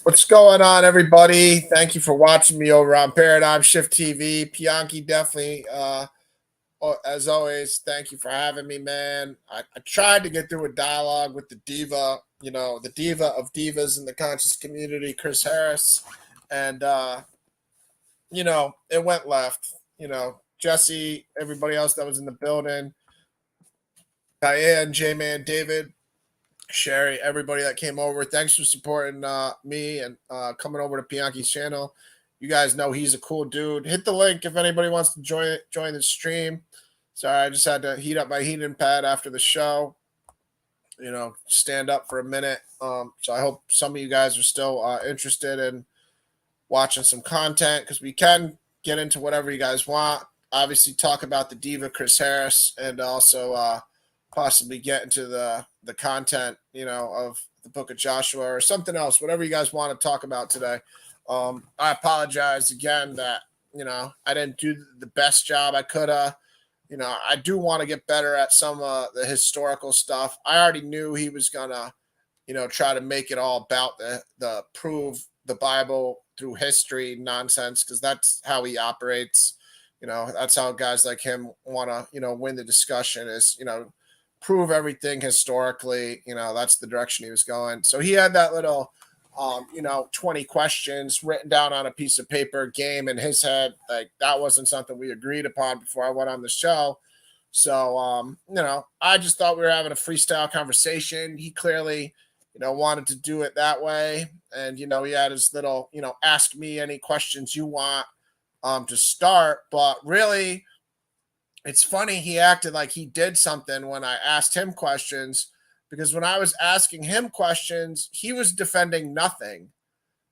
What's going on, everybody? Thank you for watching me over on Paradigm Shift TV. Pianki, definitely, as always, thank you for having me, man. I tried to get through a dialogue with the diva, the diva of divas in the conscious community, Chris Harris, and, it went left. Jesse, everybody else that was in the building, Diane, J-Man, David, Sherry, everybody that came over. Thanks for supporting me and coming over to Pianki's channel. You guys know he's a cool dude. Hit the link if anybody wants to join the stream. Sorry, I just had to heat up my heating pad after the show. Stand up for a minute. So I hope some of you guys are still interested in watching some content because we can get into whatever you guys want. Obviously, talk about the diva Chris Harris and also possibly get into the content, of the book of Joshua or something else, whatever you guys want to talk about today. I apologize again that, I didn't do the best job I could have. I do want to get better at some of the historical stuff. I already knew he was going to, try to make it all about the prove the Bible through history nonsense because that's how he operates. That's how guys like him want to, win the discussion is, prove everything historically. That's the direction he was going. So he had that little, 20 questions written down on a piece of paper game in his head. Like that wasn't something we agreed upon before I went on the show. So, I just thought we were having a freestyle conversation. He clearly, wanted to do it that way. And, he had his little, ask me any questions you want to start. But really, it's funny he acted like he did something when I asked him questions because when I was asking him questions, he was defending nothing.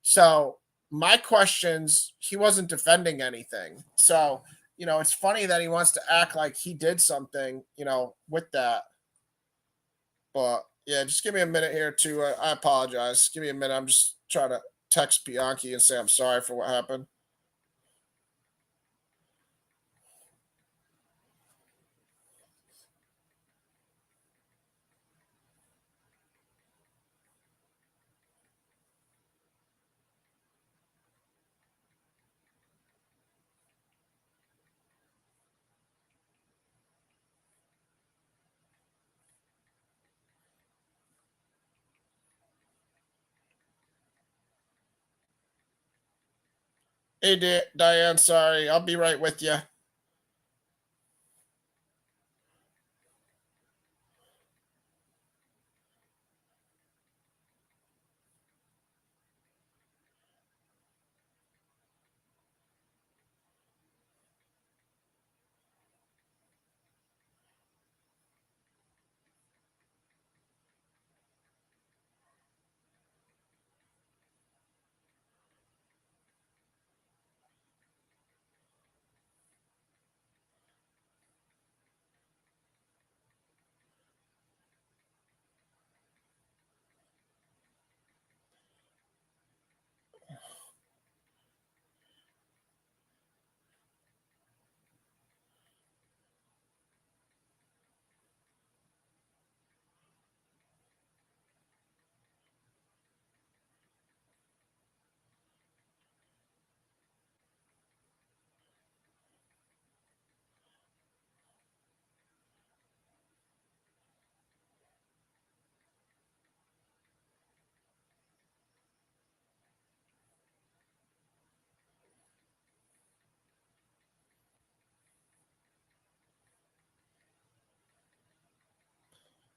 So my questions, he wasn't defending anything. So, it's funny that he wants to act like he did something, with that. But yeah, just give me a minute here to, I apologize. Give me a minute. I'm just trying to text Bianchi and say I'm sorry for what happened. Hey, Diane, sorry. I'll be right with you.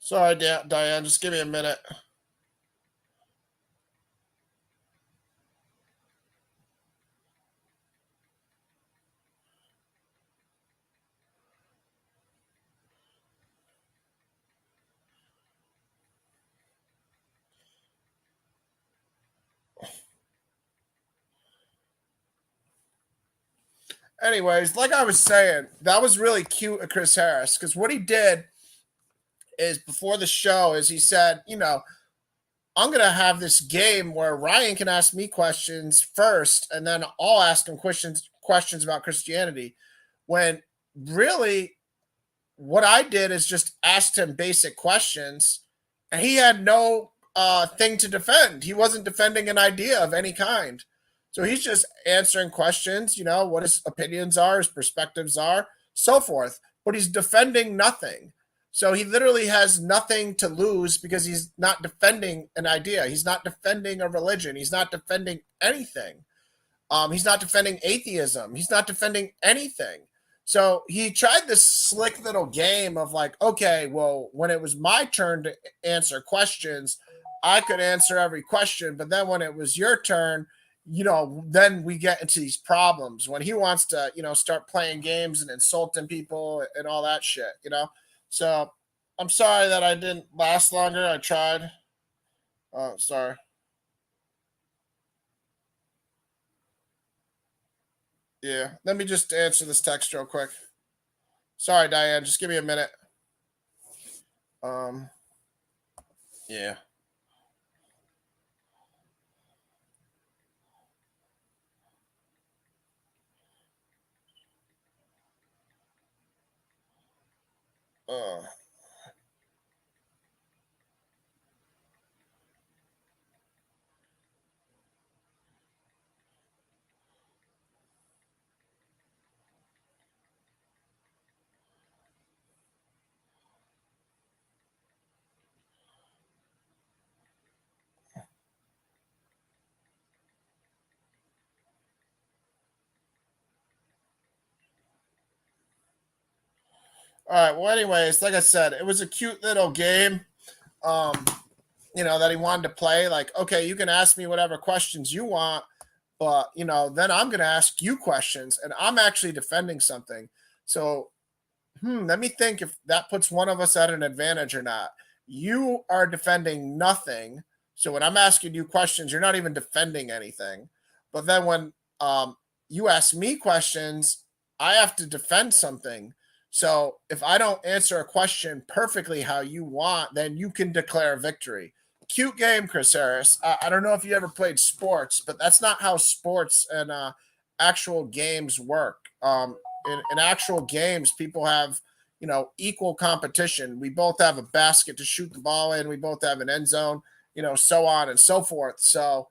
Sorry, Diane. Just give me a minute. Anyways, like I was saying, that was really cute of Chris Harris because what he did is before the show is he said, I'm gonna have this game where Ryan can ask me questions first, and then I'll ask him questions about Christianity. When really, what I did is just asked him basic questions, and he had no thing to defend. He wasn't defending an idea of any kind. So he's just answering questions, what his opinions are, his perspectives are, so forth. But he's defending nothing. So he literally has nothing to lose because he's not defending an idea. He's not defending a religion. He's not defending anything. He's not defending atheism. He's not defending anything. So he tried this slick little game of like, okay, well, when it was my turn to answer questions, I could answer every question. But then when it was your turn, then we get into these problems when he wants to, start playing games and insulting people and all that shit. So I'm sorry that I didn't last longer. I tried. Oh, sorry. Yeah. Let me just answer this text real quick. Sorry, Diane. Just give me a minute. Um, yeah. Uh, all right. Well, anyways, like I said, it was a cute little game. Um, that he wanted to play. Like, okay, you can ask me whatever questions you want, but then I'm gonna ask you questions, and I'm actually defending something. So, let me think if that puts one of us at an advantage or not. You are defending nothing. So when I'm asking you questions, you're not even defending anything. But then when you ask me questions, I have to defend something. So if I don't answer a question perfectly how you want, then you can declare victory. Cute game, Chris Harris. I don't know if you ever played sports, but that's not how sports and actual games work. In actual games, people have equal competition. We both have a basket to shoot the ball in. We both have an end zone. So on and so forth. So,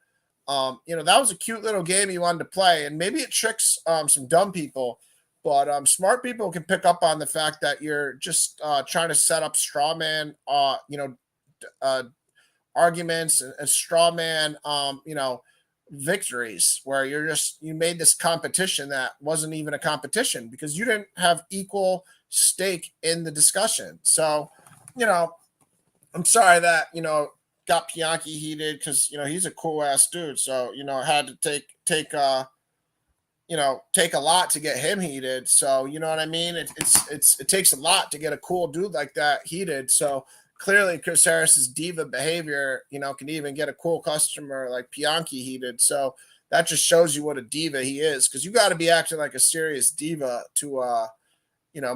that was a cute little game you wanted to play, and maybe it tricks some dumb people, but smart people can pick up on the fact that you're just trying to set up straw man, uh, arguments and straw man, victories where you made this competition that wasn't even a competition because you didn't have equal stake in the discussion. So, you know, I'm sorry that, got Bianchi heated because, he's a cool ass dude. So, it had to take a lot to get him heated. So, you know what I mean? It takes a lot to get a cool dude like that heated. So clearly Chris Harris's diva behavior, can even get a cool customer like Bianchi heated. So that just shows you what a diva he is. Cause you got to be acting like a serious diva to,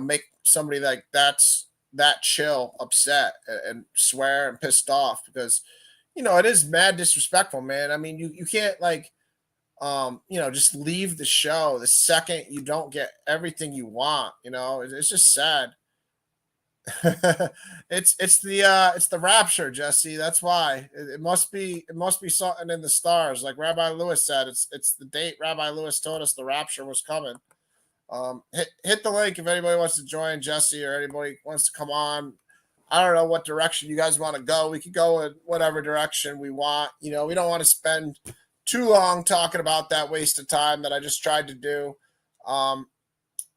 make somebody like that chill upset and swear and pissed off because, it is mad disrespectful, man. I mean, you can't like, just leave the show the second you don't get everything you want. It's just sad. It's the rapture, Jesse. That's why it must be something in the stars. Like Rabbi Lewis said, it's the date Rabbi Lewis told us the rapture was coming. Hit the link if anybody wants to join Jesse or anybody wants to come on. I don't know what direction you guys want to go. We could go in whatever direction we want. We don't want to spend too long talking about that waste of time that I just tried to do. Um,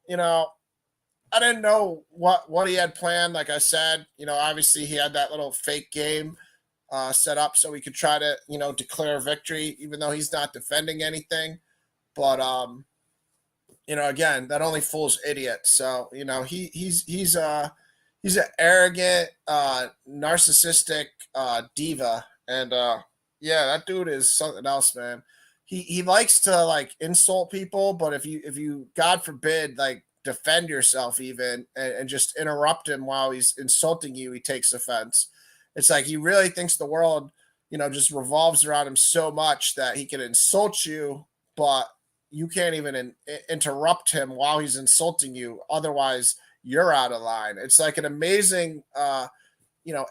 you know, I didn't know what he had planned. Like I said, obviously he had that little fake game set up so he could try to, declare victory, even though he's not defending anything. But again, that only fools idiots. So, he's an arrogant, narcissistic diva, and yeah, that dude is something else, man. He likes to like insult people, but if you God forbid like defend yourself even and just interrupt him while he's insulting you, he takes offense. It's like he really thinks the world, just revolves around him so much that he can insult you, but you can't even interrupt him while he's insulting you. Otherwise, you're out of line. It's like an amazing,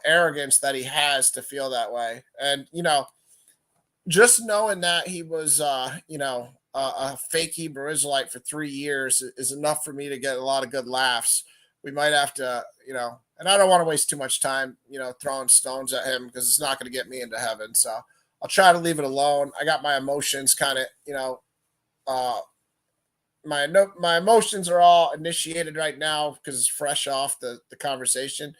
arrogance that he has to feel that way. And, just knowing that he was, a fake Hebrew Israelite for 3 years is enough for me to get a lot of good laughs. We might have to, and I don't want to waste too much time, throwing stones at him because it's not going to get me into heaven. So I'll try to leave it alone. I got my emotions kind of, uh, my emotions are all initiated right now because it's fresh off the conversation,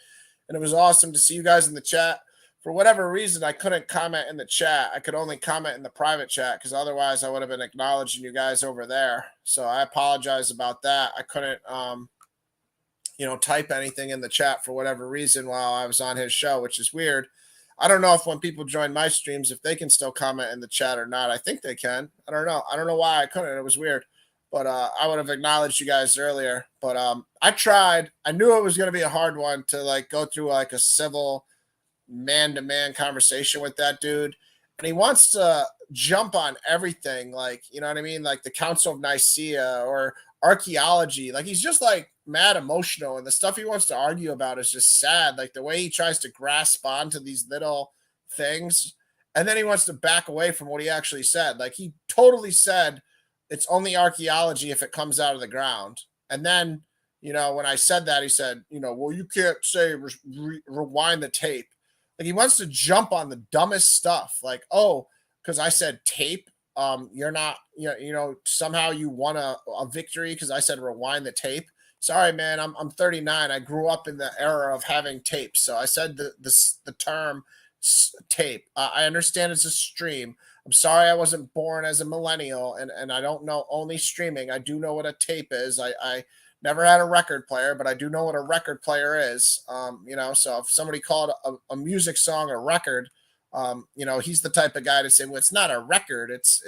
and it was awesome to see you guys in the chat. For whatever reason, I couldn't comment in the chat. I could only comment in the private chat because otherwise I would have been acknowledging you guys over there. So I apologize about that. I couldn't, type anything in the chat for whatever reason while I was on his show, which is weird. I don't know if when people join my streams, if they can still comment in the chat or not. I think they can. I don't know. I don't know why I couldn't. It was weird. But I would have acknowledged you guys earlier. But I tried. I knew it was going to be a hard one to go through a civil man-to-man conversation with that dude. And he wants to jump on everything. You know what I mean? Like the Council of Nicaea or archaeology. He's just mad emotional. And the stuff he wants to argue about is just sad. The way he tries to grasp onto these little things. And then he wants to back away from what he actually said. He totally said, it's only archaeology if it comes out of the ground. And then, when I said that, he said, well, you can't say rewind the tape. He wants to jump on the dumbest stuff. Because I said tape, you're not, somehow you won a victory because I said rewind the tape. Sorry, man, I'm 39. I grew up in the era of having tapes. So I said the term tape. I understand it's a stream. I'm sorry I wasn't born as a millennial and I don't know only streaming. I do know what a tape is. I never had a record player, but I do know what a record player is. So if somebody called a music song a record, he's the type of guy to say, well, it's not a record. It's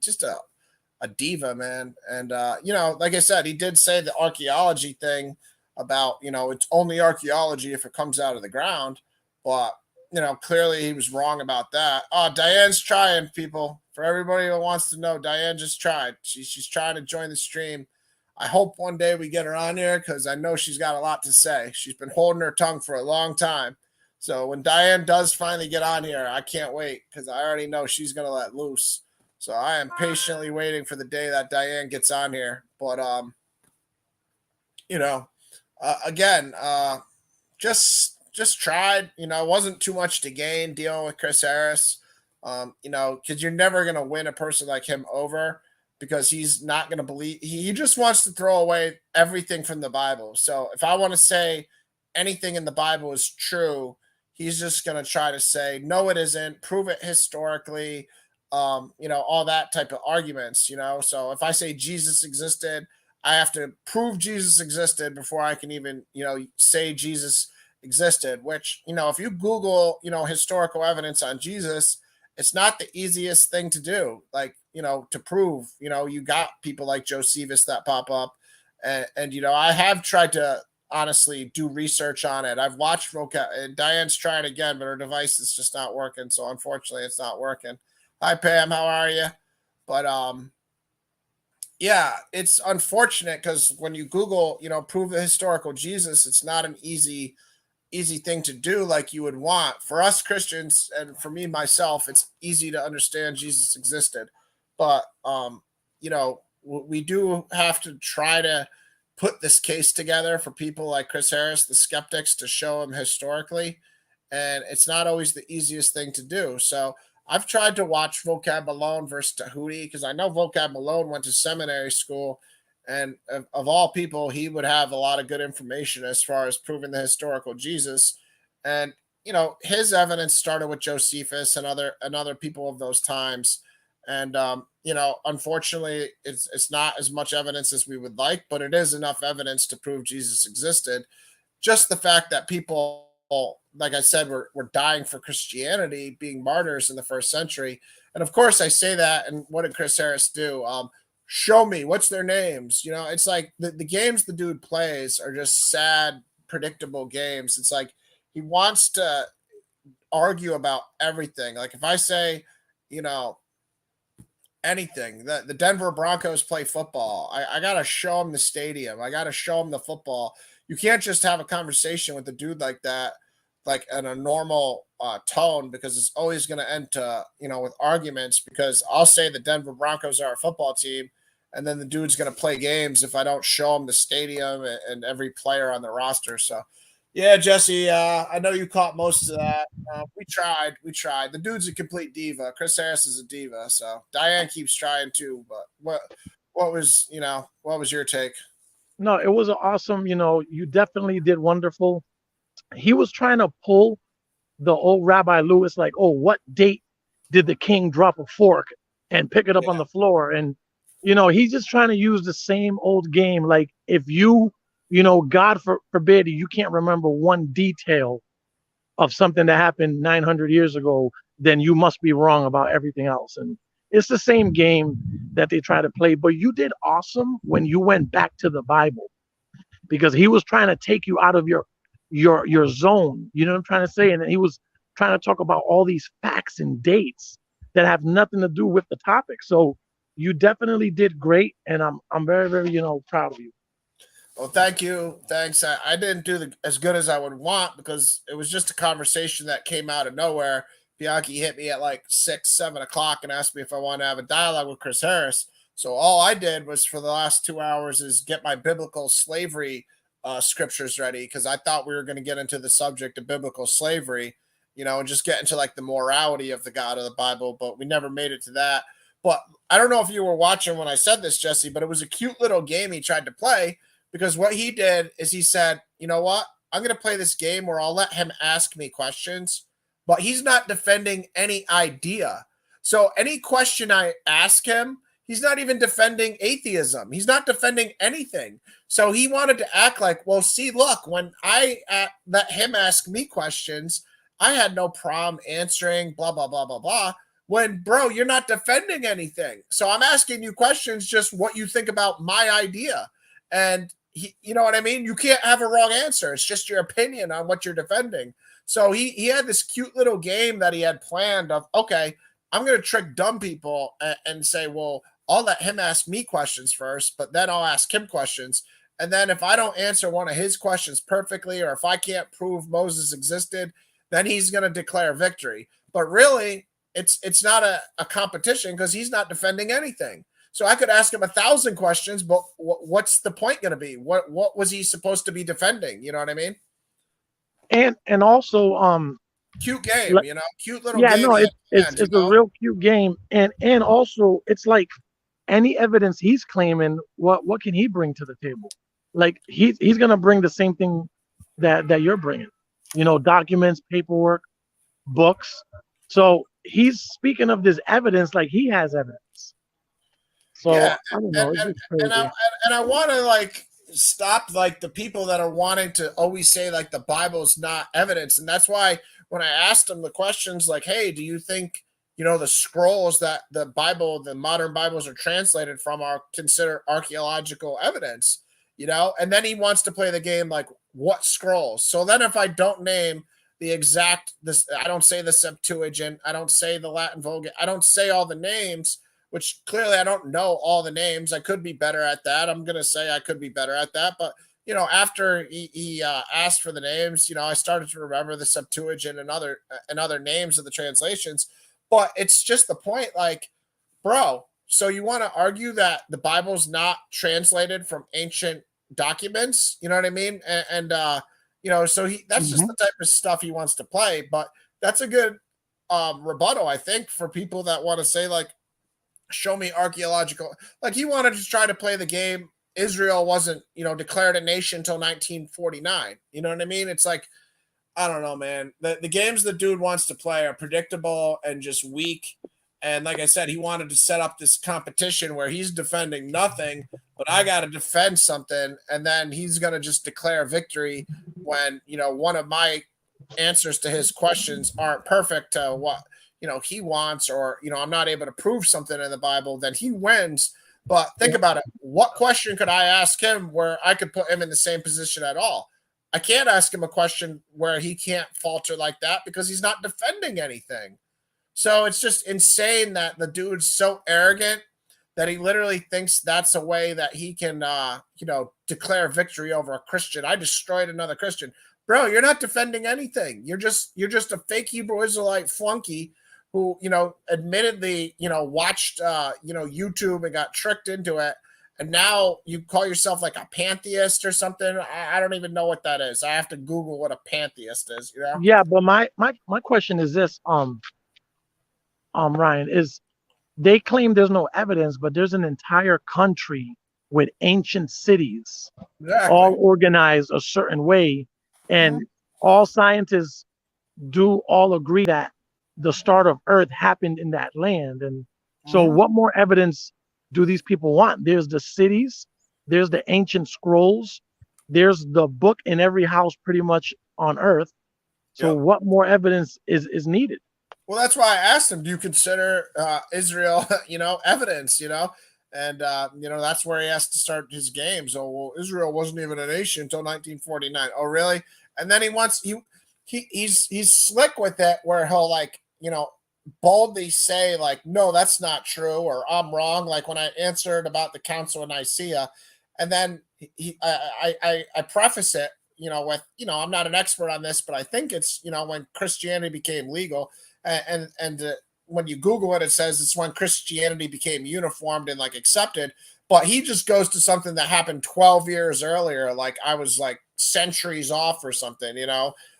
just a diva, man. And, like I said, he did say the archaeology thing about, it's only archaeology if it comes out of the ground. But clearly he was wrong about that. Oh, Diane's trying, people. For everybody who wants to know, Diane just tried. She's trying to join the stream. I hope one day we get her on here because I know she's got a lot to say. She's been holding her tongue for a long time. So when Diane does finally get on here, I can't wait because I already know she's going to let loose. So I am patiently waiting for the day that Diane gets on here. But, again, just tried, it wasn't too much to gain dealing with Chris Harris, because you're never going to win a person like him over because he's not going to believe. He just wants to throw away everything from the Bible. So if I want to say anything in the Bible is true, he's just going to try to say, no, it isn't. Prove it historically, all that type of arguments, So if I say Jesus existed, I have to prove Jesus existed before I can even, say Jesus existed, which, if you Google, historical evidence on Jesus, it's not the easiest thing to do, to prove, you got people like Josephus that pop up. And I have tried to honestly do research on it. I've watched and Diane's trying again, but her device is just not working. So unfortunately it's not working. Hi, Pam. How are you? But, yeah, it's unfortunate because when you Google, prove the historical Jesus, it's not an easy thing to do like you would want. For us Christians, and for me myself, it's easy to understand Jesus existed. But we do have to try to put this case together for people like Chris Harris, the skeptics, to show him historically. And it's not always the easiest thing to do. So I've tried to watch Vocab Malone versus Tahuti because I know Vocab Malone went to seminary school. And of all people, he would have a lot of good information as far as proving the historical Jesus. And, his evidence started with Josephus and other people of those times. And, unfortunately, it's not as much evidence as we would like, but it is enough evidence to prove Jesus existed. Just the fact that people, like I said, were dying for Christianity, being martyrs in the first century. And of course, I say that. And what did Chris Harris do? Show me what's their names. It's like the games the dude plays are just sad, predictable games. It's like he wants to argue about everything. Like if I say, anything that the Denver Broncos play football, I got to show him the stadium. I got to show him the football. You can't just have a conversation with a dude like that like in a normal tone, because it's always going to end to, with arguments, because I'll say the Denver Broncos are a football team, and then the dude's going to play games if I don't show him the stadium and every player on the roster. So yeah, Jesse, I know you caught most of that. We tried. The dude's a complete diva. Chris Harris is a diva. So Diane keeps trying too. But what was your take? No, it was awesome. You definitely did wonderful. He was trying to pull the old Rabbi Lewis, like, oh, what date did the king drop a fork and pick it up on Yeah. the floor? And, he's just trying to use the same old game. Like, if God forbid, you can't remember one detail of something that happened 900 years ago, then you must be wrong about everything else. And it's the same game that they try to play. But you did awesome when you went back to the Bible, because he was trying to take you out of your zone. You know what I'm trying to say? And he was trying to talk about all these facts and dates that have nothing to do with the topic. So you definitely did great, and I'm very, very, proud of you. Well, thank you. Thanks. I didn't do as good as I would want, because it was just a conversation that came out of nowhere. Bianchi hit me at like 6, 7 o'clock and asked me if I wanted to have a dialogue with Chris Harris. So all I did was, for the last 2 hours, is get my biblical slavery scriptures ready, because I thought we were going to get into the subject of biblical slavery, and just get into like the morality of the God of the Bible, but we never made it to that. But I don't know if you were watching when I said this, Jesse, but it was a cute little game he tried to play, because what he did is he said, you know what? I'm going to play this game where I'll let him ask me questions, but he's not defending any idea. So any question I ask him, he's not even defending atheism. He's not defending anything. So he wanted to act like, well, see, look, when I let him ask me questions, I had no problem answering, blah, blah, blah, blah, blah. When, bro, you're not defending anything. So I'm asking you questions, just what you think about my idea. And you know what I mean? You can't have a wrong answer. It's just your opinion on what you're defending. So he had this cute little game that he had planned of, okay, I'm going to trick dumb people and say, well, I'll let him ask me questions first, but then I'll ask him questions. And then if I don't answer one of his questions perfectly, or if I can't prove Moses existed, then he's going to declare victory. But really, it's not a competition, because he's not defending anything. So I could ask him 1,000 questions, but what's the point going to be? What was he supposed to be defending? You know what I mean? And also, Cute game, cute little yeah, game no, he it's had it's planned, it's a real cute game, and also it's like any evidence he's claiming, what can he bring to the table? Like he's gonna bring the same thing that you're bringing, documents, paperwork, books. So he's speaking of this evidence like he has evidence. Yeah, So I don't and know, it's and just and I crazy. and I want to like stop like the people that are wanting to always say like the Bible's not evidence, and that's why when I asked them the questions like, "Hey, do you think the scrolls that the Bible, the modern Bibles are translated from, are considered archaeological evidence?" And then he wants to play the game like, what scrolls? So then if I don't name the exact this, I don't say the Septuagint, I don't say the Latin Vulgate, I don't say all the names, which clearly I don't know all the names. I could be better at that. I'm going to say I could be better at that. But, after he asked for the names, I started to remember the Septuagint and other names of the translations. But it's just the point, like, bro, so you want to argue that the Bible's not translated from ancient documents? You know what I mean? So that's just Hmm. the type of stuff he wants to play. But that's a good rebuttal, I think, for people that want to say, like, show me archaeological, like he wanted to try to play the game Israel wasn't declared a nation until 1949. You know what I mean? It's like, I don't know, man. The games the dude wants to play are predictable and just weak. And like I said, he wanted to set up this competition where he's defending nothing, but I got to defend something, and then he's going to just declare victory when one of my answers to his questions aren't perfect to what he wants, or I'm not able to prove something in the Bible. Then he wins. But think Yeah, about it. What question could I ask him where I could put him in the same position at all? I can't ask him a question where he can't falter like that, because he's not defending anything. So it's just insane that the dude's so arrogant that he literally thinks that's a way that he can, declare victory over a Christian. I destroyed another Christian. bro, you're not defending anything. You're just a fake Hebrew Israelite flunky who, admittedly, watched YouTube and got tricked into it. And now you call yourself like a pantheist or something. I don't even know what that is. I have to Google what a pantheist is, Yeah, but my question is this, Ryan, is they claim there's no evidence, but there's an entire country with ancient cities, Exactly. all organized a certain way, and all scientists do all agree that the start of Earth happened in that land. And so, what more evidence do these people want? There's the cities, there's the ancient scrolls, there's the book in every house pretty much on Earth. So, Yep. what more evidence is needed? Well, that's why I asked him, do you consider Israel, evidence, And, that's where he has to start his games. Oh, well, Israel wasn't even a nation until 1949. Oh, really? And then he's slick with it where he'll boldly say like, no, that's not true. Or I'm wrong. Like when I answered about the Council of Nicaea, and then I preface it, with, I'm not an expert on this, but I think it's, when Christianity became legal, and when you Google it, it says it's when Christianity became uniformed and like accepted. But he just goes to something that happened 12 years earlier. Like I was like centuries off or something,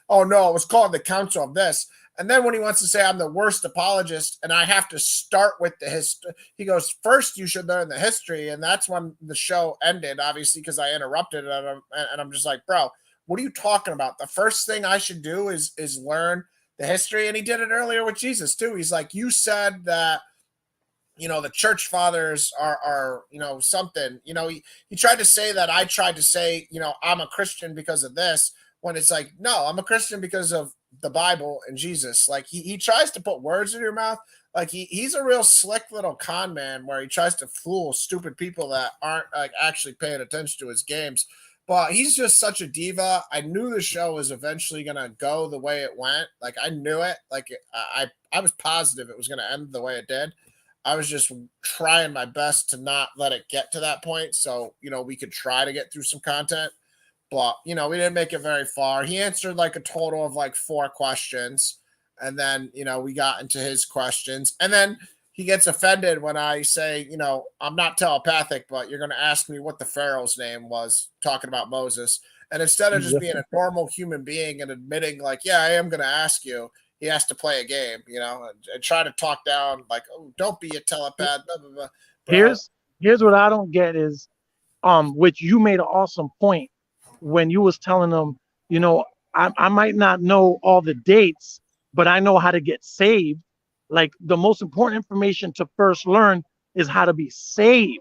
Oh no, it was called the Council of this. And then when he wants to say I'm the worst apologist and I have to start with the history, he goes, first you should learn the history. And that's when the show ended, obviously, because I interrupted it. And I'm just like, bro, what are you talking about? The first thing I should do is learn the history. And he did it earlier with Jesus too. He's like, you said that, the church fathers are something, he tried to say that I tried to say, I'm a Christian because of this, when it's like, no, I'm a Christian because of the Bible and Jesus. Like he tries to put words in your mouth. Like he's a real slick little con man where he tries to fool stupid people that aren't like actually paying attention to his games. But he's just such a diva. I knew the show was eventually gonna go the way it went. Like I knew it. Like I was positive it was gonna end the way it did. I was just trying my best to not let it get to that point, so we could try to get through some content. But we didn't make it very far. He answered like a total of like 4 questions, and then we got into his questions, and then he gets offended when I say, I'm not telepathic, but you're going to ask me what the Pharaoh's name was, talking about Moses. And instead of just being a normal human being and admitting, like, yeah, I am going to ask you, he has to play a game, and try to talk down, like, oh, don't be a telepath. Blah, blah, blah. Bro. Here's what I don't get is, which you made an awesome point when you was telling them, I might not know all the dates, but I know how to get saved. Like the most important information to first learn is how to be saved.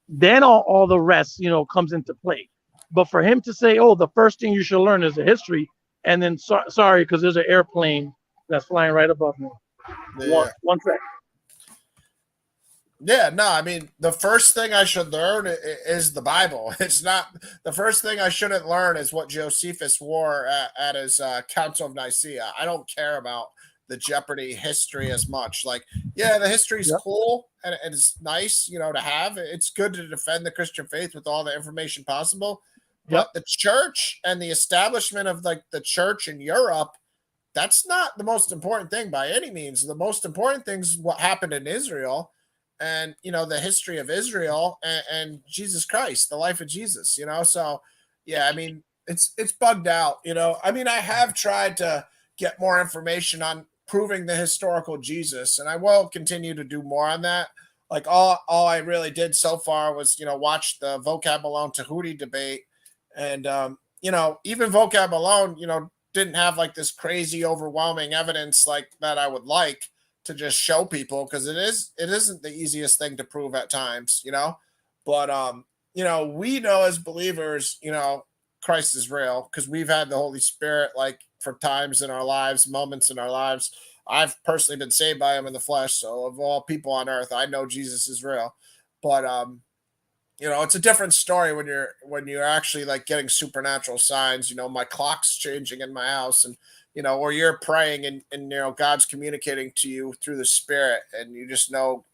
Then all the rest, comes into play. But for him to say, oh, the first thing you should learn is the history, and then sorry, because there's an airplane that's flying right above me. Yeah. One sec. Yeah, no, I mean, the first thing I should learn is the Bible. It's not the first thing I shouldn't learn is what Josephus wore at his Council of Nicaea. I don't care about the Jeopardy history as much. Like, yeah, the history is cool and it's nice, to have. It's good to defend the Christian faith with all the information possible. But the church and the establishment of like the church in Europe, that's not the most important thing by any means. The most important thing is what happened in Israel and the history of Israel and Jesus Christ, the life of Jesus, so yeah, I mean it's bugged out. I mean, I have tried to get more information on proving the historical Jesus, and I will continue to do more on that. Like all I really did so far was watch the Vocab Malone Tahuti debate, and even Vocab Malone didn't have like this crazy overwhelming evidence like that I would like to just show people, because it isn't the easiest thing to prove at times, but we know as believers, Christ is real because we've had the Holy Spirit like for times in our lives, moments in our lives. I've personally been saved by him in the flesh, so of all people on earth, I know Jesus is real. But it's a different story when you're actually like getting supernatural signs. My clock's changing in my house, and or you're praying and God's communicating to you through the Spirit, and you just know,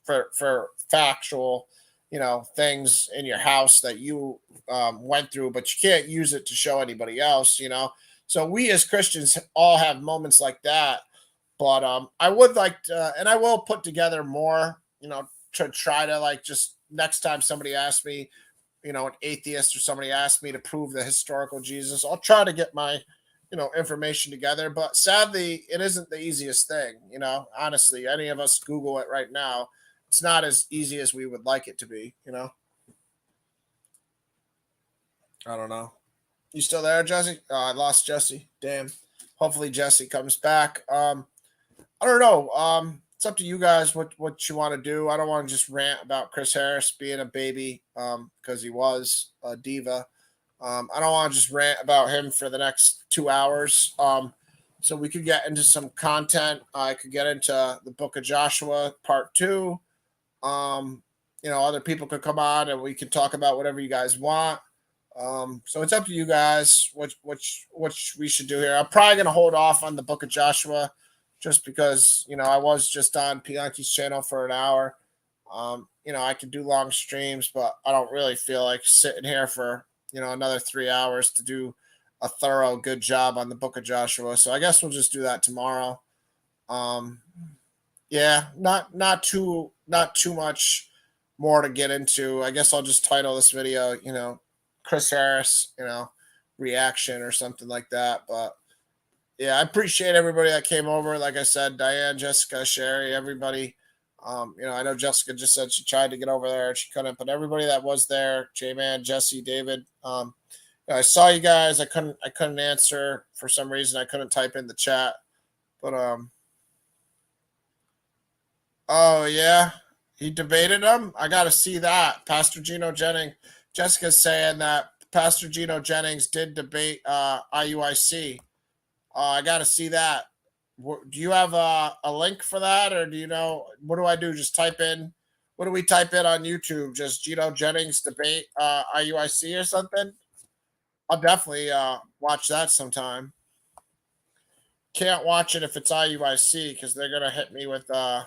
for factual things in your house that you went through, but you can't use it to show anybody else. So we as Christians all have moments like that. But I would like to, and I will put together more, to try to, like, just next time somebody asks me, an atheist or somebody asks me to prove the historical Jesus, I'll try to get my, information together. But sadly, it isn't the easiest thing. Honestly, any of us Google it right now, it's not as easy as we would like it to be. I don't know. You still there, Jesse? Oh, I lost Jesse. Damn. Hopefully Jesse comes back. I don't know. It's up to you guys what you want to do. I don't want to just rant about Chris Harris being a baby, because he was a diva. I don't want to just rant about him for the next 2 hours. So we could get into some content. I could get into the Book of Joshua Part 2. Other people could come on and we could talk about whatever you guys want. So it's up to you guys what we should do here. I'm probably gonna hold off on the Book of Joshua just because I was just on Pianki's channel for an hour. I could do long streams, but I don't really feel like sitting here for another 3 hours to do a thorough good job on the Book of Joshua. So I guess we'll just do that tomorrow. Yeah, not too much more to get into. I guess I'll just title this video, Chris Harris, reaction or something like that. But yeah, I appreciate everybody that came over. Like I said, Diane, Jessica, Sherry, everybody. I know Jessica just said she tried to get over there and she couldn't, but everybody that was there, J-Man, Jesse, David, I saw you guys. I couldn't answer for some reason. I couldn't type in the chat, but oh yeah, he debated him. I got to see that. Pastor Gino Jennings. Jessica's saying that Pastor Gino Jennings did debate IUIC. I got to see that. Do you have a link for that, or do you know what do I do? Just type in. What do we type in on YouTube? Just Gino Jennings debate IUIC or something. I'll definitely watch that sometime. Can't watch it if it's IUIC because they're gonna hit me with a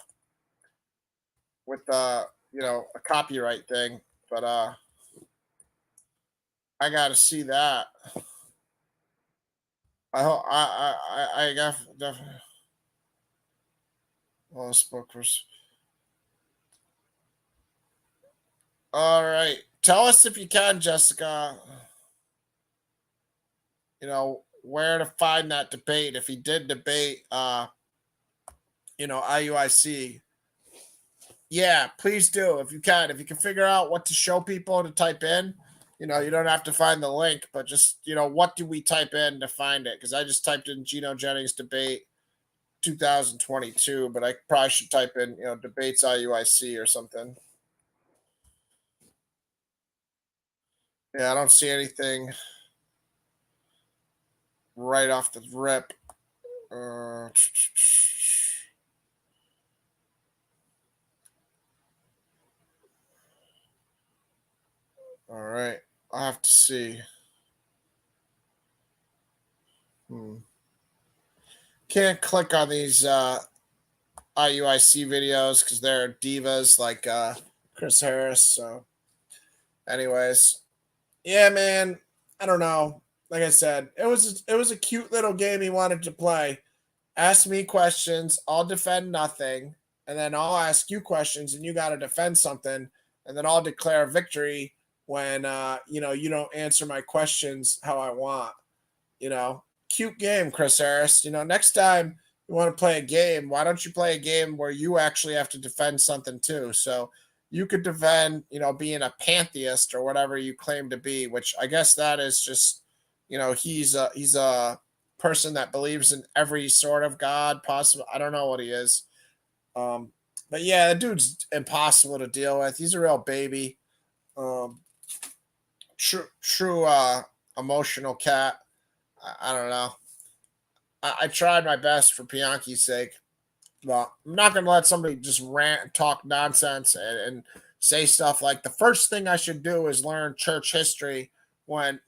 copyright thing. But I gotta see that. I hope I got definitely. Well, spookers. All right, tell us if you can, Jessica. Where to find that debate if he did debate IUIC. Yeah, please do if you can. If you can figure out what to show people to type in, you don't have to find the link, but just what do we type in to find it? Because I just typed in Gino Jennings debate 2022, but I probably should type in debates IUIC or something. Yeah, I don't see anything right off the rip. All right, I have to see. Can't click on these IUIC videos because they're divas like Chris Harris. So, anyways, yeah, man, I don't know. Like I said, it was a cute little game he wanted to play. Ask me questions, I'll defend nothing, and then I'll ask you questions, and you got to defend something, and then I'll declare victory when you don't answer my questions how I want. Cute game, Chris Harris. Next time you want to play a game, why don't you play a game where you actually have to defend something too? So you could defend, being a pantheist or whatever you claim to be, which I guess that is just, he's a person that believes in every sort of God possible. I don't know what he is. But yeah, the dude's impossible to deal with. He's a real baby. True emotional cat. I don't know. I tried my best for Bianchi's sake, but I'm not going to let somebody just rant and talk nonsense and say stuff like the first thing I should do is learn church history when,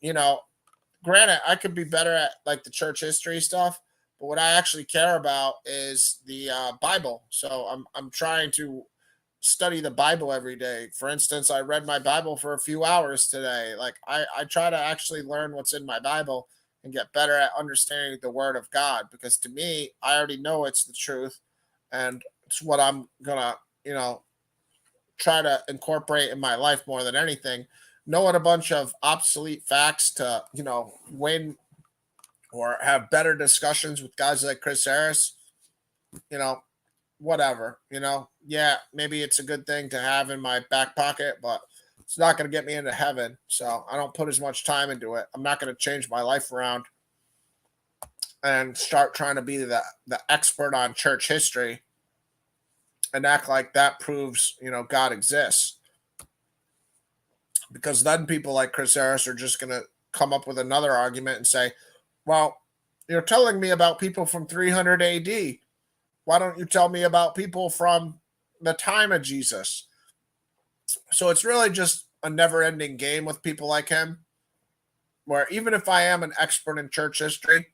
granted, I could be better at like the church history stuff, but what I actually care about is the Bible. So I'm trying to study the Bible every day. For instance, I read my Bible for a few hours today. Like I try to actually learn what's in my Bible and get better at understanding the word of God, because to me, I already know it's the truth, and it's what I'm gonna, try to incorporate in my life more than anything. Knowing a bunch of obsolete facts to, win or have better discussions with guys like Chris Harris, you know, whatever, yeah, maybe it's a good thing to have in my back pocket, but it's not going to get me into heaven. So I don't put as much time into it. I'm not going to change my life around and start trying to be the expert on church history and act like that proves, God exists. Because then people like Chris Harris are just going to come up with another argument and say, well, you're telling me about people from 300 AD. Why don't you tell me about people from the time of Jesus? So it's really just a never ending game with people like him, where even if I am an expert in church history,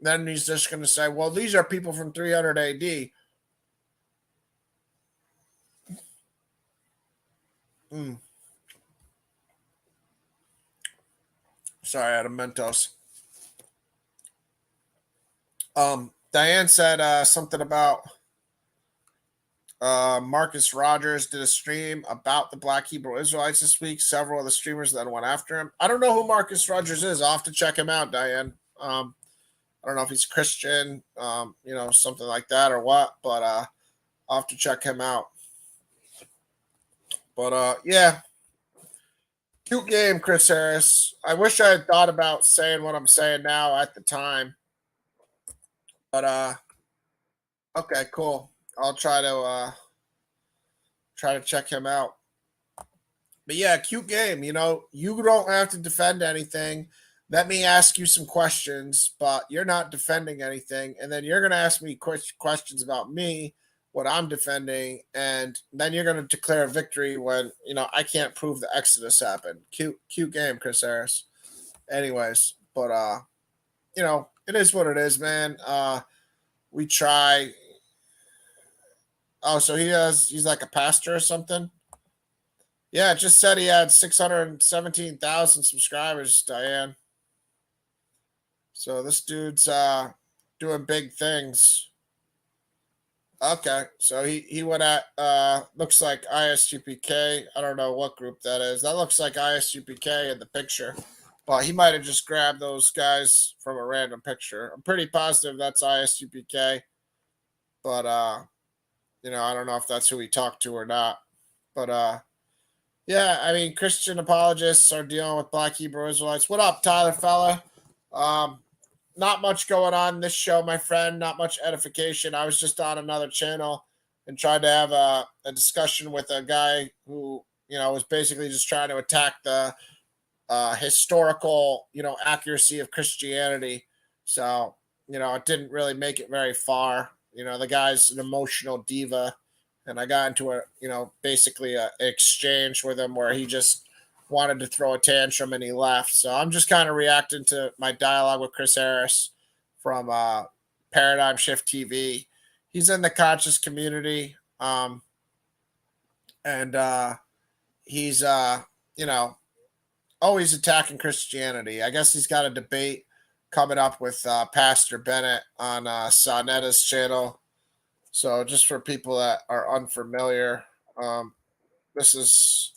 then he's just going to say, well, these are people from 300 AD. Sorry, I had a Mentos. Diane said something about Marcus Rogers did a stream about the Black Hebrew Israelites this week. Several of the streamers that went after him. I don't know who Marcus Rogers is. I'll have to check him out, Diane. I don't know if he's Christian, something like that or what, but I'll have to check him out. But yeah, cute game, Chris Harris. I wish I had thought about saying what I'm saying now at the time. But okay, cool. I'll try to check him out. But yeah, cute game. You don't have to defend anything. Let me ask you some questions, but you're not defending anything. And then you're going to ask me questions about me, what I'm defending. And then you're going to declare victory when, I can't prove the Exodus happened. Cute game, Chris Harris. Anyways, but, it is what it is, man. We try. Oh, so he's like a pastor or something? Yeah, it just said he had 617,000 subscribers, Diane. So this dude's doing big things. Okay, so he went at looks like ISUPK. I don't know what group that is. That looks like ISUPK in the picture. But he might have just grabbed those guys from a random picture. I'm pretty positive that's ISUPK. But I don't know if that's who he talked to or not. But yeah, I mean, Christian apologists are dealing with Black Hebrew Israelites. What up, Tyler fella? Not much going on in this show, my friend. Not much edification. I was just on another channel and tried to have a discussion with a guy who, was basically just trying to attack the historical, accuracy of Christianity. So, it didn't really make it very far. The guy's an emotional diva. And I got into basically an exchange with him where he just wanted to throw a tantrum and he left. So I'm just kind of reacting to my dialogue with Chris Harris from Paradigm Shift TV. He's in the conscious community. And he's, always attacking Christianity. I guess he's got a debate coming up with Pastor Bennett on Sanetta's channel. So just for people that are unfamiliar, this is,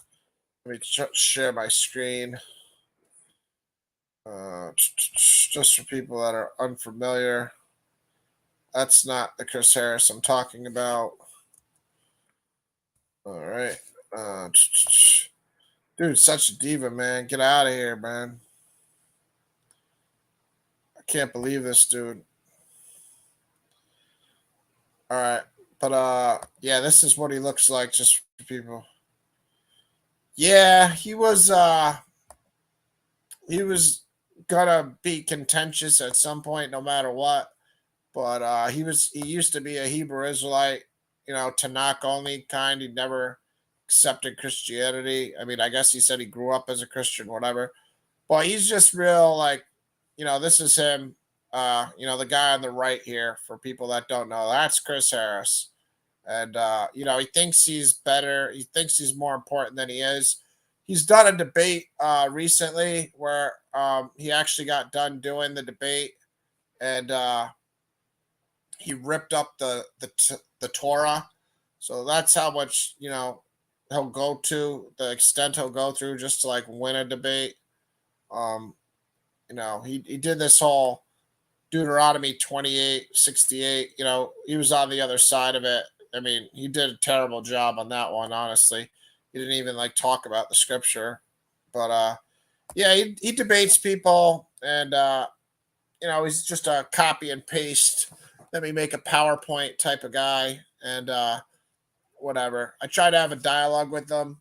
let me share my screen. Just for people that are unfamiliar, that's not the Chris Harris I'm talking about. All right. Dude, such a diva, man. Get out of here, man. I can't believe this dude. All right. But yeah, this is what he looks like just for people. Yeah, he was gonna be contentious at some point, no matter what. But he used to be a Hebrew Israelite, Tanakh only kind. He never accepted Christianity. I mean, I guess he said he grew up as a Christian, whatever. But he's just real, like, this is him. The guy on the right here, for people that don't know, that's Chris Harris. And he thinks he's better. He thinks he's more important than he is. He's done a debate recently where he actually got done doing the debate, and he ripped up the Torah. So that's how much he'll go to, the extent he'll go through just to like win a debate. Um, he did this whole Deuteronomy 28:68. He was on the other side of it. I mean, he did a terrible job on that one, honestly. He didn't even like talk about the scripture. But yeah, he debates people, and he's just a copy and paste. Let me make a PowerPoint type of guy, and whatever. I tried to have a dialogue with him.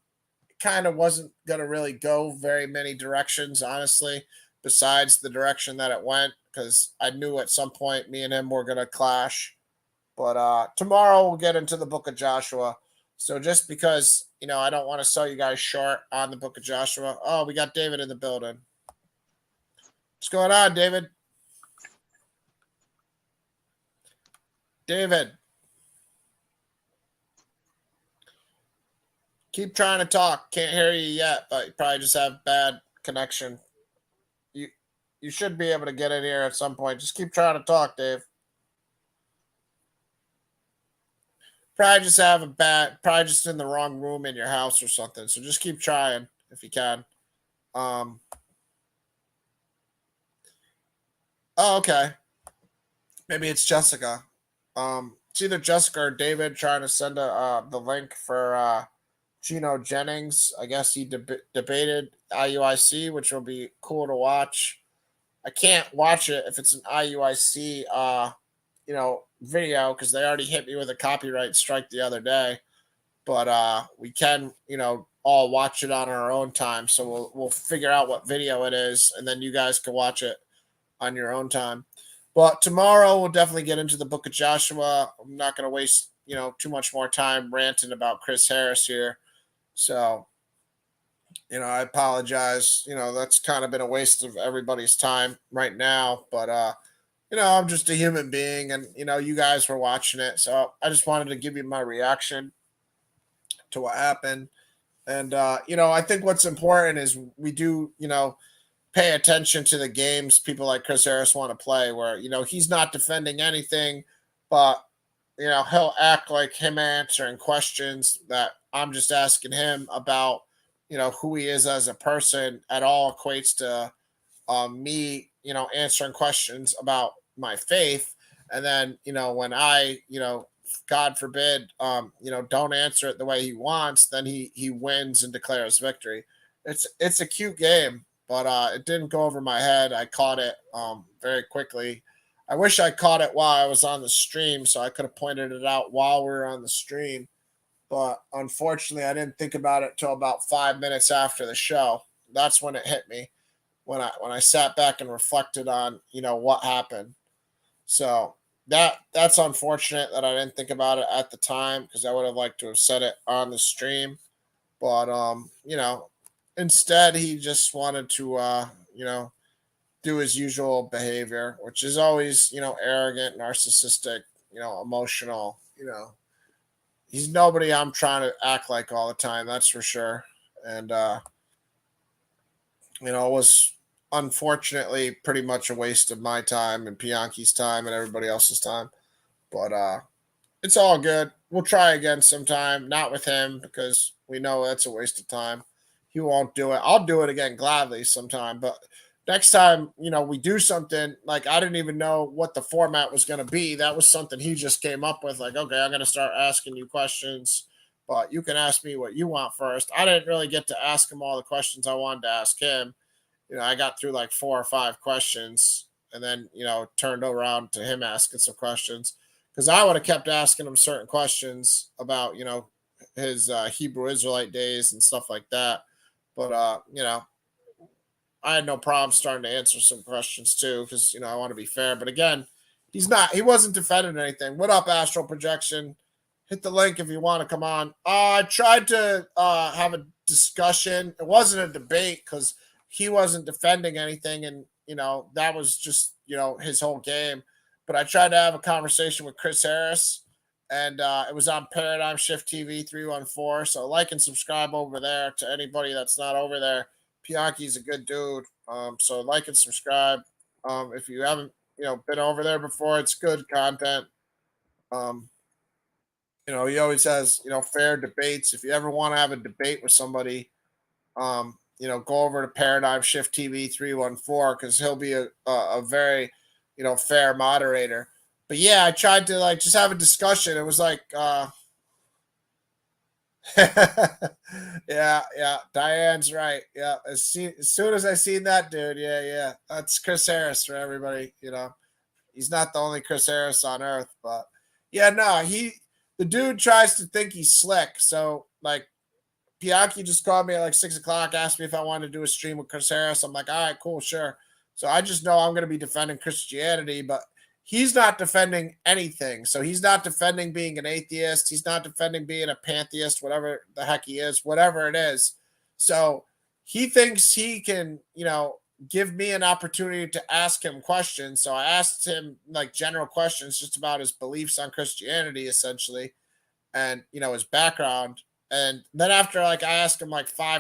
It kind of wasn't gonna really go very many directions, honestly, besides the direction that it went, because I knew at some point me and him were gonna clash. But tomorrow we'll get into the book of Joshua. So just because, I don't want to sell you guys short on the book of Joshua. Oh, we got David in the building. What's going on, David? David. Keep trying to talk. Can't hear you yet, but you probably just have bad connection. You should be able to get in here at some point. Just keep trying to talk, Dave. Probably just in the wrong room in your house or something. So just keep trying if you can. Oh, okay. Maybe it's Jessica. It's either Jessica or David trying to send the link for Gino Jennings. I guess he debated IUIC, which will be cool to watch. I can't watch it if it's an IUIC video, because they already hit me with a copyright strike the other day. But we can, all watch it on our own time. So we'll figure out what video it is, and then you guys can watch it on your own time. But tomorrow we'll definitely get into the book of Joshua. I'm not going to waste, too much more time ranting about Chris Harris here. So, I apologize. That's kind of been a waste of everybody's time right now. But I'm just a human being, and you guys were watching it, so I just wanted to give you my reaction to what happened. And I think what's important is we do, pay attention to the games people like Chris Harris want to play, where he's not defending anything, but he'll act like him answering questions that I'm just asking him about, who he is as a person, at all equates to me, answering questions about my faith. And then, when I, God forbid, don't answer it the way he wants, then he wins and declares victory. It's a cute game, but it didn't go over my head. I caught it very quickly. I wish I caught it while I was on the stream, so I could have pointed it out while we were on the stream. But unfortunately, I didn't think about it till about 5 minutes after the show. That's when it hit me, when I sat back and reflected on what happened. So that's unfortunate that I didn't think about it at the time, because I would have liked to have said it on the stream. But instead he just wanted to do his usual behavior, which is always arrogant, narcissistic, emotional. He's nobody I'm trying to act like all the time, that's for sure. And it was unfortunately pretty much a waste of my time and Bianchi's time and everybody else's time. But it's all good. We'll try again sometime, not with him, because we know that's a waste of time. He won't do it. I'll do it again gladly sometime, but next time, we do something, like I didn't even know what the format was going to be. That was something he just came up with, like, okay, I'm going to start asking you questions, but you can ask me what you want first. I didn't really get to ask him all the questions I wanted to ask him. I got through like 4 or 5 questions, and then, turned around to him asking some questions, because I would have kept asking him certain questions about, his Hebrew Israelite days and stuff like that. But, I had no problem starting to answer some questions too, because, I want to be fair. But again, he wasn't defending anything. What up, Astral Projection? Hit the link if you want to come on. I tried to have a discussion. It wasn't a debate, because he wasn't defending anything, and that was just his whole game. But I tried to have a conversation with Chris Harris, and it was on Paradigm Shift TV 314. So like and subscribe over there to anybody that's not over there. Pianki's a good dude. So like and subscribe. If you haven't, been over there before, it's good content. Um, he always has, fair debates. If you ever want to have a debate with somebody, go over to Paradigm Shift TV 314 because he'll be a very, fair moderator. But yeah, I tried to like just have a discussion. It was like, yeah, Diane's right. Yeah, as soon as I seen that dude, yeah, that's Chris Harris for everybody. He's not the only Chris Harris on earth, but yeah, no, the dude tries to think he's slick. So like, Pianki just called me at like 6 o'clock, asked me if I wanted to do a stream with Chris Harris. I'm like, all right, cool, sure. So I just know I'm going to be defending Christianity, but he's not defending anything. So he's not defending being an atheist. He's not defending being a pantheist, whatever the heck he is, whatever it is. So he thinks he can, give me an opportunity to ask him questions. So I asked him like general questions just about his beliefs on Christianity, essentially, and, his background. And then after like I asked him like 4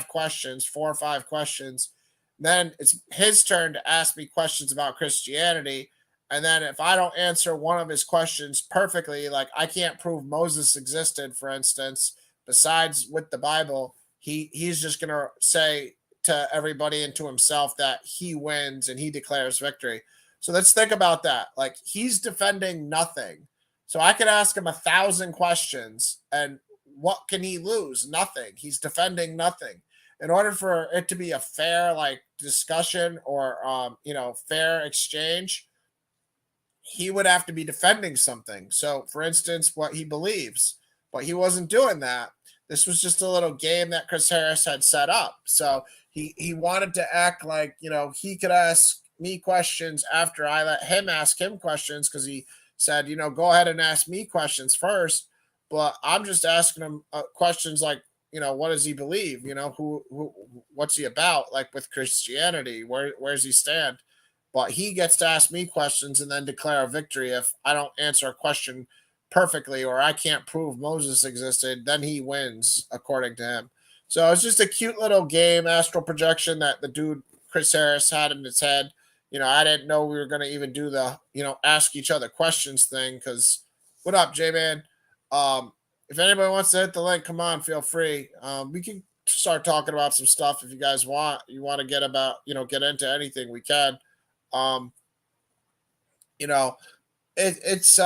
or 5 questions, then it's his turn to ask me questions about Christianity. And then if I don't answer one of his questions perfectly, like I can't prove Moses existed, for instance, besides with the Bible, he's just gonna say to everybody and to himself that he wins and he declares victory. So let's think about that. Like he's defending nothing. So I could ask him 1,000 questions and what can he lose? Nothing. He's defending nothing. In order for it to be a fair like discussion or fair exchange, he would have to be defending something. So for instance, what he believes, but he wasn't doing that. This was just a little game that Chris Harris had set up. So he wanted to act like, he could ask me questions after I let him ask him questions because he said, go ahead and ask me questions first. But I'm just asking him questions like, what does he believe? What's he about? Like with Christianity, where's he stand? But he gets to ask me questions and then declare a victory. If I don't answer a question perfectly or I can't prove Moses existed, then he wins, according to him. So it's just a cute little game, astral projection that the dude Chris Harris had in his head. I didn't know we were going to even do the, ask each other questions thing because what up, J-Man? If anybody wants to hit the link, come on, feel free. We can start talking about some stuff if you guys want. You want to get get into anything, we can. It's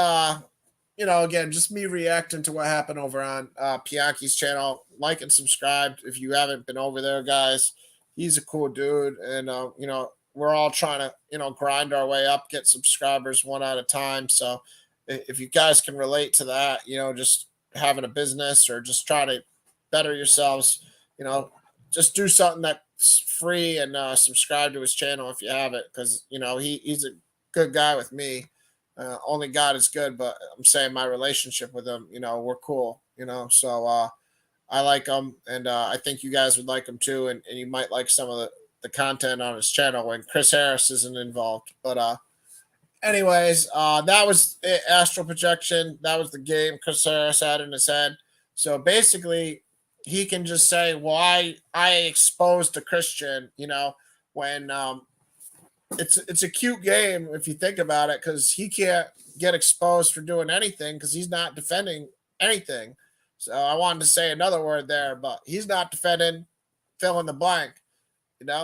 again, just me reacting to what happened over on Pianki's channel. Like and subscribe if you haven't been over there, guys. He's a cool dude, and we're all trying to grind our way up, get subscribers one at a time. So if you guys can relate to that, just having a business or just trying to better yourselves, just do something that's free and subscribe to his channel if you have it, because he's a good guy with me. Only God is good, but I'm saying my relationship with him, we're cool, so I like him, and I think you guys would like him too, and you might like some of the content on his channel when Chris Harris isn't involved. But anyways, that was it, astral projection. That was the game Chris Harris had in his head. So basically, he can just say, well, I exposed a Christian, when it's a cute game if you think about it, because he can't get exposed for doing anything because he's not defending anything. So I wanted to say another word there, but he's not defending, fill in the blank.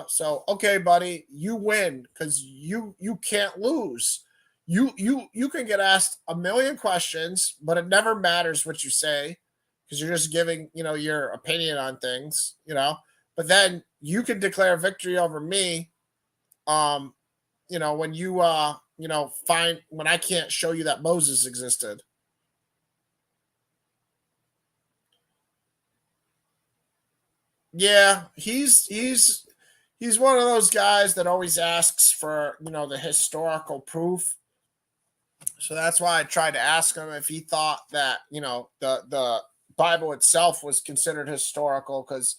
So okay, buddy, you win because you can't lose. You can get asked a million questions, but it never matters what you say because you're just giving your opinion on things. But then you can declare victory over me. When you find when I can't show you that Moses existed. Yeah, he's one of those guys that always asks for, the historical proof. So that's why I tried to ask him if he thought that, the Bible itself was considered historical, because,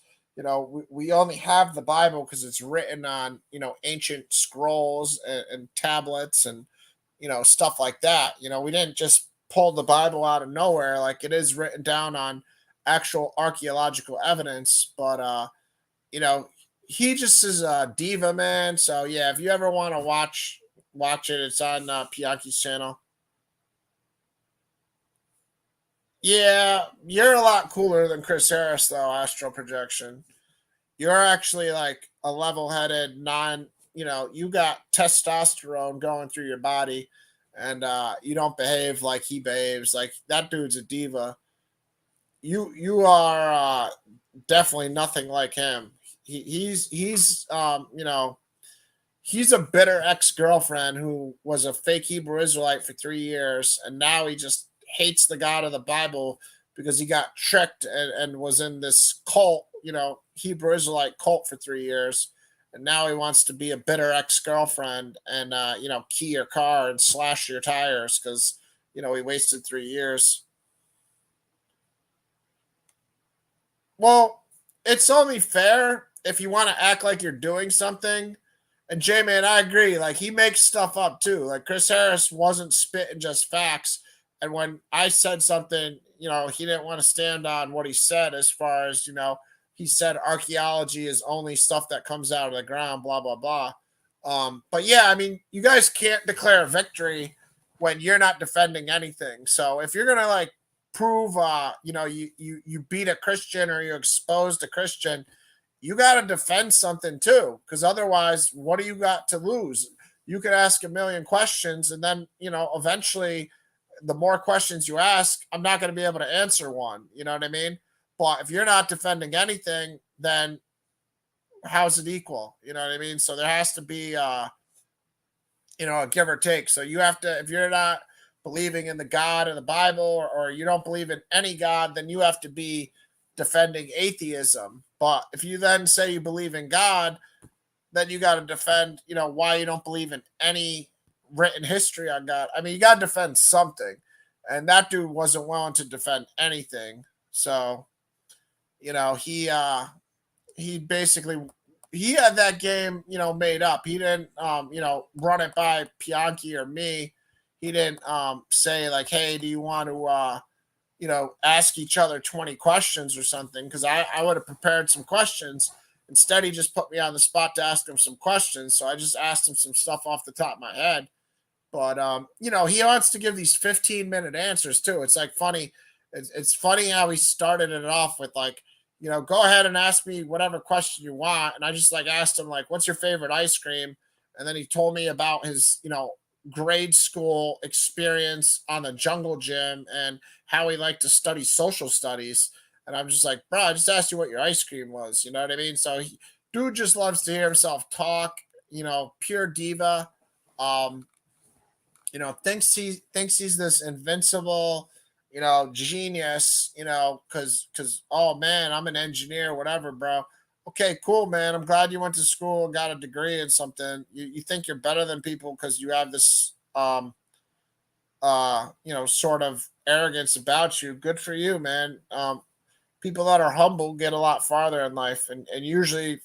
we only have the Bible because it's written on, ancient scrolls and tablets and, stuff like that. We didn't just pulled the Bible out of nowhere. Like, it is written down on actual archaeological evidence, but you know, he just is a diva, man. So yeah, if you ever want to watch it, it's on Pianki's channel. Yeah, you're a lot cooler than Chris Harris, though. Astral projection. You're actually like a level-headed, you got testosterone going through your body, and you don't behave like he behaves. Like, that dude's a diva. You are definitely nothing like him. He's a bitter ex-girlfriend who was a fake Hebrew Israelite for 3 years, and now he just hates the God of the Bible because he got tricked and was in this cult, Hebrew Israelite cult for 3 years. And now he wants to be a bitter ex-girlfriend and key your car and slash your tires because he wasted 3 years. Well, it's only fair if you want to act like you're doing something. And J-Man, I agree. Like, he makes stuff up too. Like, Chris Harris wasn't spitting just facts. And when I said something, he didn't want to stand on what he said as far as, he said archaeology is only stuff that comes out of the ground, blah, blah, blah. But yeah, I mean, you guys can't declare a victory when you're not defending anything. So if you're going to like prove, you beat a Christian or you exposed a Christian, you got to defend something too, because otherwise, what do you got to lose? You could ask a million questions, and then eventually, the more questions you ask, I'm not going to be able to answer one. You know what I mean? But if you're not defending anything, then how's it equal? You know what I mean? So there has to be, a give or take. So you have to, if you're not believing in the God of the Bible, or you don't believe in any God, then you have to be defending atheism. But if you then say you believe in God, then you got to defend, why you don't believe in any written history on God. I mean, you got to defend something. And that dude wasn't willing to defend anything. So, he basically, he had that game, made up. He didn't, run it by Pianki or me. He didn't say like, hey, do you want to, ask each other 20 questions or something, because I would have prepared some questions. Instead, he just put me on the spot to ask him some questions. So I just asked him some stuff off the top of my head. But, he wants to give these 15-minute answers too. It's like funny. It's funny how he started it off with like, go ahead and ask me whatever question you want. And I just like asked him like, what's your favorite ice cream? And then he told me about his, grade school experience on the jungle gym and how he liked to study social studies. And I'm just like, bro, I just asked you what your ice cream was. You know what I mean? So dude just loves to hear himself talk, pure diva. Um, thinks he's this invincible, genius, because oh man, I'm an engineer, whatever, bro. Okay, cool, man. I'm glad you went to school and got a degree in something. You think you're better than people because you have this sort of arrogance about you. Good for you, man. People that are humble get a lot farther in life, and usually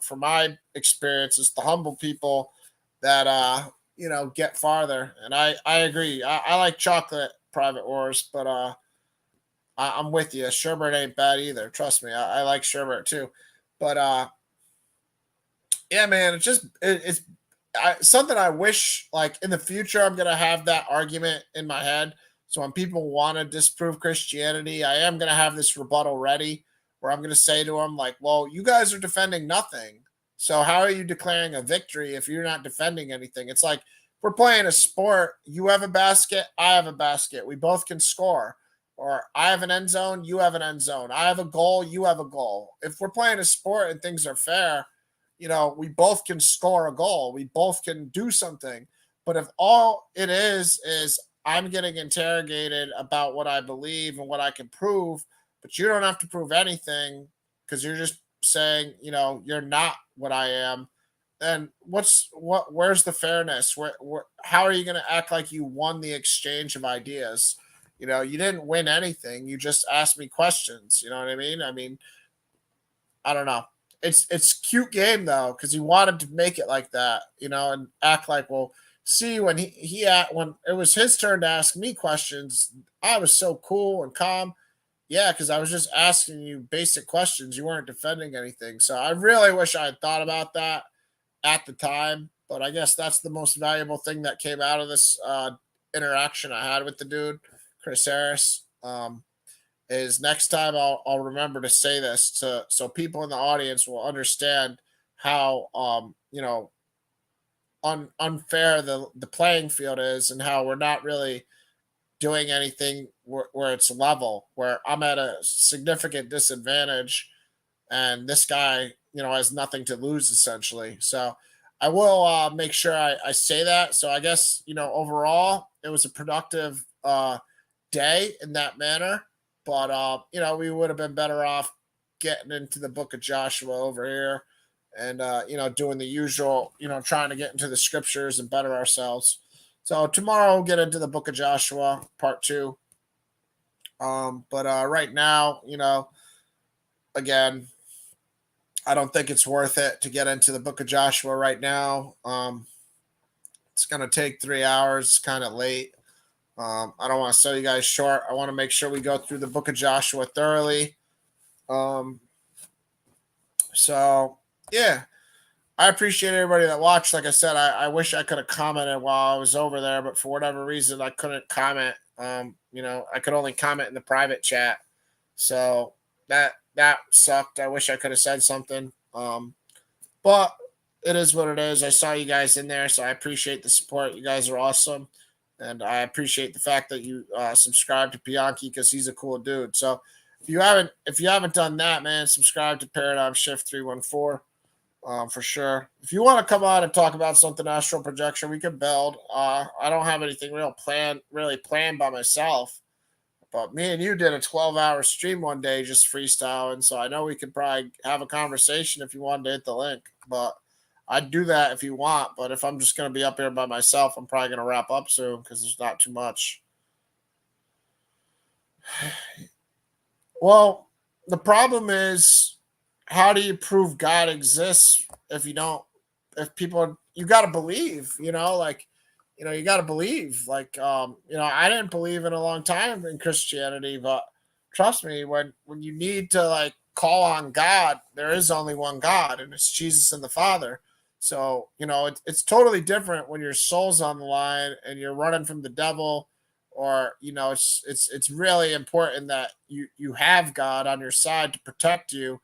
for my experience, it's the humble people that get farther. And I agree. I like chocolate private wars, but I'm with you. Sherbet ain't bad either. Trust me. I like sherbet too. But yeah, man, it's something I wish like in the future I'm gonna have that argument in my head. So when people want to disprove Christianity, I am gonna have this rebuttal ready where I'm gonna say to them like, well, you guys are defending nothing. So how are you declaring a victory if you're not defending anything? It's like we're playing a sport. You have a basket, I have a basket. We both can score. Or I have an end zone, you have an end zone. I have a goal, you have a goal. If we're playing a sport and things are fair, we both can score a goal. We both can do something. But if all it is I'm getting interrogated about what I believe and what I can prove, but you don't have to prove anything because you're just saying, you're not what I am, then where's the fairness? How are you going to act like you won the exchange of ideas? You didn't win anything. You just asked me questions. You know what I mean? I don't know. It's cute game though, because he wanted to make it like that, and act like, well, see when when it was his turn to ask me questions, I was so cool and calm. Yeah, because I was just asking you basic questions. You weren't defending anything. So I really wish I had thought about that at the time. But I guess that's the most valuable thing that came out of this interaction I had with the dude, Chris Harris. Is next time I'll remember to say this to so people in the audience will understand how unfair the playing field is, and how we're not really doing anything where it's level, where I'm at a significant disadvantage and this guy, has nothing to lose essentially. So I will make sure I say that. So I guess, overall it was a productive day in that manner, but we would have been better off getting into the book of Joshua over here and, doing the usual, trying to get into the scriptures and better ourselves. So tomorrow we'll get into the book of Joshua, part 2. But right now, again, I don't think it's worth it to get into the book of Joshua right now. It's going to take 3 hours. It's kind of late. I don't want to sell you guys short. I want to make sure we go through the book of Joshua thoroughly. So, yeah. I appreciate everybody that watched. Like I said, I wish I could have commented while I was over there, but for whatever reason, I couldn't comment. I could only comment in the private chat. So that sucked. I wish I could have said something. But it is what it is. I saw you guys in there, so I appreciate the support. You guys are awesome. And I appreciate the fact that you subscribe to Bianchi because he's a cool dude. So if you haven't done that, man, subscribe to Paradigm Shift 314. For sure. If you want to come on and talk about something astral projection, we can build. I don't have anything really planned by myself, but me and you did a 12-hour stream one day just freestyling, so I know we could probably have a conversation if you wanted to hit the link. But I'd do that if you want. But if I'm just going to be up here by myself, I'm probably going to wrap up soon because there's not too much. Well, the problem is, how do you prove God exists if you got to believe, you got to believe. I didn't believe in a long time in Christianity, but trust me, when you need to call on God, there is only one God, and it's Jesus and the Father. So, it's totally different when your soul's on the line and you're running from the devil, or, it's really important that you have God on your side to protect you.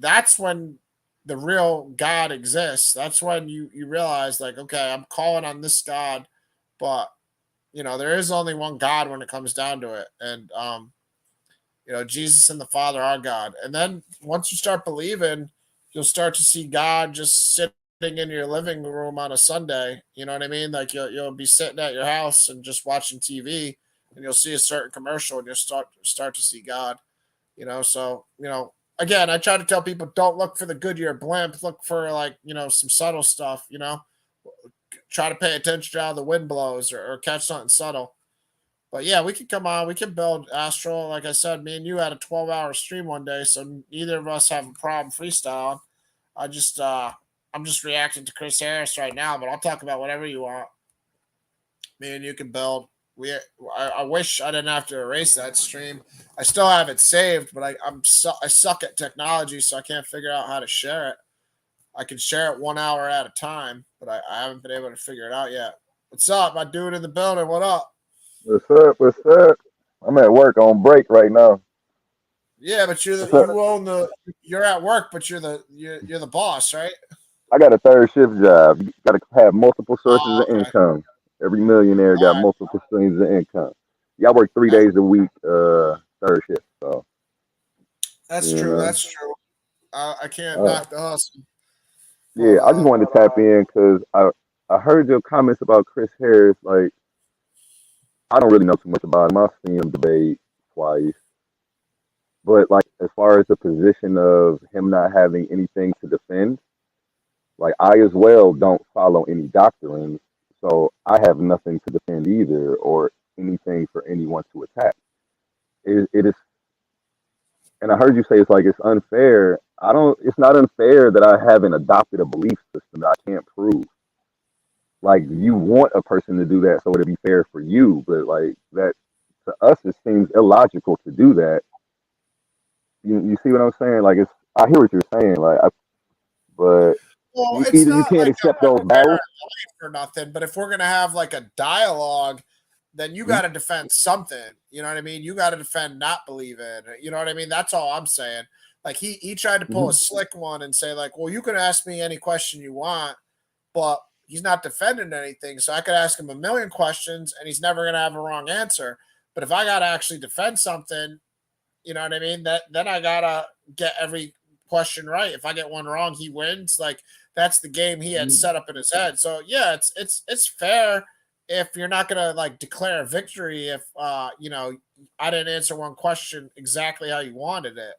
That's when the real God exists. That's when you realize, okay, I'm calling on this God, but there is only one God when it comes down to it. And Jesus and the Father are God. And then once you start believing, you'll start to see God just sitting in your living room on a Sunday. You know what I mean? You'll be sitting at your house and just watching TV, and you'll see a certain commercial and you'll start to see God. So again, I try to tell people, don't look for the Goodyear blimp. Look for some subtle stuff. Try to pay attention to how the wind blows, or catch something subtle. But yeah, we could come on. We can build astral. Like I said, me and you had a 12-hour stream one day, so neither of us have a problem freestyling. I'm just reacting to Chris Harris right now, but I'll talk about whatever you want. Me and you can build. I wish I didn't have to erase that stream. I still have it saved, but I suck at technology, so I can't figure out how to share it. I can share it 1 hour at a time, but I haven't been able to figure it out yet. What's up, my dude in the building? What up? What's up? What's up? I'm at work on break right now. Yeah, but you're at work, but you're the boss, right? I got a third shift job. You got to have multiple sources of Okay. income. Every millionaire got multiple streams of income. Yeah, I work 3 days a week, third shift. So that's true. That's true. I can't knock the hustle. Yeah, I just wanted to tap in because I heard your comments about Chris Harris. I don't really know too much about him. I've seen him debate twice, but as far as the position of him not having anything to defend, I as well don't follow any doctrines, so I have nothing to defend either, or anything for anyone to attack. It is, and I heard you say it's unfair. It's not unfair that I haven't adopted a belief system that I can't prove. like you want a person to do that so it'll be fair for you, but like that to us it seems illogical to do that. You see what I'm saying? Like it's I hear what you're saying, but Well, you it's either you not can't like accept a those fair battles. life or nothing, but if we're gonna have like a dialogue, then you got to defend something. You know what I mean? You got to defend not believing. You know what I mean? That's all I'm saying. Like he tried to pull a Mhm. slick one and say like, well, you can ask me any question you want, but he's not defending anything. So I could ask him a million questions and he's never gonna have a wrong answer. But if I gotta actually defend something, you know what I mean? That then I gotta get every question right. If I get one wrong, he wins. Like that's the game he had set up in his head. So yeah, it's fair if you're not gonna like declare a victory if I didn't answer one question exactly how you wanted it.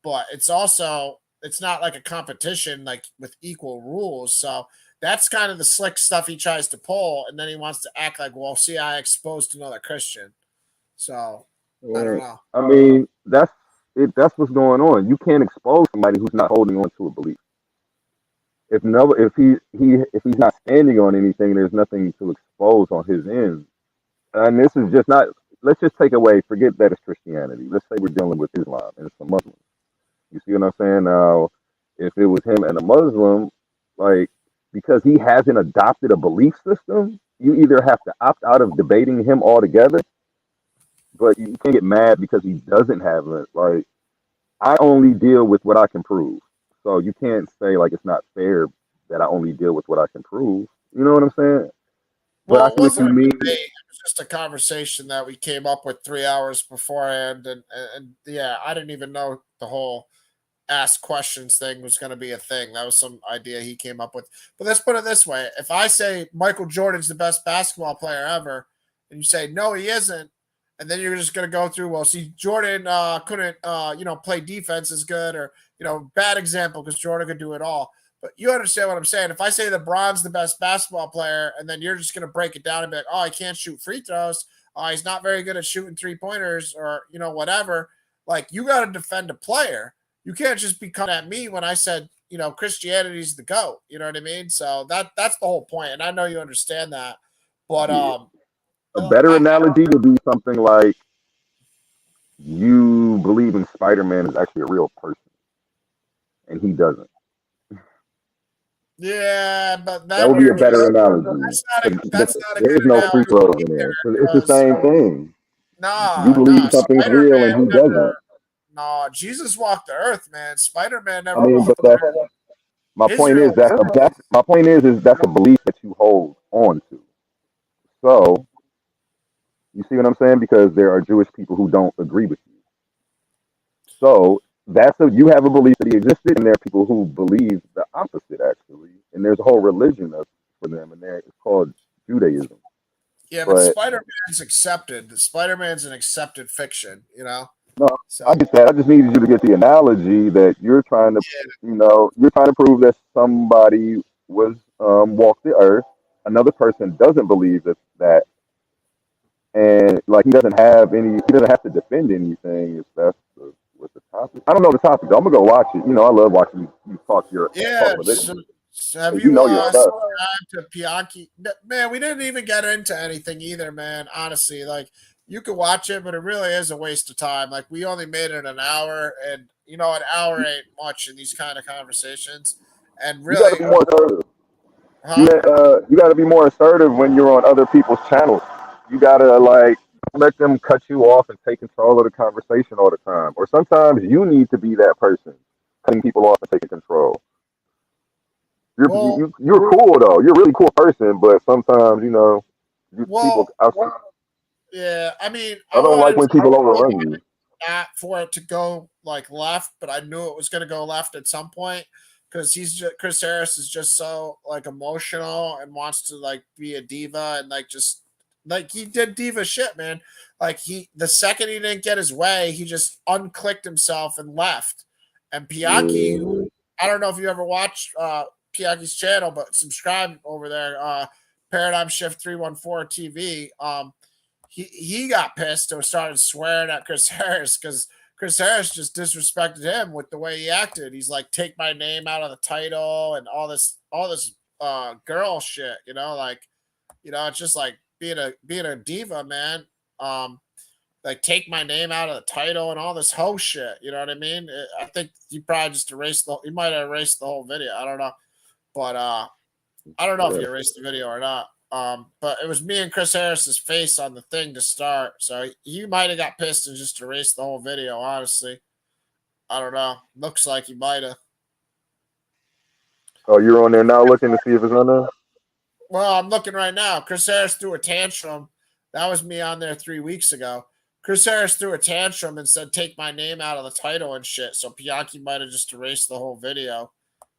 But it's also it's not like a competition like with equal rules. So that's kind of the slick stuff he tries to pull, and then he wants to act like, well, see, I exposed another Christian. So I don't And, know. I mean, that's it. That's what's going on. You can't expose somebody who's not holding on to a belief. If he's not standing on anything, there's nothing to expose on his end. And this is just not. Let's just take away. Forget that it's Christianity. Let's say we're dealing with Islam and it's a Muslim. You see what I'm saying? Now, if it was him and a Muslim, like because he hasn't adopted a belief system, you either have to opt out of debating him altogether, but you can't get mad because he doesn't have it. Like I only deal with what I can prove. So you can't say like it's not fair that I only deal with what I can prove. You know what I'm saying? But I Well, it see what wasn't you a mean. debate. It was just a conversation that we came up with 3 hours beforehand, and yeah, I didn't even know the whole ask questions thing was going to be a thing. That was some idea he came up with. But let's put it this way: if I say Michael Jordan's the best basketball player ever, and you say no, he isn't, and then you're just going to go through, well, see, Jordan couldn't, play defense as good, or bad example because Jordan could do it all. But you understand what I'm saying. If I say LeBron's the best basketball player, and then you're just going to break it down and be like, oh, I can't shoot free throws. He's not very good at shooting 3 pointers, or whatever. Like you got to defend a player. You can't just be coming at me when I said, Christianity's the goat. You know what I mean? So that's the whole point, and I know you understand that. But Yeah. A better analogy would be something like you believe in Spider-Man is actually a real person, and he doesn't. yeah, but That then would be a you're better just analogy. that's not a There good is no free analogy throws in either there. It's the because same thing. You believe nah, something's Spider real, and Man he doesn't. never. No, Jesus walked the earth, man. Spider Man I never mean, but walked the earth. my point is Israel walked. my point is that's a belief that you hold on to. So you see what I'm saying? Because there are Jewish people who don't agree with you. So you have a belief that he existed, and there are people who believe the opposite actually, and there's a whole religion for them, and it's called Judaism. Yeah, but But Spider Man's accepted. Spider Man's an accepted fiction. no, I So get that. I just needed you to get the analogy that you're trying to prove that somebody was walked the earth. Another person doesn't believe that, and like he doesn't have to defend anything if that's what the topic. I don't know the topic though. I'm gonna go watch it. I love watching you talk yeah. religion. So have So you you know your stuff. subscribed to Pianki? Man, we didn't even get into anything either, man. Honestly, like you could watch it, but it really is a waste of time. Like we only made it an hour, and an hour ain't much in these kind of conversations. And You got to really, be more assertive. huh? You got to be more assertive when you're on other people's channels. You got to like let them cut you off and take control of the conversation all the time. Or sometimes you need to be that person cutting people off and taking control. Well, You're cool though. You're a really cool person, but sometimes people. well, yeah. I mean, I I don't like wanted when people overrun you. not for it to go like left, but I knew it was going to go left at some point because Chris Harris is just so like emotional and wants to like be a diva and like just like he did diva shit, man. Like the second he didn't get his way, he just unclicked himself and left. And Piaki, Yeah. I don't know if you ever watched Piaki's channel, but subscribe over there. Paradigm Shift 314 TV. He got pissed and started swearing at Chris Harris because Chris Harris just disrespected him with the way he acted. He's like, take my name out of the title and all this girl shit, like, it's just like being a diva, man. Like take my name out of the title and all this hoe shit. You know what I mean? I think you probably just you might have erased the whole video. I don't know. But I don't know if you erased the video or not. But it was me and Chris Harris's face on the thing to start. So he might have got pissed and just erased the whole video, honestly. I don't know. Looks like he might have. Oh, you're on there now looking to see if it's on there? Well, I'm looking right now. Chris Harris threw a tantrum. That was me on there 3 weeks ago. Chris Harris threw a tantrum and said, take my name out of the title and shit. So Bianchi might have just erased the whole video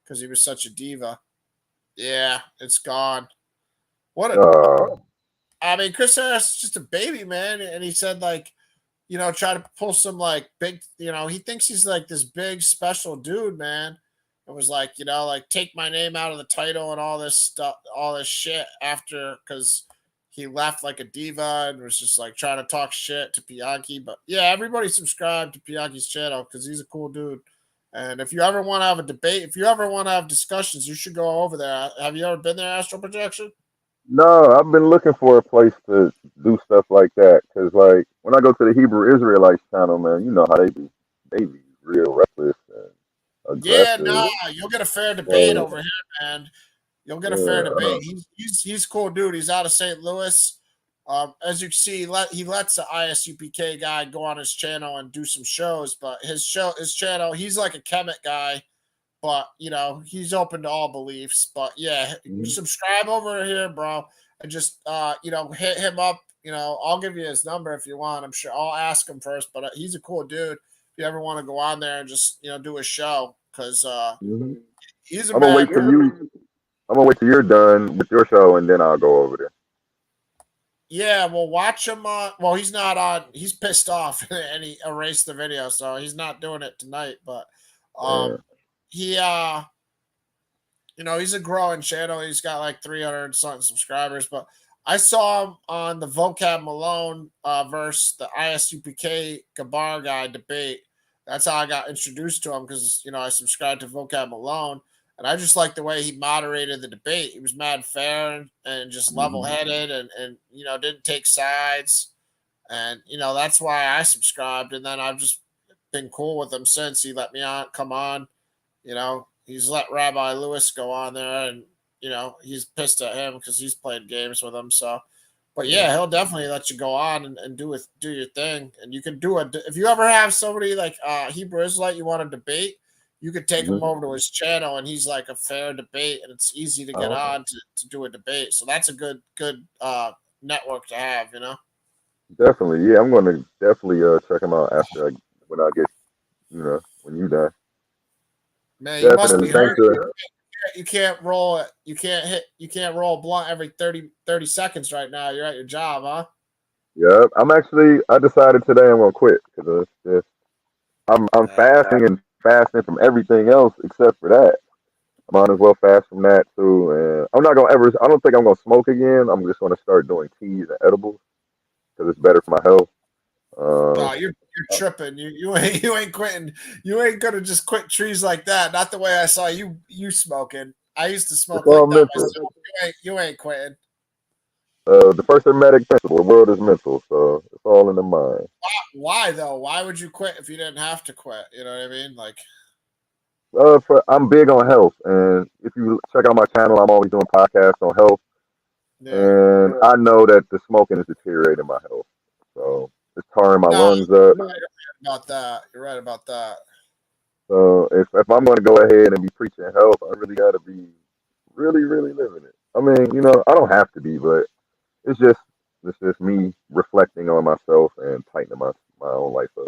because he was such a diva. Yeah, it's gone. What a... I mean, Chris Harris is just a baby, man. And he said, like, try to pull some, like, big, he thinks he's, like, this big, special dude, man. It was like, like, take my name out of the title and all this stuff, all this shit after, because he left like a diva and was just, like, trying to talk shit to Bianchi. But, yeah, everybody subscribe to Bianchi's channel because he's a cool dude. And if you ever want to have a debate, if you ever want to have discussions, you should go over there. Have you ever been there, Astral Projection? No, I've been looking for a place to do stuff like that. Because, like, when I go to the Hebrew Israelites channel, man, you know how they be real reckless and aggressive. Yeah, no, you'll get a fair debate over here, man. You'll get a fair debate. He's cool dude. He's out of St. Louis. As you can see, he lets the ISUPK guy go on his channel and do some shows, but his channel, he's like a Kemet guy, but he's open to all beliefs. But yeah, subscribe over here, bro, and just hit him up. I'll give you his number if you want. I'm sure I'll ask him first, but he's a cool dude. If you ever want to go on there and just do a show, because he's a I'm gonna man. wait till you. I'm gonna wait till you're done with your show, and then I'll go over there. Yeah, well, watch him on. Well, he's not on. He's pissed off, and he erased the video, so he's not doing it tonight. But he, he's a growing channel. He's got like 300 something subscribers. But I saw him on the Vocab Malone versus the ISUPK Gabar guy debate. That's how I got introduced to him because I subscribed to Vocab Malone. And I just like the way he moderated the debate. He was mad fair and just level-headed and didn't take sides. And, that's why I subscribed. And then I've just been cool with him since. He let me come on. He's let Rabbi Lewis go on there. And, he's pissed at him because he's played games with him. So, but yeah, he'll definitely let you go on and do your thing. And you can do it. If you ever have somebody like Hebrew Israelite you want to debate, you could take him over to his channel, and he's like a fair debate, and it's easy to get on to do a debate. So that's a good network to have, Definitely, yeah. I'm going to definitely check him out after when I get, when you done. Man, you must be hurt. You can't roll it. You can't roll a blunt every 30 seconds right now. You're at your job, huh? Yeah, I decided today I'm going to quit because I'm fasting from everything else except for that. I might as well fast from that too. And I don't think I'm gonna smoke again. I'm just gonna start doing teas and edibles because it's better for my health. No, you're tripping. You ain't quitting. You ain't gonna just quit trees like that. Not the way I saw you smoking. I used to smoke like that myself. You ain't quitting. The first hermetic principle: the world is mental, so it's all in the mind. Why though? Why would you quit if you didn't have to quit? You know what I mean? Like, I'm big on health, and if you check out my channel, I'm always doing podcasts on health. Yeah. And I know that the smoking is deteriorating my health, so it's tarring my lungs up. You're right about that. So if I'm going to go ahead and be preaching health, I really got to be really, really living it. I mean, I don't have to be, but it's just me reflecting on myself and tightening my own life up.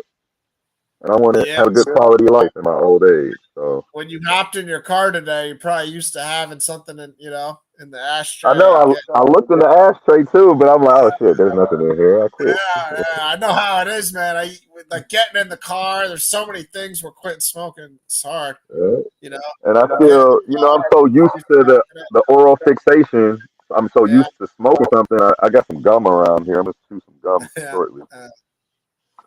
And I want to have a good quality of life in my old age. So when you hopped in your car today, you're probably used to having something in the ashtray. I know. I looked in the ashtray too, but I'm like, oh shit, there's nothing in here. I quit. Yeah, I know how it is, man. Like getting in the car. There's so many things where quitting smoking. It's hard, And I feel, I'm so used to the oral fixation. I'm so used to smoking something. I got some gum around here. I'm gonna chew some gum shortly.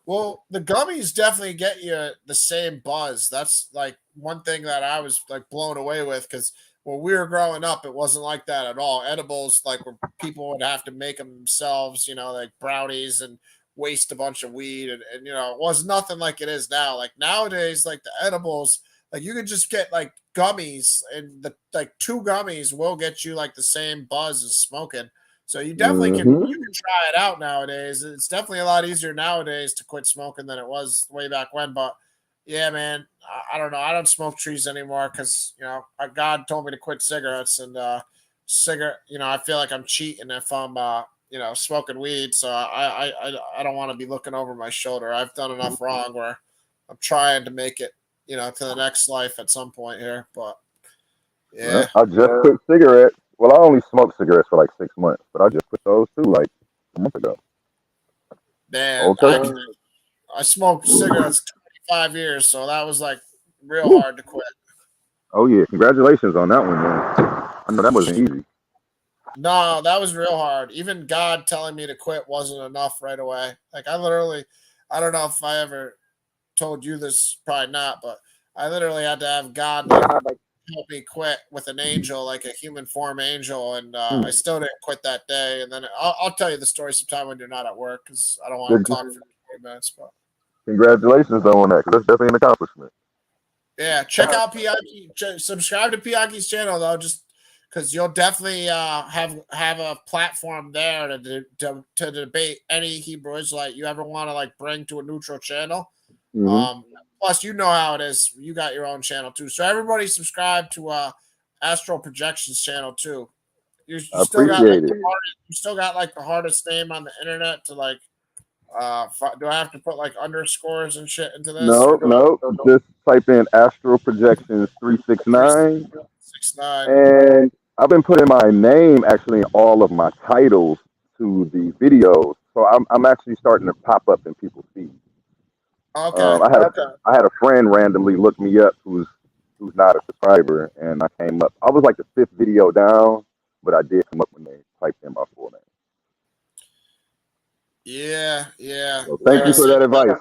Well, the gummies definitely get you the same buzz. That's like one thing that I was like blown away with because when we were growing up, it wasn't like that at all. Edibles, like where people would have to make them themselves, like brownies and waste a bunch of weed, and it was nothing like it is now. Like nowadays, like the edibles, like you could just get like gummies, and the like 2 gummies will get you like the same buzz as smoking. So you definitely can Mm-hmm. you can try it out nowadays. It's definitely a lot easier nowadays to quit smoking than it was way back when. But yeah, man, I don't know. I don't smoke trees anymore because God told me to quit cigarettes, and cigarette. I feel like I'm cheating if I'm smoking weed. So I don't want to be looking over my shoulder. I've done enough wrong where I'm trying to make it to the next life at some point here. But Well, yeah, I just quit cigarettes. Well, I only smoked cigarettes for like 6 months, but I just quit those too like a month ago. man, Old turkey. I smoked cigarettes 25 years, so that was like real Woo. hard to quit. Oh yeah, congratulations on that one, man. I know that wasn't easy. No, that was real hard. Even God telling me to quit wasn't enough right away. Like I don't know if I ever told you this, probably not, but I literally had to have God like help me quit with an angel, like a human form angel, and I Hmm. still didn't quit that day. And then I'll tell you the story sometime when you're not at work because I don't want Good. to talk for 20 minutes. But Congratulations though on that, 'cause that's definitely an accomplishment. yeah, check out Pianki. Subscribe to Pianki's channel though, just because you'll definitely have a platform there to debate any Hebrew Israelite you ever want to like bring to a neutral channel. Hmm. Um, Plus, you know how it is. You got your own channel too, so everybody subscribe to Astral Projections channel too. You I still got like appreciate it. you still got like the hardest name on the internet to like. Do I have to put like underscores and shit into this or No, no? no. Just type in Astral Projections Three 369, 6 9. and I've been putting my name actually in all of my titles to the videos, so I'm actually starting to pop up in people's feeds. Okay. I had a friend randomly look me up who's not a subscriber, and I came up. I was like the 5th video down, but I did come up when they typed in my full name. Yeah, yeah. So Like thank I you for said, that advice.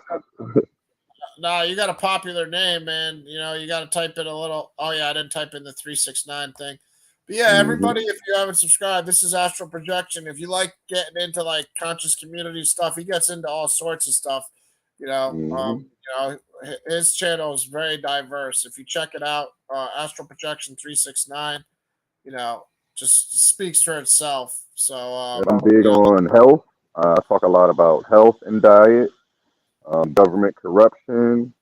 no, you got a popular name, man. You got to type in a little. Oh yeah, I didn't type in the 369 thing. But yeah, Hmm. everybody, if you haven't subscribed, this is Astral Projection. If you like getting into like conscious community stuff, he gets into all sorts of stuff. Hmm. His channel is very diverse. If you check it out, Astral Projection 369, you know, just speaks for itself. So I'm big on health. I talk a lot about health and diet, government corruption,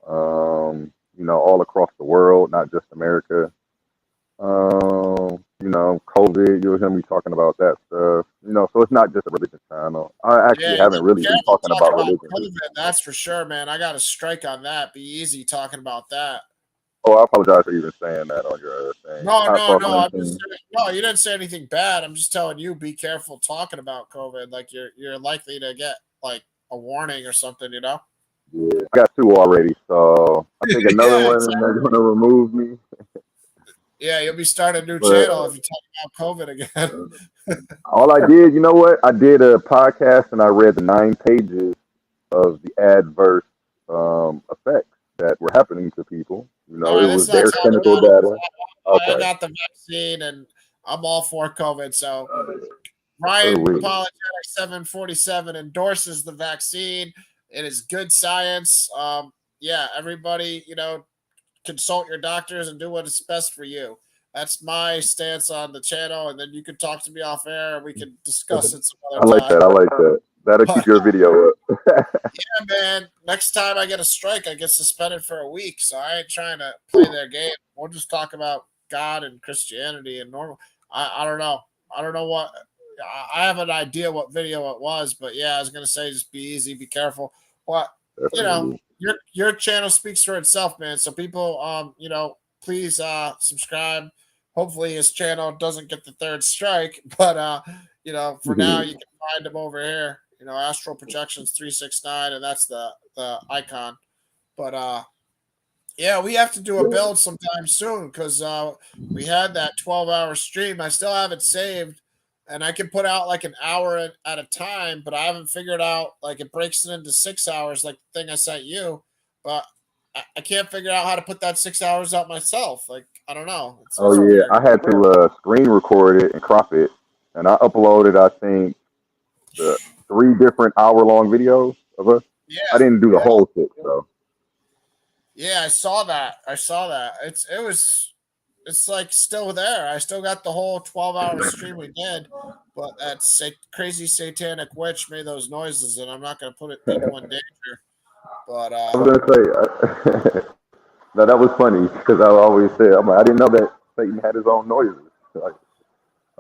all across the world, not just America. COVID, you'll hear me talking about that stuff. So it's not just a religion channel. I actually yeah, haven't be really been careful talking talking about about religion COVID. recently. That's for sure, man. I got a strike on that. Be easy talking about that. Oh, I apologize for even saying that on your thing. No, Not no, talking no. I'm just anything. no. You didn't say anything bad. I'm just telling you, be careful talking about COVID. Like you're likely to get like a warning or something. Yeah, I got 2 already, so I think another Yeah, one exactly. they're gonna remove me. Yeah, you'll be starting a new But channel if you talk about COVID again. all I did, you know what? I did a podcast and I read the 9 pages of the adverse effects that were happening to people. All It right, was let's not their talk clinical about it. data. I Okay. got the vaccine and I'm all for COVID. So So Ryan we. Apologetic 747 endorses the vaccine. It is good science. Yeah, everybody, consult your doctors and do what is best for you. That's my stance on the channel, and then you can talk to me off air and we can discuss it some other I like time. that. I like that. That'll keep But your video up. yeah, man, next time I get a strike, I get suspended for a week. So I ain't trying to play their game. We'll just talk about God and Christianity and normal. I don't know. I don't know what. I have an idea what video it was, but yeah, I was gonna say just be easy, be careful. But Definitely. your channel speaks for itself, man. So people, please subscribe. Hopefully his channel doesn't get the 3rd strike, but for now you can find him over here. Astral Projections 369, and that's the icon. But yeah, we have to do a build sometime soon because we had that 12-hour stream. I still have it saved, and I can put out like an hour at a time, but I haven't figured out like it breaks it into 6 hours, like the thing I sent you. But I can't figure out how to put that 6 hours out myself. Like, I don't know. It's Oh yeah, weird. I had to screen record it and crop it, and I uploaded I think the 3 different hour-long videos of us. I Yeah, didn't do the yeah, whole shit, so yeah. I saw that. I saw that. It's like still there. I still got the whole 12-hour stream we did, but that crazy satanic witch made those noises, and I'm not going to put people in danger. But I was gonna say no, that was funny because I always say I'm like I didn't know that Satan had his own noises. Like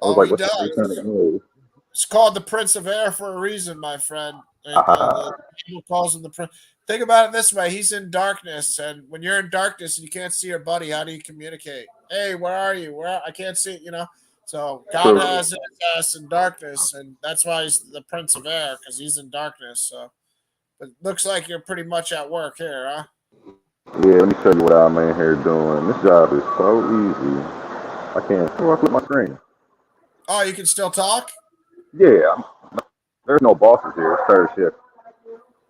I was oh, like, he what's the satanic does. noise? It's called the Prince of Air for a reason, my friend. The Bible calls him the Prince. Think about it this way: he's in darkness, and when you're in darkness and you can't see your buddy, how do you communicate? Hey, where are you? I can't see it. So God True. has his ass in darkness, and that's why he's the Prince of Air because he's in darkness. So, but looks like you're pretty much at work here, huh? Yeah, let me show you what I'm in here doing. This job is so easy. I can't. Oh, I flip my screen. Oh, you can still talk. Yeah, there's no bosses here. It's third shift.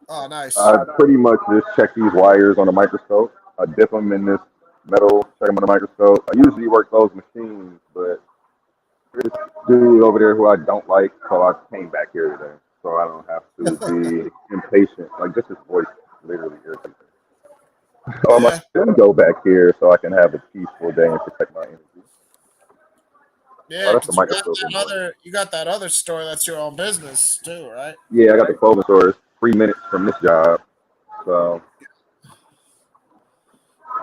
Oh, nice. I pretty much just check these wires on the microscope. I dip them in this metal, check them on the microscope. I usually work those machines, but there's this dude over there who I don't like, so I came back here today. So I don't have to be impatient. Like, just his voice literally irritates me. So I Yeah, should go back here so I can have a peaceful day and protect my energy. Oh, yeah, that's the because microscope. you got that other store that's your own business too, right? Yeah, I got the clothing store. It's 3 minutes from this job. So,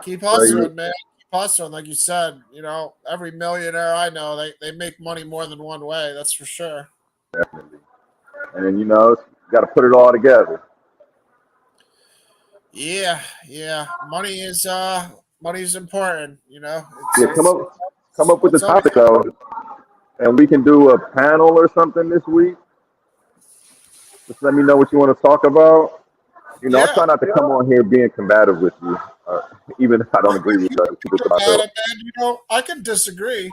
Keep right, hustling, man. Keep hustling. Like you said, every millionaire I know, they make money more than one way. That's for sure. definitely. And then, you got to put it all together. Yeah, yeah. Money is important. Yeah, come up with the It's always topic though, and we can do a panel or something this week. Just let me know what you want to talk about. I yeah. try not to come on here being combative with you, even if I don't agree with you. Keep it to About myself. it, man. I can disagree.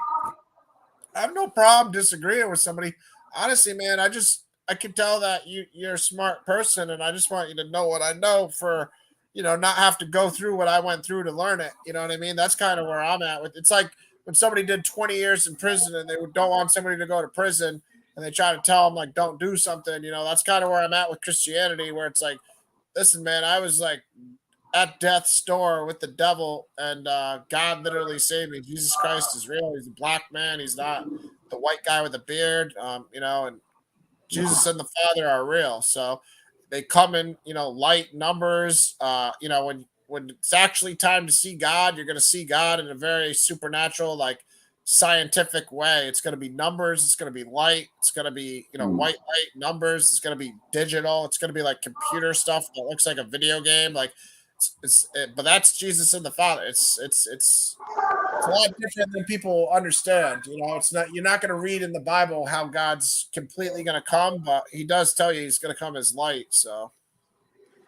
I have no problem disagreeing with somebody. Honestly, man, I can tell that you're a smart person, and I just want you to know what I know for not have to go through what I went through to learn it. You know what I mean? That's kind of where I'm at with. It's like when somebody did 20 years in prison and they don't want somebody to go to prison, and they try to tell them like don't do something. That's kind of where I'm at with Christianity, where it's like, listen, man, I was like at death's door with the devil, and God literally saved me. Jesus Christ is real. He's a black man. He's not the white guy with a beard. And Jesus and the Father are real. So they come in, light numbers. When it's actually time to see God, you're going to see God in a very supernatural, like scientific way. It's going to be numbers. It's going to be light. It's going to be, white light numbers. It's going to be digital. It's going to be like computer stuff that looks like a video game. Like but that's Jesus and the Father. It's a lot different than people understand. It's not you're not going to read in the Bible how God's completely going to come, but He does tell you He's going to come as light. So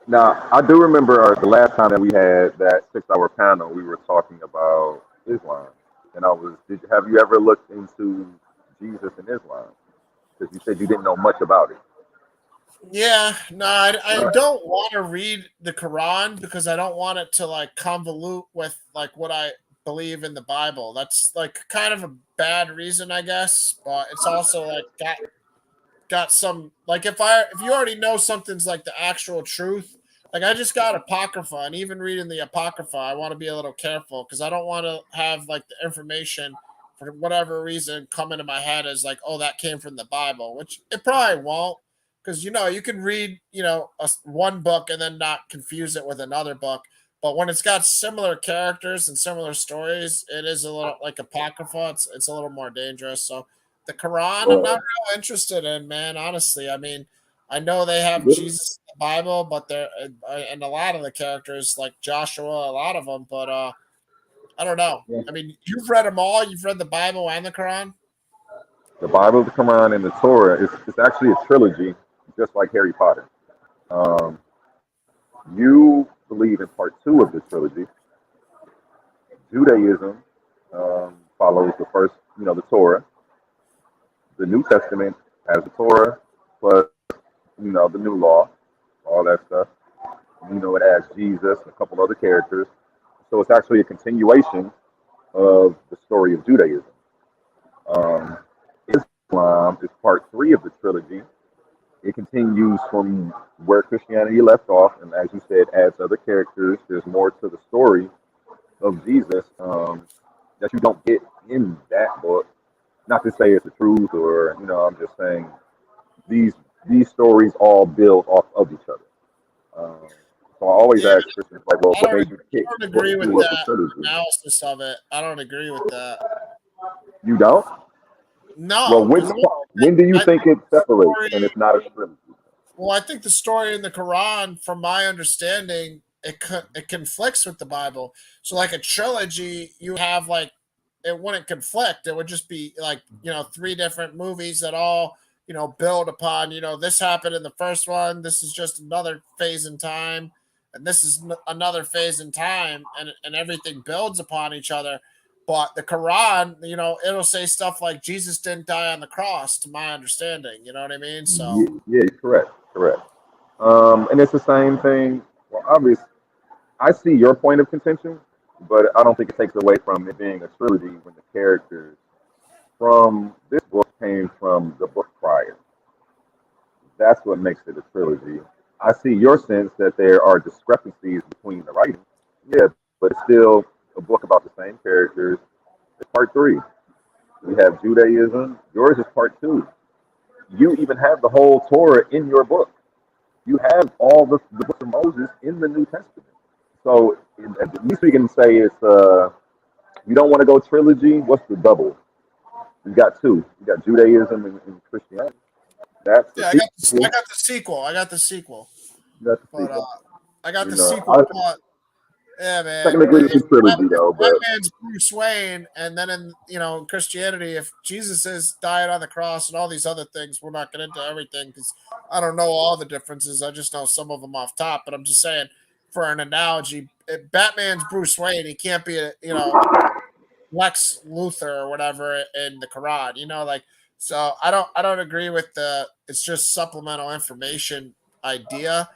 Now, I do remember the last time that we had that 6 hour panel, we were talking about Islam, and have you ever looked into Jesus and Islam? Because you said you didn't know much about it. yeah, no, I don't want to read the Quran because I don't want it to like convolute with like what I believe in the Bible. That's like kind of a bad reason, I guess, but it's also like got some like if you already know something's like the actual truth. Like I just got apocrypha, and even reading the apocrypha, I want to be a little careful because I don't want to have like the information for whatever reason come into my head as like, oh, that came from the Bible, which it probably won't, because you can read one book and then not confuse it with another book. But when it's got similar characters and similar stories, it is a little like apocrypha. It's a little more dangerous. So the Quran, I'm not real interested in, man. Honestly, I mean, I know they have Jesus in the Bible, but they're and a lot of the characters like Joshua, a lot of them. But I don't know. I mean, you've read them all. You've read the Bible and the Quran. The Bible, the Quran, and the Torah it's actually a trilogy, just like Harry Potter. Um, you believe in part two of the trilogy. Judaism follows the first, the Torah. The New Testament has the Torah plus, the new law, all that stuff. And It has Jesus and a couple other characters. So it's actually a continuation of the story of Judaism. Um, Islam is part three of the trilogy. It continues from where Christianity left off, and as you said, adds other characters. There's more to the story of Jesus that you don't get in that book. Not to say it's the truth, or I'm just saying these these stories all build off of each other. Um, so I always Yeah, ask Christians, like, well, I what don't, made you I pick don't book agree with two of the that trilogy? analysis of it. I don't agree with that. You don't? Well, No, because when do you I think think it the separates and story. it's not a trilogy? Well, I think the story in the Quran, from my understanding, it conflicts with the Bible. So, like a trilogy, you have like it wouldn't conflict. It would just be like three different movies that all build upon this happened in the first one. This is just another phase in time, and this is another phase in time, and everything builds upon each other. But the Quran, it'll say stuff like Jesus didn't die on the cross, to my understanding. You know what I mean? So. Yeah, correct, correct. And it's the same thing. Well, obviously, I see your point of contention, but I don't think it takes away from it being a trilogy when the characters from this book came from the book prior. That's what makes it a trilogy. I see your sense that there are discrepancies between the writings. Yeah, but it's still a book about the same characters. It's part three. We have Judaism. Yours is part two. You even have the whole Torah in your book. You have all the books of Moses in the New Testament. So at least we can say it's you don't want to go trilogy. What's the double? You got two. You got Judaism and Christianity. That's the Yeah, I sequel. got the sequel. I got the sequel. That's the But sequel. I got You the know, sequel. But yeah, man, technically it's a trilogy though, but Batman's Bruce Wayne, and then in Christianity, if Jesus is died on the cross and all these other things, we're not getting into everything because I don't know all the differences. I just know some of them off top. But I'm just saying, for an analogy, if Batman's Bruce Wayne. He can't be Lex Luthor or whatever in the Quran. Like so. I don't agree with the. It's just supplemental information idea.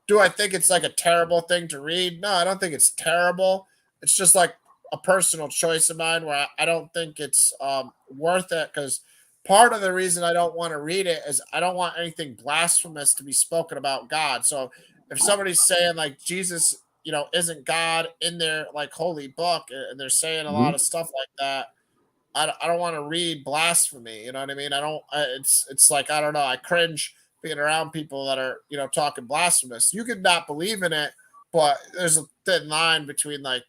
Do I think it's like a terrible thing to read? No, I don't think it's terrible. It's just like a personal choice of mine where I don't think it's worth it because part of the reason I don't want to read it is I don't want anything blasphemous to be spoken about God. So if somebody's saying like Jesus, isn't God in their like holy book and they're saying a lot mhm. of stuff like that, I don't want to read blasphemy. You know what I mean? I don't. It's like I don't know. I cringe being around people that are talking blasphemous. You could not believe in it, but there's a thin line between like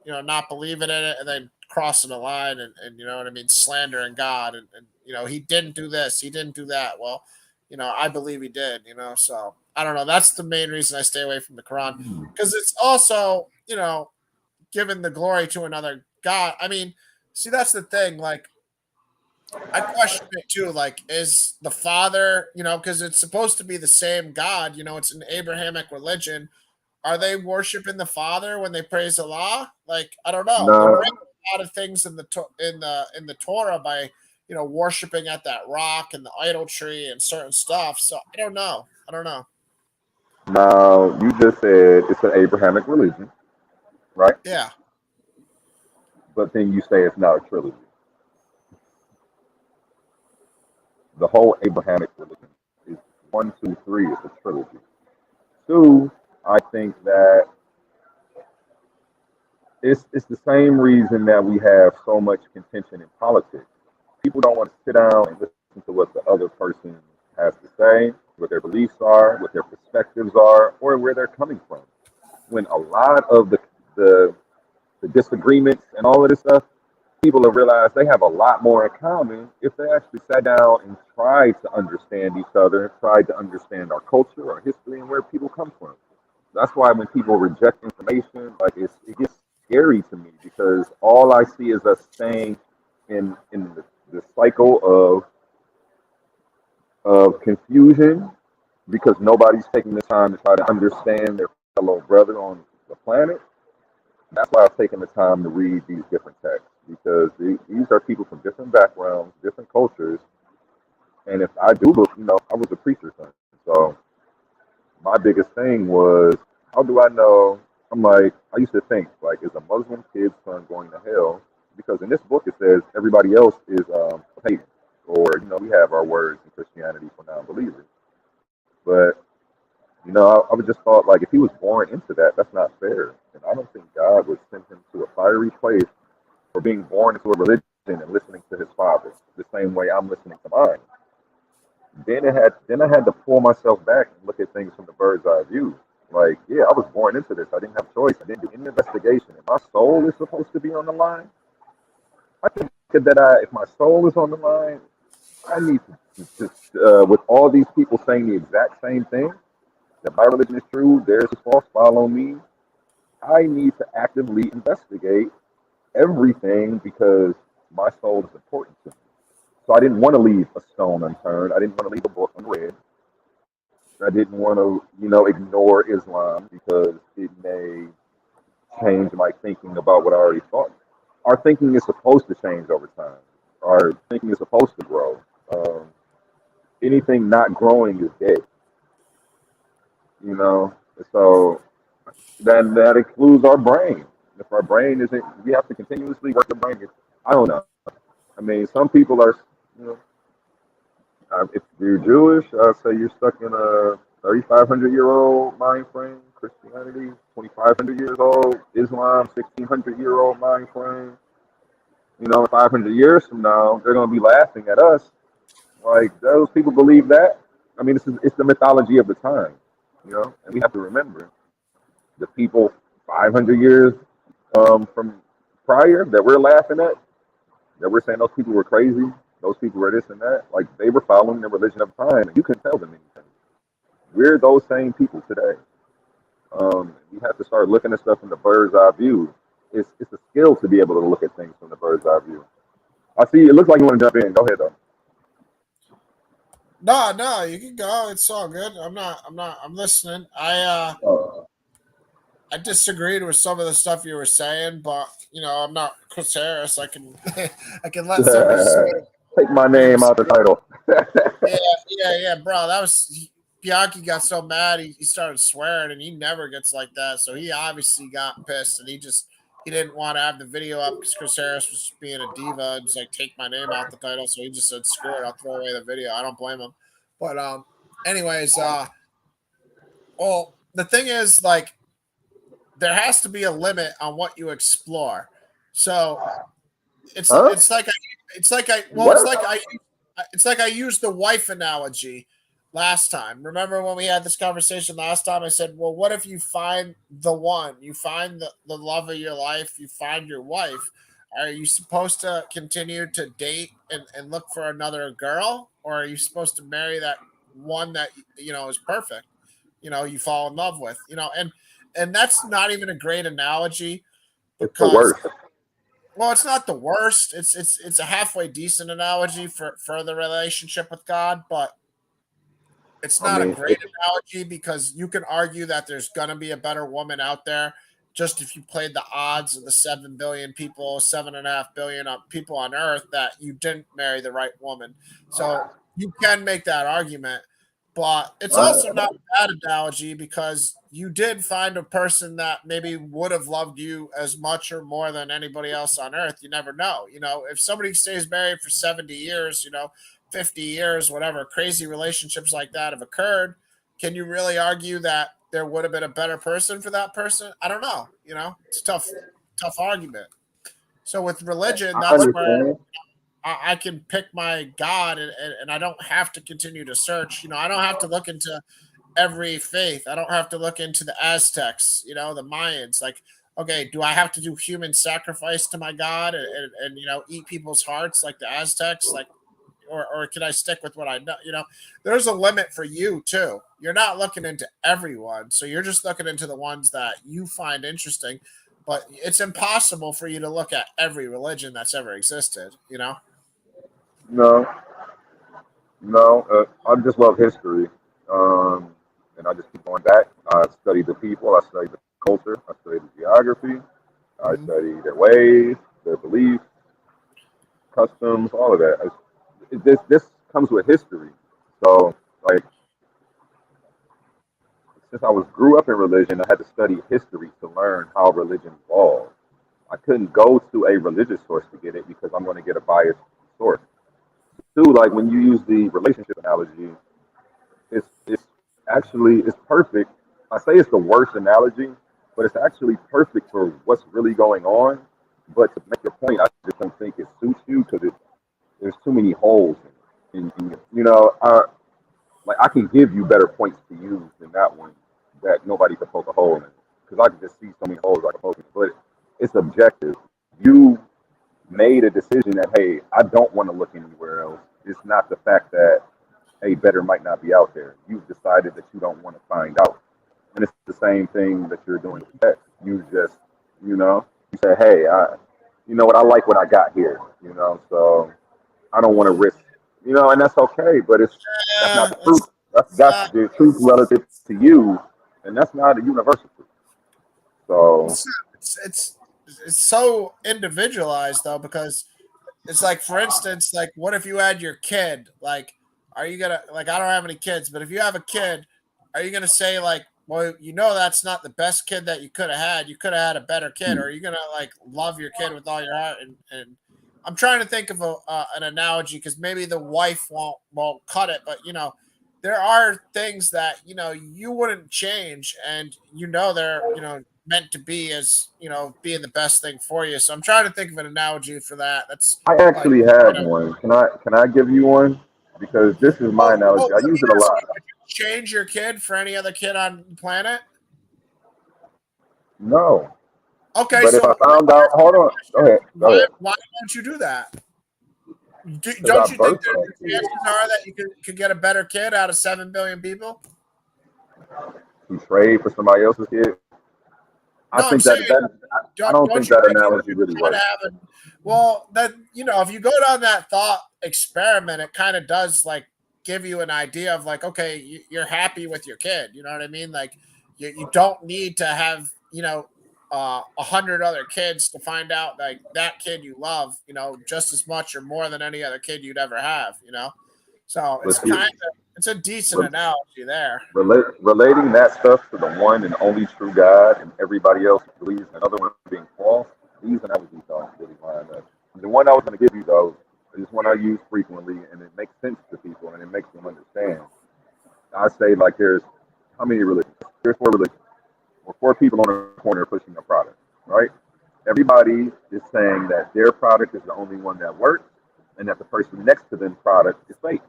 not believing in it and then crossing the line and you know what I mean, slandering God and he didn't do this, he didn't do that. Well, I believe he did. So I don't know. That's the main reason I stay away from the Quran because it's also giving the glory to another God. I mean, see, that's the thing. Like, I question it too. Like, is the Father, because it's supposed to be the same God, it's an Abrahamic religion. Are they worshiping the Father when they praise Allah? Like, I don't know. They're No, breaking a lot of things in the Torah by worshiping at that rock and the idol tree and certain stuff. So I don't know. I don't know. now you just said it's an Abrahamic religion, right? Yeah. But then you say it's not a trilogy. The whole Abrahamic religion is one, two, three is a trilogy. Two, I think that it's the same reason that we have so much contention in politics. People don't want to sit down and listen to what the other person has to say, what their beliefs are, what their perspectives are, or where they're coming from. When a lot of the, the disagreements and all of this stuff, people have realized they have a lot more in common if they actually sat down and tried to understand each other, tried to understand our culture, our history, and where people come from. That's why when people reject information, like it gets scary to me because all I see is us staying in the cycle of confusion because nobody's taking the time to try to understand their fellow brother on the planet. That's why I've taken the time to read these different texts because these are people from different backgrounds, different cultures. And if I do look, I was a preacher's son. So my biggest thing was how do I know? I'm like, I used to think, like, is a Muslim kid's son going to hell? Because in this book it says everybody else is a pagan, or we have our words in Christianity for non-believers. But I would just thought, like, if he was born into that, that's not fair. And I don't think God would send him to a fiery place for being born into a religion and listening to his father the same way I'm listening to mine. Then I had to pull myself back and look at things from the bird's eye view. Like, yeah, I was born into this. I didn't have a choice. I didn't do any investigation. If my soul is supposed to be on the line, I think that if my soul is on the line, I need to just, with all these people saying the exact same thing, that my religion is true, theirs is false, follow me. I need to actively investigate everything because my soul is important to me. So I didn't want to leave a stone unturned. I didn't want to leave a book unread. I didn't want to, ignore Islam because it may change my thinking about what I already thought. Our thinking is supposed to change over time. Our thinking is supposed to grow. Anything not growing is dead. So that includes our brain. If our brain isn't, we have to continuously work the brain. I don't know. I mean, some people are, you know, if you're Jewish, I'd say you're stuck in a 3,500-year-old mind frame. Christianity, 2,500 years old. Islam, 1,600-year-old mind frame. 500 years from now, they're going to be laughing at us. Like, those people believe that. I mean, it's the mythology of the time, and we have to remember the people 500 years from prior that we're laughing at, that we're saying those people were crazy, those people were this and that. Like, they were following the religion of the time, and you couldn't tell them anything. We're those same people today. We have to start looking at stuff from the bird's eye view. It's a skill to be able to look at things from the bird's eye view. I see. It looks like you want to jump in. Go ahead, though. No, you can go. It's all good. I'm listening. I disagreed with some of the stuff you were saying, but I'm not Chris Harris. I can I can let somebody swear. Take my name out the title. Yeah, bro. That was Bianchi got so mad he started swearing, and he never gets like that. So he obviously got pissed, and he didn't want to have the video up because Chris Harris was being a diva and just like take my name out the title. So he just said, "Screw it, I'll throw away the video." I don't blame him. But anyways, well, the thing is, like, there has to be a limit on what you explore. So it's Huh? it's like I used the wife analogy last time. Remember when we had this conversation last time? I said, well, what if you find the one, you find the love of your life, you find your wife? Are you supposed to continue to date and look for another girl, or are you supposed to marry that one that is perfect? You fall in love with, and that's not even a great analogy It's the because, worst. well, it's not the worst. It's a halfway decent analogy for the relationship with God, but it's I not a mean, great analogy because you can argue that there's gonna be a better woman out there just if you played the odds of the 7 billion people, 7.5 billion people on Earth that you didn't marry the right woman. So you can make that argument, but it's also not a bad analogy because you did find a person that maybe would have loved you as much or more than anybody else on Earth. You never know. If somebody stays married for 70 years, 50 years, whatever, crazy relationships like that have occurred. Can you really argue that there would have been a better person for that person? I don't know. It's a tough argument. So with religion, I that's where understand. I can pick my God and I don't have to continue to search. I don't have to look into every faith. I don't have to look into the Aztecs, the Mayans. Like, okay, do I have to do human sacrifice to my God and eat people's hearts like the Aztecs? Like, or can I stick with what I know? There's a limit for you too. You're not looking into everyone, so you're just looking into the ones that you find interesting. But it's impossible for you to look at every religion that's ever existed. No, no. I just love history, and I just keep going back. I study the people. I study the culture. I study the geography. I Mhm. study their ways, their beliefs, customs, all of that. This comes with history. So, like, since I was grew up in religion, I had to study history to learn how religion evolved. I couldn't go to a religious source to get it because I'm going to get a biased source. Two, like when you use the relationship analogy, it's actually it's perfect. I say it's the worst analogy, but it's actually perfect for what's really going on. But to make your point, I just don't think it suits you because there's too many holes in you know. Like I can give you better points to use than that one that nobody could poke a hole in because I can just see so many holes I can poke in. But it's objective. You made a decision that hey, I don't want to look anywhere else. It's not the fact that hey, better might not be out there. You've decided that you don't want to find out, and it's the same thing that you're doing with that. You just, you say, hey, you know what, I like what I got here, so I don't want to risk, and that's okay, but that's not Yeah, the truth. it's That's not. the truth relative to you, and that's not a universal truth. So It's so individualized though because it's like for instance like what if you had your kid like are you gonna like I don't have any kids but if you have a kid are you gonna say like well that's not the best kid that you could have had a better kid or are you gonna like love your kid with all your heart and I'm trying to think of an analogy because maybe the wife won't cut it but there are things that you wouldn't change and they're meant to be as being the best thing for you. So I'm trying to think of an analogy for that. That's I like actually have one. Can I give you one? Because this is my analogy. I let me use it a ask lot. you, would you change your kid for any other kid on the planet? No, Okay, but if I so let found me out, ask you hold on, a go question. ahead, go ahead, Why don't you do that? because I Don't you think birthed that that the kid. chances are that you could get a better kid out of 7 billion people? To trade for somebody else's kid. I No, I'm think saying I don't don't think you that think you analogy could really try to works. have a well that if you go down that thought experiment, it kind of does like give you an idea of like okay, you're happy with your kid. You know what I mean? Like you don't need to have 100 other kids to find out like that kid you love just as much or more than any other kid you'd ever have. So But it's see, it's a decent re- analogy there. relating that stuff to the one and only true God and everybody else believes in another one being false, these analogies don't really line up. The one I was going to give you, though, is one I use frequently, and it makes sense to people and it makes them understand. I say, like, there's how many religions? There's four religions, or four people on a corner pushing a product, right? Everybody is saying that their product is the only one that works and that the person next to them product is fake.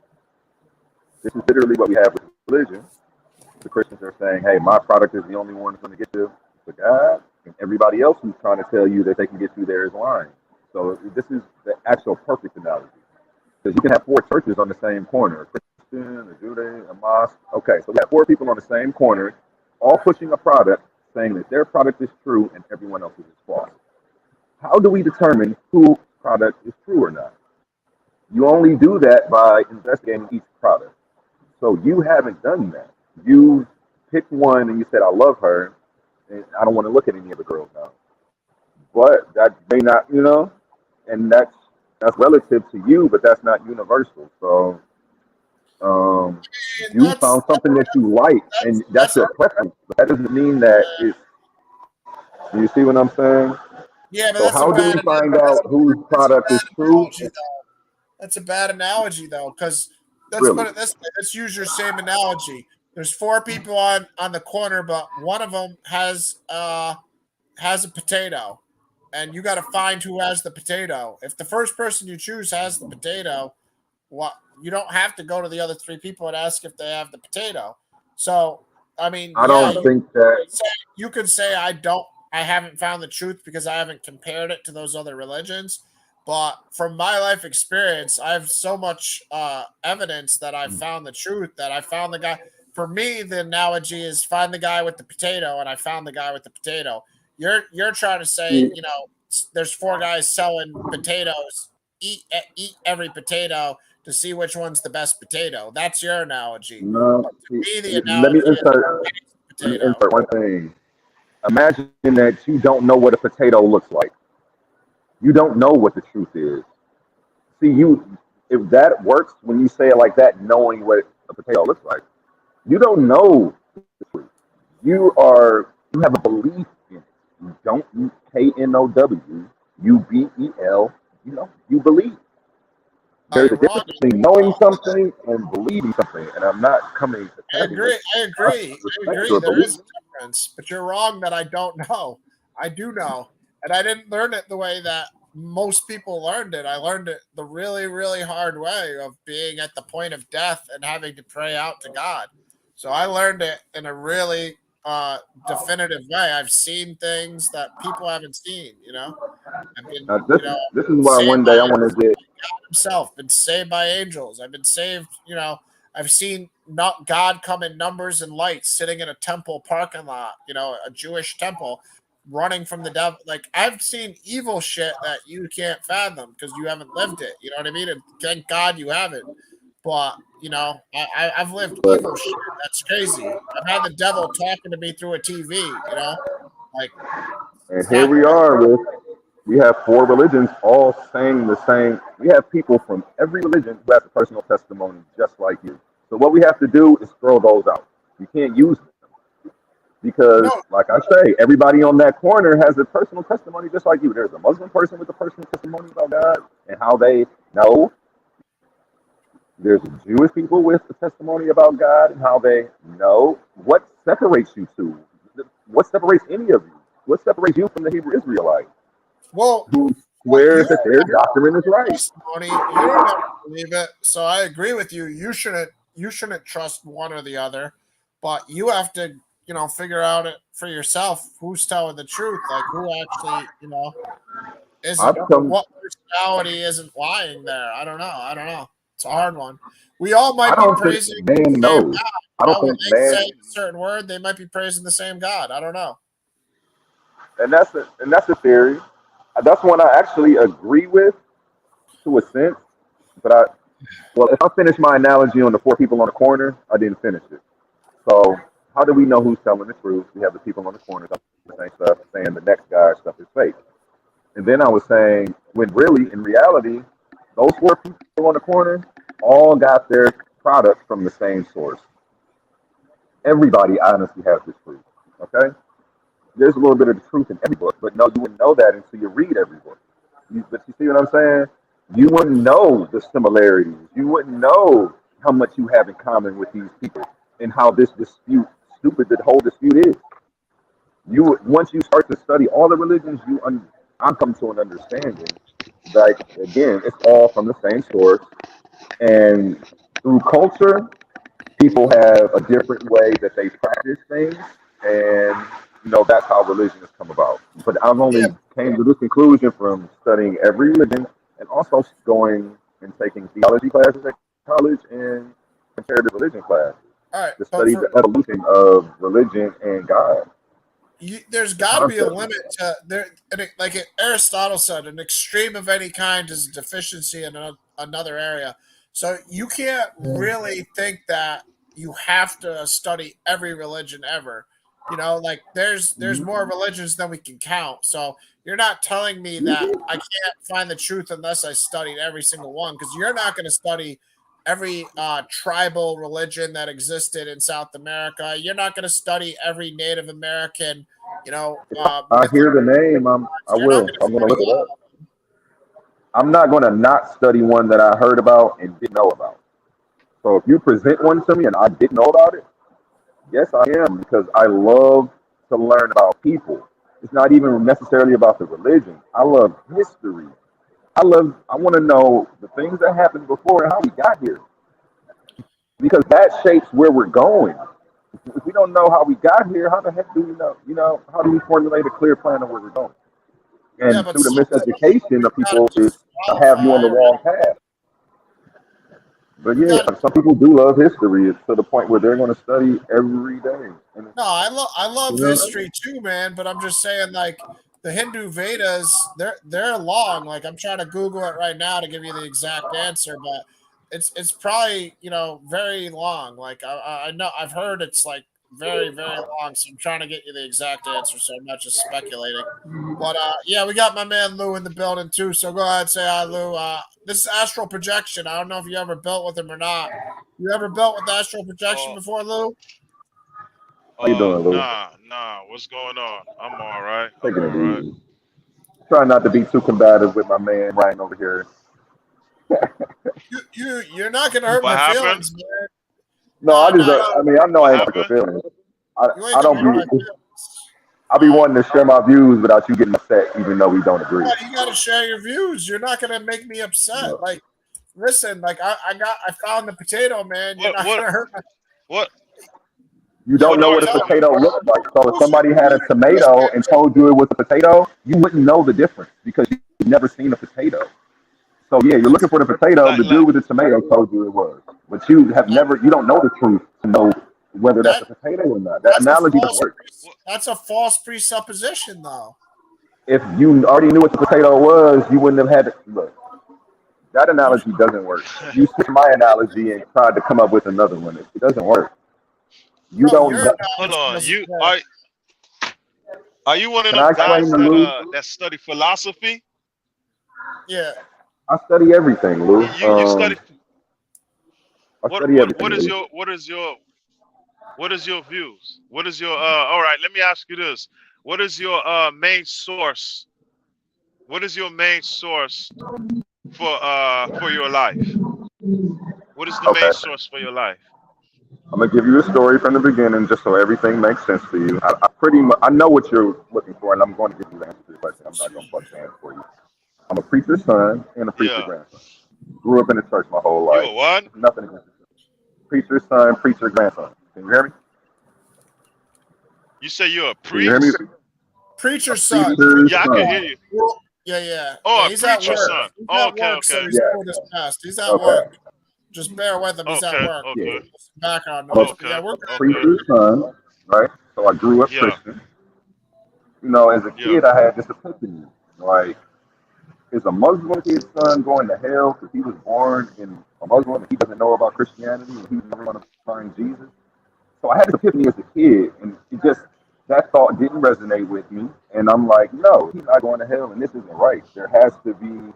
This is literally what we have with religion. The Christians are saying, hey, my product is the only one that's going to get you to God, and everybody else who's trying to tell you that they can get you there is lying. So this is the actual perfect analogy. Because you can have four churches on the same corner, a Christian, a Judean, a mosque. Okay, so we have four people on the same corner, all pushing a product, saying that their product is true and everyone else's is false. How do we determine whose product is true or not? You only do that by investigating each product. So you haven't done that. You picked one and you said, I love her, and I don't want to look at any other girls now. But that may not, and that's relative to you, but that's not universal. So And you found something that you like, and that's that's your preference. But that doesn't mean that it's. Do you see what I'm saying? yeah, but So that's a how do bad we find out whose that's a product bad is true? analogy though. That's a bad analogy though, because let's Really? put it this way. Let's use your same analogy. There's four people on the corner, but one of them has a potato, and you got to find who has the potato. If the first person you choose has the potato, what you don't have to go to the other three people and ask if they have the potato. So, I mean, I yeah, don't think that. you could say I haven't found the truth because I haven't compared it to those other religions. But from my life experience, I have so much evidence that I found the truth, that I found the guy. For me, the analogy is find the guy with the potato, and I found the guy with the potato. You're trying to say, there's four guys selling potatoes. Eat every potato to see which one's the best potato. That's your analogy. No. But to me, the Let me analogy is insert. Let me potato. insert one thing. Imagine that you don't know what a potato looks like. You don't know what the truth is. See, if that works when you say it like that, knowing what a potato looks like, you don't know the truth. You have a belief in it. You don't use KNOW. UBEL. You believe. There's a Wrong. difference between knowing something and believing something, and I'm not coming I attacking agree. it. I agree. I Respect agree. your There is belief. a difference, but you're wrong that I don't know. I do know, and I didn't learn it the way that most people learned it. I learned it the really, really hard way of being at the point of death and having to pray out to God. So I learned it in a really definitive way. I've seen things that people haven't seen. I've been, Now, this is why saved one day I by want to get. himself, been saved by angels. I've been saved, I've seen not God come in numbers and lights sitting in a temple parking lot, a Jewish temple, running from the devil. Like I've seen evil shit that you can't fathom because you haven't lived it. You know what I mean? And thank God you haven't. But I've lived But evil shit. That's crazy. I've had the devil talking to me through a TV. Like and it's here not we are with we have four religions all saying the same. We have people from every religion who have a personal testimony just like you. So what we have to do is throw those out. You can't use them because, no. like I say, everybody on that corner has a personal testimony just like you. There's a Muslim person with a personal testimony about God and how they know. There's Jewish people with a testimony about God and how they know. What separates you two? What separates any of you? What separates you from the Hebrew Israelite Well, who what swears you that their doctrine is right? testimony, you don't have to believe it. So I agree with you. You shouldn't trust one or the other, but you have to, figure out it for yourself who's telling the truth, like who actually, isn't I've come. what personality isn't lying there. I don't know. I don't know. It's a hard one. We all I might be don't think praising man the same knows. God. I don't When think they man, say a certain word, they might be praising the same God. I don't know. and that's a theory. That's one I actually agree with to a sense. But well, if I finish my analogy on the four people on the corner, I didn't finish it. So how do we know who's telling the truth? We have the people on the corner saying stuff, saying the next guy's stuff is fake. And then I was saying, when really, in reality, those four people on the corner all got their product from the same source. Everybody honestly has this truth. Okay? There's a little bit of the truth in every book, but no, you wouldn't know that until you read every book. But you see what I'm saying? You wouldn't know the similarities. You wouldn't know how much you have in common with these people and how this dispute, stupid the whole dispute is. Once you start to study all the religions, I'm come to an understanding. Like again, it's all from the same source, and through culture, people have a different way that they practice things, and that's how religion has come about. But I've Yeah. only came to this conclusion from studying every religion and also going and taking theology classes at college and comparative religion classes All right. to But study the evolution of religion and God. there's The got to be a concept of limit God. to there. Like Aristotle said, an extreme of any kind is a deficiency in another area. So you can't really think that you have to study every religion ever. Like there's more religions than we can count. So you're not telling me that I can't find the truth unless I studied every single one because you're not going to study every tribal religion that existed in South America. You're not going to study every Native American, If I hear the name, I you're not will. going to I'm going to study look it all. up. I'm not going to not study one that I heard about and didn't know about. So if you present one to me and I didn't know about it, yes, I am because I love to learn about people. It's not even necessarily about the religion. I love history. I want to know the things that happened before and how we got here because that shapes where we're going. If we don't know how we got here, how the heck do we know? How do we formulate a clear plan of where we're going? Yeah, And but through the some miseducation you of got to people is to have you on disqualify, the right? wrong path. But You yeah, got some people do love history to the point where they're going to study every day. And No, I love you know, history too, man. But I'm just saying, like the Hindu Vedas, they're long. Like I'm trying to Google it right now to give you the exact answer, but it's probably very long. Like I know I've heard it's like very very long. So I'm trying to get you the exact answer, so I'm not just speculating. But yeah, we got my man Lou in the building too. So go ahead, say hi, Lou. This is astral projection. I don't know if you ever built with him or not. You ever built with astral projection Well, before, Lou? How you doing, Lou? Nah. What's going on? I'm all right. I'm Taking all it right. easy. Trying not to be too combative with my man Ryan over here. You're not gonna hurt What my happened? feelings, man. No, I just, Nah. I mean, I know What I ain't hurt your happened? feelings. I, You ain't I gonna don't hurt my be, feelings. I be wanting to share my views without you getting upset, even though we don't agree. You got to share your views. You're not gonna make me upset. No. Like, listen, like I found the potato, man. You're What not what gonna hurt my. what You Yeah, don't what know are what you a tell me. potato looks like. So if Who's somebody had a tomato and told you it was a potato, you wouldn't know the difference because you've never seen a potato. So yeah, you're looking for the potato. like The like dude with the tomato told you it was, but you have that, never. You don't know the truth to know whether that's a that potato or not. That analogy doesn't work. what that's a false presupposition, though. If you already knew what the potato was, you wouldn't have had to look. That You analogy doesn't work. You took my analogy and tried to come up with another one. It doesn't work. You no, don't. your hold analogy on. doesn't You work. are you one of Can I them explain guys to that Lou? that study philosophy? Yeah, I study everything, Lou. You study I study what everything, is Lou. your views? What is your all right, let me ask you this. What is your main source? What is your main source for your life? What is the main Okay. source for your life? I'm gonna give you a story from the beginning, just so everything makes sense to you. I pretty much I know what you're looking for, and I'm going to give you the answer to your question. I'm not gonna bust hands for you. I'm a preacher's son and a preacher's Yeah. grandson. Grew up in the church my whole You life. a what? Nothing against the church. Preacher's son, preacher grandson. Can you hear me? You say you're a Can you hear me? priest? A preacher's son. preacher's Yeah, I can hear son. you. Yeah. Oh, a He's at preacher work. son. He's Oh, at okay, work, so okay. he's Yeah. doing his best. He's at Okay. work. Just bear with him. He's at Okay, work. Yeah. okay, Background I'm a noise. But yeah, okay, we're good. okay. preacher's son, right? So I grew up Yeah, Christian. You know, as a yeah. kid, I had this epiphany. Like, is a Muslim kid's son going to hell because he was born in a Muslim and he doesn't know about Christianity and he's never going to find Jesus? So I had this epiphany as a kid, and it just that thought didn't resonate with me. And I'm like, no, he's not going to hell, and this isn't right. There has to be, you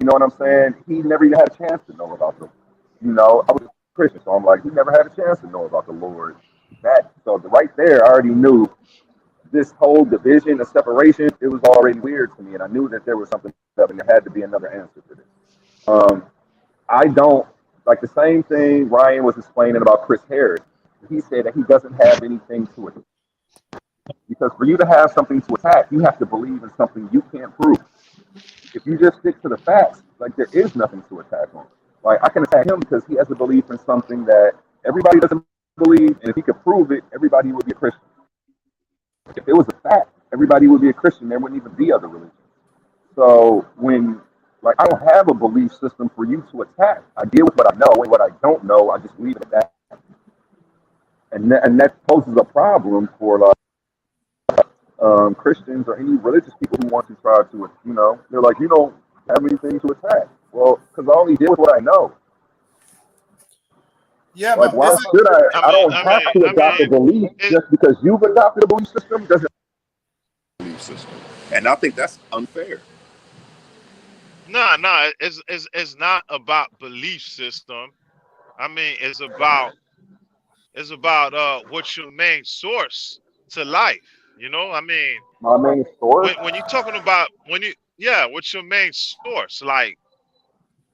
know what I'm saying? He never even had a chance to know about the, I was a Christian, so I'm like, he never had a chance to know about the Lord. Right there, I already knew this whole division and separation. It was already weird to me, and I knew that there was something up, and there had to be another answer to this. Um, I don't like the same thing Ryan was explaining about Chris Harris. He said that he doesn't have anything to attack. Because for you to have something to attack, you have to believe in something you can't prove. If you just stick to the facts, like there is nothing to attack on. Like I can attack him because he has a belief in something that everybody doesn't believe, and if he could prove it, everybody would be a Christian. If it was a fact, everybody would be a Christian. There wouldn't even be other religions. So when like I don't have a belief system for you to attack. I deal with what I know, and what I don't know, I just leave it at that. And that poses a problem for like Christians or any religious people who want to try to, they're like, you don't have anything to attack. Well, because I only deal with what I know. Yeah, Like, but why isn't should I? I I mean, don't I have mean, to I adopt a mean, belief it, just because you've adopted a belief system doesn't belief system. And I think that's unfair. no. It's not about belief system. I mean, it's about what's your main source to life. I mean, My main source. when you're talking about yeah, what's your main source? Like,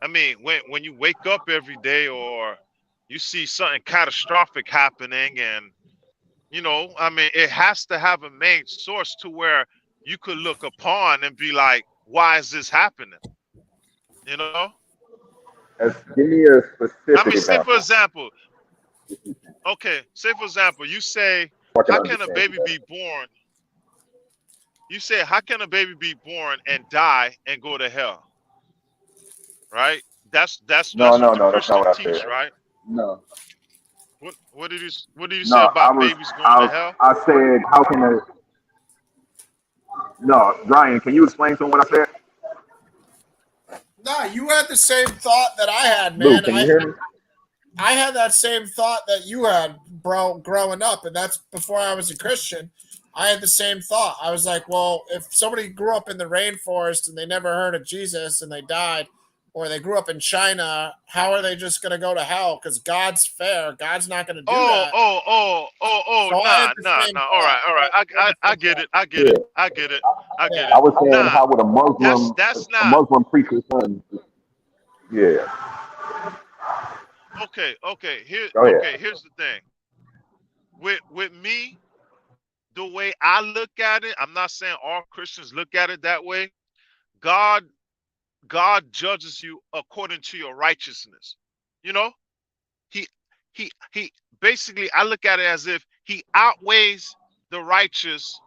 I mean, when you wake up every day or you see something catastrophic happening, and I mean, it has to have a main source to where you could look upon and be like, why is this happening? You know? Give me a I specific mean, say for example. example, okay, say for example, you say, So I can how can a understand you baby be better. born? You say, how can a baby be born and die and go to hell? Right? No, That's no, what the no, that's not Christian what I teach, said. right? No, What did you no, say about babies going to hell? I said, how can a, no, Ryan, can you explain to him what I said? nah? You had the same thought that I had, Lou, man. can you hear me? I had that same thought that you had, bro, growing up, and that's before I was a Christian. I had the same thought. I was like, well, if somebody grew up in the rainforest and they never heard of Jesus and they died, or they grew up in China, how are they just going to go to hell? Because God's fair. God's not going to do Oh, that. oh, oh, oh, oh, So I had the same nah. All right, thought. all right. I get it. I get Yeah. it. I get it. I get Yeah. I it. was saying, Nah, how would that's a not Muslim preacher's son? Yeah. okay. Go ahead. Here's the thing. With me, the way I look at it, I'm not saying all Christians look at it that way. God, God judges you according to your righteousness. You know, he he basically, I look at it as if he outweighs the righteous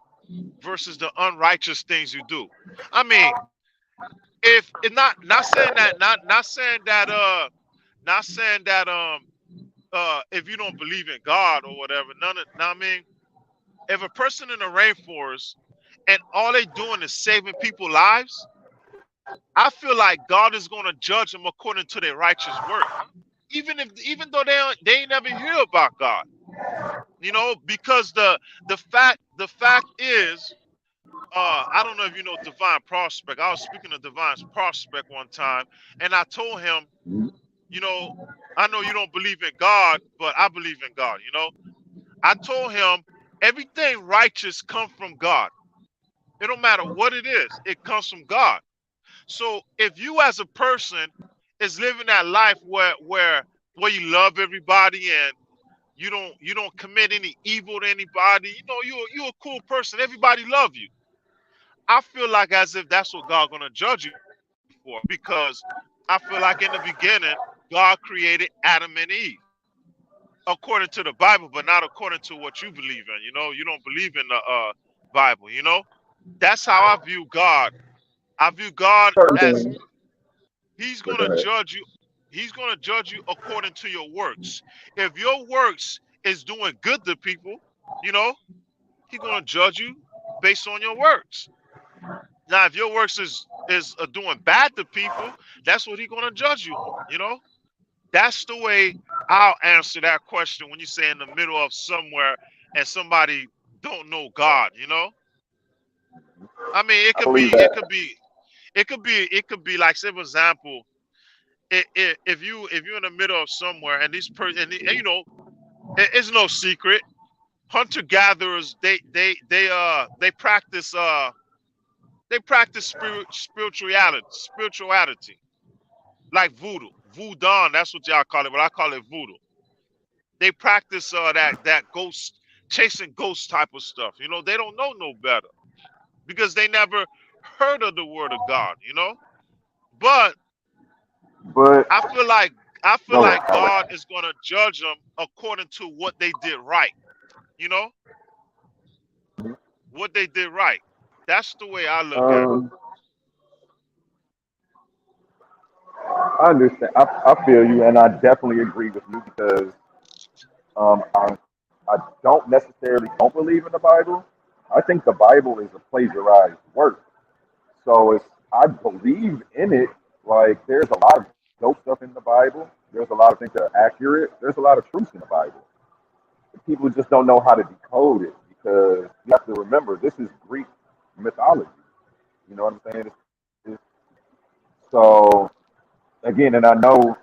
versus the unrighteous things you do. I mean, if it not saying that not saying that if you don't believe in God or whatever, none of I mean, if a person in the rainforest and all they doing is saving people's lives, I feel like God is going to judge them according to their righteous work. Even though they ain't never hear about God, you know, because the fact is, I don't know if you know Divine Prospect. I was speaking to Divine Prospect one time, and I told him, you know, I know you don't believe in God, but I believe in God. You know, I told him everything righteous comes from God. It don't matter what it is, it comes from God. So if you as a person is living that life where you love everybody and you don't commit any evil to anybody, you know, you're a cool person. Everybody love you. I feel like as if that's what God gonna judge you for, because I feel like in the beginning God created Adam and Eve according to the Bible, but not according to what you believe in. You know, you don't believe in the Bible. You know, that's how I view God. I view God Certain as things. He's But go gonna ahead. judge you. He's gonna judge you according to your works. If your works is doing good to people, you know, He's gonna judge you based on your works. Now, if your works is doing bad to people, that's what He's gonna judge you on. You know, that's the way I'll answer that question when you say in the middle of somewhere and somebody don't know God. You know, I mean, I believe that. it could be like, say for example, if you're in the middle of somewhere and these person and you know, it's no secret, hunter gatherers, they practice spirituality like voodoo, that's what y'all call it, but I call it voodoo. They practice that ghost chasing ghost type of stuff. You know, they don't know no better because they never heard of the word of God. You know, but But I feel like I feel go ahead. like God is gonna judge them according to what they did right. You know, what they did right. That's the way I look at it. Um, I understand. I feel you, and I definitely agree with you because I don't necessarily don't believe in the Bible. I think the Bible is a plagiarized work. So it's I believe in it. Like there's a lot of dope stuff in the Bible. There's a lot of things that are accurate. There's a lot of truth in the Bible. People just don't know how to decode it because you have to remember this is Greek mythology. You know what I'm saying? So again, and I know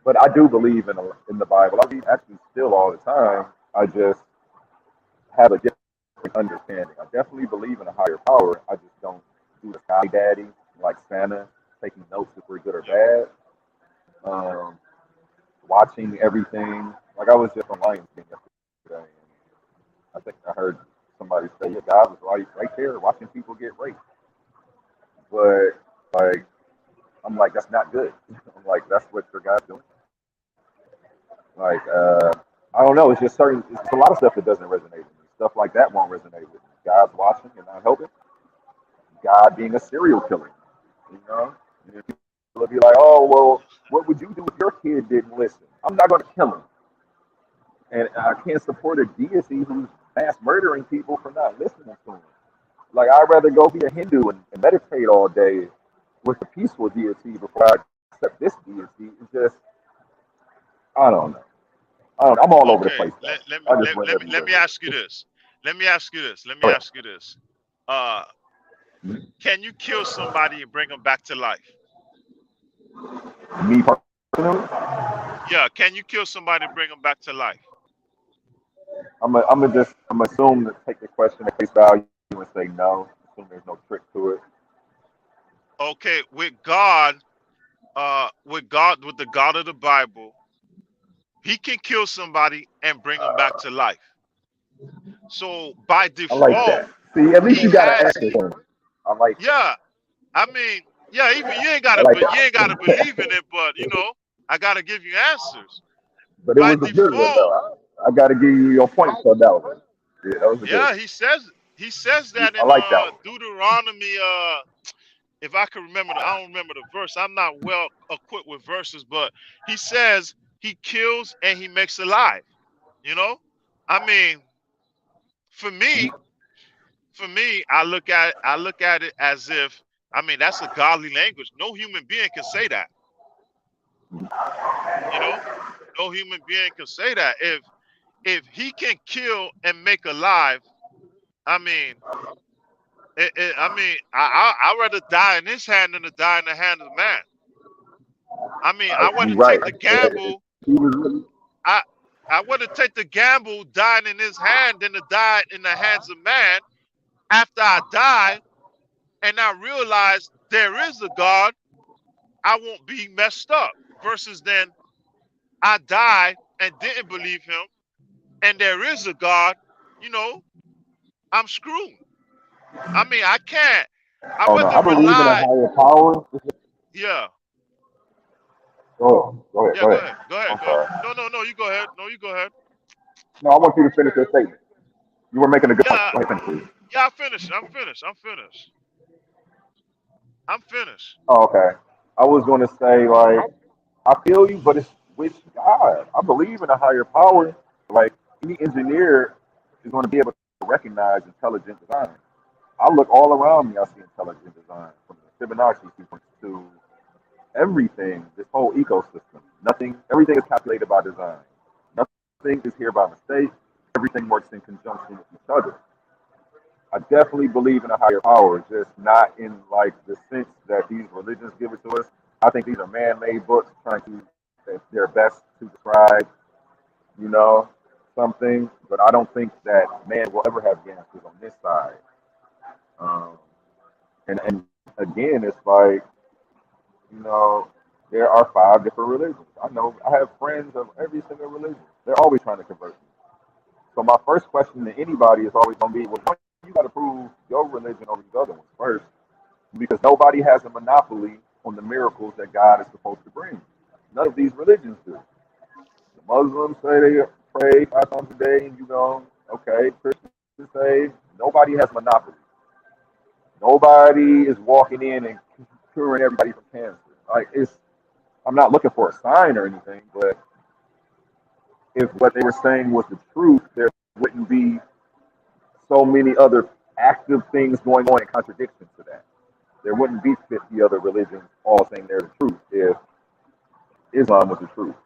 but I do believe in the Bible. I read actually still all the time. I just have a different understanding. I definitely believe in a higher power. I just don't do the sky daddy like Santa, taking notes if we're good or Yep. bad. Watching everything. Like I was just on Lions King yesterday, and I think I heard somebody say, "Yeah, God was right there watching people get raped." But like, I'm like, that's not good. I'm like, that's what your God's doing. Like, I don't know. It's just certain. It's a lot of stuff that doesn't resonate with me. Stuff like that won't resonate with me. God's watching and not helping. God being a serial killer. You know, and people will be like, "Oh, well, what would you do if your kid didn't listen?" I'm not going to kill him, and I can't support a deity who's mass murdering people for not listening to him. Like, I'd rather go be a Hindu and meditate all day with a peaceful deity before I accept this deity. It's just, I don't know. I'm all over the Okay. place though. Let I just went let me let everywhere me with ask you it. this. Let me ask you this. Let me Go ahead. ask you this. Uh, Can you kill somebody and bring them back to life? Me personally, Yeah, can you kill somebody and bring them back to life? I'm assume to take the question at face value and say no. Assume there's no trick to it. Okay, with the God of the Bible, he can kill somebody and bring them back to life. So by I like default, that. See, at least he you got an has answer for me. I like that. yeah. I mean, yeah, even I like you ain't gotta that. believe in it, but I gotta give you answers. But it By was a good one default, though. I got to give you your points on that one. Yeah, that was a good yeah, one. he says that I in like that one. Deuteronomy, if I can remember I don't remember the verse. I'm not well equipped with verses, but he says he kills and he makes alive. You know? I mean, for me, I look at it as if that's a godly language. No human being can say that. You know, no human being can say that. If he can kill and make alive, I mean, I'd rather die in his hand than to die in the hand of man. I mean, I You're wouldn't right. take the gamble. He was really, I I wouldn't take the gamble dying in his hand than to die in the hands of man. After I die and I realize there is a God, I won't be messed up. Versus then I died and didn't believe him, and there is a God, you know, I'm screwed. I mean, I can't. I oh no, rather I believe in a rely. higher power. Yeah, Go ahead, yeah. go Go ahead. ahead. Go ahead. I'm Go ahead. sorry. No. You go ahead. No, you go ahead. No, I want you to finish your statement. You were making a good point. Yeah, Go ahead, finish it. yeah. I finished. I'm finished. I'm finished. I'm finished. Oh, okay. I was going to say, like, I feel you, but it's with God. I believe in a higher power. Like, any engineer is going to be able to recognize intelligent design. I look all around me, I see intelligent design, from the Fibonacci sequence to everything, this whole ecosystem. Everything is calculated by design. Nothing is here by mistake. Everything works in conjunction with each other. I definitely believe in a higher power, just not in like the sense that these religions give it to us. I think these are man-made books trying to their best to describe, you know, something. But I don't think that man will ever have the answers on this side. Um, and again, it's like you know, there are five different religions. I have friends of every single religion. They're always trying to convert me. So my first question to anybody is always going to be, well, you got to prove your religion over these other ones first, because nobody has a monopoly on the miracles that God is supposed to bring. None of these religions do. The Muslims say they pray 5 times a day, and okay. Christians say nobody has monopoly. Nobody is walking in and curing everybody from cancer. Like I'm not looking for a sign or anything, but if what they were saying was the truth, there wouldn't be so many other active things going on in contradiction to that. There wouldn't be 50 other religions all saying they're the truth if Islam was the truth.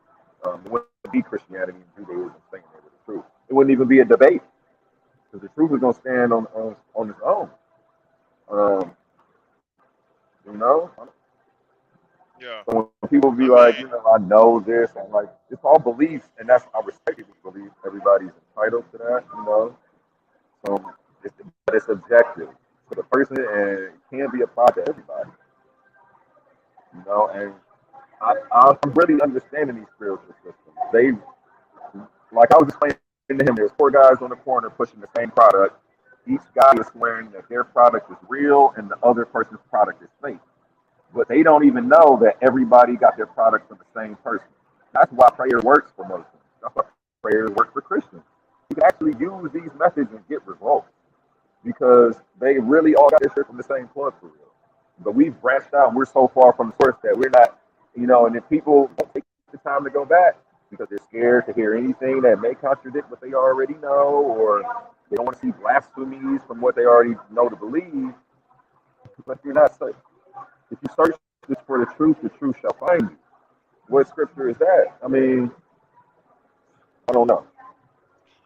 It wouldn't be Christianity and Judaism saying they were the truth. It wouldn't even be a debate because the truth is going to stand on its own. Um, you know, Yeah. so when people be I like, mean, I know this, I'm like, it's all beliefs, and that's I respect people's beliefs. Everybody's entitled to that. So, but it's objective for the person, and it can be applied to everybody. And I'm really understanding these spiritual systems. Like I was explaining to him, there's four guys on the corner pushing the same product. Each guy is swearing that their product is real and the other person's product is fake. But they don't even know that everybody got their product from the same person. That's why prayer works for Muslims. That's why prayer works for Christians. You can actually use these methods and get results because they really all got their shit from the same plug for real. But we've branched out and we're so far from the source that we're not, and if people don't take the time to go back because they're scared to hear anything that may contradict what they already know or they don't want to see blasphemies from what they already know to believe, but you're not safe. If you search for the truth shall find you. What scripture is that? I mean, I don't know.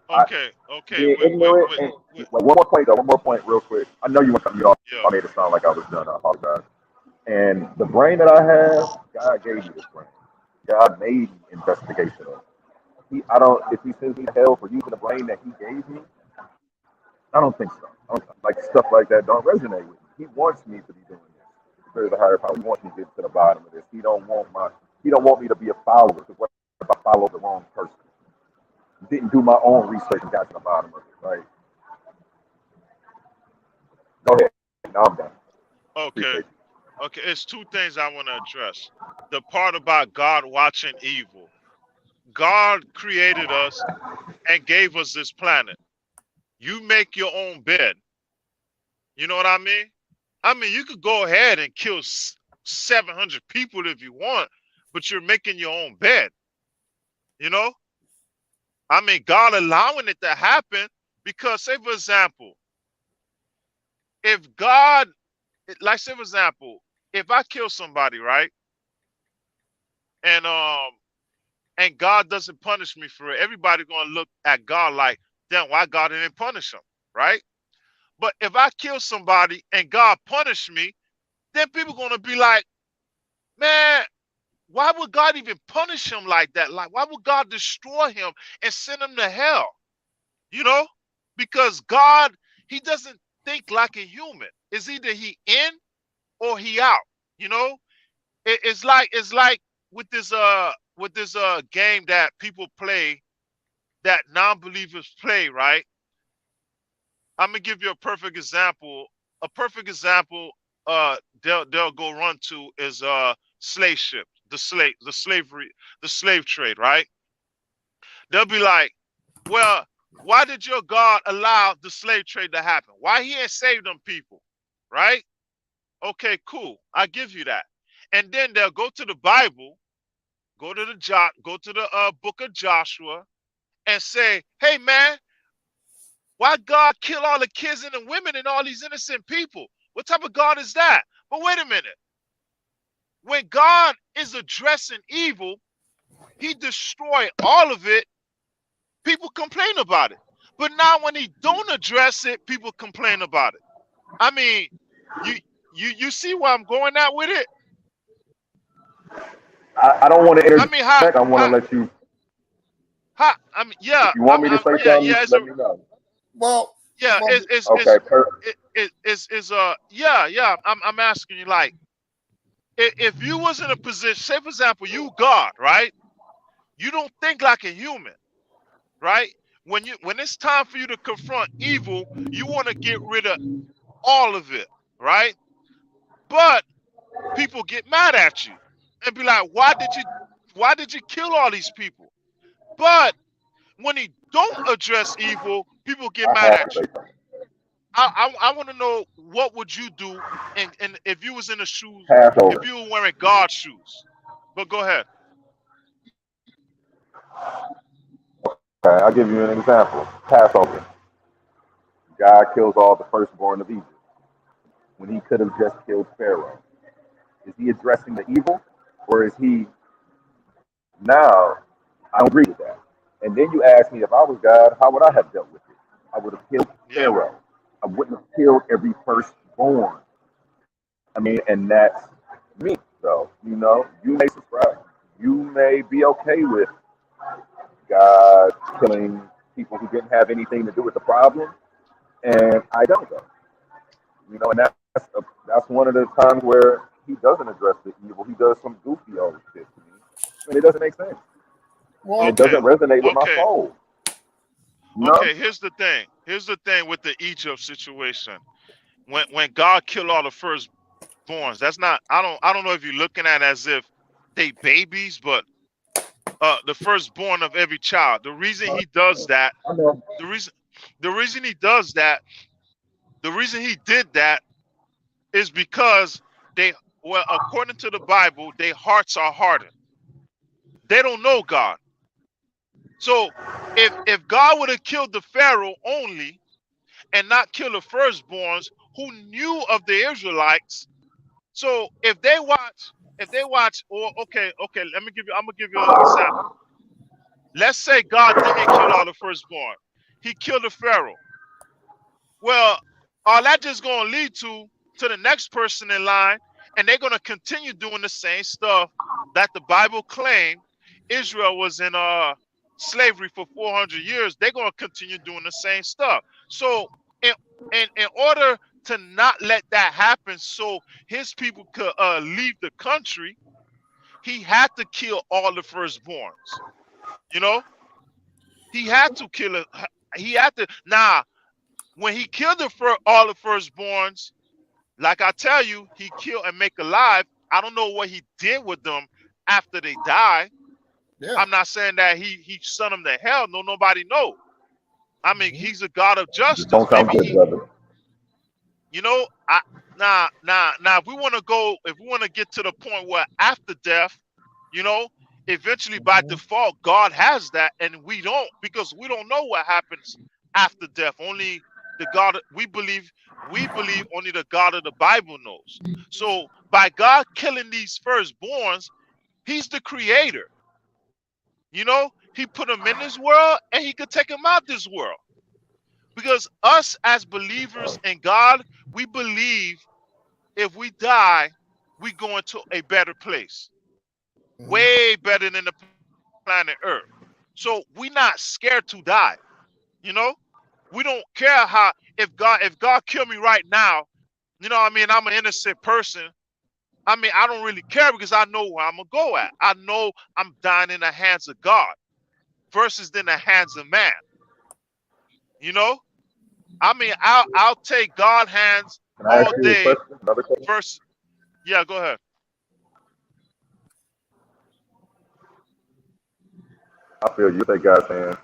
Okay, okay. Being ignorant and like one more point though, one more point real quick. I know you want to cut me off. Yeah. I made it sound like I was done. I apologize. And the brain that I have, God gave me this brain. God made me investigational. I don't. If He sends me to hell for using the brain that He gave me, I don't think so. Like stuff like that don't resonate with me. He wants me to be doing this. There's a higher power. He wants me to get to the bottom of this. He don't want me to be a follower. Because what if I follow the wrong person? Didn't do my own research and got to the bottom of it. Right? Go ahead. Now I'm done. Okay. Okay. It's two things I want to address. The part about God watching evil. God created us and gave us this planet. You make your own bed. You know what I mean? I mean, you could go ahead and kill 700 people if you want, but you're making your own bed. You know? I mean, God allowing it to happen because, say, for example, if God, like, say, for example, if I kill somebody, right? And God doesn't punish me for it, everybody's gonna look at God like, damn, why God didn't punish him, right? But if I kill somebody and God punish me, then people gonna be like, man, why would God even punish him like that? Like, why would God destroy him and send him to hell? You know? Because God, he doesn't think like a human. It's either he in or he out. You know? It's like with this game that people play, that non-believers play, right? I'm gonna give you a perfect example. A perfect example they'll go run to is slave ship, the slave trade, right? They'll be like, well, why did your God allow the slave trade to happen? Why he ain't saved them people? Right? Okay, cool. I give you that. And then they'll go to the Bible, go to the book of Joshua and say, hey man, why God kill all the kids and the women and all these innocent people? What type of God is that? But wait a minute. When God is addressing evil, he destroy all of it. People complain about it. But now when he don't address it, people complain about it. I mean, you see where I'm going at with it? I don't want to I interject. mean, I want to let you. I mean, yeah. If you want me to say something, let me know. Well, Yeah, well, Okay. yeah. I'm asking you, like, if you was in a position, say for example, you God, right? You don't think like a human, right? When it's time for you to confront evil, you want to get rid of all of it, right? But people get mad at you and be like, why did you kill all these people? But when he don't address evil, people get I mad have to at say you. something. I want to know, what would you do and if you was in the shoes, if Passover. you were wearing God's shoes. But go ahead. Okay, I'll give you an example. Passover. God kills all the firstborn of Egypt when he could have just killed Pharaoh. Is he addressing the evil, or is he now? I don't agree with that. And then you ask me if I was God, how would I have dealt with it? I would have killed Yeah. Pharaoh. I wouldn't have killed every firstborn. I mean, and that's me. So, you may subscribe. You may be okay with God killing people who didn't have anything to do with the problem, and I don't though. And that's one of the times where he doesn't address the evil. He does some goofy old shit to me, and it doesn't make sense, and well, it doesn't Okay. resonate with my Okay. soul. You know? Okay. Here's the thing. Here's the thing with the Egypt situation. When God killed all the firstborns, that's not. I don't know if you're looking at it as if they babies, but the firstborn of every child. The reason he does that. I know. The reason. The reason he does that. The reason he did that is because according to the Bible, their hearts are hardened. They don't know God. So if God would have killed the Pharaoh only and not kill the firstborns who knew of the Israelites, so if they watch, or okay, I'm gonna give you an example. Let's say God didn't kill all the firstborn. he killed the Pharaoh. Well, all that just gonna lead to the next person in line, and they're gonna continue doing the same stuff that the Bible claimed Israel was in slavery for 400 years. They're gonna continue doing the same stuff. So in order to not let that happen, so his people could leave the country, he had to kill all the firstborns. You know, he had to kill it. He had to. Now, when he killed all the firstborns, like I tell you, he killed and make alive. I don't know what he did with them after they died. Yeah. I'm not saying that he sent them to hell. No, nobody knows. I mean, he's a God of justice. Don't sound Maybe good, brother. you know, now, if we want to get to the point where after death, you know, eventually by default, God has that, and we don't, because we don't know what happens after death. Only the God we believe only the God of the Bible knows. So by God killing these firstborns, he's the creator. You know, he put them in this world and he could take them out this world. Because us as believers in God, we believe if we die, we go into a better place. Way better than the planet Earth. So we're not scared to die. You know? We don't care how if God kill me right now, you know what I mean, I'm an innocent person. I mean, I don't really care because I know where I'm gonna go at. I know I'm dying in the hands of God versus in the hands of man. You know? I mean, I'll take God's hands Can I all ask you a day question? Another question? versus yeah, go ahead. I feel you. That guy saying.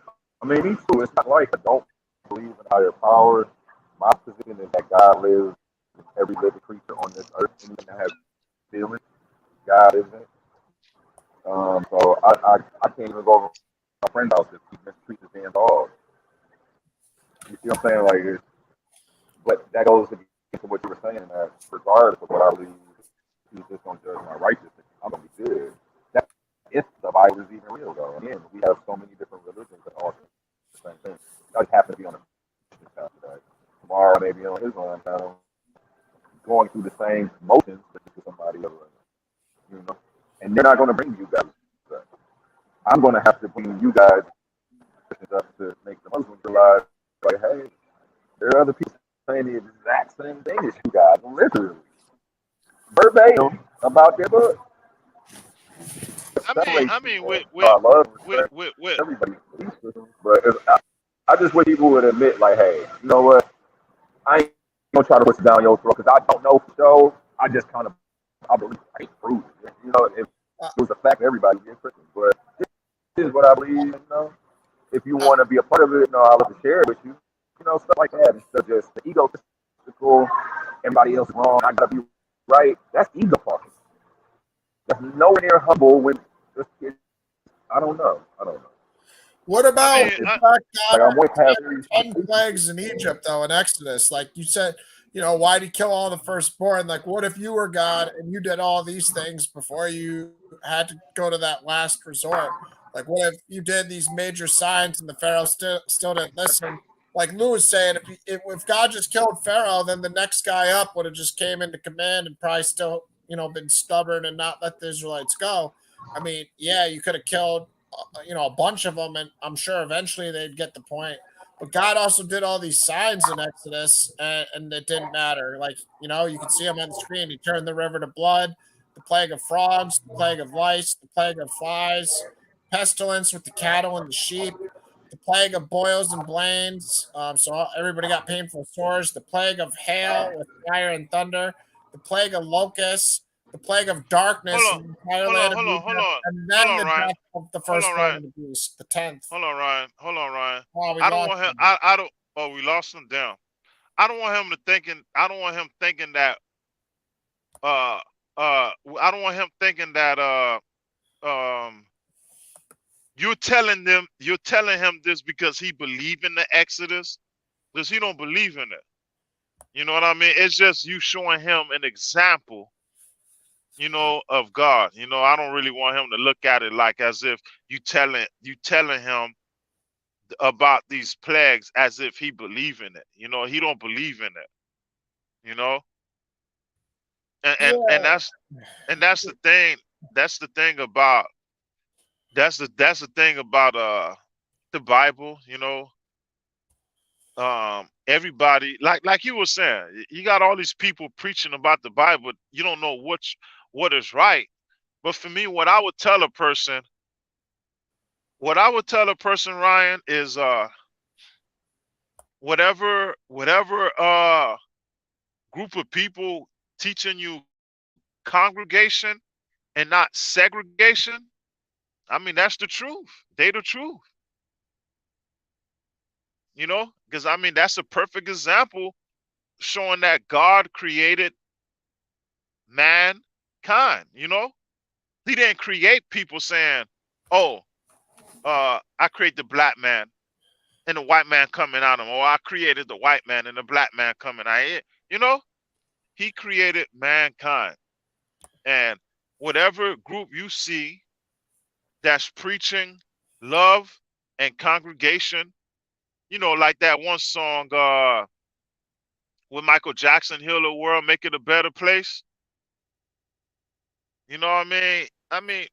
I mean, me too. It's not like I don't believe in higher power. My position is that God lives in every living creature on this earth, anything that has feelings. God isn't. So I can't even go over to my friend's house if he mistreats his damn dog. You see what I'm saying? Like, but that goes into what you were saying, that regardless of what I believe, he's just going to judge my righteousness. I'm going to be good. That if the Bible is even real, though. Again, we have so many different religions that all say the same thing. I just happen to be on a Christian path today. Tomorrow, maybe on his own, kind of going through the same motions but to somebody else. You know, and they're not going to bring you guys up. I'm going to have to bring you guys up to make the Muslims realize, like, hey, there are other people saying the exact same thing as you guys, literally, verbatim about their book. I mean, with I love with everybody's belief system, but I just wish people would admit, like, hey, you know what? I ain't gonna try to push it down your throat because I don't know for sure. I just kind of I believe I ain't proof. You know, if it was a fact, everybody get Christian, but this is what I believe. You know, if you want to be a part of it, you know, I'll love to share it with you. You know, stuff like that instead of just the egotistical, everybody else wrong, I gotta be right. That's ego talking. That's nowhere near humble when this kid. I don't know. What about I mean, the fact Like, I went past God had 10 plagues in Egypt, though, in Exodus? Like you said, you know, why'd he kill all the firstborn? Like, what if you were God and you did all these things before you had to go to that last resort? Like, what if you did these major signs and the Pharaoh still didn't listen? Like Lou was saying, if God just killed Pharaoh, then the next guy up would have just came into command and probably still, you know, been stubborn and not let the Israelites go. I mean, yeah, you could have killed you know, a bunch of them, and I'm sure eventually they'd get the point. But God also did all these signs in Exodus, and it didn't matter. Like, you know, you could see them on the screen. He turned the river to blood, the plague of frogs, the plague of lice, the plague of flies, pestilence with the cattle and the sheep, the plague of boils and blains. So everybody got painful sores. The plague of hail with fire and thunder, the plague of locusts, the plague of darkness hold in on, the entire land of Egypt, and hold then on, the Ryan. death of the Hold on, firstborn Ryan. of the beast, the 10th. Hold on, Ryan. Hold on, Ryan. Oh, we I don't lost want him. him. I don't. Oh, we lost him down. I don't want him to thinking. I don't want him thinking that. I don't want him thinking that. Um. You're telling him this because he believe in the Exodus, because he don't believe in it. You know what I mean? It's just you showing him an example, you know, of God. You know, I don't really want him to look at it like as if you telling him about these plagues as if he believe in it. You know, he don't believe in it. You know, and Yeah. that's the thing. That's the thing about that's the thing about the Bible. You know, everybody like you were saying, you got all these people preaching about the Bible, but you don't know what is right. But for me, what I would tell a person, Ryan, is whatever group of people teaching you congregation and not segregation. I mean, that's the truth. They the truth. You know, because I mean that's a perfect example showing that God created mankind. You know, He didn't create people saying, "Oh, I create the black man and the white man coming out of him," or "I created the white man and the black man coming out." You know, He created mankind, and whatever group you see that's preaching love and congregation, you know, like that one song with Michael Jackson, "Heal the World, Make It a Better Place." You know what I mean? I mean,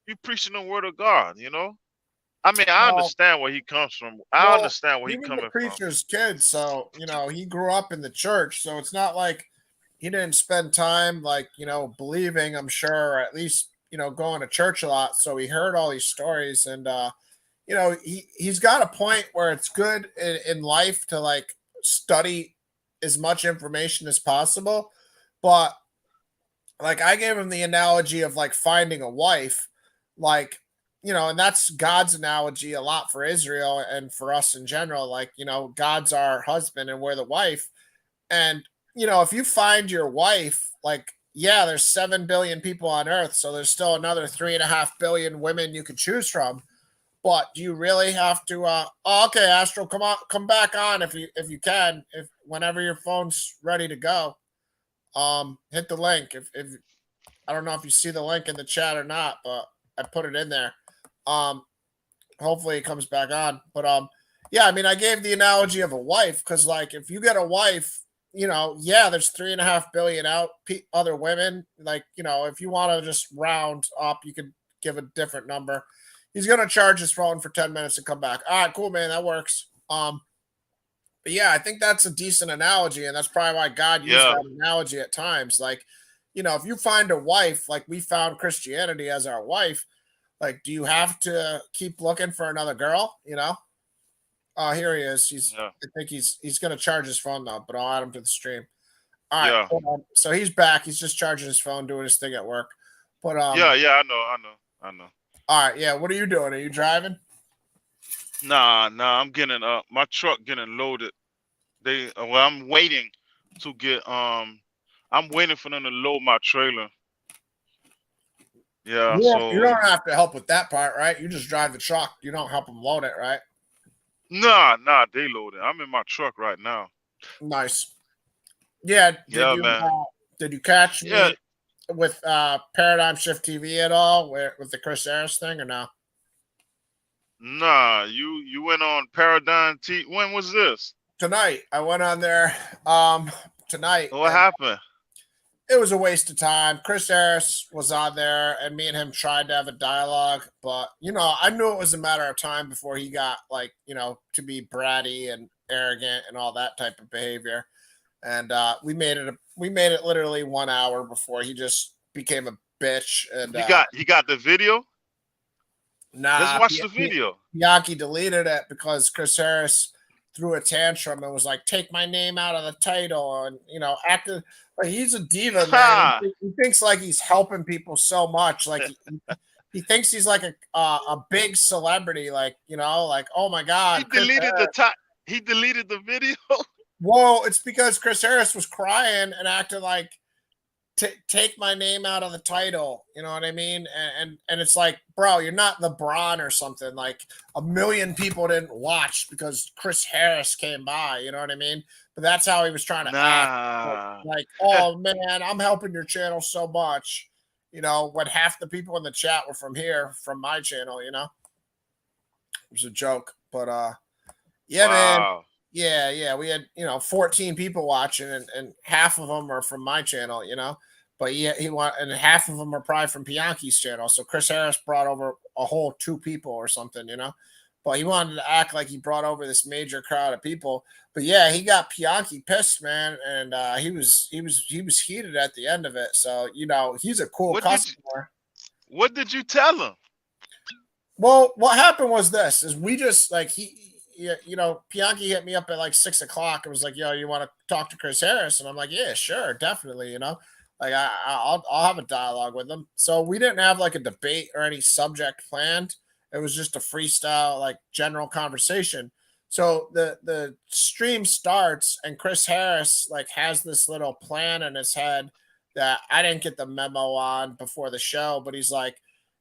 you preaching the word of God, you know? I mean, I Well, understand where he comes from. I well, understand where he he was a coming from. preacher's kid, so he grew up in the church. So it's not like he didn't spend time like believing. I'm sure, or at least going to church a lot. So he heard all these stories, and he's got a point where it's good in life to like study as much information as possible, but like I gave him the analogy of like finding a wife, like and that's God's analogy a lot for Israel and for us in general. Like, God's our husband and we're the wife. And if you find your wife, like, yeah, there's 7 billion people on earth, so there's still another 3.5 billion women you could choose from. But do you really have to okay, Astro, come back on if you can, if whenever your phone's ready to go. Hit the link if I don't know if you see the link in the chat or not, but I put it in there. Um, Hopefully it comes back on. But yeah, I mean, I gave the analogy of a wife because, like, if you get a wife, yeah, there's 3.5 billion other women. Like, if you want to just round up, you could give a different number. He's gonna charge his phone for 10 minutes and come back. All right, cool, man, that works. But yeah, I think that's a decent analogy, and that's probably why God used Yeah, that analogy at times. Like, if you find a wife, like we found Christianity as our wife, like, do you have to keep looking for another girl? Oh, here he is. yeah, I think he's gonna charge his phone though, but I'll add him to the stream. All right, yeah, hold on. So he's back. He's just charging his phone, doing his thing at work. But yeah. I know. all right, yeah. What are you doing? Are you driving? Nah. I'm getting my truck getting loaded. Well, I'm waiting to get I'm waiting for them to load my trailer. Yeah, You so don't have to help with that part, right? You just drive the truck. You don't help them load it, right? nah, they loaded. I'm in my truck right now. Nice. Yeah. Yeah, man. Did you catch Yeah, me with Paradigm Shift TV at all, with the Chris Harris thing, or no? nah. You went on Paradigm T. When was this? Tonight, I went on there tonight, What and happened? it was a waste of time. Chris Harris was on there, and me and him tried to have a dialogue, but I knew it was a matter of time before he got like to be bratty and arrogant and all that type of behavior. And we made it literally 1 hour before he just became a bitch. And You got the video? Let's nah, watch the video. Bianchi deleted it because Chris Harris threw a tantrum and was like, "Take my name out of the title," and acted like he's a diva, man. Ha! He thinks like he's helping people so much, like he thinks he's like a big celebrity, like like, oh my He god, Chris deleted the Harris. top. He deleted the video. Well, it's because Chris Harris was crying and acting like take my name out of the title. You know what I mean? And it's like, bro, you're not LeBron or something. Like 1 million people didn't watch because Chris Harris came by. You know what I mean? But that's how he was trying to act. Nah. Like, oh man, I'm helping your channel so much. When half the people in the chat were from here, from my channel. was a joke, but yeah, man. Wow. Yeah. We had 14 people watching, and half of them are from my channel, But and half of them are probably from Bianchi's channel. So Chris Harris brought over a whole 2 people or something, But he wanted to act like he brought over this major crowd of people. But yeah, he got Bianchi pissed, man, and he was heated at the end of it. So he's a cool customer. What did you tell him? Well, what happened was this: is we just like Bianchi hit me up at like 6:00 and was like, "Yo, you want to talk to Chris Harris?" And I'm like, "Yeah, sure, definitely." Like I'll have a dialogue with him. So we didn't have like a debate or any subject planned. It was just a freestyle, like general conversation. So the stream starts, and Chris Harris like has this little plan in his head that I didn't get the memo on before the show, but he's like,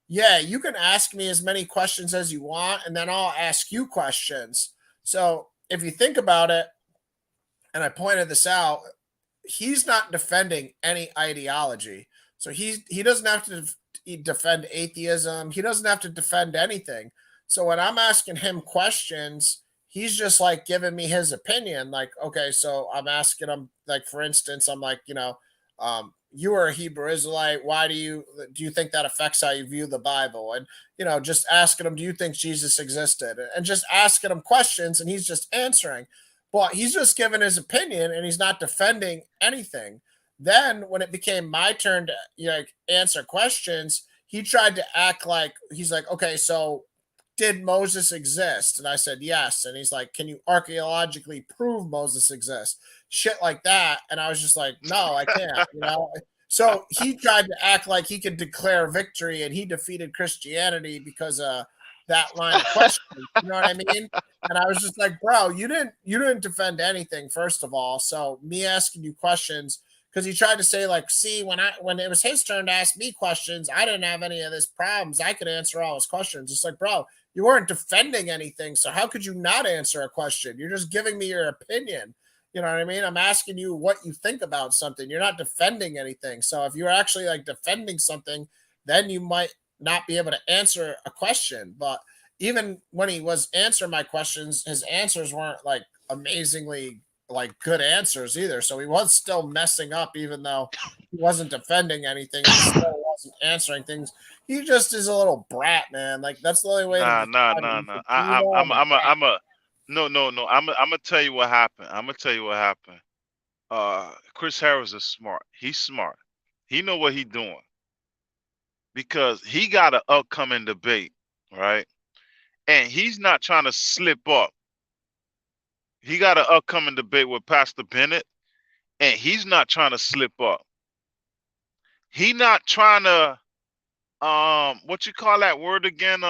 "Yeah, you can ask me as many questions as you want, and then I'll ask you questions." So if you think about it, and I pointed this out, he's not defending any ideology. So he doesn't have to defend atheism. He doesn't have to defend anything. So when I'm asking him questions, he's just like giving me his opinion. Like, okay, so I'm asking him, like, for instance, I'm like, you are a Hebrew Israelite. Why do you think that affects how you view the Bible? And, just asking him, do you think Jesus existed? And just asking him questions, and he's just answering. But he's just giving his opinion, and he's not defending anything. Then when it became my turn to answer questions, he tried to act like he's like, okay, so did Moses exist? And I said, yes. And he's like, can you archaeologically prove Moses exists? Shit like that. And I was just like, no, I can't, So he tried to act like he could declare victory, and he defeated Christianity because of that line of questioning. You know what I mean? And I was just like, bro, you didn't defend anything, first of all. So me asking you questions, because he tried to say, like, see, when it was his turn to ask me questions, I didn't have any of this problems. I could answer all his questions. It's like, bro, you weren't defending anything, so how could you not answer a question? You're just giving me your opinion. You know what I mean? I'm asking you what you think about something. You're not defending anything. So if you're actually like defending something, then you might not be able to answer a question. But even when he was answering my questions, his answers weren't like amazingly like good answers either. So he was still messing up, even though he wasn't defending anything. He still wasn't answering things. He just is a little brat, man. Like that's the only way. Nah. to No. I'm gonna tell you what happened. Chris Harris is smart. He's smart. He know what he's doing because he got an upcoming debate, right? And he's not trying to slip up. He got an upcoming debate with Pastor Bennett, and he's not trying to slip up. He not trying to what you call that word again?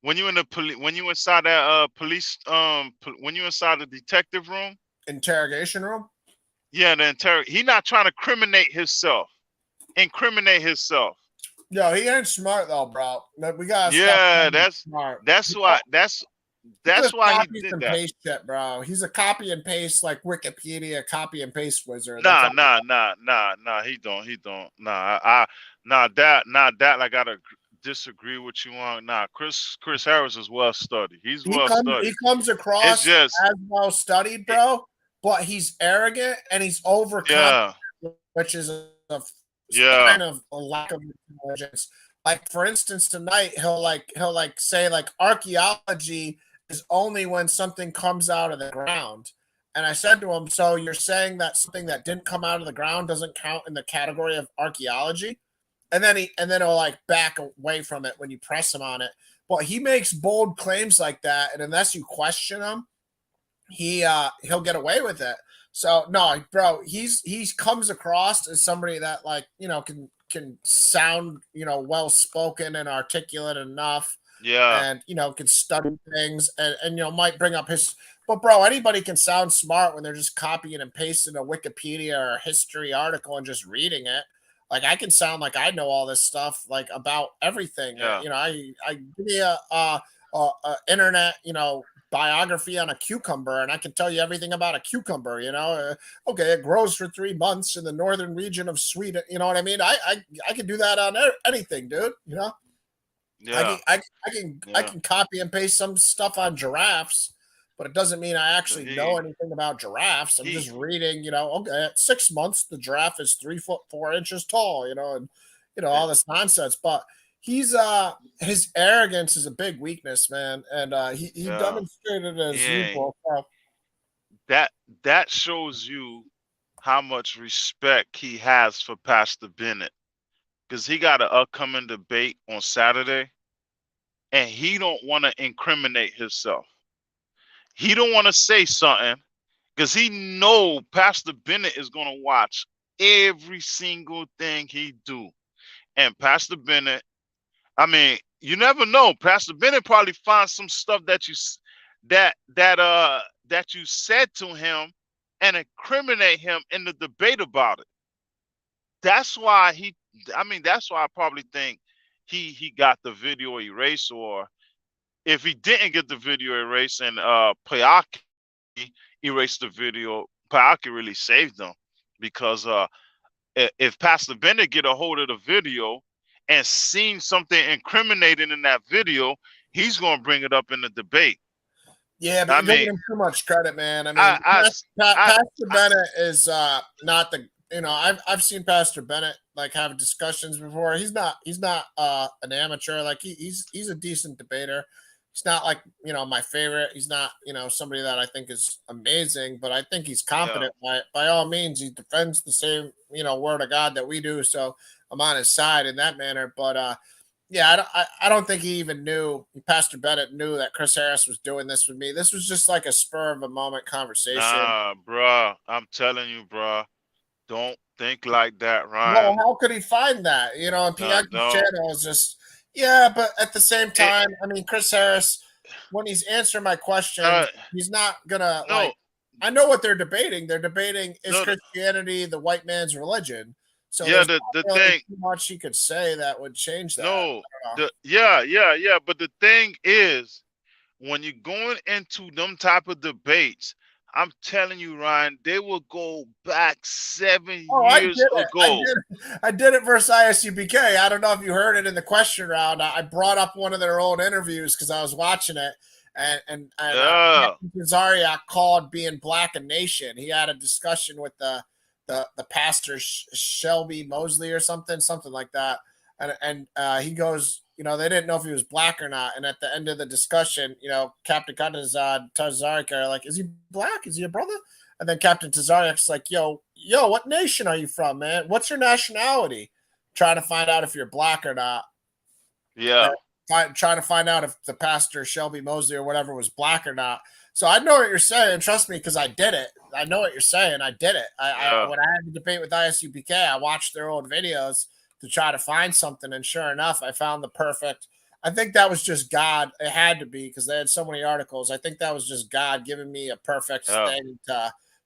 When you in the when you inside that police when you inside the detective room, interrogation room. Yeah, he not trying to incriminate himself. Yo, he ain't smart though, bro. We gotta yeah, stop smart. That's why he did that. Paste shit, bro. He's a copy and paste like Wikipedia copy and paste wizard. Nah. He don't. Nah, that I gotta disagree with you on. Nah, Chris Harris is well studied. He comes across as well studied, bro. But he's arrogant and he's overconfident, which is a sign of a lack of intelligence. Like for instance, tonight he'll say like archaeology is only when something comes out of the ground. And I said to him, so you're saying that something that didn't come out of the ground doesn't count in the category of archaeology? And then he'll like back away from it when you press him on it. But he makes bold claims like that, and unless you question him, he'll get away with it. So no, bro, he comes across as somebody that like can sound well spoken and articulate enough. Yeah. And can study things and might bring up his. But bro, anybody can sound smart when they're just copying and pasting a Wikipedia or a history article and just reading it. Like I can sound like I know all this stuff like about everything. Yeah. I give me a internet biography on a cucumber, and I can tell you everything about a cucumber. Okay, it grows for 3 months in the northern region of Sweden. You know what I mean? I can do that on anything, dude. Yeah. I Yeah. can copy and paste some stuff on giraffes, but it doesn't mean I actually know He anything about giraffes. I'm just he reading, okay, at 6 months the giraffe is 3 foot 4 inches tall, and eh, all this nonsense. But he's his arrogance is a big weakness, man, and he yeah. demonstrated it as Yeah. usual. So, That that shows you how much respect he has for Pastor Bennett. Because he got an upcoming debate on Saturday, and he don't want to incriminate himself. He don't want to say something because he know Pastor Bennett is gonna watch every single thing he do. And Pastor Bennett, I mean, you never know. Pastor Bennett probably finds some stuff that that you said to him and incriminate him in the debate about it. That's why that's why I probably think he got the video erased, or if he didn't get the video erased and Payaki erased the video, Payaki really saved them because if Pastor Bennett get a hold of the video and seen something incriminating in that video, he's gonna bring it up in the debate. yeah, but I you're giving mean, him too much credit, man. I mean, I I I, Pastor I Bennett is not the I've seen Pastor Bennett like have discussions before. He's not an amateur. Like he's a decent debater. He's not like my favorite. He's not somebody that I think is amazing, but I think he's yeah, competent. By all means, he defends the same word of God that we do. So I'm on his side in that manner. But yeah, I don't think he even knew. Pastor Bennett knew that Chris Harris was doing this with me. This was just like a spur of a moment conversation. nah, bruh. I'm telling you, bruh. Don't think like that, Well, Ryan. how could he find that? And No, Pianki's don't. channel is just, yeah, but at the same It, time, I mean, Chris Harris, when he's answering my questions, uh, he's not gonna no, I know what they're debating. They're debating is no, Christianity the white man's religion? So yeah. there's The not really thing, too much he could say that would change that. no, I don't know. yeah. But the thing is, when you're going into them type of debates, I'm telling you, Ryan, they will go back seven Oh, I did years it. I ago. did it. I did it versus ISUBK. I don't know if you heard it in the question round. I brought up one of their old interviews because I was watching it, and Yeah, Captain Kazariak called being black a nation. He had a discussion with the pastor Shelby Mosley or something like that, and he goes, they didn't know if he was black or not. And at the end of the discussion, Captain Kazariak are like, is he black? Is he a brother? And then Captain Tazariak's like, yo, what nation are you from, man? What's your nationality? Trying to find out if you're black or not. yeah, Trying to find out if the pastor Shelby Mosley or whatever was black or not. So I know what you're saying. Trust me, because I did it. I know what you're saying. I did it. yeah, When I had the debate with ISUPK, I watched their old videos to try to find something, and sure enough, I found the perfect. I think that was just God. It had to be because they had so many articles. I think that was just God giving me a perfect yeah, thing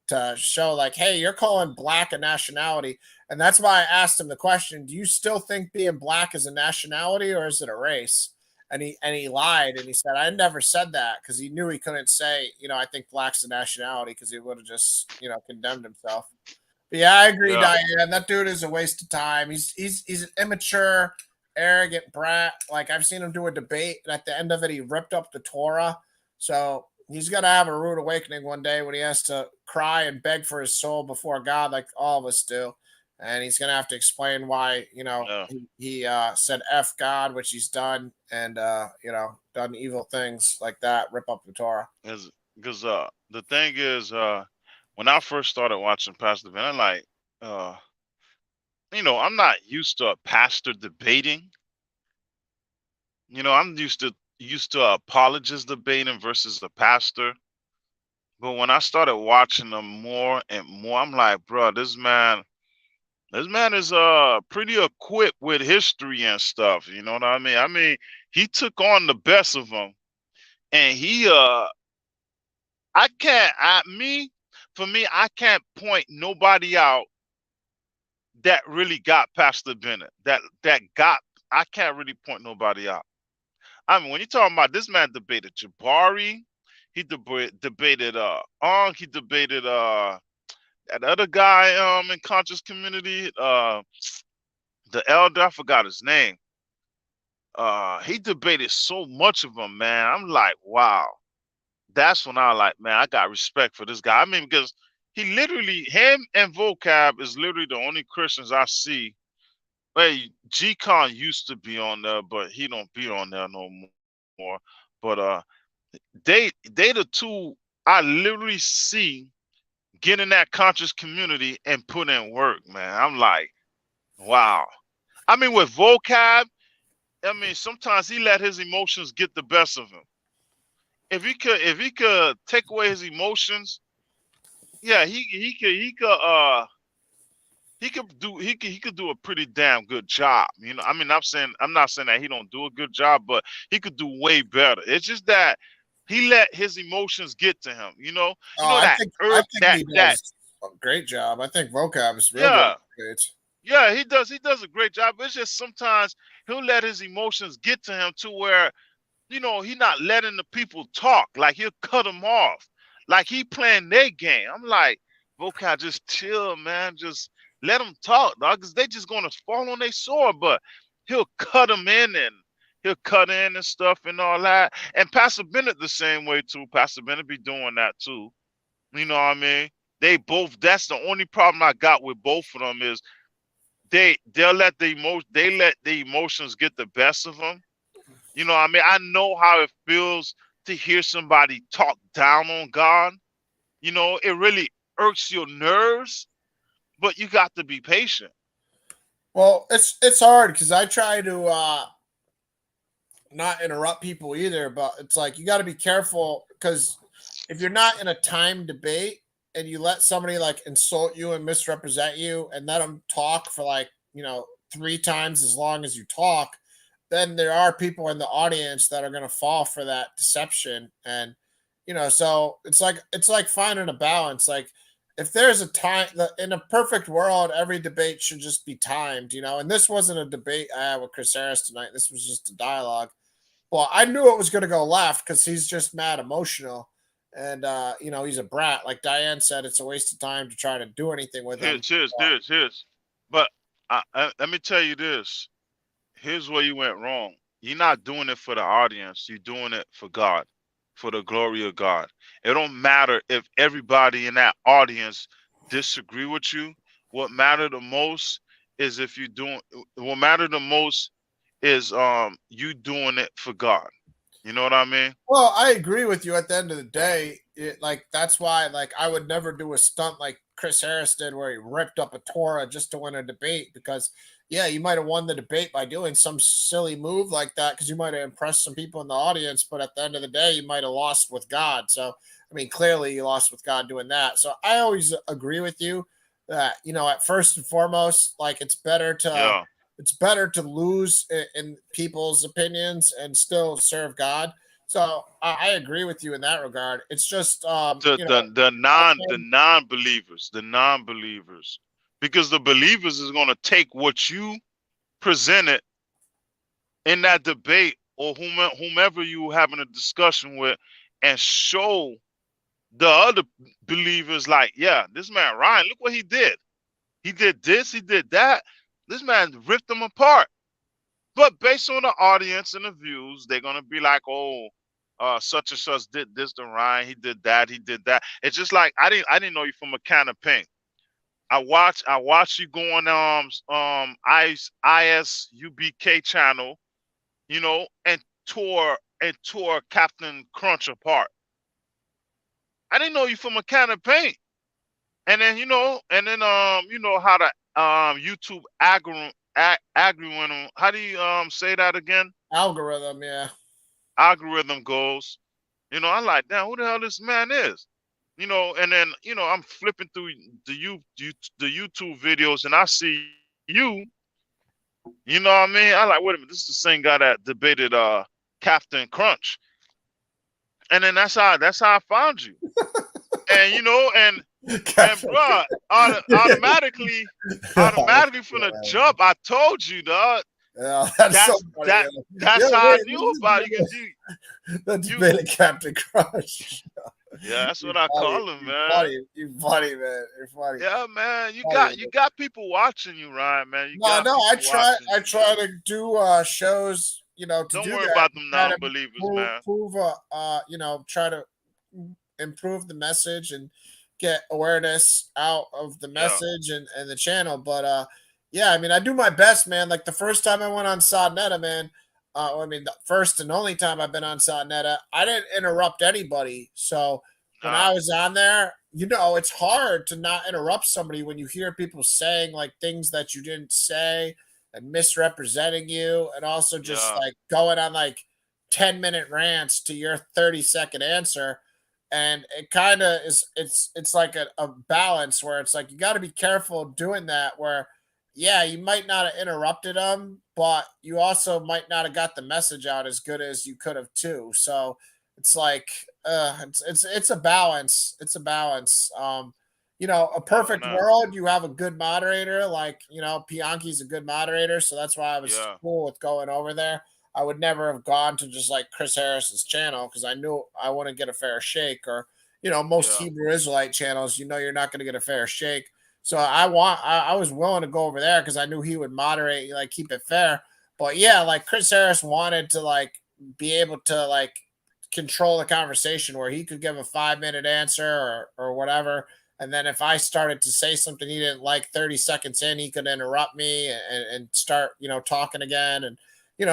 to show, like, hey, you're calling black a nationality, and that's why I asked him the question: do you still think being black is a nationality or is it a race? And he lied and he said I never said that because he knew he couldn't say I think black's a nationality because he would have just condemned himself. But yeah, I agree, yeah. Diane. That dude is a waste of time. He's an immature, arrogant brat. Like I've seen him do a debate, and at the end of it, he ripped up the Torah. So he's gonna have a rude awakening one day when he has to cry and beg for his soul before God, like all of us do. And he's gonna have to explain why Yeah. he said "f God," which he's done, and done evil things like that, rip up the Torah. Because the thing is, when I first started watching Pastor Ben, I'm like, uh, I'm not used to a pastor debating. I'm used to apologists debating versus a pastor. But when I started watching them more and more, I'm like, bro, this man is pretty equipped with history and stuff. You know what I mean? I mean, he took on the best of them, and I can't, for me, I can't point nobody out that really got Pastor Bennett. I can't really point nobody out. I mean, when you're talking about this man debated Jabari, he debated he debated that other guy in conscious community, the elder, I forgot his name. he debated so much of them, man. I'm like, wow. That's when I like, man, I got respect for this guy. I mean, because he literally, him and Vocab is literally the only Christians I see. Hey, G-Con used to be on there, but he don't be on there no more. But they the two I literally see get in that conscious community and put in work, man. I'm like, wow. I mean, with Vocab, I mean, sometimes he let his emotions get the best of him. If he could take away his emotions, yeah, he could do a pretty damn good job. You know, I mean, I'm not saying that he don't do a good job, but he could do way better. It's just that he let his emotions get to him. You know I think he that does a great job. I think Vocab is real yeah. good. Yeah, he does a great job. It's just sometimes he'll let his emotions get to him to where, you know, he not letting the people talk. Like he'll cut them off. Like he playing their game. I'm like, Vocab, just chill, man. Just let them talk, dog, because they just gonna fall on their sword. But he'll cut them in and he'll cut in and stuff and all that. And Pastor Bennett the same way too. Pastor Bennett be doing that too. You know what I mean? They both. That's the only problem I got with both of them is they'll let the emotions get the best of them. You know what I mean? I know how it feels to hear somebody talk down on God. You know, it really irks your nerves, but you got to be patient. Well, it's hard because I try to not interrupt people either, but it's like you got to be careful because if you're not in a time debate and you let somebody like insult you and misrepresent you and let them talk for like, 3 times as long as you talk, then there are people in the audience that are going to fall for that deception. And, so it's like finding a balance. Like if there's a time in a perfect world, every debate should just be timed, and this wasn't a debate I had with Chris Harris tonight. This was just a dialogue. Well, I knew it was going to go left because he's just mad emotional. And, he's a brat. Like Diane said, it's a waste of time to try to do anything with him. Here's. But let me tell you this. Here's where you went wrong. You're not doing it for the audience. You're doing it for God, for the glory of God. It don't matter if everybody in that audience disagree with you. What matter the most is what matter the most is you doing it for God. You know what I mean? Well, I agree with you at the end of the day. That's why I would never do a stunt like Chris Harris did where he ripped up a Torah just to win a debate because yeah, you might have won the debate by doing some silly move like that because you might have impressed some people in the audience, but at the end of the day, you might have lost with God. So, I mean, clearly you lost with God doing that. So I always agree with you that, at first and foremost, it's better to lose in people's opinions and still serve God. So I agree with you in that regard. It's just the non-believers, because the believers is going to take what you presented in that debate or whomever you having a discussion with and show the other believers like, yeah, this man Ryan, look what he did. He did this, he did that. This man ripped them apart. But based on the audience and the views, they're gonna be like, oh, such and such did this to Ryan, he did that, he did that. It's just like I didn't know you from a can of paint. I watch you go on ISUBK channel, and tore Captain Crunch apart. I didn't know you from a can of paint. And then how the YouTube algorithm how do you say that again? Algorithm, yeah. Algorithm goes. I'm like, damn, who the hell this man is? And then I'm flipping through the YouTube videos and I see you. You know what I mean? I like, wait a minute, this is the same guy that debated Captain Crunch. And then that's how I found you. And and bro, automatically from the jump, I told you, dog. Yeah, that's so funny, that's how I knew about you. That's been Captain Crush. Yeah, that's what I call him, man. You're funny, man. You're funny. Yeah, man. You got people watching you, Ryan, man. I try to do shows to Don't do worry that, about them try to non-believers, man. try to improve the message and get awareness out of the Yeah, message and the channel. But yeah, I mean, I do my best, man. Like the first time I went on Sodnetta, man. I mean, the first and only time I've been on Sodnetta, I didn't interrupt anybody. So when nah, I was on there, it's hard to not interrupt somebody when you hear people saying like things that you didn't say and misrepresenting you, and also just yeah, like going on like 10-minute rants to your 30-second answer. And it kind of is, it's like a balance where it's like you got to be careful doing that, where yeah, you might not have interrupted them, but you also might not have got the message out as good as you could have too. So it's like it's a balance. It's a balance. A yeah, perfect nah, world, you have a good moderator, like Pianki's a good moderator, so that's why I was yeah, cool with going over there. I would never have gone to just like Chris Harris's channel because I knew I wouldn't get a fair shake, or most yeah, Hebrew Israelite channels, you're not going to get a fair shake. So I was willing to go over there because I knew he would moderate, like keep it fair. But yeah, like Chris Harris wanted to like be able to like control the conversation where he could give a 5-minute answer or whatever. And then if I started to say something he didn't like 30 seconds in, he could interrupt me and start, talking again. And,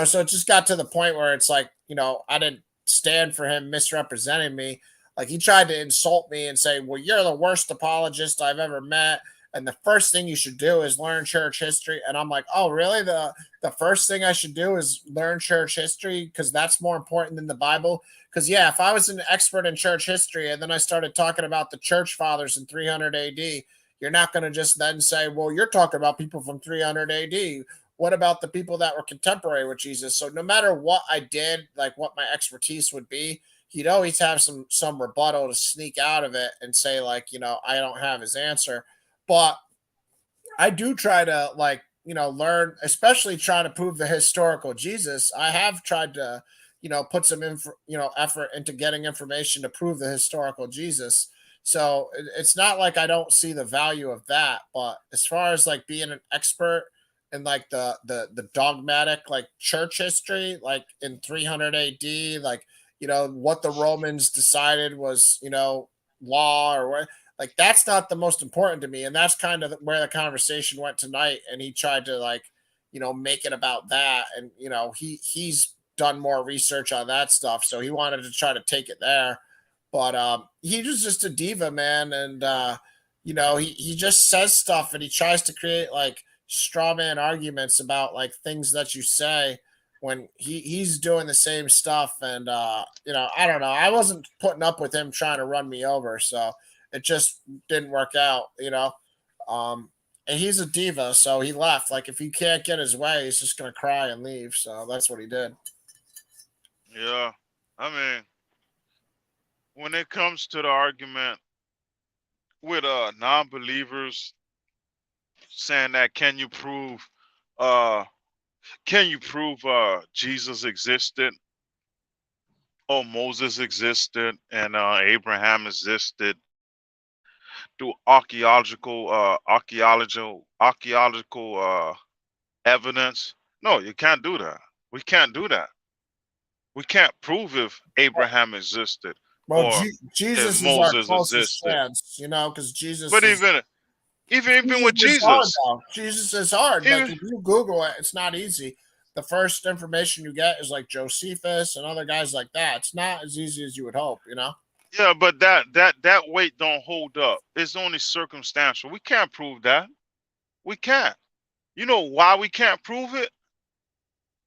so it just got to the point where it's like, I didn't stand for him misrepresenting me. Like he tried to insult me and say, well, you're the worst apologist I've ever met. And the first thing you should do is learn church history. And I'm like, oh, really? The first thing I should do is learn church history because that's more important than the Bible. Because yeah, if I was an expert in church history and then I started talking about the church fathers in 300 AD, you're not going to just then say, well, you're talking about people from 300 AD. What about the people that were contemporary with Jesus? So no matter what I did, like what my expertise would be, he'd always have some rebuttal to sneak out of it and say like, I don't have his answer. But I do try to like, learn, especially trying to prove the historical Jesus. I have tried to, put some effort into getting information to prove the historical Jesus. So it's not like I don't see the value of that, but as far as like being an expert in like the dogmatic like church history, like in 300 AD, like what the Romans decided was law or what, like that's not the most important to me. And that's kind of where the conversation went tonight. And he tried to like make it about that. And he's done more research on that stuff, so he wanted to try to take it there. But he was just a diva, man. And he just says stuff and he tries to create like straw man arguments about like things that you say when he's doing the same stuff. And I don't know, I wasn't putting up with him trying to run me over, so it just didn't work out. And he's a diva, so he left. Like if he can't get his way, he's just gonna cry and leave. So that's what he did. yeah. I mean, when it comes to the argument with non-believers saying that uh Jesus existed or Moses existed and Abraham existed through archaeological evidence? No, you can't do that. We can't do that. We can't prove if Abraham existed Well, or if Jesus is our Moses closest existed. chance, because Jesus But is even with hard Jesus, though. Jesus is hard. Like even if you Google it, it's not easy. The first information you get is like Josephus and other guys like that. It's not as easy as you would hope. yeah, but that weight don't hold up. It's only circumstantial. We can't prove that. We can't. You know why we can't prove it?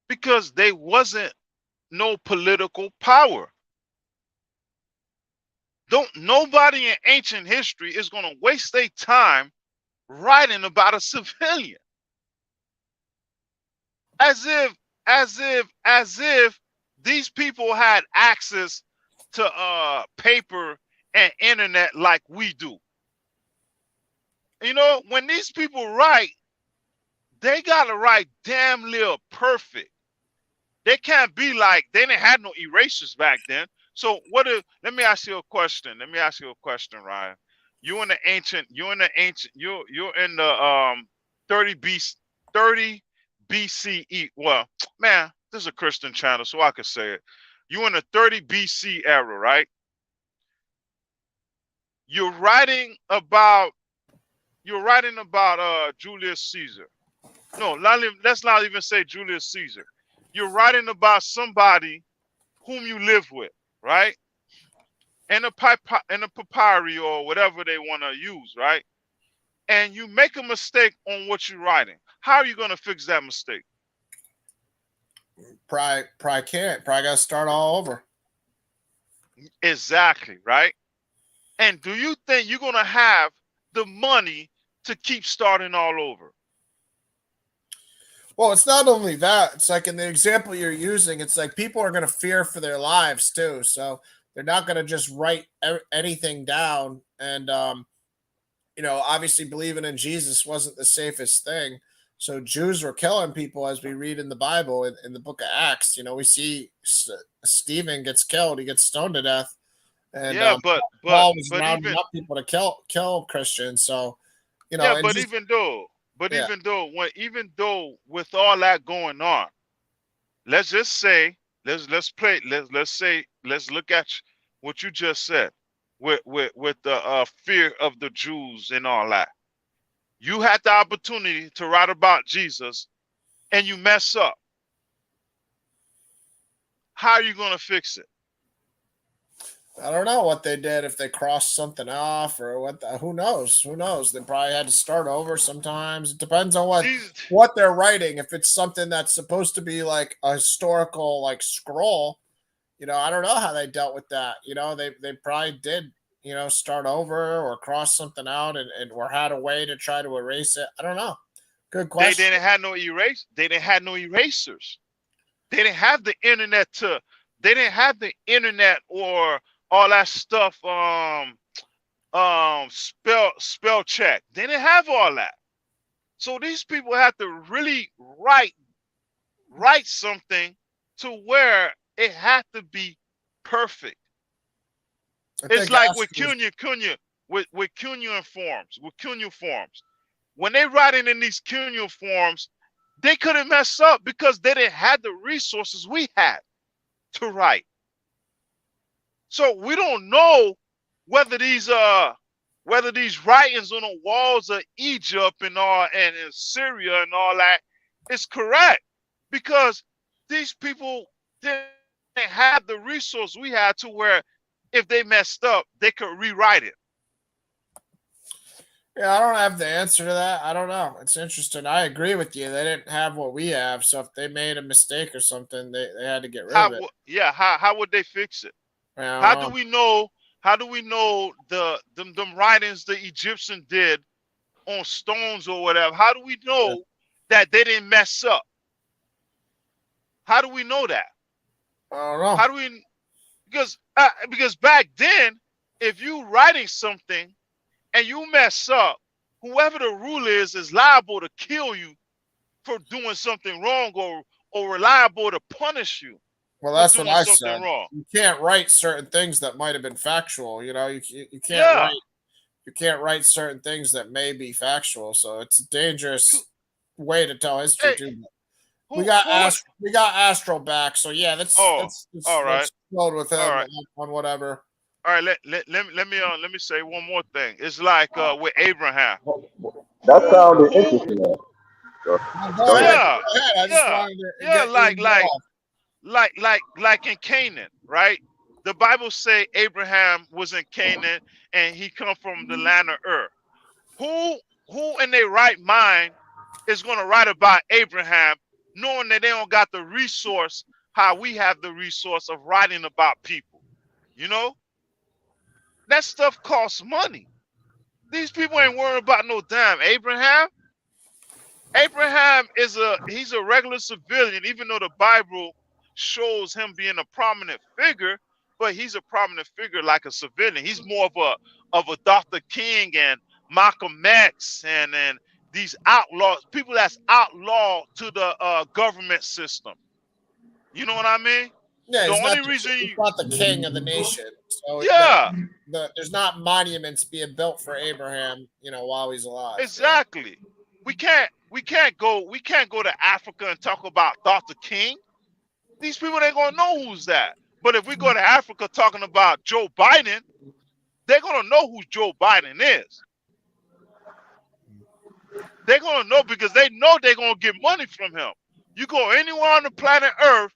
Because they wasn't no political power. Don't Nobody in ancient history is gonna waste their time writing about a civilian. As if these people had access to paper and internet like we do. When these people write, they gotta write damn near perfect. They can't be like they didn't have no erasers back then. So let me ask you a question. Ryan. You're in the 30 BCE. Well, man, this is a Christian channel, so I could say it. You in the 30 BC era, right? You're writing about Julius Caesar. No, let's not even say Julius Caesar. You're writing about somebody whom you live with, right? And a papyri or whatever they want to use, right? And you make a mistake on what you're writing. How are you going to fix that mistake? Probably can't. Probably got to start all over. Exactly, right? And do you think you're going to have the money to keep starting all over? Well, it's not only that. It's like in the example you're using, it's like people are going to fear for their lives too. So they're not going to just write anything down. And, obviously believing in Jesus wasn't the safest thing. So Jews were killing people, as we read in the Bible in the book of Acts. We see Stephen gets killed. He gets stoned to death. And yeah, Paul was rounding up people to kill Christians. So, even though with all that going on, let's just say, let's look at what you just said with the fear of the Jews and all that. You had the opportunity to write about Jesus and you mess up. How are you going to fix it? I don't know what they did, if they crossed something off or what. Who knows? They probably had to start over sometimes. It depends on what they're writing. If it's something that's supposed to be like a historical scroll, I don't know how they dealt with that. They probably did, start over or cross something out or had a way to try to erase it. I don't know. Good question. They didn't have no erasers. They didn't have the internet they didn't have the internet or all that stuff, spell check. They didn't have all that. So these people have to really write something to where it had to be perfect. It's like with cuneiforms. When they writing in these cuneiforms, they couldn't mess up because they didn't have the resources we had to write. So we don't know whether these writings on the walls of Egypt and in Syria and all that is correct, because these people didn't have the resource we had to where if they messed up, they could rewrite it. Yeah, I don't have the answer to that. I don't know. It's interesting. I agree with you. They didn't have what we have, so if they made a mistake or something, they had to get rid of it. Yeah, how would they fix it? How do we know them writings the Egyptian did on stones or whatever? How do we know that they didn't mess up? How do we know that? I don't know. How do we? Because back then, if you writing something and you mess up, whoever the ruler is liable to kill you for doing something wrong or liable to punish you. Well, that's what I said. Wrong. You can't write certain things that might have been factual. You can't write certain things that may be factual. So it's a dangerous way to tell history too. We got Astro back, so yeah, let's all right. Let's load with him on whatever. All right, let me say one more thing. It's like with Abraham. That sounded interesting. Like in Canaan, right? The Bible say Abraham was in Canaan and he come from the land of Ur. Who in their right mind is going to write about Abraham, knowing that they don't got the resource how we have the resource of writing about people? That stuff costs money. These people ain't worried about no damn Abraham. Abraham he's a regular civilian, even though the Bible shows him being a prominent figure, but he's a prominent figure like a civilian. He's more of a Dr. King and Malcolm X and these outlaws, people that's outlawed to the government system. You know what I mean? Yeah, the only reason he's not the king of the nation. So there's not monuments being built for Abraham, while he's alive. Exactly. We can't go to Africa and talk about Dr. King. these people ain't gonna know who's that. But if we go to Africa talking about Joe Biden, they're gonna know who Joe Biden is. They're gonna know because they know they're gonna get money from him. You go anywhere on the planet Earth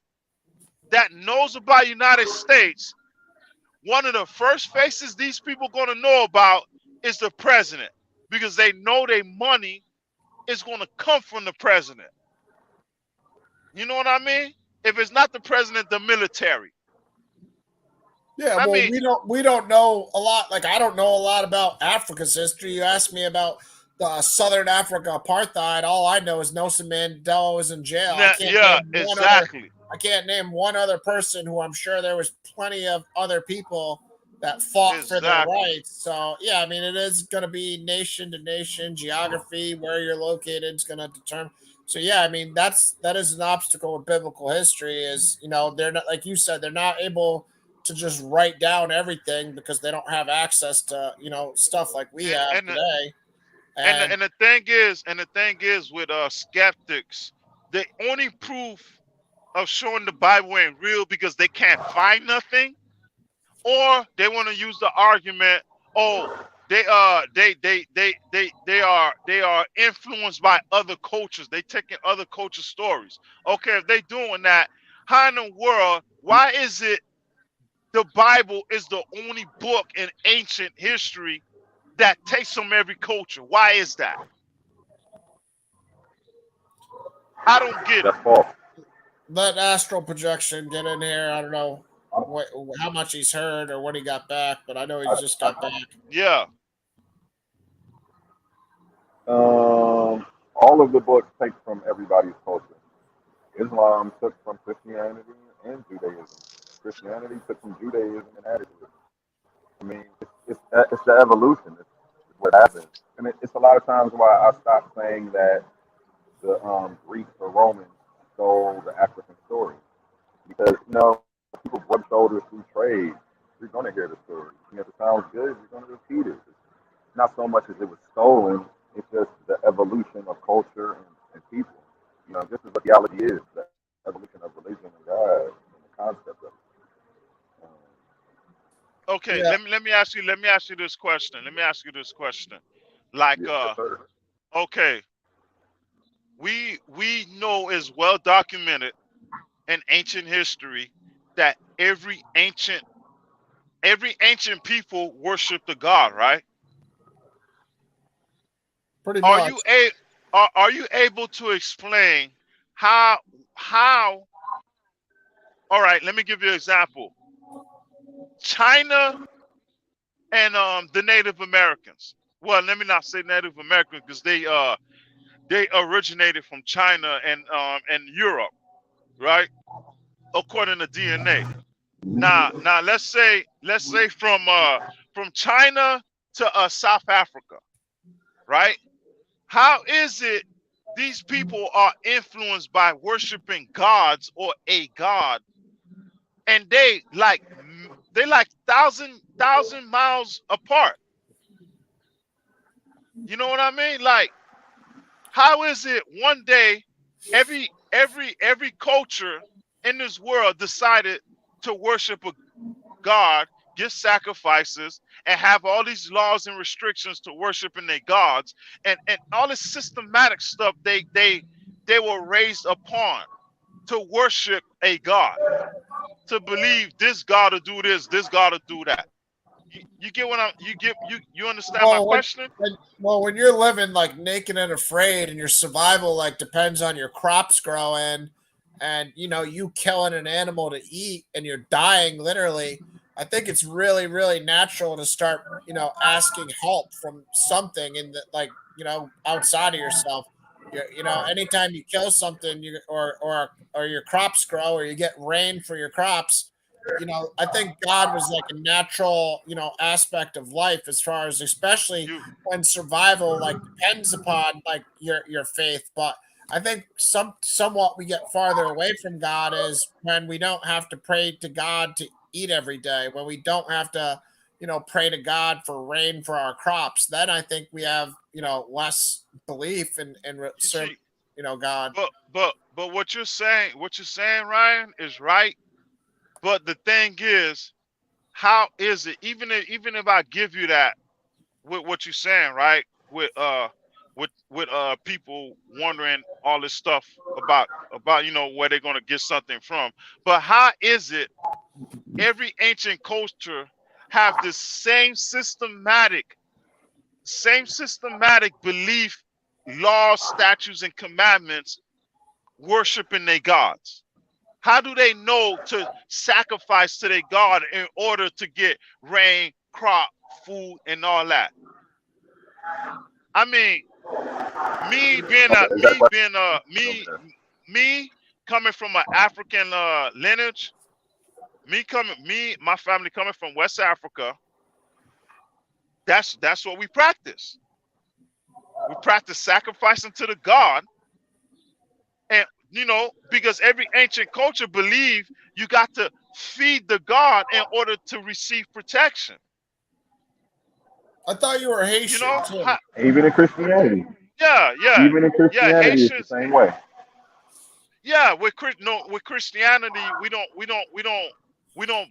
that knows about United States, one of the first faces these people gonna know about is the president because they know their money is gonna come from the president. You know what I mean? If it's not the president, the military. Yeah, I well, mean, we don't know a lot. Like I don't know a lot about Africa's history. You asked me about the Southern Africa apartheid. All I know is Nelson Mandela was in jail. yeah, exactly. I can't name one other person who I'm sure there was plenty of other people that fought for their Exactly. rights. So yeah, I mean it is going to be nation to nation, geography, where you're located is going to determine. So yeah, I mean that is an obstacle with biblical history. Is they're not, like you said, they're not able to just write down everything because they don't have access to stuff like we And have and the, today. and the, And and the thing is, with skeptics, the only proof of showing the Bible ain't real because they can't find nothing, or they want to use the argument, oh, they are influenced by other cultures. They taking other culture stories. Okay, if they doing that, how in the world? Why is it the Bible is the only book in ancient history that takes from every culture? Why is that? I don't get it. That's false. let astral projection get in here. I don't know how much he's heard or when he got back, but I know he just got back. Yeah, All of the books take from everybody's culture. Islam took from Christianity and Judaism. Christianity took from Judaism and added to it. I mean, it's the evolution. It's what happens, and it's a lot of times why I stopped saying that the Greeks or Romans stole the African story because people rub shoulders through trade. You're going to hear the story. And if it sounds good, you're going to repeat it. It's not so much as it was stolen. It's just the evolution of culture and people. This is what theology is: the evolution of religion and God and the concept of it. okay, Yeah, let me ask you this question. Like Yes, sir. okay, we know is well documented in ancient history that every ancient people worship the God, right? pretty Are much. you a are you able to explain how all right, let me give you an example. China and the Native Americans. Well, let me not say Native Americans because they originated from China and Europe, right? According to DNA. Now let's say from China to South Africa, right? How is it these people are influenced by worshiping gods or a god, and they like thousand miles apart? You know what I mean? Like, how is it one day every culture in this world decided to worship a God, give sacrifices, and have all these laws and restrictions to worshiping their gods, and all this systematic stuff they were raised upon to worship a God, to believe this God to do this God to do that. You get what I'm you understand my Well, question? when you're living like naked and afraid, and your survival like depends on your crops growing, and you killing an animal to eat, and you're dying literally. I think it's really, really natural to start, asking help from something in the outside of yourself. Anytime you kill something, or your crops grow, or you get rain for your crops, I think God was like a natural, aspect of life as far as especially You when survival like depends upon like your faith. But I think somewhat we get farther away from God is when we don't have to pray to God to eat every day, when we don't have to, pray to God for rain for our crops. Then I think we have, less belief in see God. But what you're saying, Ryan, is right. But the thing is, how is it? Even if I give you that with what you're saying, right? With people wondering all this stuff about where they're gonna get something from. But how is it every ancient culture have the same systematic belief, laws, statutes, and commandments, worshiping their gods? How do they know to sacrifice to their God in order to get rain, crop, food, and all that? I mean, me being Okay, a is that me being a question? me me coming from an African lineage, my family coming from West Africa. That's what we practice. We practice sacrificing to the God, and because every ancient culture believe you got to feed the God in order to receive protection. I thought you were Haitian too. Even in Christianity, Yeah, yeah, even in yeah. Christianity, it's the Haitians, same way. yeah. With Christianity, we don't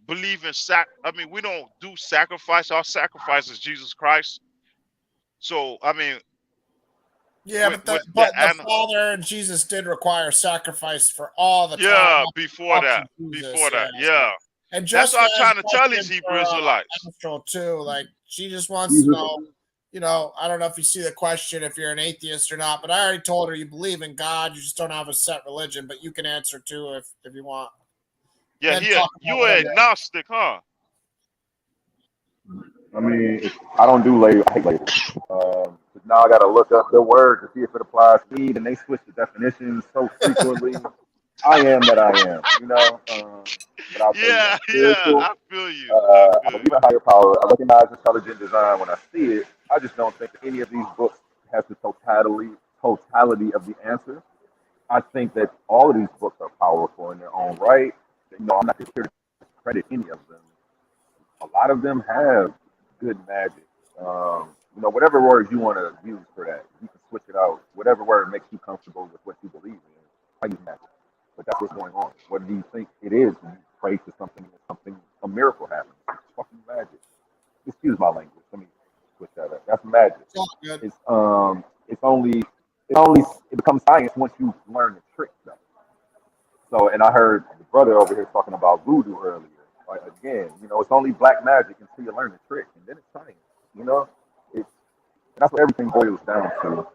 believe in I mean, we don't do sacrifice. Our sacrifice is Jesus Christ. So I mean, Yeah, with but with the the and Father and Jesus did require sacrifice for all the time. yeah, Up to Jesus, yeah. So, yeah. and That's just what I'm as trying to tell these question Hebrew for Israelites. Astral too, like she just wants to Jesus, know. I don't know if you see the question, if you're an atheist or not, but I already told her you believe in God, you just don't have a set religion, but you can answer too if you want. And Yeah, then talk about you are whatever. agnostic, huh? I mean, I don't do labels. I hate labels. Now I got to look up the word to see if it applies to me, and they switch the definitions so frequently. I am that I am, but I'll tell you, Yeah, I'm yeah. spiritual. I feel you. I I feel believe you. in higher power. I recognize intelligent design when I see it. I just don't think any of these books has the totality of the answer. I think that all of these books are powerful in their own right. I'm not here to credit any of them. A lot of them have good magic. Whatever words you want to use for that, you can switch it out. Whatever word makes you comfortable with what you believe in. I use magic, but that's what's going on. What do you think it is when you pray to something and a miracle happens? It's fucking magic. Excuse my language. Let me switch that up. That's magic. It's all good. It becomes science once you learn the trick though. So, and I heard the brother over here talking about voodoo earlier. Like, again, it's only black magic until you learn the trick, and then it's science. You know, it's that's what everything boils down to.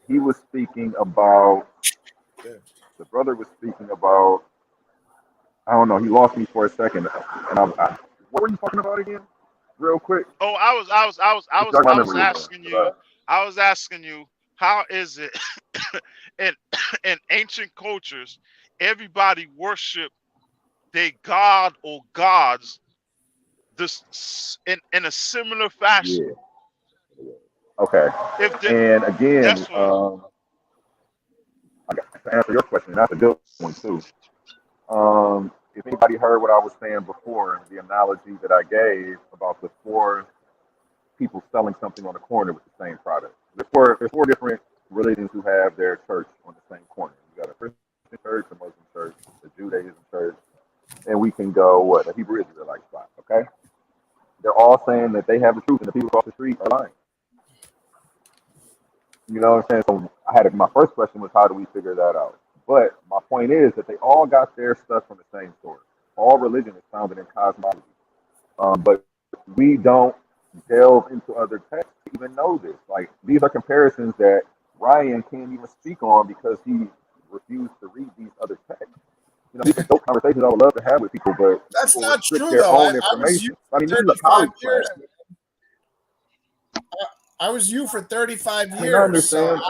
He was speaking about the brother was speaking about. I don't know. He lost me for a second, and what were you talking about again? Real quick. Oh, I was asking you. I was asking you, how is it in in ancient cultures, everybody worship their god or gods this in a similar fashion? Yeah. Okay. If the, And again, that's what. to answer your question, that's a good one too. If anybody heard what I was saying before, the analogy that I gave about the four people selling something on the corner with the same product. There's four different religions who have their church on the same corner. You got a Christian church, a Muslim church, a Judaism church, and we can go a Hebrew Israelite spot. Okay, they're all saying that they have the truth, and the people across the street are lying. You know what I'm saying? So my first question was, how do we figure that out? But my point is that they all got their stuff from the same source. All religion is founded in cosmology, but we don't delve into other texts to even know this. Like, these are comparisons that Ryan can't even speak on because he refused to read these other texts. These are dope conversations I would love to have with people, but That's people not restrict true their though. own I was you information. I mean, for this is a 35 college years. class. I was you for 35 I mean, I years. So understand.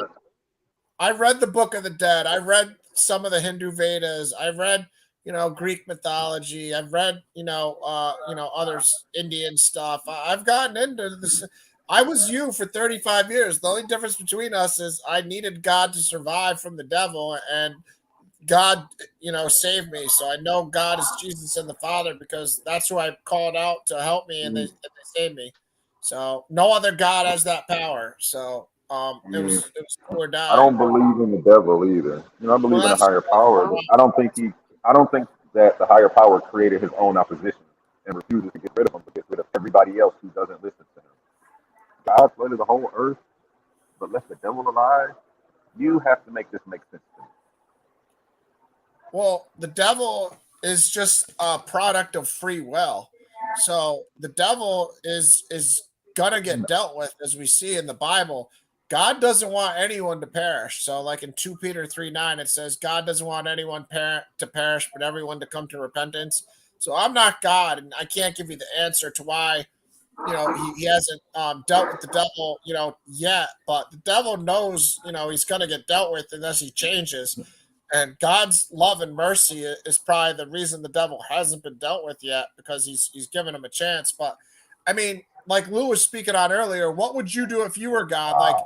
I read the Book of the Dead. I read some of the Hindu Vedas. I read, Greek mythology. I've read, other Indian stuff. I've gotten into this. I was you for 35 years. The only difference between us is I needed God to survive from the devil, and God, saved me. So I know God is Jesus and the Father because that's who I called out to help me, and they saved me. So no other God has that power. So It was do or I die. don't believe in the devil either. You know, I Well, believe in a that's higher power, but I don't think that the higher power created his own opposition and refuses to get rid of him, but gets rid of everybody else who doesn't listen to him. God flooded the whole earth, but left the devil alive. You have to make this make sense to me. well, the devil is just a product of free will. So the devil is gonna get dealt with, as we see in the Bible. God doesn't want anyone to perish. So, like in 2 Peter 3:9, it says, God doesn't want anyone to perish, but everyone to come to repentance. So I'm not God, and I can't give you the answer to why he hasn't dealt with the devil yet, but the devil knows he's going to get dealt with unless he changes, and God's love and mercy is probably the reason the devil hasn't been dealt with yet, because he's given him a chance. But I mean, like Lou was speaking on earlier, what would you do if you were God? Like,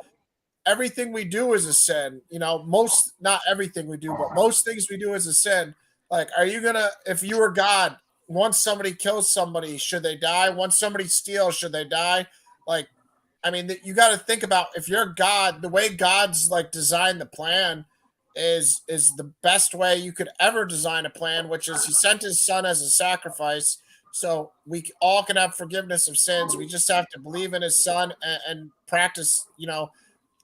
everything we do is a sin. Most, not everything we do, but most things we do is a sin. Like, are you gonna, if you were God, once somebody kills somebody, should they die? Once somebody steals, should they die? Like, I mean, you got to think about, if you're God, the way God's like designed the plan is the best way you could ever design a plan, which is he sent his son as a sacrifice. So we all can have forgiveness of sins. We just have to believe in his son and practice,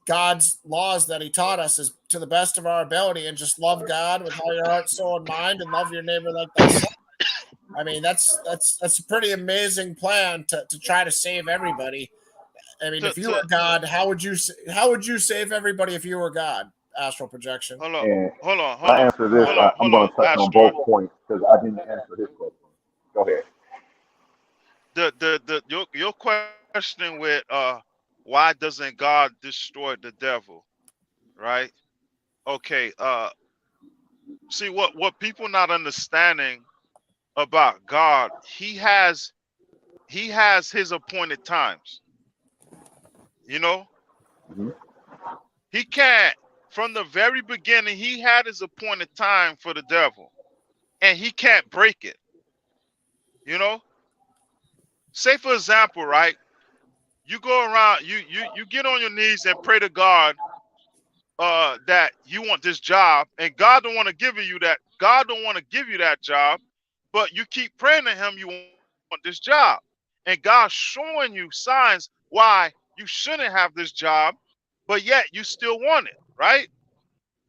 God's laws that he taught us is to the best of our ability, and just love God with all your heart, soul, and mind, and love your neighbor like thyself. I mean, that's a pretty amazing plan to try to save everybody. I mean, To, if you to were God, how would you save everybody if you were God? Astral projection. hold on, And hold on, when hold I on, answer this, hold on, I'm hold going on, to touch on Asteroid. both points because I didn't answer his question. Go ahead. Your question with why doesn't God destroy the devil, right? Okay, see what people not understanding about God, he has his appointed times. You know, Hmm. he can't, from the very beginning, he had his appointed time for the devil, and he can't break it. You know, say for example, right? You go around, you get on your knees and pray to God that you want this job, and God don't want to give you that. God don't want to give you that job, but you keep praying to him you want this job. And God's showing you signs why you shouldn't have this job, but yet you still want it, right?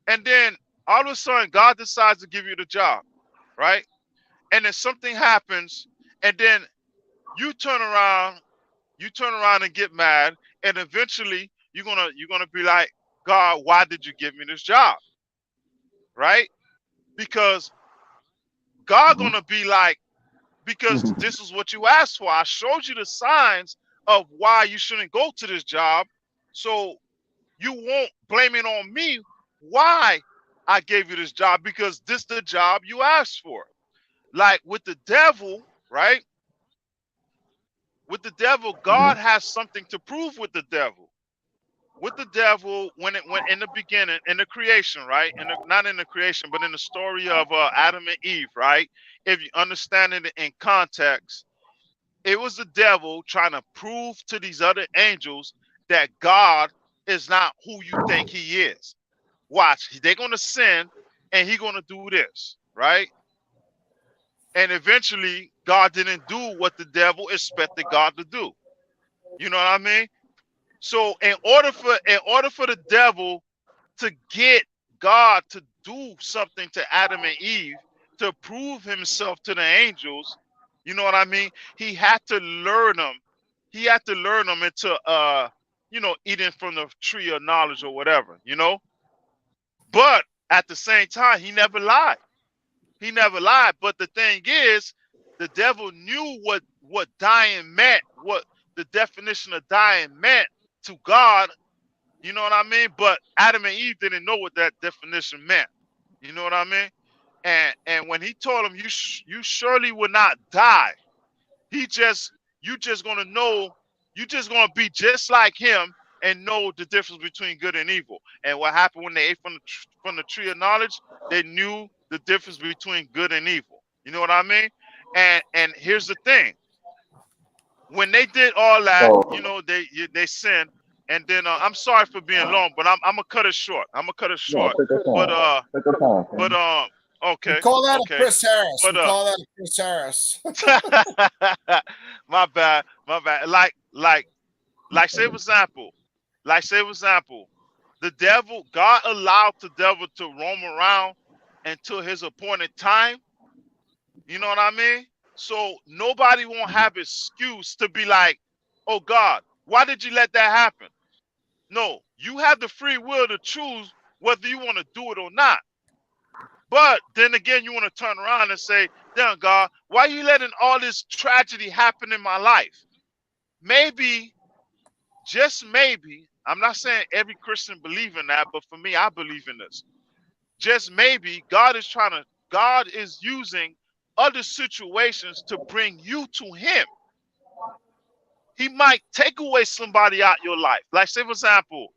And then all of a sudden God decides to give you the job, right? And then something happens, and then you turn around, and get mad, and eventually you're gonna be like, God, why did you give me this job? Right? Because God Hmm. gonna be like, because this is what you asked for. I showed you the signs of why you shouldn't go to this job. So you won't blame it on me why I gave you this job, because this the job you asked for. Like with the devil, right? With the devil, Hmm. God has something to prove with the devil. With the devil, when it went in the beginning, in the creation, right? And not in the creation, but in the story of Adam and Eve, right? If you understand it in context, it was the devil trying to prove to these other angels that God is not who you think he is. Watch, they're gonna sin, and he's gonna do this, right? And eventually, God didn't do what the devil expected God to do. You know what I mean? So in order for the devil to get God to do something to Adam and Eve, to prove himself to the angels, you know what I mean? He had to learn them. He had to learn them into eating from the tree of knowledge or whatever, you know? But at the same time, he never lied. He never lied. But the thing is, the devil knew what dying meant, what the definition of dying meant to God. You know what I mean? But Adam and Eve didn't know what that definition meant. You know what I mean? And when he told them, you surely will not die. He just you just gonna know, you just gonna be just like him and know the difference between good and evil. And what happened when they ate from the tree of knowledge? They knew the difference between good and evil. You know what I mean? And here's the thing: when they did all that, So, they sinned. and then I'm sorry for being long, but I'm gonna cut it short. I'm gonna cut it No, short. take your But time. Take your time, but King. We okay, call that a okay. Chris Harris. But We call that a Chris Harris. my bad, my bad. Like say for example, the devil, God allowed the devil to roam around until his appointed time. You know what I mean? So nobody won't have excuse to be like, oh God, why did you let that happen? No, you have the free will to choose whether you want to do it or not. But then again, you want to turn around and say, damn God, why are you letting all this tragedy happen in my life? Maybe, just maybe, I'm not saying every Christian believe in that, but for me, I believe in this. Just maybe God is using other situations to bring you to him. He might take away somebody out your life. Like say for example,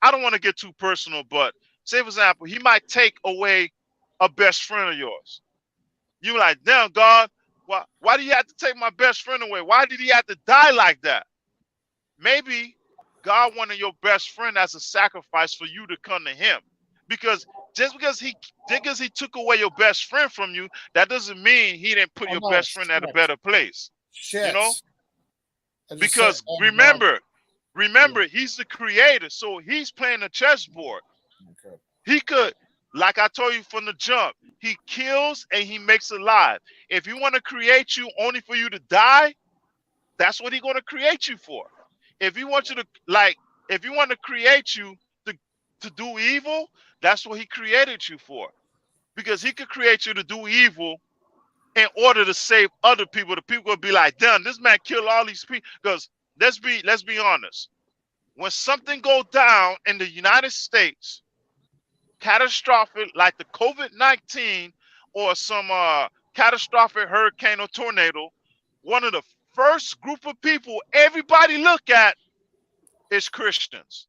I don't want to get too personal, but say for example, he might take away a best friend of yours. You like, damn God, why do you have to take my best friend away? Why did he have to die like that? Maybe God wanted your best friend as a sacrifice for you to come to him. Because just because he took away your best friend from you, that doesn't mean he didn't put Oh, your no, best friend at a better place. Shit. You know? I just Because said, remember, he's the creator, so he's playing the chessboard. okay. He could, like I told you from the jump, he kills and he makes alive. If he want to create you only for you to die, that's what he's going to create you for. If he wants you to if you want to create you to do evil, that's what he created you for. Because he could create you to do evil in order to save other people. The people will be like, damn, this man killed all these people. Because let's be honest. When something goes down in the United States, catastrophic like the COVID-19 or some catastrophic hurricane or tornado, one of the first group of people everybody look at is Christians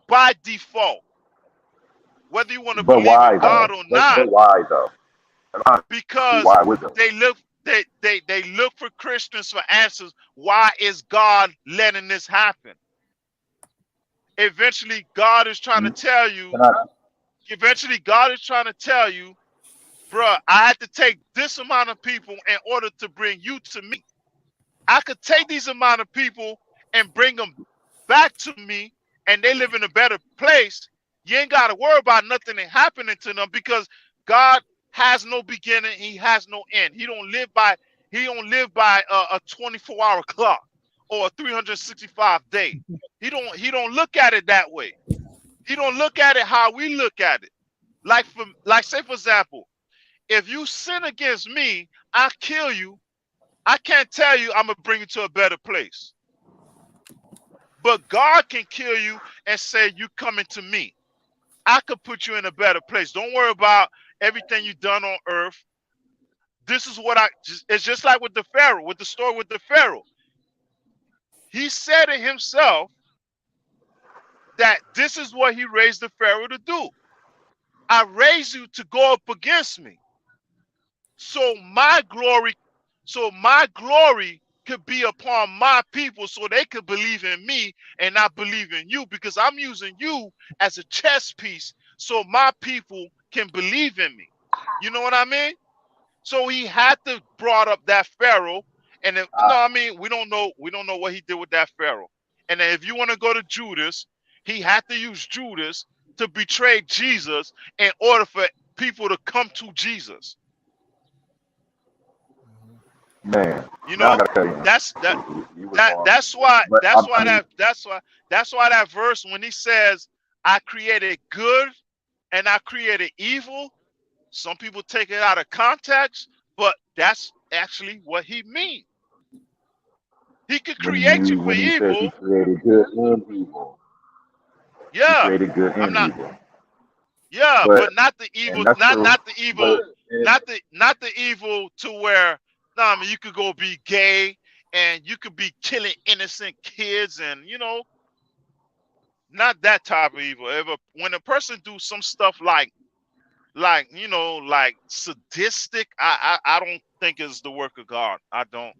by default, whether you want to But believe why in God though? or not, But why though? Honestly, because why with them? they look for Christians for answers. Why is God letting this happen? Eventually, God is trying to tell you. Can I, Eventually, God is trying to tell you, bruh, I had to take this amount of people in order to bring you to me. I could take these amount of people and bring them back to me, and they live in a better place. You ain't got to worry about nothing happening to them because God has no beginning, he has no end. He don't live by a 24-hour clock or a 365 day. He don't look at it that way. He don't look at it how we look at it. Like say for example, if you sin against me, I kill you. I can't tell you I'm gonna bring you to a better place. But God can kill you and say you coming to me. I could put you in a better place. Don't worry about everything you've done on earth. This is what it's just like with the Pharaoh, with the story with the Pharaoh. He said it himself that this is what he raised the Pharaoh to do. I raised you to go up against me. So my glory could be upon my people so they could believe in me and not believe in you because I'm using you as a chess piece so my people can believe in me. You know what I mean? So he had to brought up that Pharaoh, and no, I mean we don't know what he did with that Pharaoh. And then if you want to go to Judas, he had to use Judas to betray Jesus in order for people to come to Jesus. man, You now I know, gotta tell you, that's you was wrong. that's why But that's why that verse when he says I created good and I created evil, some people take it out of context, but that's actually what he means. He could create you for when he says he evil. created good and evil, he Yeah. created good I'm and not evil. yeah, But but not the and evil, that's true. not the evil, But not the evil to where no, I mean you could go be gay and you could be killing innocent kids and not that type of evil. When a person do some stuff like like sadistic, I don't think it's the work of God. I don't.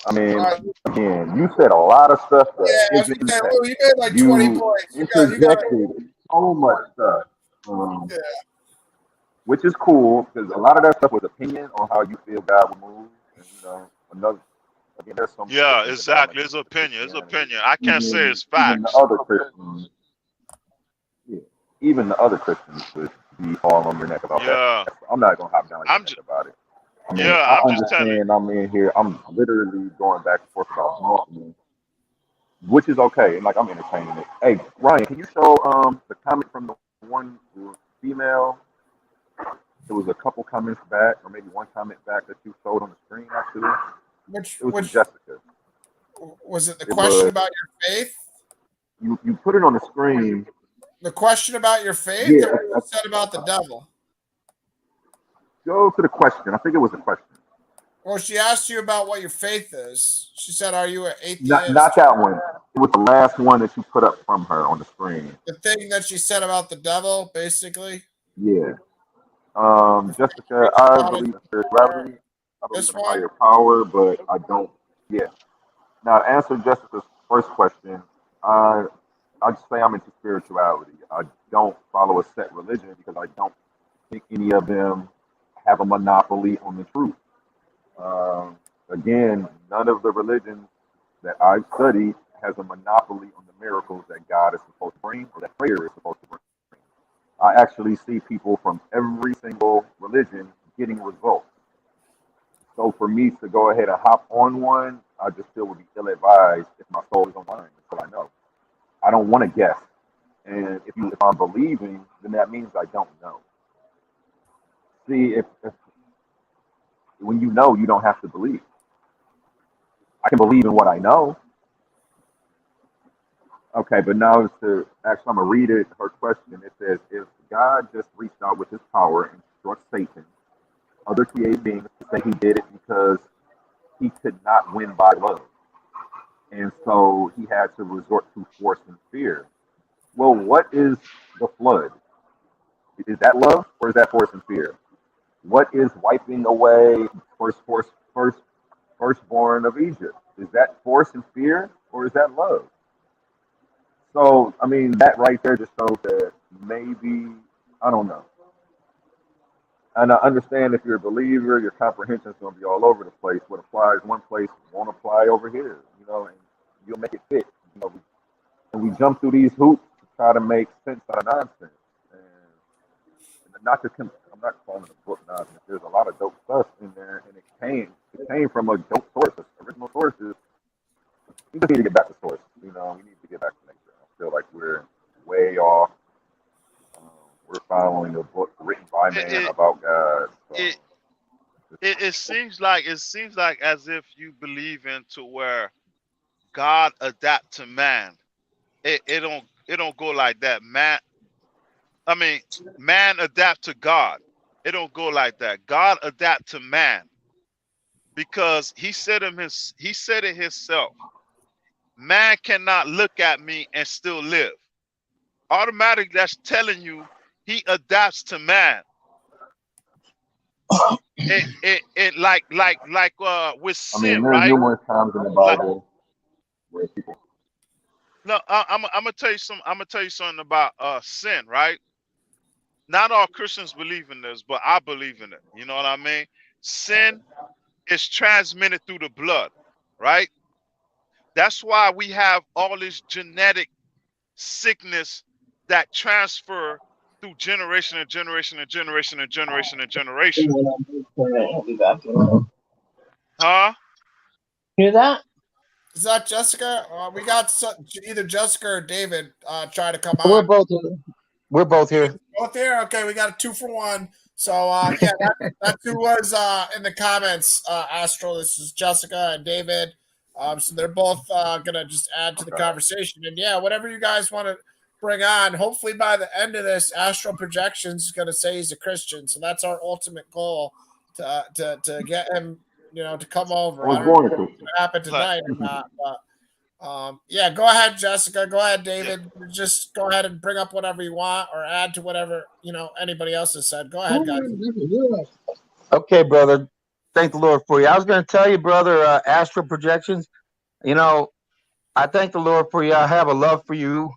I mean, Uh, again, you said a lot of stuff yeah, that I was isn't gonna say, that. Lou, you made like 20 You points. You got interjected so much stuff, yeah. which is cool because a lot of that stuff was opinion on how you feel God would move. And, another again, there's so many Yeah, Christian exactly. It's denominations of opinion. It's Christianity. opinion. I can't say it's Even the facts. other Christians, yeah, even the other Christians would be all on your neck about that. Yeah. I'm not gonna hop down your I'm neck just about it. I mean, yeah, I I'm just telling understand. I'm in here. I'm literally going back and forth about Baltimore, which is okay. And like I'm entertaining it. Hey, Ryan, can you show the comment from the one female? There was a couple comments back, or maybe one comment back that you showed on the screen. Actually, it was from Which Jessica. was it? The It question was about your faith? you put it on the screen. The question about your faith, Yeah, or what you said about the devil? go to the question. I think it was a question. Well, she asked you about what your faith is. She said, "Are you an Not atheist?" that one. It was the last one that you put up from her on the screen. The thing that she said about the devil, basically. Yeah. If Jessica, preach I about it, believe in spirituality. I believe this in a one. higher power, but I don't. Yeah. Now, to answer Jessica's first question, I I just say I'm into spirituality. I don't follow a set religion because I don't think any of them have a monopoly on the truth. Um, Again, none of the religions that I've studied has a monopoly on the miracles that God is supposed to bring or that prayer is supposed to bring. I actually see people from every single religion getting results. So for me to go ahead and hop on one, I just feel would be ill-advised if my soul is on the line until I know. I don't want to guess. And if I'm believing, then that means I don't know. See, if when you know, you don't have to believe. I can believe in what I know. Okay, but now to actually, I'm gonna read it. Her question. It says, if God just reached out with His power and struck Satan, other created beings, to say He did it because He could not win by love, and so He had to resort to force and fear. Well, what is the flood? Is that love or is that force and fear? What is wiping away firstborn of Egypt? Is that force and fear or is that love? So I mean that right there just shows that maybe I don't know. And I understand if you're a believer, your comprehension is going to be all over the place. What applies one place won't apply over here, and you'll make it fit. And we jump through these hoops to try to make sense out of nonsense. And not to, I'm not calling it a book nonsense. There's a lot of dope stuff in there, and it came from a dope source. Original sources. We just need to get back to source. We need to get back to nature. I feel like we're way off. Um, we're following a book written by it man it about God. So it, it seems like as if you believe into where God adapt to man. It don't go like that. Man adapt to God. It don't go like that. God adapt to man because he said it himself. Man cannot look at me and still live. Automatically, that's telling you he adapts to man. It like with I mean, sin, there's right? numerous times in the Like Bible where people. no, I'm gonna tell you some. I'm gonna tell you something about sin, right? Not all Christians believe in this, but I believe in it. You know what I mean? Sin is transmitted through the blood, right? That's why we have all this genetic sickness that transfer through generation and generation and generation and generation and generation. Huh? Hear that? Is that Jessica? We got either Jessica or David try to come We're on. both here. We're both here. Both there? Okay, we got a 2-for-1. So, yeah, that's who was in the comments, Astral. This is Jessica and David. So they're both going to just add to the conversation. And, yeah, whatever you guys want to bring on, hopefully by the end of this, Astral Projections is going to say he's a Christian. So that's our ultimate goal to get him, to come over. I I was don't know born if a it's Christian. going to happen Like, tonight or not, but yeah, go ahead, Jessica. Go ahead, yeah, David. Just go ahead and bring up whatever you want or add to whatever anybody else has said. Go ahead, guys. Okay, brother. Thank the Lord for you. I was going to tell you, brother, astral projections. You know, I thank the Lord for you. I have a love for you.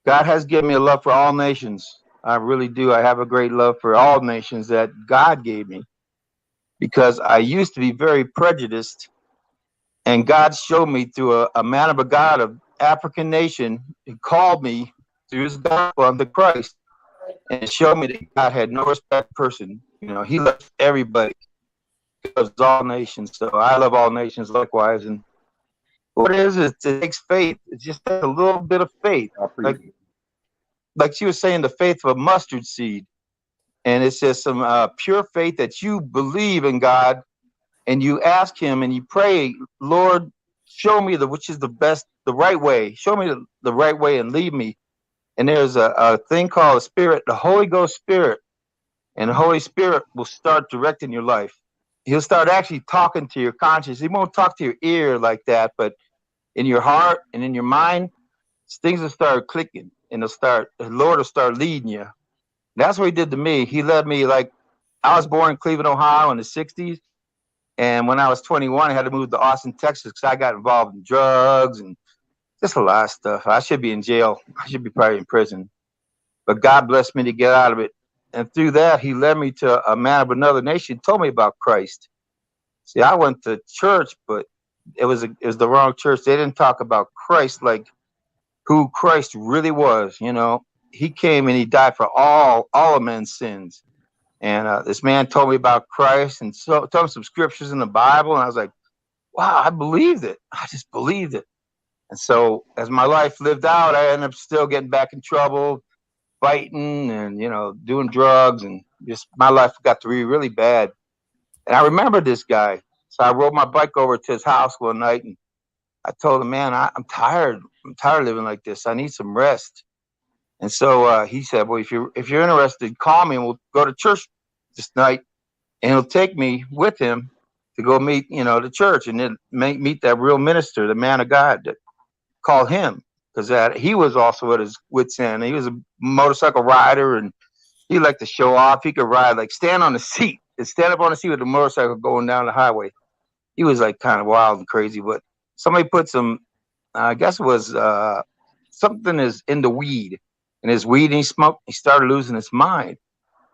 God has given me a love for all nations. I really do. I have a great love for all nations that God gave me because I used to be very prejudiced, and God showed me through a man of a God of African nation. He called me through his gospel unto Christ and showed me that God had no respect for person. You know, he loves everybody. He loves all nations. So I love all nations likewise. And what it is, it takes faith. It just takes a little bit of faith. I appreciate it. Like she was saying, the faith of a mustard seed. And it's just some pure faith that you believe in God and you ask him and you pray, Lord, show me which is the best, the right way. Show me the right way and lead me. And there's a thing called a spirit, the Holy Ghost Spirit. And the Holy Spirit will start directing your life. He'll start actually talking to your conscience. He won't talk to your ear like that, but in your heart and in your mind, things will start clicking and the Lord will start leading you. That's what he did to me. He led me like I was born in Cleveland, Ohio in the 60s. And when I was 21, I had to move to Austin, Texas because I got involved in drugs and just a lot of stuff. I should be in jail. I should be probably in prison. But God blessed me to get out of it. And through that, he led me to a man of another nation, told me about Christ. See, I went to church, but it was the wrong church. They didn't talk about Christ like who Christ really was. You know, he came and he died for all of men's sins. And this man told me about Christ and told me some scriptures in the Bible. And I was like, wow, I believed it. I just believed it. And so as my life lived out, I ended up still getting back in trouble, fighting and, you know, doing drugs. And just my life got to be really bad. And I remember this guy. So I rode my bike over to his house one night and I told him, man, I'm tired. I'm tired of living like this. I need some rest. And so he said, well, if you're interested, call me and we'll go to church this night. And he'll take me with him to go meet, you know, the church and then meet that real minister, the man of God that called him. Because he was also at his wit's end. He was a motorcycle rider and he liked to show off. He could ride, like stand on the seat and stand up on the seat with the motorcycle going down the highway. He was like kind of wild and crazy. But somebody put some, I guess it was something is in the weed. And his weed and he smoked, he started losing his mind.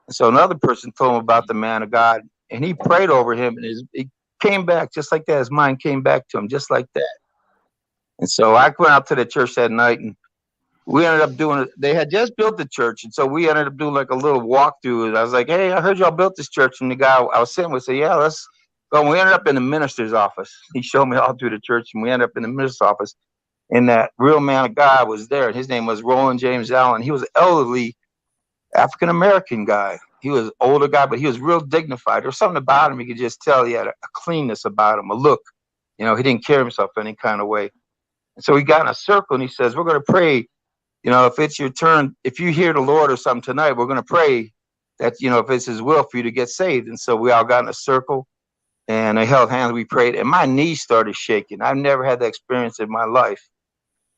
And so another person told him about the man of God and he prayed over him and he came back just like that. His mind came back to him just like that. And so I went out to the church that night and we ended up doing it. They had just built the church. And so we ended up doing like a little walkthrough. And I was like, hey, I heard y'all built this church. And the guy I was sitting with said, yeah, let's go. And we ended up in the minister's office. He showed me all through the church and we ended up in the minister's office. And that real man of God was there. His name was Roland James Allen. He was an elderly African-American guy. He was an older guy, but he was real dignified. There was something about him. You could just tell he had a cleanness about him, a look. You know, he didn't carry himself any kind of way. And so we got in a circle and he says, we're going to pray. You know, if it's your turn, if you hear the Lord or something tonight, we're going to pray that, you know, if it's his will for you to get saved. And so we all got in a circle and I held hands. We prayed and my knees started shaking. I've never had that experience in my life.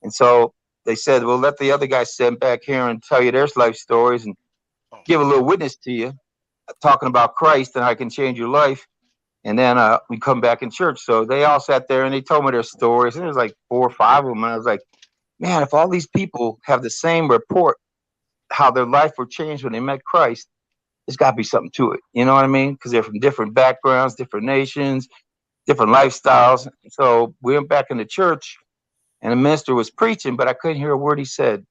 And so they said, well, let the other guys sit back here and tell you their life stories and give a little witness to you, talking about Christ and how I can change your life. And then we come back in church. So they all sat there and they told me their stories. And there was like 4 or 5 of them. And I was like, man, if all these people have the same report, how their life were changed when they met Christ, there's got to be something to it. You know what I mean? Because they're from different backgrounds, different nations, different lifestyles. So we went back in the church. And the minister was preaching, but I couldn't hear a word he said.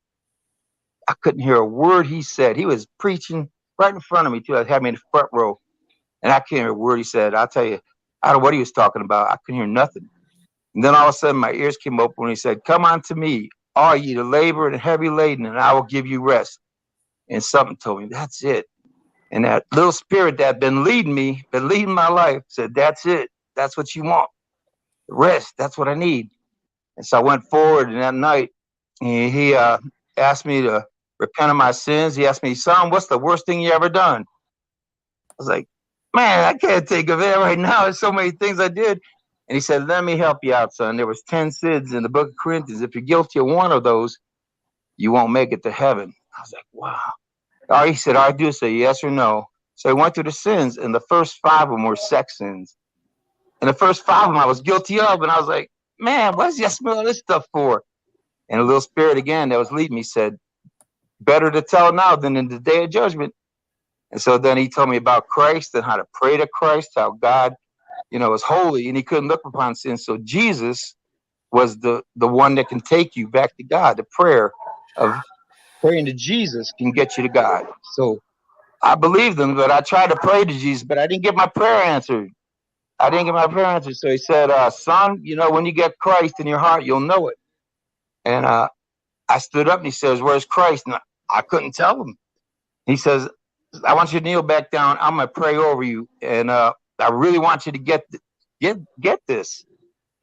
I couldn't hear a word he said. He was preaching right in front of me, too. I had me in the front row. And I can't hear a word he said. I'll tell you, I don't know what he was talking about. I couldn't hear nothing. And then all of a sudden, my ears came open when he said, come unto me, all ye that labor and heavy laden, and I will give you rest. And something told me, that's it. And that little spirit that had been leading my life, said, that's it. That's what you want. The rest, that's what I need. And so I went forward, and that night, he asked me to repent of my sins. He asked me, son, what's the worst thing you ever done? I was like, man, I can't think of it right now. There's so many things I did. And he said, let me help you out, son. There was 10 sins in the book of Corinthians. If you're guilty of one of those, you won't make it to heaven. I was like, wow. He said, all I do is say yes or no. So I went through the sins, and the first 5 of them were sex sins. And the first 5 of them I was guilty of. And I was like, man, what's you smell this stuff for? And a little spirit again that was leading me said, better to tell now than in the day of judgment. And so then he told me about Christ and how to pray to Christ, how God, is holy and he couldn't look upon sin. So Jesus was the one that can take you back to God. The prayer of praying to Jesus can get you to God. So I believed him, but I tried to pray to Jesus, but I didn't get my prayer answered. So he said, son, when you get Christ in your heart, you'll know it. And I stood up and he says, where's Christ? And I couldn't tell him. He says, I want you to kneel back down. I'm going to pray over you. And I really want you to get this.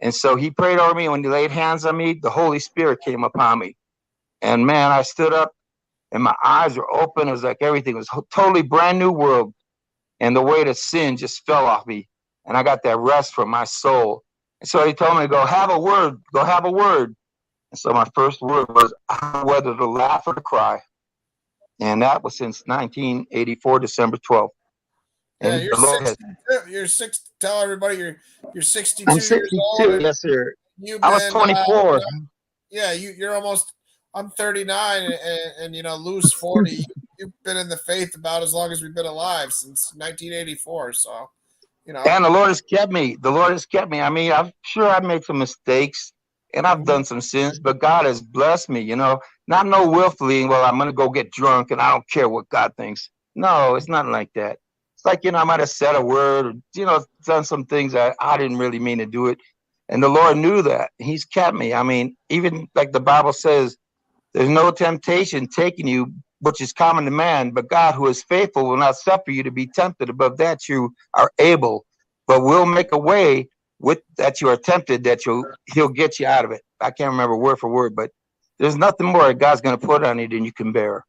And so he prayed over me. When he laid hands on me, the Holy Spirit came upon me. And man, I stood up and my eyes were open. It was like everything was totally brand new world. And the weight of sin just fell off me. And I got that rest from my soul. And so he told me to go have a word. And so my first word was whether to laugh or to cry. And that was since 1984, December 12th. Yeah, And you're 6. Tell everybody you're 62 I'm years 62. old. Yes, sir. You've I was 24. You're almost. I'm 39, and lose 40. You've been in the faith about as long as we've been alive, since 1984. So, And the Lord has kept me. I mean, I'm sure I've made some mistakes and I've done some sins, but God has blessed me, not no willfully, well, I'm going to go get drunk and I don't care what God thinks. No, it's not like that. It's like, I might have said a word or, done some things that I didn't really mean to do it. And the Lord knew that. He's kept me. I mean, even like the Bible says, there's no temptation taking you, which is common to man, but God, who is faithful, will not suffer you to be tempted above that you are able, but will make a way with that you are tempted, that he'll get you out of it. I can't remember word for word, but there's nothing more that God's going to put on you than you can bear.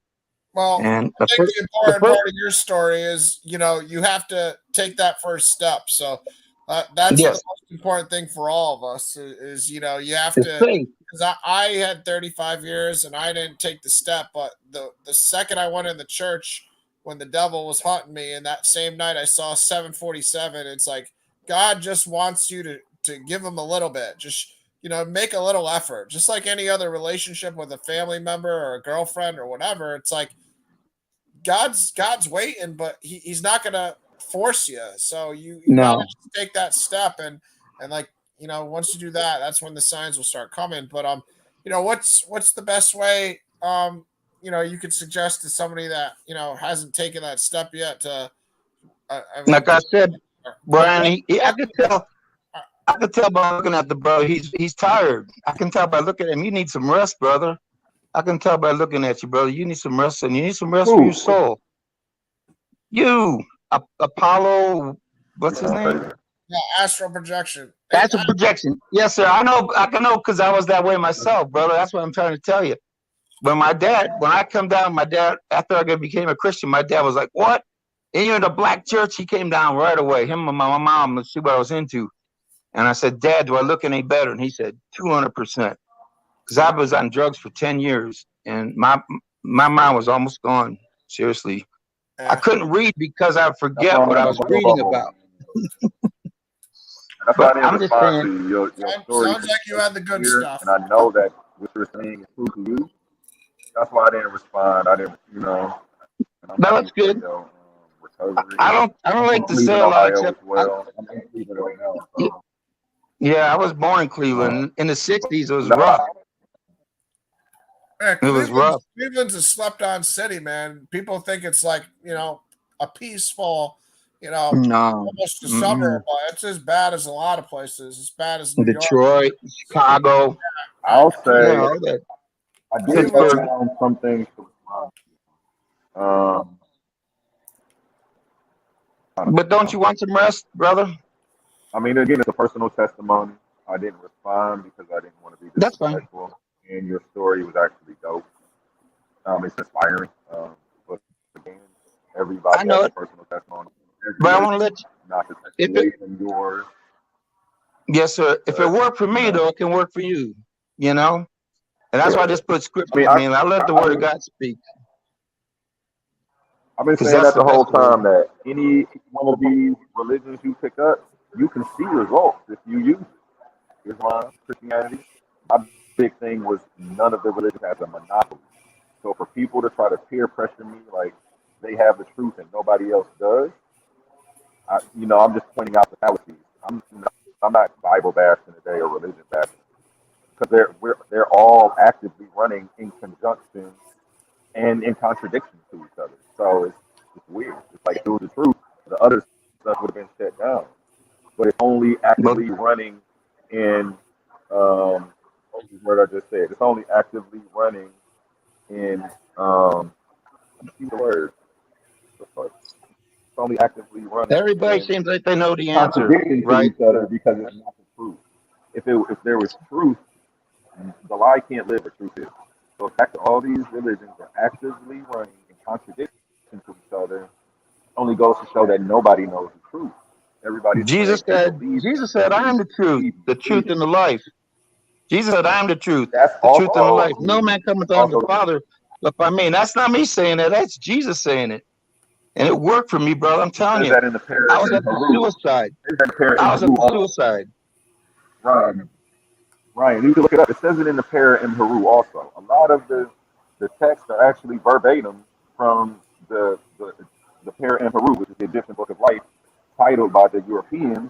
Well, and I think the important part of your story is, you have to take that first step. So that's the most important thing for all of us is you have to, because I had 35 years and I didn't take the step, but the second I went in the church when the devil was hunting me, and that same night I saw 747, it's like God just wants you to give him a little bit, just make a little effort, just like any other relationship with a family member or a girlfriend or whatever. It's like God's waiting, but he's not gonna force you. So you gotta just take that step, and like once you do that, that's when the signs will start coming. But what's the best way you could suggest to somebody that hasn't taken that step yet to like I said, Brian, I could tell by looking at the brother, he's tired. I can tell by looking at him, you need some rest, brother. I can tell by looking at you, brother. You need some rest, and you need some rest for your soul. You, Apollo, what's his name? Yeah, astral projection. Astral projection. Yes, sir. I know because I was that way myself, brother. That's what I'm trying to tell you. When I come down, after I became a Christian, my dad was like, "What? And you're in the black church?" He came down right away. Him and my mom, let's see what I was into. And I said, "Dad, do I look any better?" And he said, 200%. Because I was on drugs for 10 years and my mind was almost gone. Seriously. I couldn't read because I forget what I was reading about. That's why I didn't respond to your story. Sounds like you had the good stuff. And I know that what you're saying is true to you. That's why I didn't respond. I didn't, That's good. I don't like to say a lot except yeah, I was born in Cleveland. In the 60s, it was rough. Man, it was rough. Cleveland's a slept-on city, man. People think it's like, a peaceful, almost a suburb, but it's as bad as a lot of places. As bad as New Detroit, York. Chicago. I'll say I did put down some things. But don't you want some rest, brother? I mean, again, it's a personal testimony. I didn't respond because I didn't want to be disrespectful. That's fine. And your story was actually dope. It's inspiring. But again, everybody has a personal testimony. But I want to let you. Not the situation yours. Yes, sir. If it worked for me, though, it can work for you. And that's why I just put scripture. I let the word of God speak. I've been saying that the whole time, that any one of these religions you pick up, you can see results if you use it. Islam, Christianity. My big thing was none of the religions has a monopoly. So for people to try to peer pressure me like they have the truth and nobody else does, I'm just pointing out the fallacies. I'm not Bible bashing today or religion bashing because they're all actively running in conjunction and in contradiction to each other. So it's weird. It's like doing the truth, the other stuff would have been shut down, but it's only actively running in. What was the word I just said? It's only actively running in. See the word. It's only actively running. Everybody In seems like they know the answer, contradicting to right? each other because it's not the truth. If there was truth, the lie can't live where truth is. So back to all these religions are actively running in contradiction to each other. Only goes to show that nobody knows the truth. Everybody's saying Jesus they said, believe, Jesus said, I am the truth, believe, the believe. truth and the life. Jesus said, I am the truth, That's the truth and the life. also No man cometh unto also the Father but by me. And that's not me saying that. That's Jesus saying it. And it worked for me, brother. I'm telling says you. that in the I parent was in at the Haru. suicide. It says that in the parent in I was at Haru the also. suicide. Ryan, Ryan, you can look it up. It says it in the parent in Haru also. A lot of the texts are actually verbatim from the parent in Haru, which is the Egyptian Book of Life, titled by the Europeans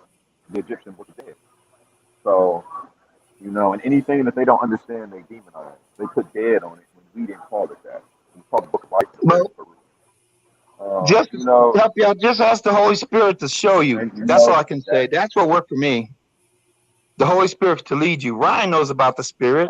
the Egyptian Book of Dead. So, and anything that they don't understand, they demonize. They put dead on it when we didn't call it that. We call it the Book of Life. Well, just to You know, help you out, just ask the Holy Spirit to show you. and you That's all know I can say. that. That's what worked for me. The Holy Spirit to lead you. Ryan knows about the Spirit.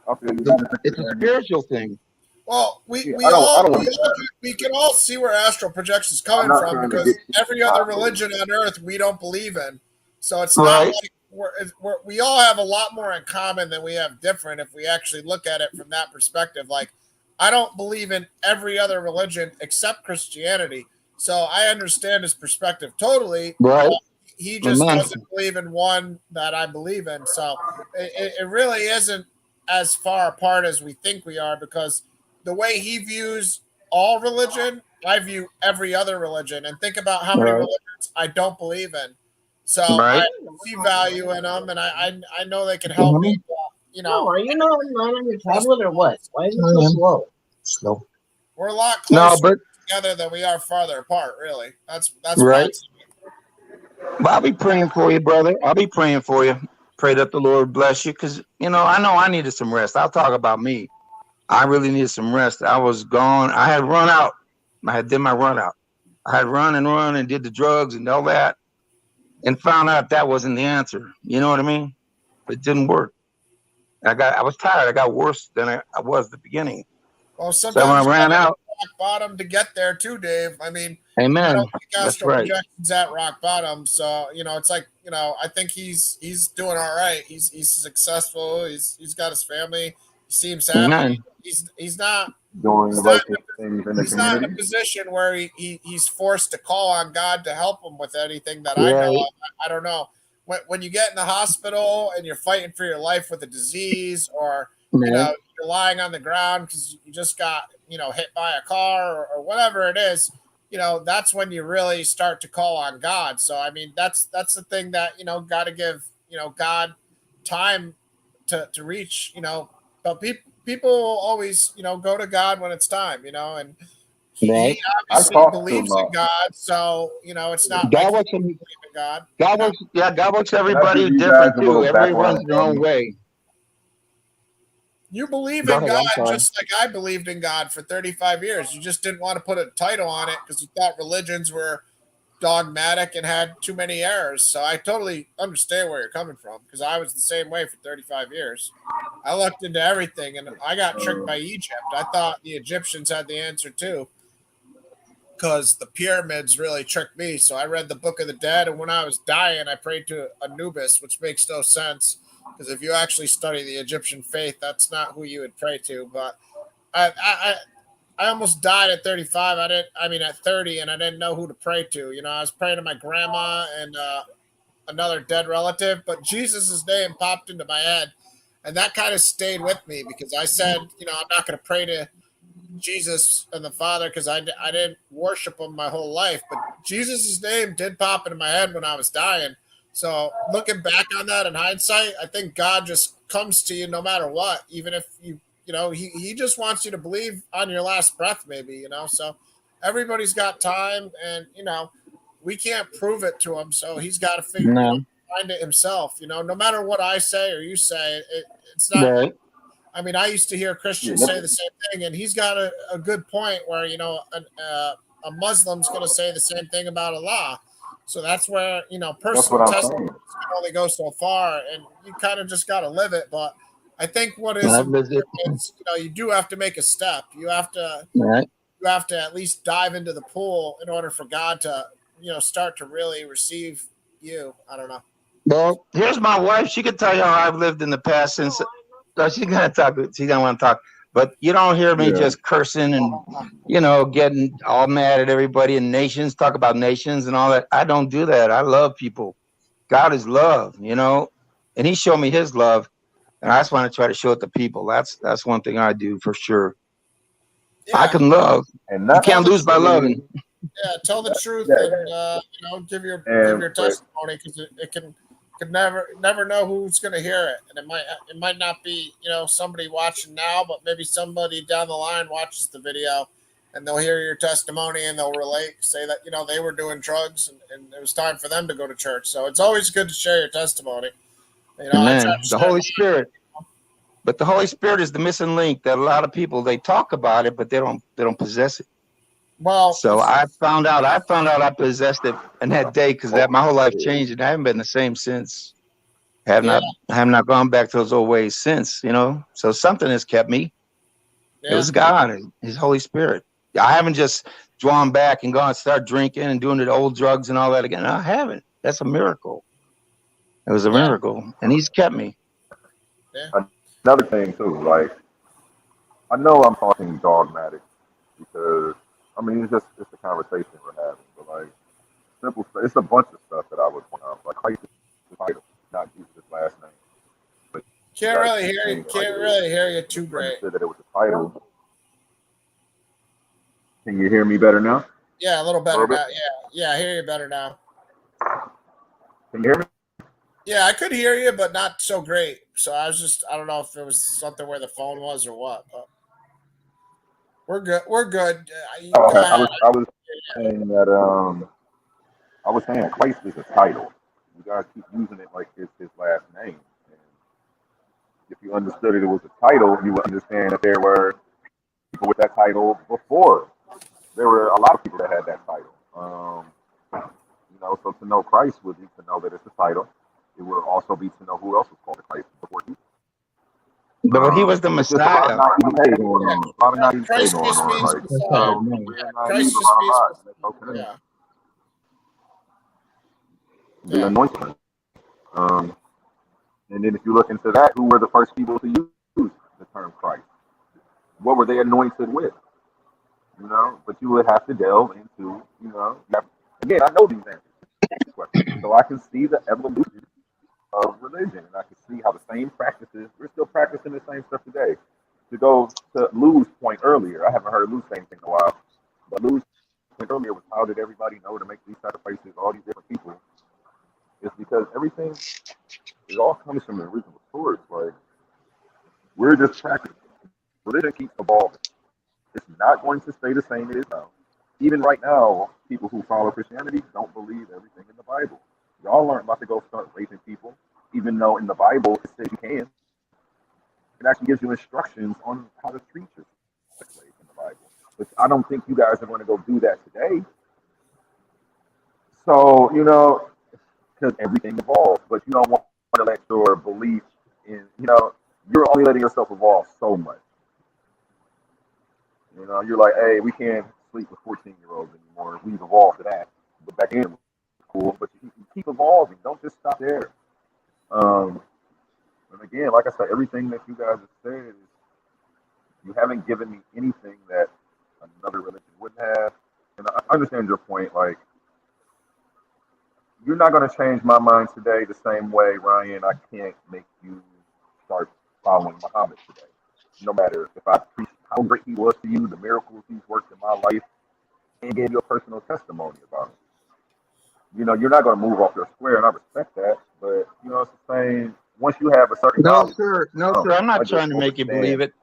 I feel you. It's a spiritual thing. Well, Yeah, I don't want to. we can all see where astral projection is I'm coming not from trying to because get every other religion on earth we don't believe in. So it's not Right. like we all have a lot more in common than we have different if we actually look at it from that perspective. Like, I don't believe in every other religion except Christianity. So I understand his perspective totally. Right. He just Amen. doesn't believe in one that I believe in. So it really isn't as far apart as we think we are because the way he views all religion, I view every other religion. And think about how many Right. religions I don't believe in. So Right. I see value in them, and I know they can help me. Mhm. No, are you not on your tablet or what? Why is it so slow? Slow. We're a lot No, closer but together than we are farther apart. Really, that's right. my. I'll be praying for you, brother. I'll be praying for you. Pray that the Lord bless you, because I know I needed some rest. I'll talk about me. I really needed some rest. I was gone. I had run out. I had did my run out. I had run and did the drugs and all that, and found out that wasn't the answer. You know what I mean? It didn't work. I was tired. I got worse than I was at the beginning. Well, So when I sometimes you ran gotta hit out, rock bottom to get there too, Dave. I mean, I amen. don't think That's astral right. projection's at rock bottom. So it's like I think he's doing all right. He's successful. He's got his family. He seems happy. Amen. He's not doing he's not righteous things in the he's not in a community. position where he's forced to call on God to help him with anything that I know Right. of. I don't know. When you get in the hospital and you're fighting for your life with a disease, or Right. you're lying on the ground because you just got hit by a car, or whatever it is, that's when you really start to call on God. So I mean, that's the thing that got to give God time to reach. But people always go to God when it's time. And he Right. I obviously talked to believes in my. God, so it's not like God he works. doesn't believe in God. God works. Yeah, God works Can I everybody give you guys different a too. little Everybody runs background their on own me? way. You believe Go in ahead. God I'm sorry. just like I believed in God for 35 years. You just didn't want to put a title on it because you thought religions were dogmatic and had too many errors. So I totally understand where you're coming from because I was the same way for 35 years. I looked into everything and I got tricked by Egypt. I thought the Egyptians had the answer too because the pyramids really tricked me. So I read the Book of the Dead, and when I was dying, I prayed to Anubis, which makes no sense because if you actually study the Egyptian faith, that's not who you would pray to. But I almost died at 35. At 30, and I didn't know who to pray to. I was praying to my grandma and another dead relative, but Jesus' name popped into my head, and that kind of stayed with me because I said, I'm not going to pray to Jesus and the Father because I didn't worship him my whole life, but Jesus' name did pop into my head when I was dying. So looking back on that in hindsight, I think God just comes to you no matter what, even if he just wants you to believe on your last breath, maybe. So everybody's got time, and we can't prove it to him, so he's got to No. find it himself. No matter what I say or you say, it's not. Right. I mean, I used to hear Christians say the same thing, and he's got a good point where a Muslim's going to say the same thing about Allah. So that's where personal testimony can only go so far, and you kind of just got to live it. But I think what is important is you do have to make a step. You have to at least dive into the pool in order for God to start to really receive you. I don't know. Well, here's my wife. She could tell you how I've lived in the past since. No, she's gonna talk. She don't want to talk. But you don't hear me just cursing and getting all mad at everybody and nations. Talk about nations and all that. I don't do that. I love people. God is love, and He showed me His love, and I just want to try to show it to people. That's one thing I do for sure. Yeah. I can love, and you can't lose by loving. Yeah, tell the truth and give your testimony, because it could never know who's going to hear it, and it might not be somebody watching now, but maybe somebody down the line watches the video and they'll hear your testimony and they'll relate, say that they were doing drugs and it was time for them to go to church. So it's always good to share your testimony. Amen. The Holy Spirit. But the Holy Spirit is the missing link that a lot of people, they talk about it, but they don't possess it. Well, so I found out I possessed it in that day, because my whole life changed, and I haven't been the same since. I have not gone back to those old ways since, So something has kept me. Yeah. It was God, His Holy Spirit. I haven't just drawn back and gone and start drinking and doing the old drugs and all that again. I haven't. That's a miracle. It was a miracle, and He's kept me. Yeah. Another thing too, like, I know I'm talking dogmatic because it's a conversation we're having, but like simple stuff. It's a bunch of stuff that I would point out. Like Christ is the title, not Jesus' last name. But can't really hear you too great. That it was a title. Can you hear me better now? Yeah, a little better now. Yeah, I hear you better now. Can you hear me? Yeah, I could hear you, but not so great. So I don't know if it was something where the phone was or what. But we're good. We're good. I was saying that I was saying Christ is a title. You guys keep using it like it's His last name. And if you understood it was a title, you would understand that there were people with that title before. There were a lot of people that had that title. So to know Christ would be to know that it's a title. It would also be to know who else was called Christ before He. But He was the Messiah. Christ just means Messiah. Christ just means the anointing. And then if you look into that, who were the first people to use the term Christ? What were they anointed with? But you would have to delve into, again, I know these answers, so I can see the evolution of religion, and I can see how the same practices, we're still practicing the same stuff today. To go to Lou's point earlier, I haven't heard Lou say anything in a while, but Lou's point earlier was, how did everybody know to make these sacrifices, all these different people? It's because everything, it all comes from the original source. Like, we're just practicing. Religion keeps evolving. It's not going to stay the same it is now. Even right now, people who follow Christianity don't believe everything in the Bible. Y'all aren't about to go start raping people, even though in the Bible it says you can. It actually gives you instructions on how to treat yourself in the Bible. But I don't think you guys are going to go do that today. So, because everything evolves, but you don't want to let your belief in, you're only letting yourself evolve so much. You're like, hey, we can't sleep with 14-year-olds anymore. We've evolved to that. But back then it was cool, but you keep evolving. Don't just stop there. And again, like I said, everything that you guys have said is, you haven't given me anything that another religion wouldn't have. And I understand your point. Like, you're not going to change my mind today the same way, Ryan. I can't make you start following Muhammad today. No matter if I preach how great he was to you, the miracles he's worked in my life, and gave you a personal testimony about him. You know, you're not going to move off your square, and I respect that. But you know, it's the same. Once you have a certain No, knowledge, sir. No, I sir. I'm I not just trying to make you believe understand. it.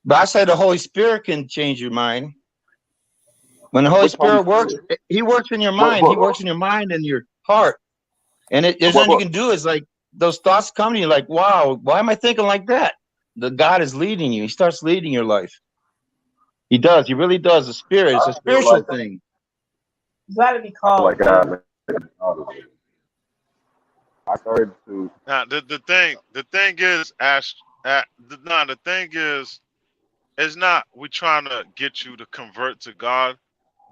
But I said the Holy Spirit can change your mind. When the Holy Which Holy Spirit works, Spirit? He works in your But mind. He but works in your mind and your heart. And there's but, nothing you but can do. Is like those thoughts come to you like, wow, why am I thinking like that? The God is leading you. He starts leading your life. He does. He really does. The Spirit. It's a I feel spiritual like thing. You gotta be I feel like called, God man. made me audible. I started to. Now the thing is, the thing is, it's not we trying to get you to convert to God,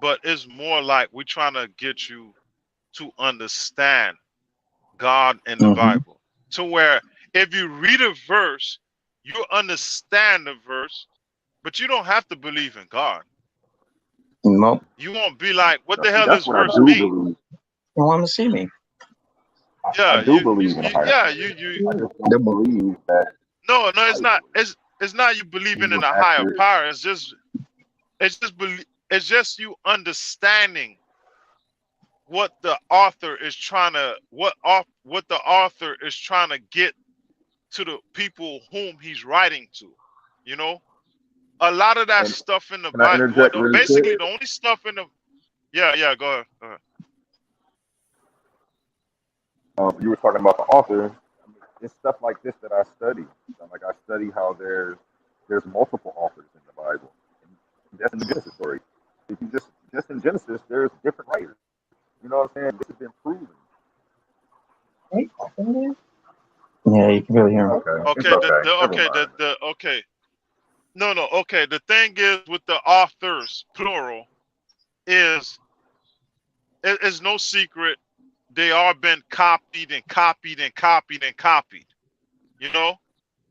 but it's more like we trying to get you to understand God in the Mm-hmm. Bible. To where if you read a verse, you understand the verse, but you don't have to believe in God. Nope. You won't be like, what No, the see, hell that's this what I verse do mean? believe. You want to see me? I Yeah, do believe in a higher yeah, power. you. I just don't believe that No, the no, it's not. Bible It's not you believing in was a higher accurate. power. It's just you understanding what the author is trying to what the author is trying to get to the people whom he's writing to. You know, a lot of that And stuff in the can I Bible. Well, interject really quick? basically the only stuff in the yeah. Go ahead. Go ahead. You were talking about the author. I mean, it's stuff like this that I study. So, like I study how there's multiple authors in the Bible. And that's in the Genesis story. If you just in Genesis, there's different writers. You know what I'm saying? This has been proven. Hey, fucking man. Yeah, you can really hear me. Okay, it's Okay, okay. Never okay, mind. okay. No, okay. The thing is with the authors, plural, is it's no secret they all been copied and copied and copied and copied. You know,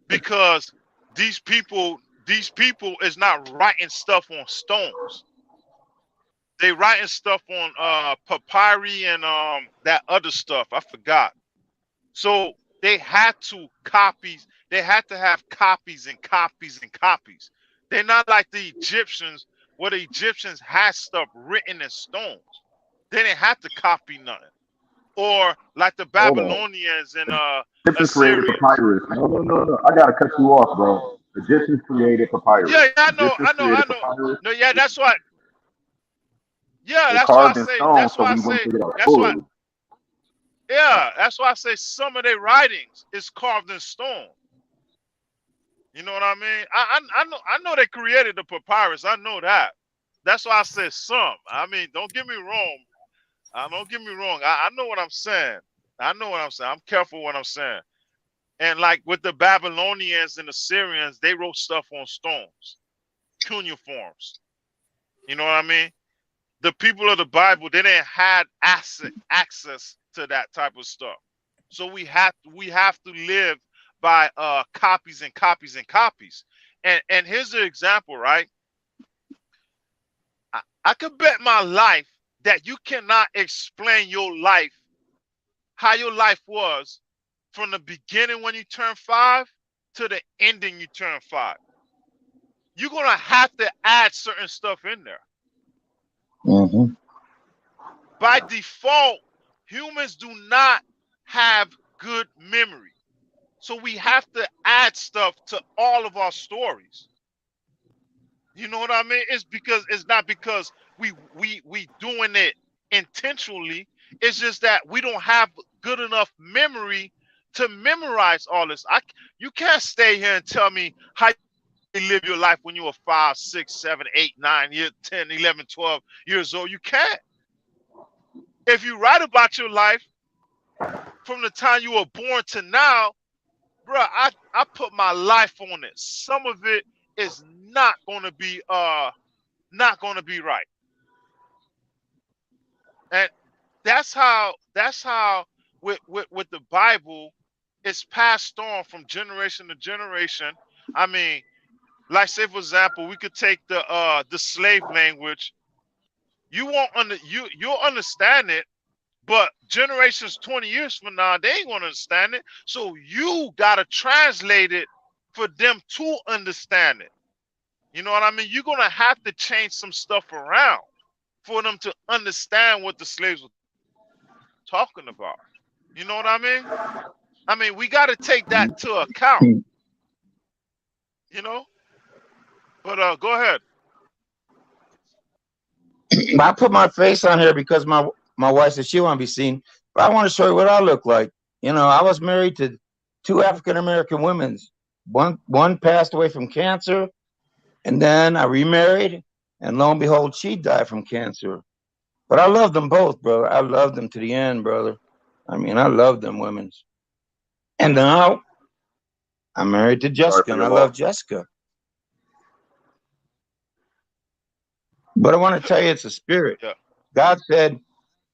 because these people, these people is not writing stuff on stones. They writing stuff on papyri and that other stuff. I forgot. So they had to copies. They had to have copies and copies and copies. They're not like the Egyptians, where the Egyptians had stuff written in stones. They didn't have to copy nothing. Or like the Hold on. Babylonians and Egyptians created Assyrians. papyrus. No. I gotta cut you off, bro. Egyptians created papyrus. Yeah, I know, Egyptians I created know. papyrus. No, yeah, that's why. Yeah, They that's why I carved in say. stone, That's so why I we wouldn't say. figure it out That's why. fully. Yeah, that's why I say some of their writings is carved in stone. You know what I mean? I know they created the papyrus. I know that. That's why I said some. I mean, don't get me wrong. Don't get me wrong. I know what I'm saying. I know what I'm saying. I'm careful what I'm saying. And like with the Babylonians and the Syrians, they wrote stuff on stones, cuneiforms. You know what I mean? The people of the Bible, they didn't have access to that type of stuff. So we have to live by copies and copies and copies. And here's the example, right? I could bet my life that you cannot explain your life, how your life was from the beginning when you turn 5 to the ending you turn 5. You're gonna have to add certain stuff in there. Mm-hmm. By default, humans do not have good memory. So we have to add stuff to all of our stories. You know what I mean? It's not because we doing it intentionally. It's just that we don't have good enough memory to memorize all this. You can't stay here and tell me how you live your life when you were 5, 6, 7, 8, 9, 10, 11, 12 years old. You can't. If you write about your life from the time you were born to now, bro, I put my life on it. Some of it is not gonna be right. And that's how with the Bible it's passed on from generation to generation. I mean, like say for example, we could take the slave language. You won't you'll understand it, but generations 20 years from now, they ain't gonna understand it. So you gotta translate it for them to understand it. You know what I mean? You're gonna have to change some stuff around. for them to understand what the slaves were talking about. You know what I mean? I mean, we got to take that to account. You know. But go ahead. I put my face on here because my wife said she want to be seen, but I want to show you what I look like. You know, I was married to 2 African American women. One passed away from cancer, and then I remarried, and lo and behold, she died from cancer. But I love them both, brother. I love them to the end, brother. I mean, I love them women. And now I'm married to Jessica, and I love Jessica. But I want to tell you, it's a spirit. Yeah. God said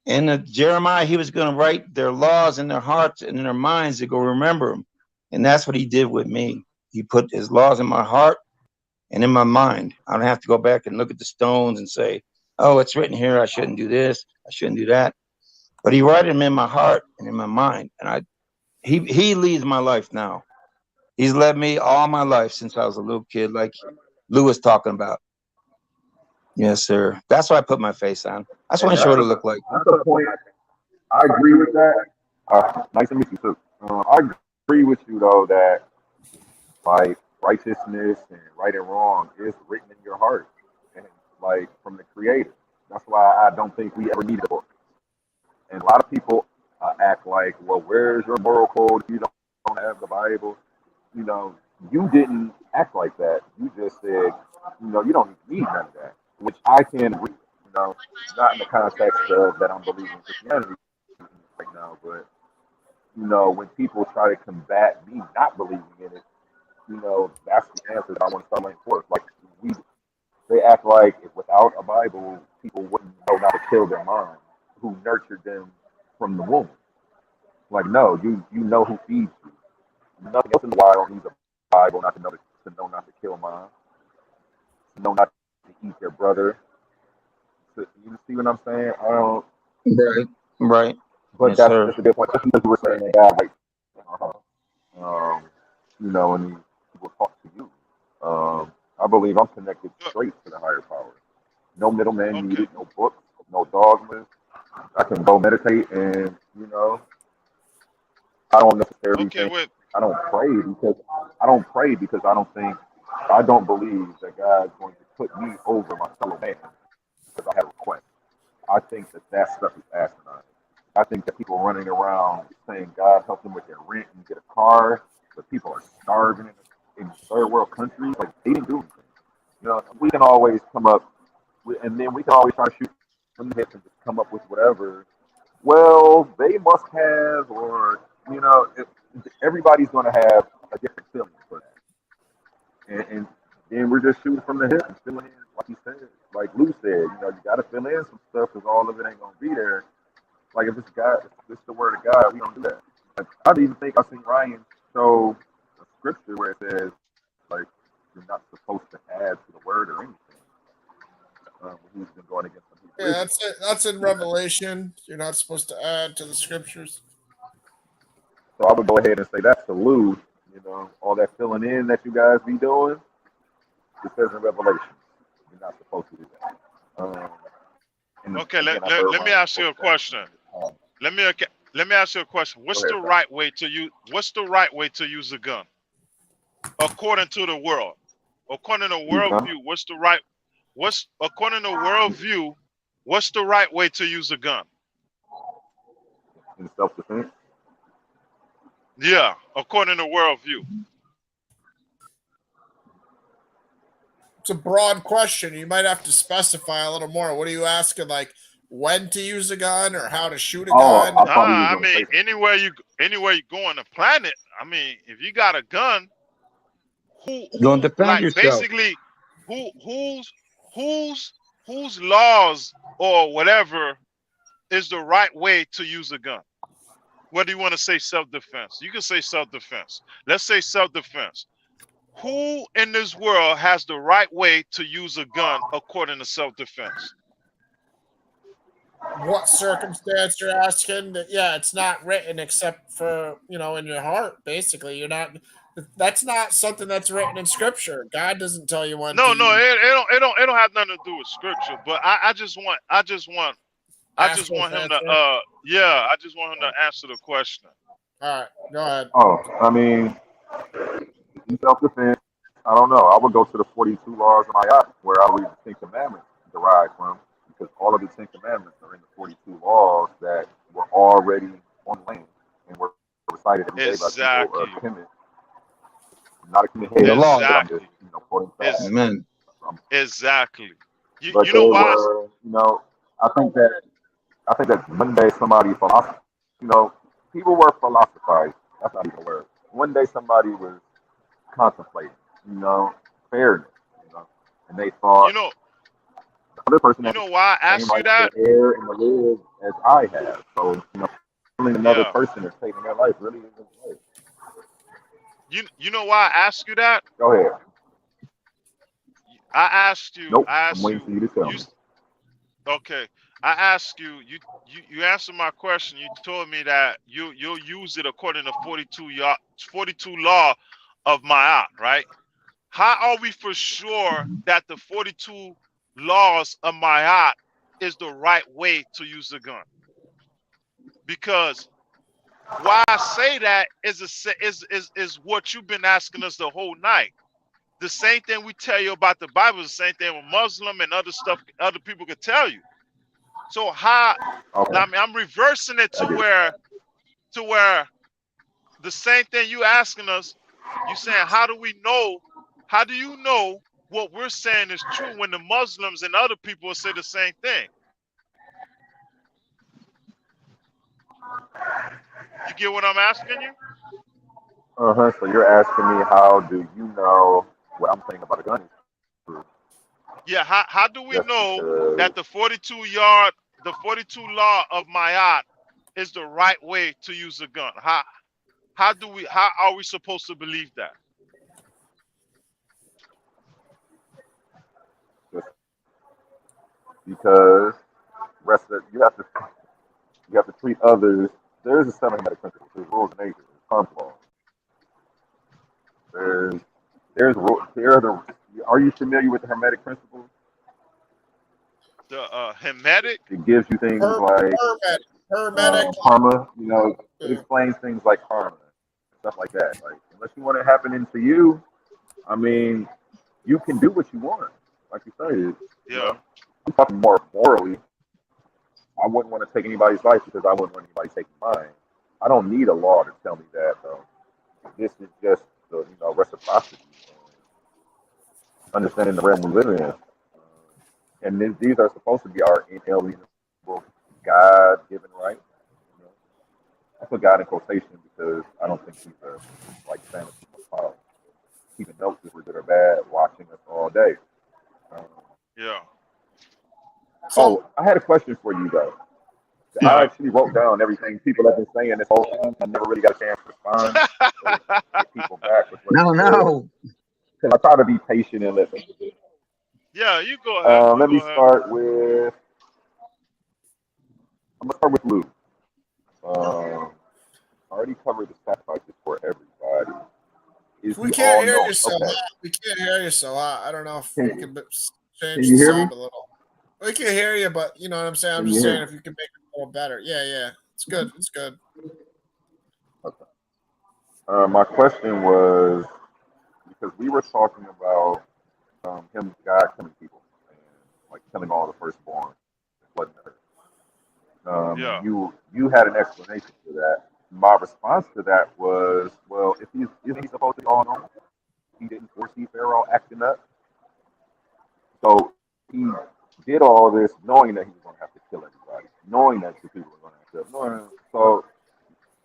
in Jeremiah, he was going to write their laws in their hearts and in their minds to go remember them. And that's what he did with me. He put his laws in my heart and in my mind. I don't have to go back and look at the stones and say, oh, it's written here, I shouldn't do this, I shouldn't do that. But he wrote them in my heart and in my mind. And he leads my life now. He's led me all my life since I was a little kid, like Lou was talking about. Yes, sir. That's why I put my face on. I just want to show what it looked like. That's the point. I agree with that. Nice to meet you too. I agree with you though that like righteousness and right and wrong is written in your heart, and like from the Creator. That's why I don't think we ever need a book. And a lot of people act like, well, where's your moral code if you don't have the Bible? You know, you didn't act like that. You just said, you know, you don't need none of that, which I can agree. You know, not in the context of that I'm believing in Christianity right now, but you know, when people try to combat me not believing in it, you know, that's the answer that I want to start laying forth. Like we, they act like if without a Bible, people wouldn't know not to kill their mom, who nurtured them from the womb. Like, no, you know who feeds you. Nothing else in the wild needs a Bible not to know not to kill mom, to know not to eat their brother. So, you see what I'm saying? I don't. Right. But Yes, that's sir. just a good point. Especially because you were saying that God, like, you know, and people talk to you. I believe I'm connected straight to the higher power. No middleman needed, no books, no dogmas. I can go meditate, and you know, I don't necessarily think I don't pray because I don't believe that God's going to put me over my fellow man because I have a request. I think that stuff is asinine. I think that people running around saying God help them with their rent and get a car, but people are starving in third world countries. Like they didn't do anything. You know, we can always come up, and then we can always try to shoot from the hip and just come up with whatever. Well, they must have, or you know, everybody's going to have a different feeling for that, and then we're just shooting from the hip and filling in, like you said, like Lou said. You know, you got to fill in some stuff because all of it ain't going to be there. Like if it's God, if it's the word of God, we don't do that. Like, I don't even think I've seen Ryan show a scripture where it says like you're not supposed to add to the word or anything. He's been going against some people. Yeah, that's it. That's in Revelation. You're not supposed to add to the scriptures. So I would go ahead and say that's the Lou. You know, all that filling in that you guys be doing, it says in Revelation. You're not supposed to do that. Okay, let me ask you a question. Let me ask you a question. What's the right way to use a gun? According to the world. According to worldview, what's the right way to use a gun? In self-defense? Yeah, according to worldview. It's a broad question. You might have to specify a little more. What are you asking? Like when to use a gun or how to shoot a gun? I mean, anywhere you go on the planet. I mean, if you got a gun, who Don't defend like yourself. basically whose laws or whatever is the right way to use a gun? Whether you want to say self-defense, you can say self-defense. Let's say self-defense. Who in this world has the right way to use a gun according to self-defense? What circumstance you're asking? Yeah, it's not written except for in your heart. Basically, you're not That's not something that's written in scripture. God doesn't tell you when No, to no, it don't have nothing to do with scripture. But I just want ask us him to answer. yeah, I just want him to answer the question. All right, go ahead. Oh, I mean, in self-defense, I don't know. I would go to the 42 laws of Ma'at, where I read the Ten Commandments derived from, because all of the Ten Commandments are in the 42 laws that were already on land and were recited every day by people of Exactly. Kemet. Not a Kemet The head, law. but I'm just, Exactly. quoting facts. Is Amen. exactly. But You they know why? were, I think that one day somebody philosophed, you know, people were philosophizing. That's not even a word. One day somebody was contemplating, fairness, and they You thought know the other person you has know why I the same asked you right to that? air and to live as I have. So, killing another Yeah. person is taking their life really isn't right. You know why I asked you that? Go ahead. Nope. I I'm asked waiting you, for you to tell you, me. okay. I asked you, you answered my question. You told me that you'll use it according to 42 law of Ma'at, right? How are we for sure that the 42 laws of Ma'at is the right way to use the gun? Because why I say that is what you've been asking us the whole night. The same thing we tell you about the Bible is the same thing with Muslim and other stuff other people could tell you. So how Okay, I mean I'm reversing it I to get it. where the same thing you asking us, you saying how do you know what we're saying is true when the Muslims and other people say the same thing? You get what I'm asking you? Uh-huh. So you're asking me, how do you know what I'm saying about a gun is true? Yeah, how do we Just know because that the 42 law of Ma'at is the right way to use a gun? How are we supposed to believe that? just because rest of you have to treat others. There is a seven headed principle. There's rules of nature. There's harmful laws. There's there are the. Are you familiar with the hermetic principle? The Hermetic? It gives you things like Hermetic. karma. It Yeah. explains things like karma, stuff like that. Like, unless you want it happening to you, I mean, you can do what you want. Like you said, Yeah. I'm talking more morally. I wouldn't want to take anybody's life because I wouldn't want anybody taking mine. I don't need a law to tell me that, though. This is just the reciprocity, understanding the realm we live in, and these are supposed to be our inalienable God-given rights. You know? I put God in quotation because I don't think he's a like fantasy power. Keeping notes if we're good or bad, watching us all day. Um, Yeah. So I had a question for you though. I Yeah. actually wrote down everything people have been saying this whole time. I never really got a chance to respond or get people back with what No, they said. no. Because I try to be patient and listen. Yeah, you go ahead. You Let go me ahead. start with. I'm gonna start with Luke. I already covered the sacrifices for everybody. Is we the can't all hear knowing? you so Okay. hot. We can't hear you so hot. I don't know if you Can, can can change you the hear me? sound a little. We can hear you, but you know what I'm saying. I'm Can just you hear saying me? if you can make it a little better. Yeah, yeah. It's good. It's good. Okay. My question was because we were talking about God killing people, and like killing all the firstborn, flooding the earth. Yeah. You had an explanation for that. My response to that was, well, if he's supposed to be all knowing, he didn't foresee Pharaoh acting up, so he did all this knowing that he was going to have to kill everybody, knowing that the people were going to have to kill. So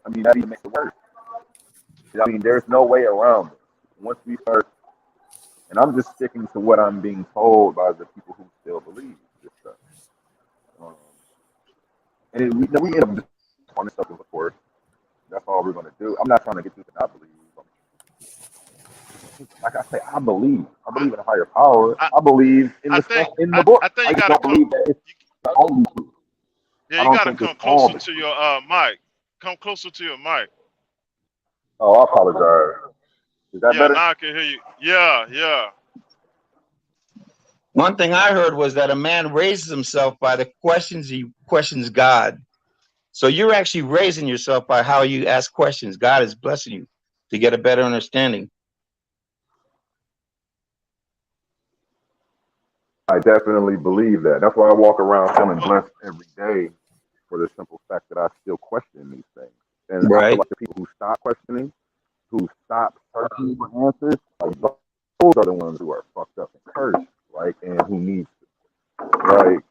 I mean, that even makes it worse. I mean, there's no way around it. Once we start, and I'm just sticking to what I'm being told by the people who still believe this stuff. Um, and we end up just on this stuff, of course. That's all we're going to do. I'm not trying to get you to not believe. Like I say, I believe. I I believe in a higher power. I, I believe in I the think stuff in the book. I think I you just gotta don't come believe that it's you, the only truth. yeah, I you don't gotta think it's come all closer the to truth. your mic. Come closer to your mic. Oh, I apologize. Is that Yeah, better? now I can hear you. Yeah, yeah. One thing I heard was that a man raises himself by the questions he questions God. So you're actually raising yourself by how you ask questions. God is blessing you to get a better understanding. I definitely believe that. That's why I walk around feeling blessed every day for the simple fact that I still question these things. And I feel Right. like the people who stop questioning, who stop searching for answers, like those are the ones who are fucked up and cursed, like, and who needs, like,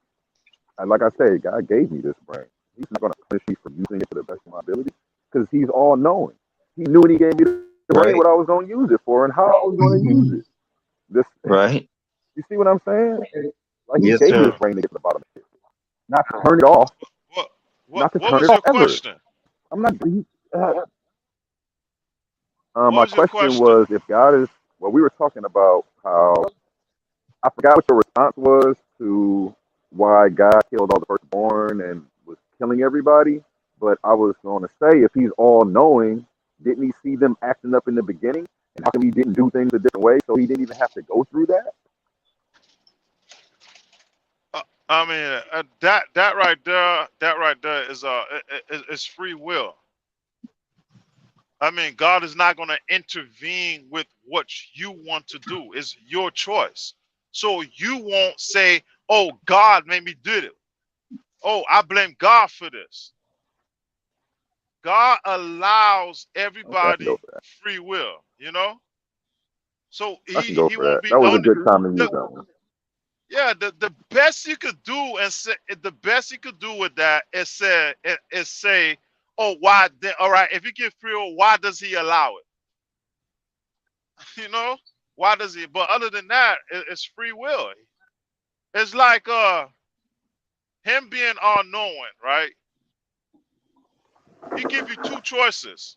and like I said, God gave me this brain. He's not going to punish me for using it to the best of my ability because He's all knowing. He knew when He gave me the brain Right. what I was going to use it for and how I was going to use it. This, Right. you see what I'm saying? Like He Yes, gave me sir. this brain to get to the bottom of it, not to turn it off, What not to what turn was it off your ever. question? I'm not. What My was your question question? was, if God is, well, we were talking about how I forgot what your response was to why God killed all the firstborn and was killing everybody. But I was going to say, if He's all knowing, didn't He see them acting up in the beginning? And how come He didn't do things a different way so He didn't even have to go through that? I mean, that right there is free will. I mean, God is not going to intervene with what you want to do. It's your choice. So you won't say, "Oh, God made me do it. Oh, I blame God for this." God allows Okay, I can go everybody for that. free will, you know. So I can go he for won't that. be That was a on good time to use the that one. yeah the best you could do and say the best you could do with that is say, oh, why all right, if he give free will, why does he allow it? You know, why does he? But other than that, it's free will. It's like him being all knowing, right? He give you two choices.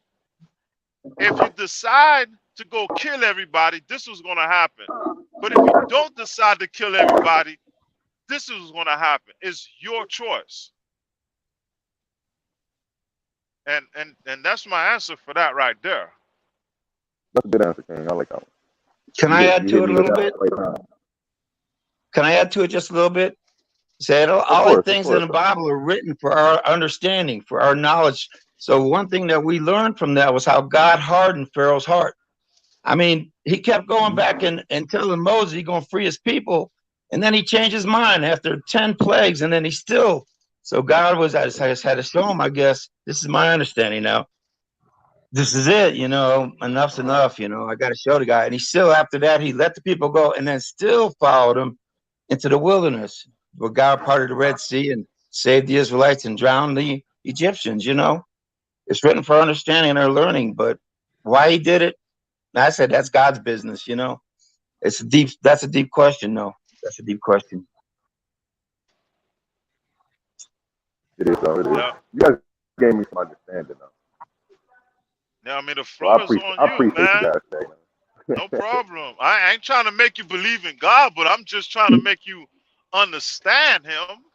If you decide to go kill everybody, this was going to happen. But if you don't decide to kill everybody, this is going to happen. It's your choice. And that's my answer for that right there. That's a good answer, King. I like that one. Can I add You to hit it a me with little that bit? one right now. Can I add to it just a little bit? Said Of all the course, of things in course. the Bible are written for our understanding, for our knowledge. So one thing that we learned from that was how God hardened Pharaoh's heart. I mean, he kept going back and telling Moses he's going to free his people. And then he changed his mind after 10 plagues. And then he still, so God was, I just had to show him, I guess, this is my understanding now. This is it, enough's enough, I got to show the guy. And he still, after that, he let the people go and then still followed him into the wilderness where God parted the Red Sea and saved the Israelites and drowned the Egyptians, It's written for understanding and our learning, but why he did it, I said that's God's business, that's a deep question, though. That's a deep question. It is, though. It is. Yeah. You guys gave me some understanding, though. Now, I mean, the So I floor is on you, appreciate you man. guys saying that. No problem. I ain't trying to make you believe in God, but I'm just trying to make you understand him,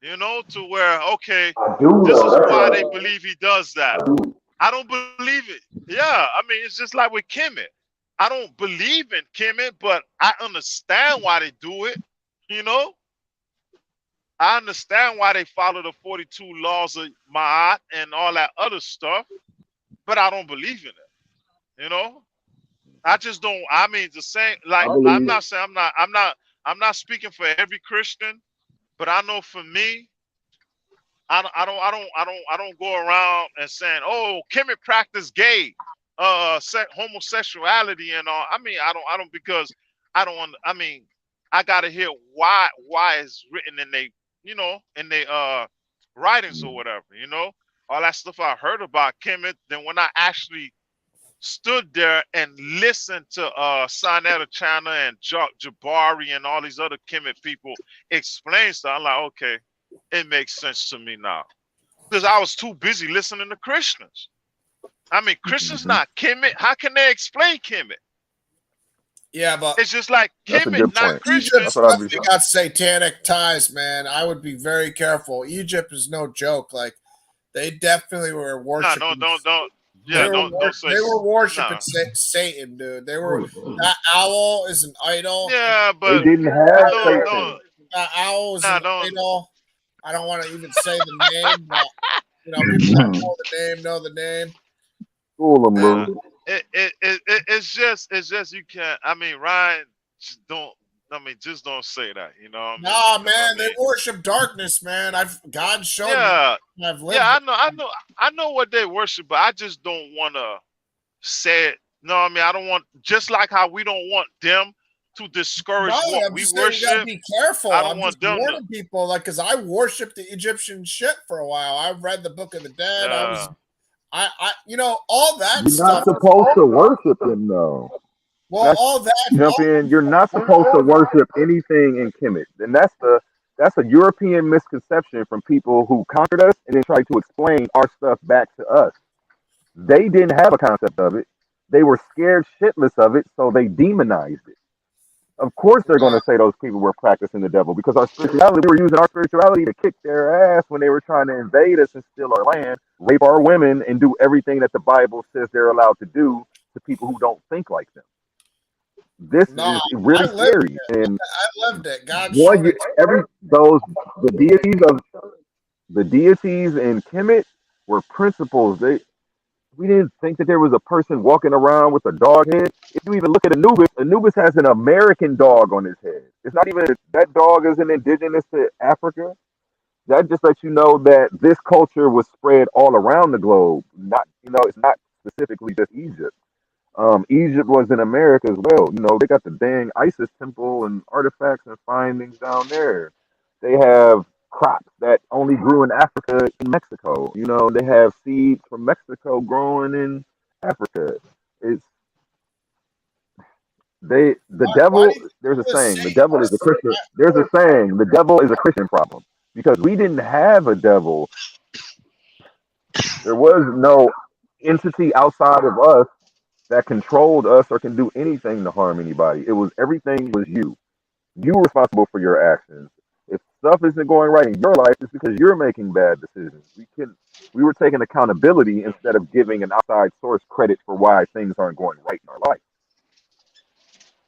to where, okay, I do, this though. is That's why what they believe he does that. I do. I don't believe it. Yeah, I mean, it's just like with Kemet. I don't believe in Kemet, but I understand why they do it, you know? I understand why they follow the 42 laws of Ma'at and all that other stuff, but I don't believe in it. I just don't. I mean, the same. I Like, I'm believe not saying I'm not speaking for every Christian, but I know for me, I don't go around and saying, oh, Kemet practice gay, homosexuality and all. I mean, I don't because I don't. I mean, I gotta hear why it's written in they, in they writings or whatever. All that stuff I heard about Kemet. Then when I actually stood there and listened to Sinetta Chana and Jabari and all these other Kemet people explain stuff, I'm like, okay, it makes sense to me now. Because I was too busy listening to Christians. I mean, Christians not Kemet. How can they explain Kemet? Yeah, but It's just like that's a Kemet, good not point. Christian. That's Egypt's what I'd be definitely saying. got satanic ties, man. I would be very careful. Egypt is no joke. Like, they definitely were Nah, worshiping. don't. Yeah, don't say they were worshiping no. Satan, dude. They were that owl is an idol. Yeah, They but didn't have don't Satan. That owl is nah, an don't idol. I don't want to even say the name, but people that know the name. School them, yeah. Lou. It's just you can't. I mean, Ryan, just don't. I mean, just don't say that. You know what I mean? Nah, Because, man, I they mean, worship darkness, man. God showed me. yeah, I've lived yeah. it. I know what they worship, but I just don't want to say it. No, I mean, I don't want. Just like how we don't want them to discourage No, what I'm we just saying you gotta worship. be careful. I don't I'm just want them to. warning people, like, because I worshipped the Egyptian shit for a while. I read the Book of the Dead. Yeah. All that You're not stuff. supposed to worship him, though. Well, That's all that. jump in. You're not supposed to worship anything in Kemet, and that's a European misconception from people who conquered us and then tried to explain our stuff back to us. They didn't have a concept of it. They were scared shitless of it, so they demonized it. Of course, they're going to say those people were practicing the devil because our spirituality, we were using our spirituality to kick their ass when they were trying to invade us and steal our land, rape our women, and do everything that the Bible says they're allowed to do to people who don't think like them. This No, is really I lived scary. it. And I lived it. God one, showed it. every those the deities in Kemet were principles. We didn't think that there was a person walking around with a dog head. If you even look at Anubis, Anubis has an American dog on his head. It's not even that dog isn't indigenous to Africa. That just lets you know that this culture was spread all around the globe. Not it's not specifically just Egypt. Egypt was in America as well. They got the dang Isis temple and artifacts and findings down there. They have crops that only grew in Africa in Mexico. They have seeds from Mexico growing in Africa. It's the Why devil. do you think There's a it was saying: the Satan? devil is a Christian. There's a saying: the devil is a Christian problem because we didn't have a devil. There was no entity outside of us that controlled us or can do anything to harm anybody. It was everything was you. You were responsible for your actions. If stuff isn't going right in your life, it's because you're making bad decisions. We were taking accountability instead of giving an outside source credit for why things aren't going right in our life.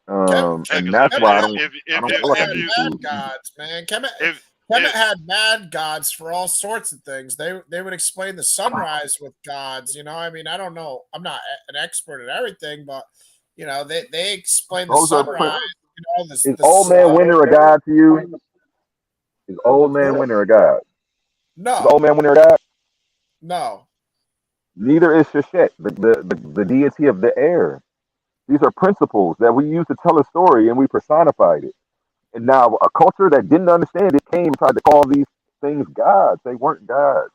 Yeah, And because that's why I don't Kemet feel like I had need mad to. gods, man. Kemet if had mad gods for all sorts of things. They would explain the sunrise with gods. I mean, I don't know. I'm not an expert at everything, but they explain the Those are sunrise. is The old man sun. winter a god to you? Is old man winter a god? Is No, old man winter a god? no. Neither is Sheshet, the deity of the air. These are principles that we use to tell a story and we personified it. And now a culture that didn't understand it came and tried to call these things gods. They weren't gods.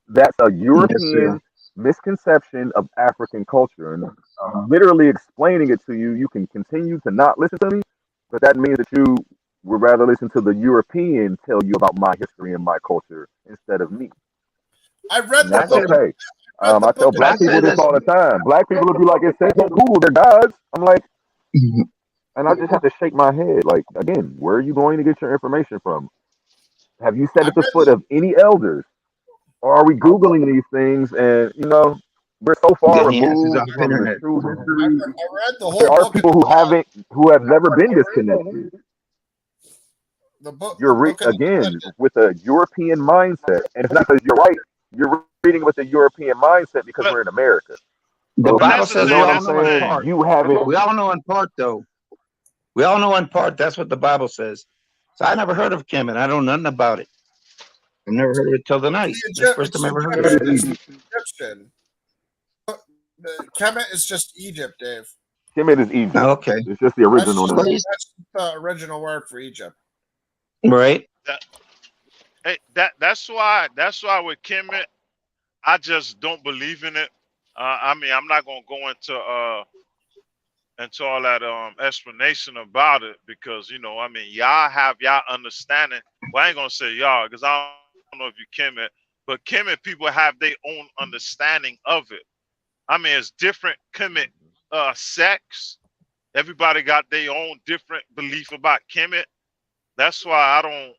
That's a Yes, sir. European misconception of African culture. And I'm literally explaining it to you. You can continue to not listen to me, but that means that you would rather listen to the European tell you about my history and my culture instead of me. I read And the that's book. okay. I read the I tell book of black I people say this this. all the time. Black people will be like, it says on Google, they're gods. I'm like, and I just have to shake my head. Like, again, where are you going to get your information from? Have you sat I at the read foot of any elders? Or are we Googling these things and, we're so far Getting answers removed off from the internet. true history? I read the There whole are book of people who have never been disconnected. the book of the Again, with a European mindset. And it's not because you're right. You're reading with a European mindset because but we're in America. The So, but Bible that's the says you we know thing. what I'm all That's the know in saying? thing. part. You haven't. We all know in part, though. We all know in part. That's what the Bible says. So I never heard of Kemet. I know nothing about it. I've never heard of it till tonight. That's the first time I ever heard of it. It's Egyptian. The Kemet is just Egypt, Dave. Kemet is Egypt. Okay. It's just the original name. That's the original word for Egypt. Right. That's why with Kemet, I just don't believe in it. I mean, I'm not gonna go into all that explanation about it because I mean, y'all have y'all understanding. Well, I ain't gonna say y'all because I don't know if you Kemet, but Kemet people have their own understanding of it. I mean, it's different Kemet sects. Everybody got their own different belief about Kemet. That's why I don't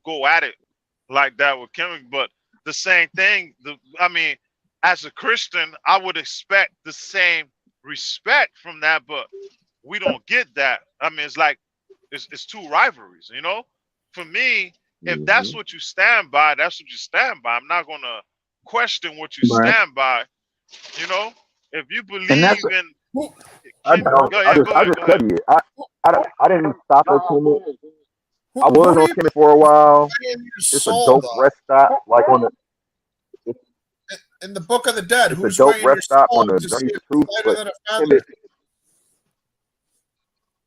go at it like that with Kemet. But the same thing. I mean, as a Christian, I would expect the same respect from that, but we don't get that. I mean, it's like it's two rivalries, you know. For me, if that's what you stand by, that's what you stand by. I'm not gonna question what you Right. stand by. You know, if you believe And that's in, Who, I Ken, don't. go ahead, go I ahead, just go ahead. study it. I didn't stop at Kemet. I who was do on you Kemet for a while. believe in your It's a soul, dope though? rest stop, like on the. It's, In the Book of the Dead, it's a who's dope weighing your rest stop soul on the to see journey if to it's truth. lighter But than a Kemet feather?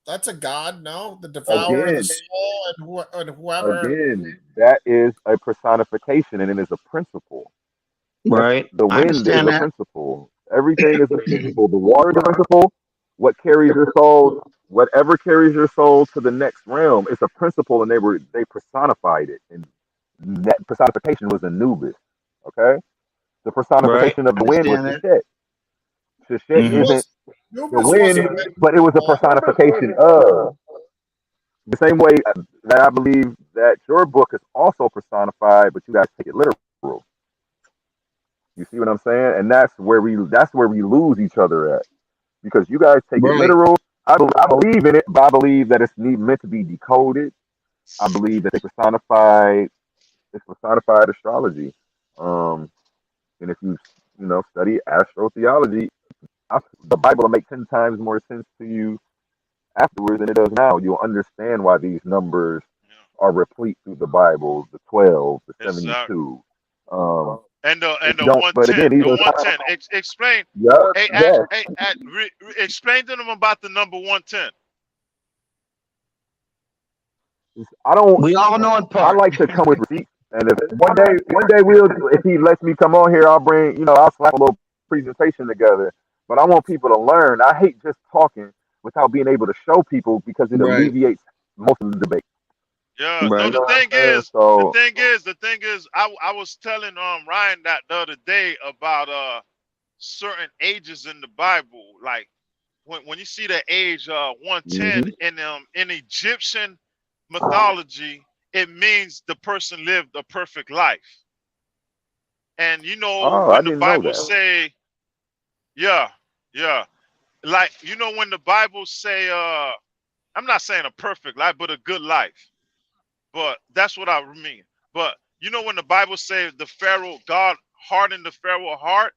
That's a god, no? The devourer of the again, soul and whoever. that is a personification, and it is a principle. right. The I wind is understand a that. principle. Everything is a principle. The water is a principle. What carries your soul, whatever carries your soul to the next realm, it's a principle, and they personified it, and that personification was Anubis. Okay, the Right. personification of I the wind was understand that. Sheshet. Sheshet Hmm. isn't the Nubis wind, wasn't weighing but it your was a soul. personification of the same way that I believe that your book is also personified, but you guys take it literal. You see what I'm saying? And that's where we lose each other at, because you guys take it Right. literal. I believe in it, but I believe that meant to be decoded. I believe that it's personified astrology. Um, and if you study astrotheology, the Bible will make 10 times more sense to you afterwards than it does now. You'll understand why these numbers Yeah, are replete through the Bible: the 12, the exactly. 72. Um, And if you the don't, but 110, again, these the are 110. Explain. yeah, Hey, yeah. explain to them about the number 110. I don't. We all know in I part. like to come with receipts, and if one day if he lets me come on here, I'll slap a little presentation together. But I want people to learn. I hate just talking without being able to show people, because it Right. alleviates most of the debate. Yeah, no, You Right. know what I'm saying? So, the thing is, I was telling Ryan that the other day about certain ages in the Bible. Like when you see the age 110 mhm. in Egyptian mythology, it means the person lived a perfect life. And you know Oh, I when the didn't know Bible that. say, yeah, yeah, like you know when the Bible say, I'm not saying a perfect life, but a good life. But that's what I mean. But you know when the Bible says the Pharaoh, God hardened the Pharaoh heart,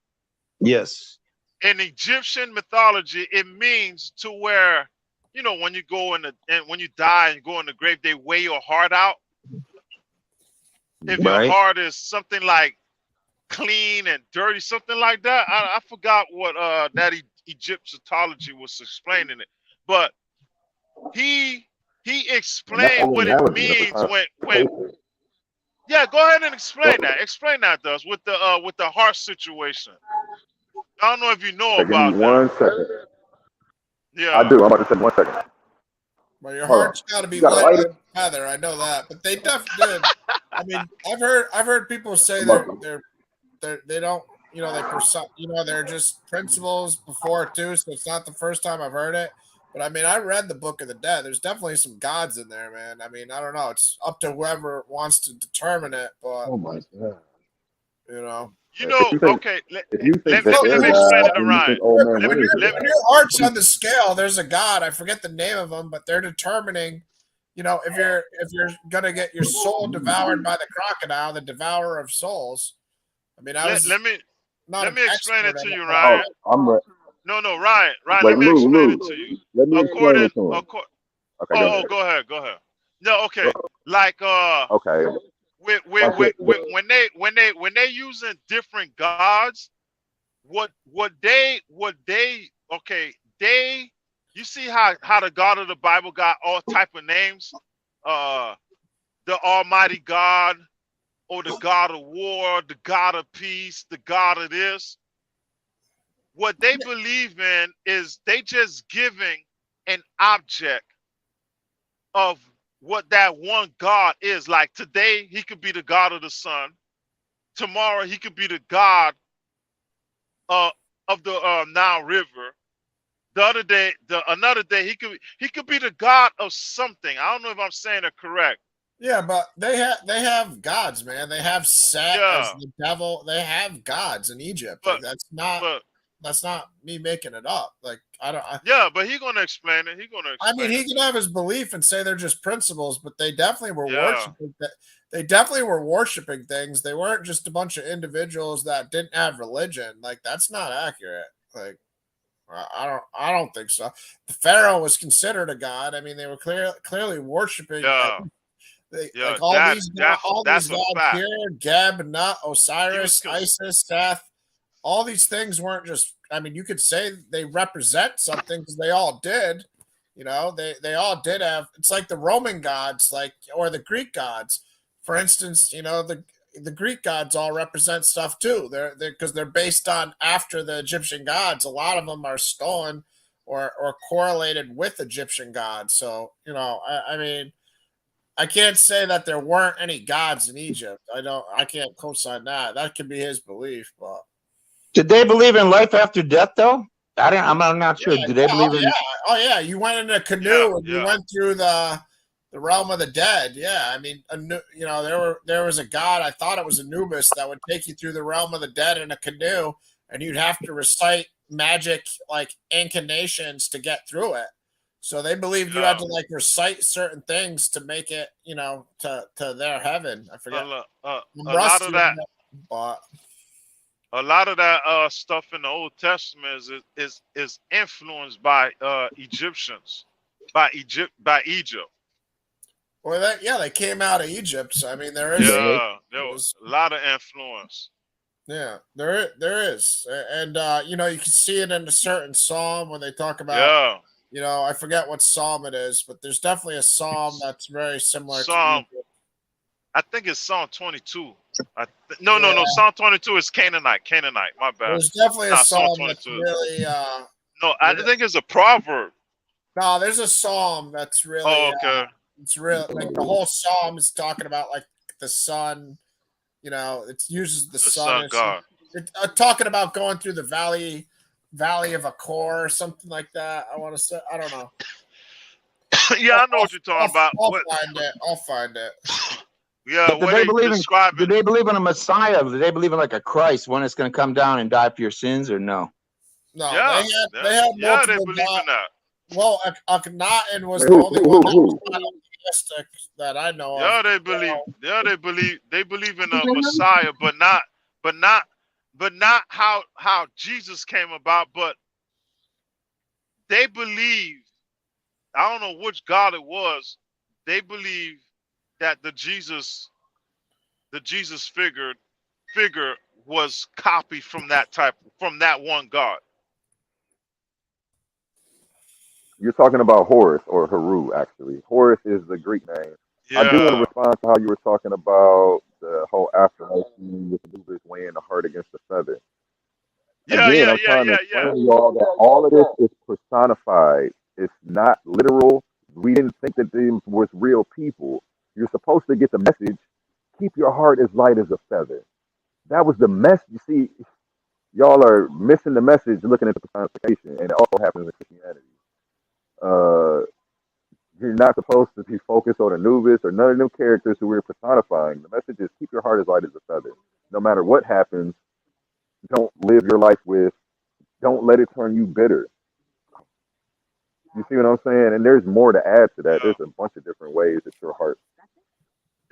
Yes. in Egyptian mythology, it means to where, you know, when you go in the and when you die and go in the grave, they weigh your heart out. If your Right. heart is something like clean and dirty, something like that. I forgot what that Egyptology was explaining it, but he And that's explained only what it analogy of means when personification. yeah, go ahead and So, explain that. Explain that to us with the heart situation. I don't know if you know okay, give me about that. 1 second. I Yeah. do. I'm about to say 1 second. Well, your Hold on. heart's got to be You got a light like lighter? a feather. I know that, but they did. I mean, I've heard people say I'm about to- they don't, they're just principles before it too. So it's not the first time I've heard it. But I mean, I read the Book of the Dead. There's definitely some gods in there, man. I mean, I don't know. It's up to whoever wants to determine it, but Oh my god. you know. You If know, you think okay, if you think that Look, they're let me who's explain God, it to then you think Ryan. old man Let me Winter is let God. me when your heart's on the scale, there's a god. I forget the name of them, but they're determining. If you're gonna get your soul devoured by the crocodile, the devourer of souls. I mean, I let, was let me not let an me explain expert it in to it, you, but I Oh, Ryan. read. I'm re- No, Ryan, wait, let me explain Lou, it to you. let me explain According, it to him. accord, Okay, go oh, ahead. go ahead. No, okay. Like Okay, when they using different gods, what they okay, they you see how the God of the Bible got all type of names? Uh the Almighty God, or the God of war, the God of peace, the God of this. What they believe in is they just giving an object of what that one God is. Like today, he could be the God of the sun. Tomorrow, he could be the God uh, of the Nile River. The other day, another day, he could be the God of something. I don't know if I'm saying it correct. Yeah, but they have gods, man. They have Set as Yeah, the devil. They have gods in Egypt. Like but but that's not me making it up. Like I don't. yeah, but he gonna explain it. He gonna I mean, explain he it can to you. have his belief and say they're just principles, but they definitely were Yeah, worshiping. They definitely were worshiping things. They weren't just a bunch of individuals that didn't have religion. Like that's not accurate. Like I don't think so. The Pharaoh was considered a god. I mean, they were clearly worshiping. yeah, yeah. Like all these That's a gods fact. here, Geb, Nut, He was Osiris, Isis, Seth. All these things weren't just. I mean, you could say they represent something because they all did. You know, they all did have. It's like the Roman gods, like or the Greek gods, for instance. You know, the Greek gods all represent stuff too. They're because they're based on after the Egyptian gods. A lot of them are stolen or correlated with Egyptian gods. So you know, I mean, I can't say that there weren't any gods in Egypt. I can't co-sign that. That could be his belief, but Did they believe in life after death, though? I'm not sure. yeah, Do they believe in? oh yeah. You went in a Yeah, canoe and you yeah. went through the realm of the dead. Yeah, I mean, you know, there was a god. I thought it was Anubis that would take you through the realm of the dead in a canoe, and you'd have to recite magic like incantations to get through it. So they believed you had Yeah. to like recite certain things to make it, you know, to their heaven. I A, forget. lo- I'm a lot of rusty on that, that, but stuff in the Old Testament is influenced by Egyptians, by Egypt. well, they came out of Egypt. So I mean, there is Yeah, there was a lot of influence. yeah, there is, and you know, you can see it in a certain psalm when they talk about, Yeah, you know, I forget what psalm it is, but there's definitely a psalm that's very similar to Psalm. Egypt. I think it's Psalm 22. No. Yeah, Psalm 22 is Canaanite. Canaanite. My bad. there's definitely a Not Psalm psalm that's 22. really No, I think it's a proverb. no, there's a psalm that's really Oh, okay. it's real like the whole psalm is talking about like the sun, you know, it uses the The sun sun as god. talking about going through the valley of Accor or something like that. I want to say I don't know. Yeah, I know what you're talking about. I'll find it. I'll find it. Yeah, But do what they they believe in? describe Do it. they believe in a Messiah? Do they believe in like a Christ, one that's going to come down and die for your sins, or no? No, Yeah, they had yeah, they multiple believe gods. in that. Well, Akhenaten was Wait, the who, only who, one who, that was who? monotheistic that I know of. Yeah, they believe. Yeah, they believe in a Messiah, but not how Jesus came about. But they believe. I don't know which God it was. They believe that the Jesus figure was copied from that one God. You're talking about Horus or Heru, actually. Horus is the Greek name. I do want to Yeah, respond to how you were talking about the whole afterlife scene with the movers weighing the heart against the feather. yeah, Again, yeah, I'm yeah, trying to yeah, yeah. explain to y'all that all of this is personified. It's not literal. We didn't think that these was real people. You're supposed to get the message. Keep your heart as light as a feather. That was the message. You see, y'all are missing the message looking at the personification, and it also happens in Christianity. Uh, you're not supposed to be focused on Anubis or none of them characters who we're personifying. The message is keep your heart as light as a feather. No matter what happens, don't live your life with, don't let it turn you bitter. You see what I'm saying? And there's more to add to that. Yeah, There's a bunch of different ways that your heart.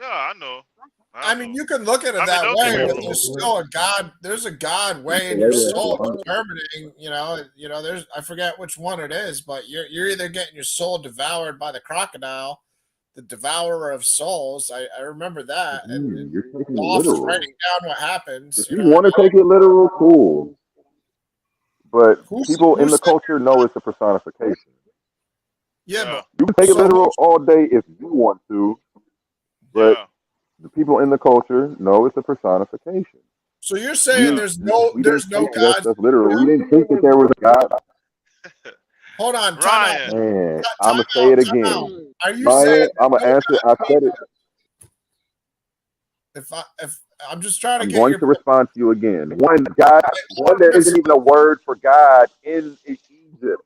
yeah. I know. I mean, you can look at it I mean, that don't get way, me but wrong. there's still a God. There's a God way in your soul determining. You know. There's I forget which one it is, but you're either getting your soul devoured by the crocodile, the devourer of souls. I remember that, and You're taking it Dolph's literal. writing down what happens. If You you know what want I to take it literal, cool. But mean? people Who in the said? culture know it's a personification. Yeah, Yeah, but You can take it so literal all day if you want to, but yeah. the people in the culture know it's a personification. so you're saying We we there's didn't no take that gods. stuff literal. We didn't think that there was a God. Hold on, time out. Ryan. Man, Time I'ma say out. it Time out. again. Are you saying Ryan, I'ma there's no answer. I God? said it. If I'm just trying to I'm get going your to respond to you again. One, there isn't even a word for God in Egypt.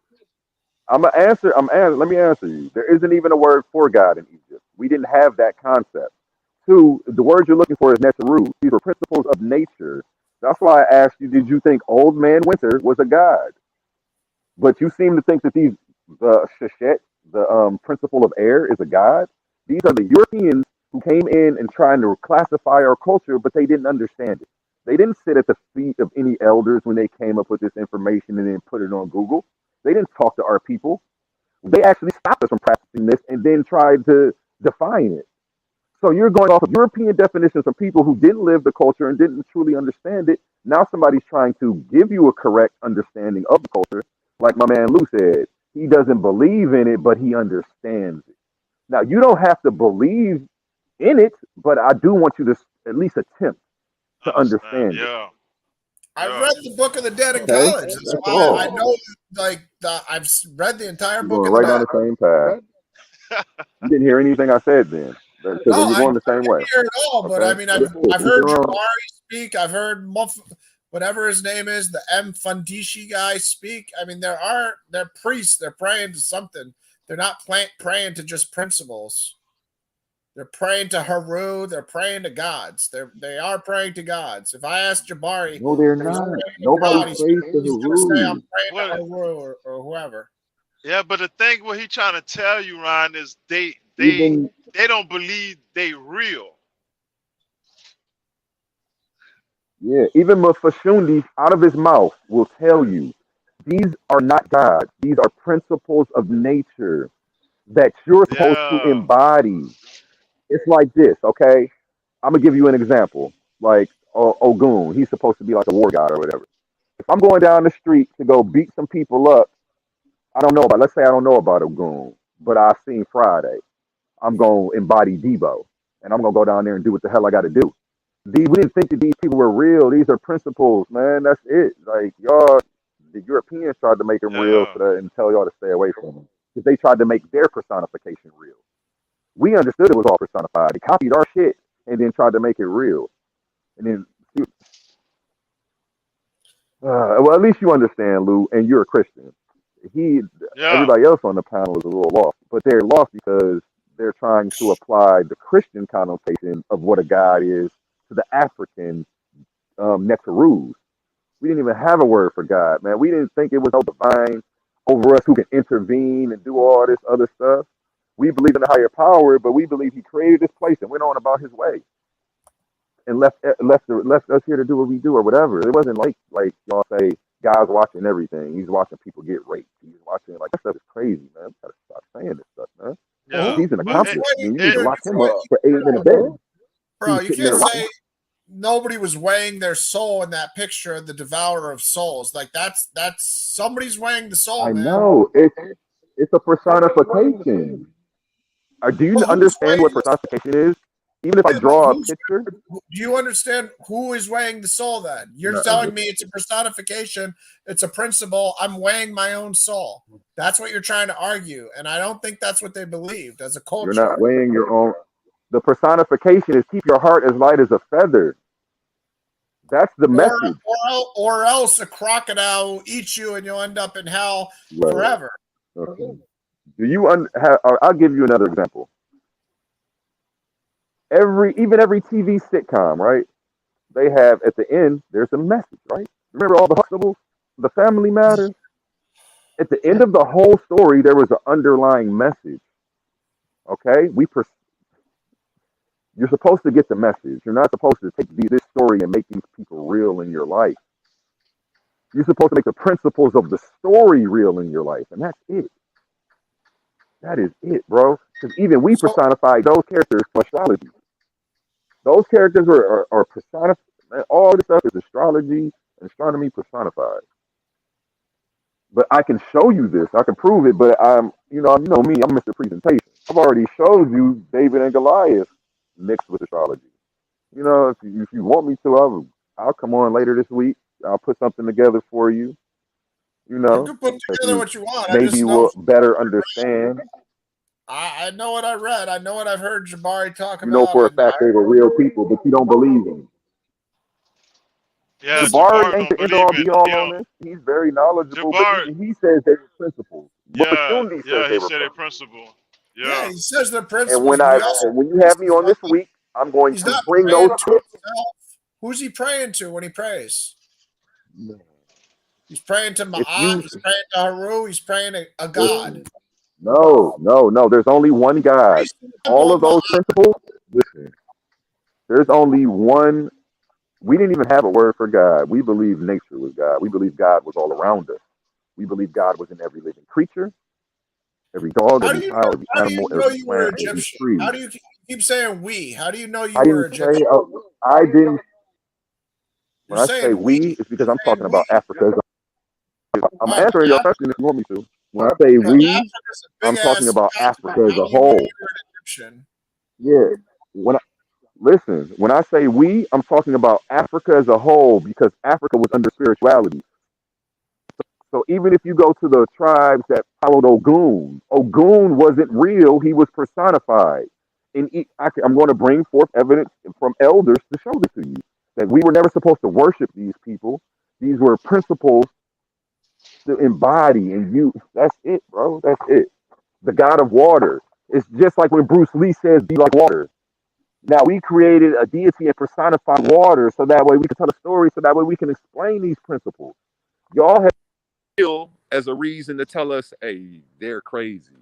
I'm gonna answer. Let me answer you. There isn't even a word for God in Egypt. We didn't have that concept. Two, the word you're looking for is neteru. These are principles of nature. That's why I asked you, did you think Old Man Winter was a god? But you seem to think that the sheshet, the principle of air, is a god. These are the Europeans who came in and trying to classify our culture, but they didn't understand it. They didn't sit at the feet of any elders when they came up with this information and then put it on Google. They didn't talk to our people. They actually stopped us from practicing this and then tried to define it. So you're going off of European definitions from people who didn't live the culture and didn't truly understand it. Now somebody's trying to give you a correct understanding of the culture. Like my man Lou said, he doesn't believe in it, but he understands it. Now you don't have to believe in it, but I do want you to at least attempt to understand it. Yeah. I read the Book of the Dead in Okay, college. That's that's why all. I know, I've read the entire You're Book going of the right Dead. down the same path. You didn't hear anything I said then, because No, you're I going the same didn't way. hear it all, but Okay? I mean, I've heard Jabari speak. I've heard whatever his name is, the M. Fundishi guy speak. I mean, they're priests. They're praying to something. They're not praying to just principles. They're praying to Haru. They're praying to gods. They are praying to gods. If I ask Jabari, No, they're not. Nobody prays to he's going to say, I'm Haru. praying to Haru or whoever. Yeah, but the thing what he trying to tell you, Ryan, is they don't believe they real. Yeah, even Mufashundi out of his mouth will tell you these are not gods. These are principles of nature that you're supposed to Yeah. embody. It's like this, okay? I'm gonna give you an example. Like Ogun, he's supposed to be like a war god or whatever. If I'm going down the street to go beat some people up, I don't know about. Let's say I don't know about Ogun, but I've seen Friday. I'm gonna embody Debo, and I'm gonna go down there and do what the hell I got to do. We didn't think that these people were real. These are principles, man. That's it. Like y'all, the Europeans tried to make them real Yeah. so that, and tell y'all to stay away from them because they tried to make their personification real. We understood it was all personified. They copied our shit and then tried to make it real. And then, well, at least you understand, Lou, and you're a Christian. Yeah. Everybody else on the panel is a little lost, but they're lost because they're trying to apply the Christian connotation of what a God is to the African Netarus. We didn't even have a word for God, man. We didn't think it was no divine over us who can intervene and do all this other stuff. We believe in a higher power, but we believe He created this place and went on about His way and left us here to do what we do or whatever. It wasn't like y'all say God's watching everything. He's watching people get raped. He's watching like that stuff is crazy, man. We gotta stop saying this stuff, man. Yeah. He's an But accomplice. You need to lock him up for 8 in a bed. Bro, you can't say nobody was weighing their soul in that picture of the devourer of souls. Like that's somebody's weighing the soul, I man. know it's a personification. Do you understand what personification is? Even if I draw a picture, do you understand who is weighing the soul then? You're telling me it's a personification, it's a principle. I'm weighing my own soul. That's what you're trying to argue. And I don't think that's what they believed as a culture. you're not weighing your own. The personification is keep your heart as light as a feather. That's the message. Or else a crocodile will eat you and you'll end up in hell forever. Okay. Do you I'll give you another example. Every TV sitcom, right? They have at the end there's a message, right? Remember all the Huxtables, the Family Matters. At the end of the whole story, there was an underlying message. Okay, you're supposed to get the message. You're not supposed to take this story and make these people real in your life. You're supposed to make the principles of the story real in your life, and that's it. That is it, bro. Because even we personified those characters for astrology. Those characters are personified. All this stuff is astrology and astronomy personified. But I can show you this. I can prove it. But you know me. I'm Mr. Presentation. I've already showed you David and Goliath mixed with astrology. You know, if you want me to, I'll come on later this week. I'll put something together for you. You know, you can put together what you want. Maybe you will better understand. I know what I read. I know what I've heard Jabari talk about. You know for a fact they were real people, but you don't believe them. Yeah, Jabari ain't the end all be all on this. He's very knowledgeable, but he says they were principles. Yeah, he said a principle. Yeah, he says the And principles. But when you have me on this week, I'm going he's to not bring praying those to tips. himself. Who's he praying to when he prays? Man, He's praying to if Ma'at. you He's praying to Haru. He's praying to a God. listen, no, there's only one God. Priest in the All temple of those principles, listen, there's only one. We didn't even have a word for God. We believe nature was God. We believe God was all around us. We believe God was in every living creature, every dog, How every do you child, know? every How do you animal, know every you were plant, every Egyptian? tree. How do you keep saying we? How do you know you I were didn't say, Egyptian? I didn't. You're When I say saying we, we. it's because You're I'm saying talking about we. Africa. I'm All right, answering your question if you want me to. When I say but we, Africa's a I'm big talking ass about continent. Africa How as a do you know whole. you're an Egyptian? Yeah. When listen, when I say we, I'm talking about Africa as a whole because Africa was under spirituality. So even if you go to the tribes that followed Ogun, Ogun wasn't real; he was personified. And I'm going to bring forth evidence from elders to show this to you that we were never supposed to worship these people. These were principles to embody and use. That's it, bro. That's it. The God of water. It's just like when Bruce Lee says, "Be like water." Now we created a deity and personified water, so that way we can tell a story, so that way we can explain these principles. Y'all have as a reason to tell us, hey, they're crazy.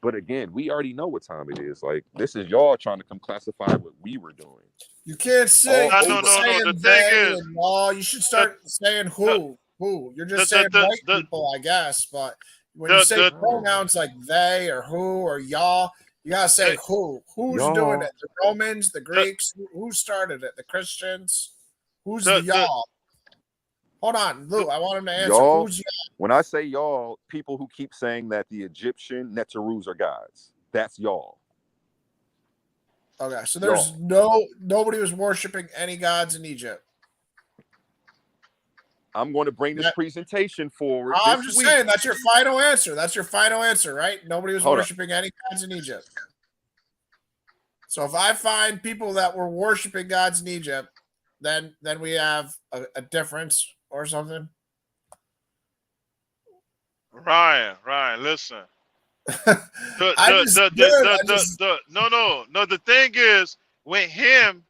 But again, we already know what time it is. Like, this is y'all trying to come classify what we were doing. You can't say No. The saying thing they is, and all. You should the start saying the who. Who. You're the just the saying the, white the, people, I guess. But when you the, say the, pronouns like they or who or y'all, you gotta say the, who. Who's doing Y'all, it? The Romans, the the, Greeks. Who started it? The Christians. Who's the the, y'all? Hold on, Lou. I want him to answer. y'all, Who's y'all? when I say y'all, people who keep saying that the Egyptian Netarus are gods, that's y'all. Okay, so there's Y'all. nobody was worshiping any gods in Egypt. I'm going to bring this Yeah. presentation forward I'm this just week. saying that's your final answer. That's your final answer, right? Nobody was Hold on. worshiping any gods in Egypt. So if I find people that were worshiping gods in Egypt, then we have a difference or something. Ryan, listen. I just good. No. The thing is, with him,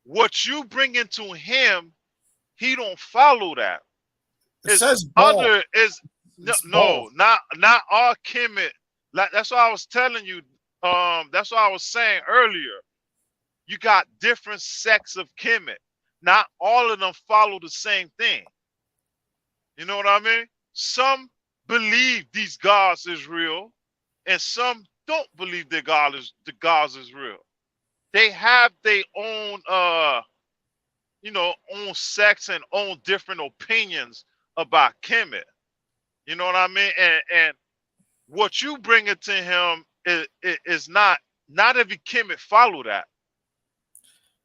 what you bring into him, he don't follow that. it His says both. other is It's both. not all Kemet. Like that's what I was telling you. That's what I was saying earlier. You got different sects of Kemet. Not all of them follow the same thing. You know what I mean? Some believe these gods is real, and some don't believe the gods is real. They have their own own sects and own different opinions about Kemet. You know what I mean? And what you bring it to him is not every Kemet follow that.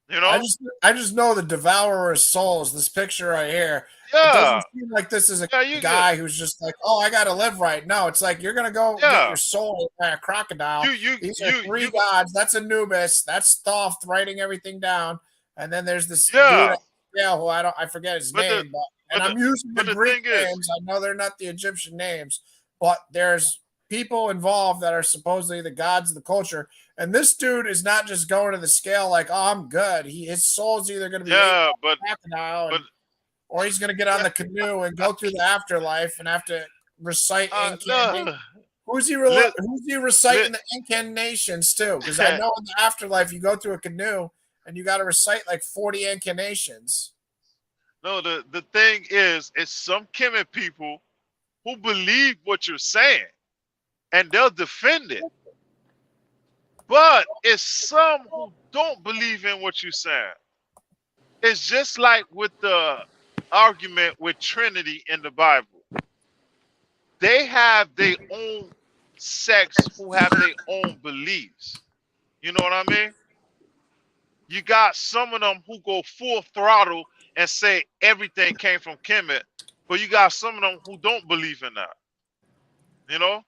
You know? I just know the devourer of souls. This picture right here. It Yeah. doesn't seem like this is a Yeah, you guy who's just like, oh, I gotta live right. No, it's like you're gonna go get yeah. your soul by a crocodile. You These are three gods. That's Anubis. That's Thoth writing everything down. And then there's this dude, yeah. who I forget his But name, and the I'm using the but the Greek thing is, names. I know they're not the Egyptian names, but there's people involved that are supposedly the gods of the culture. And this dude is not just going to the scale like, oh, I'm good. His soul's either going to be ate yeah, by a crocodile, but or he's going to get on the canoe and go through the afterlife and have to recite incantations. no, Who's he li, li, reciting the incantations to? Because I know in the afterlife you go through a canoe and you got to recite like 40 incantations. no. The thing is, it's some Kemet people who believe what you're saying, and they'll defend it. But it's some who don't believe in what you're saying. It's just like with the argument with Trinity in the Bible. They have their own sects who have their own beliefs. You know what I mean? You got some of them who go full throttle and say everything came from Kemet, but you got some of them who don't believe in that. You know?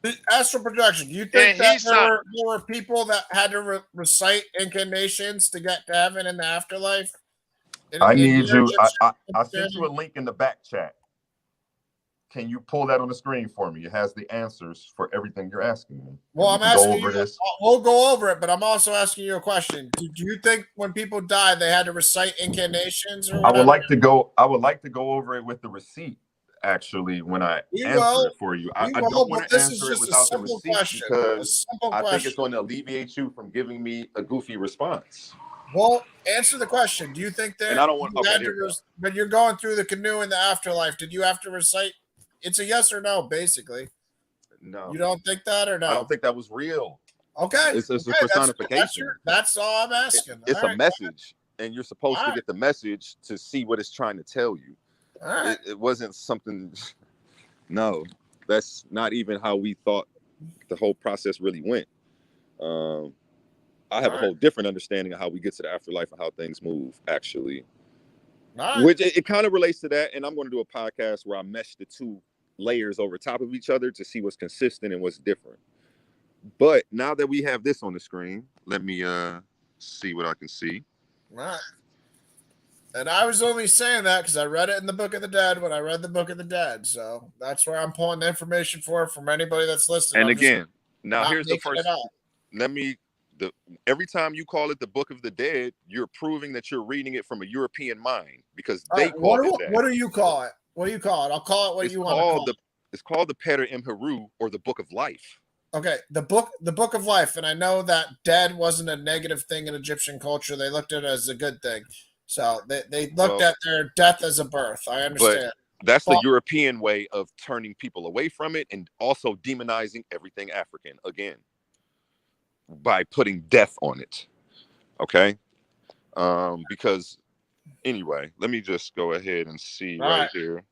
The astral projection. Do you think And that he's not. there were people that had to recite incantations to get to heaven in the afterlife? I In need your you. Egyptian I sent you a link in the back chat. Can you pull that on the screen for me? It has the answers for everything you're asking me. Well, And I'm we can go asking over you. this. We'll go over it, but I'm also asking you a question. Do you think when people died, they had to recite incantations or I whatever? would like to go. I would like to go over it with the receipt. Actually, when I answer it for you, I don't want to answer it without the receipt because I think it's going to alleviate you from giving me a goofy response. Well, answer the question. Do you think that? And I don't want. Okay, but you're going through the canoe in the afterlife. Did you have to recite? It's a yes or no, basically. No. You don't think that or no? I don't think that was real. Okay. It's a personification. That's all I'm asking. It's a message, and you're supposed to get the message to see what it's trying to tell you. All right. It wasn't something. No, that's not even how we thought the whole process really went. I have a whole different understanding of how we get to the afterlife and how things move, actually. Which it kind of relates to that. And I'm going to do a podcast where I mesh the two layers over top of each other to see what's consistent and what's different. But now that we have this on the screen, let me see what I can see. Right. And I was only saying that because I read it in the Book of the Dead when I read the Book of the Dead. So that's where I'm pulling the information from anybody that's listening. And again, now here's the first. Every time you call it the Book of the Dead, you're proving that you're reading it from a European mind because they call it that. What do you call it? What do you call it? I'll call it what you want to call it. It's called the Peder Imheru, or the Book of Life. Okay, the book of life, and I know that dead wasn't a negative thing in Egyptian culture. They looked at it as a good thing. So they looked at their death as a birth. I understand. But that's the European way of turning people away from it and also demonizing everything African again by putting death on it. Okay? Because anyway, let me just go ahead and see right here.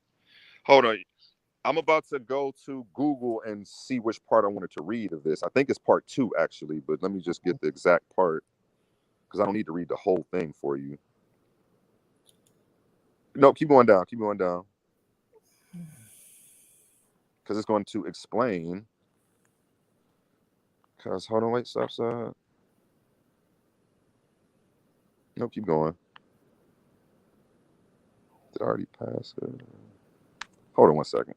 Hold on. I'm about to go to Google and see which part I wanted to read of this. I think it's part 2, actually, but let me just get the exact part because I don't need to read the whole thing for you. No, keep going down. Keep going down. Because it's going to explain. Because, hold on, wait, stop. No, keep going. Did I already pass it? Hold on 1 second.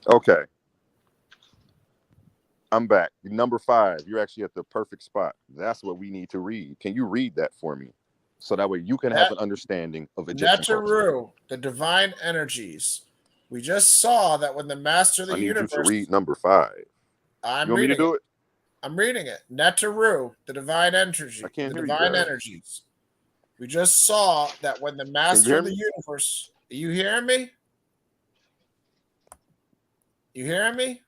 Okay. I'm back. Number 5. You're actually at the perfect spot. That's what we need to read. Can you read that for me? So that way you can have an understanding of Egyptian culture. The divine energies. We just saw that when the master of the universe. I need you to read number 5. I'm you want me to do it? I'm reading it. Netaru, the divine energy. I can't the hear divine you, energies. We just saw that when the master of the universe. Are you hearing me? You hearing me?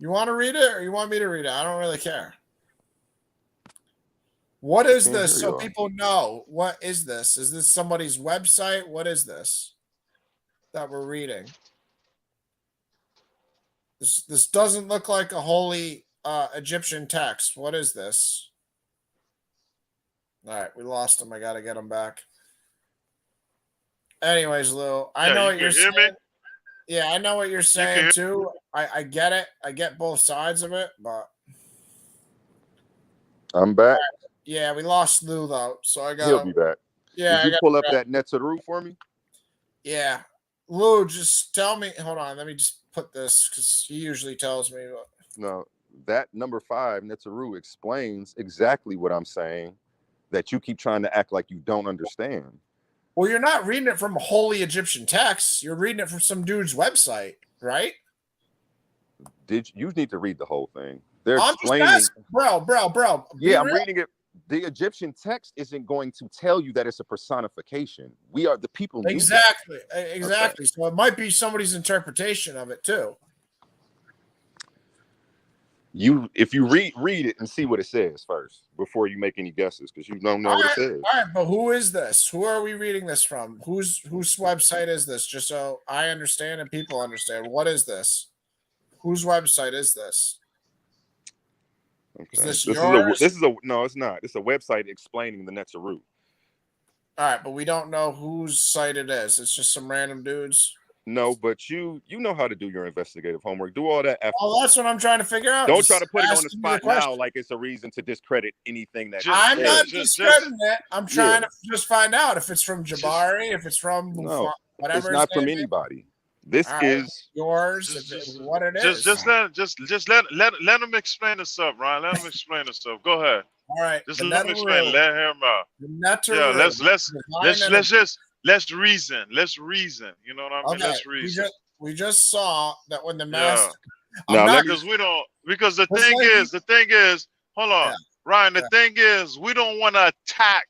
You want to read it or you want me to read it? I don't really care. What is this? So people know. What is this? Is this somebody's website? What is this that we're reading? This doesn't look like a holy Egyptian text. What is this? All right, we lost him. I got to get him back. Anyways, Lou, I know what you're saying. Yeah, I know what you're saying too. I get it. I get both sides of it, but I'm back. Yeah, we lost Lou though, so I got. He'll be back. Yeah, did you pull up that Netaru for me? Yeah, Lou, just tell me. Hold on, let me just put this because he usually tells me. No, that number 5 Netaru explains exactly what I'm saying. That you keep trying to act like you don't understand. Well, you're not reading it from holy Egyptian texts. You're reading it from some dude's website, right? You need to read the whole thing? They're I'm explaining, just asking, bro. Yeah, I'm reading it. The Egyptian text isn't going to tell you that it's a personification. We are the people. Exactly. Okay. So it might be somebody's interpretation of it too. If you read it and see what it says first before you make any guesses, because you don't know what it says. All right, but who is this? Who are we reading this from? Whose website is this? Just so I understand and people understand. What is this? Whose website is this? Okay. Is this This yours? is a no, it's not. It's a website explaining the Neteru. All right, but we don't know whose site it is. It's just some random dudes. No, but you know how to do your investigative homework. Do all that after. Oh, that's what I'm trying to figure out. Don't Just try to put it on the asking you spot question. now like it's a reason to discredit anything that I'm you not said. discrediting it. I'm trying to just find out if it's from Jabari, if it's from No, whatever. it's his not from name is. anybody. This All right, is yours. If it's what it is. Just let him explain himself, Ryan. Let him explain himself. Go ahead. All right. Just the let him explain. Neteru. Let him out. The Neteru. Yeah, let's reason. Let's reason. You know what I mean? Okay. Let's reason. We just saw that when the master. Now, because the thing is, hold on, Yeah. Ryan. The thing is, we don't want to attack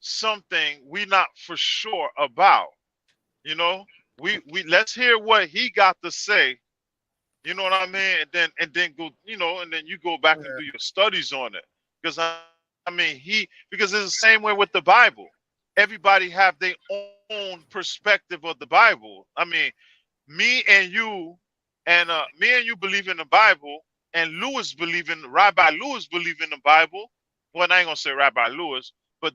something we're not for sure about. You know, we let's hear what he got to say. You know what I mean? And then go, and then you go back and do your studies on it. Because because it's the same way with the Bible. Everybody have their own perspective of the Bible. I mean, me and you believe in the Bible, and Rabbi Lewis believe in the Bible. Well, I ain't gonna say Rabbi Lewis, but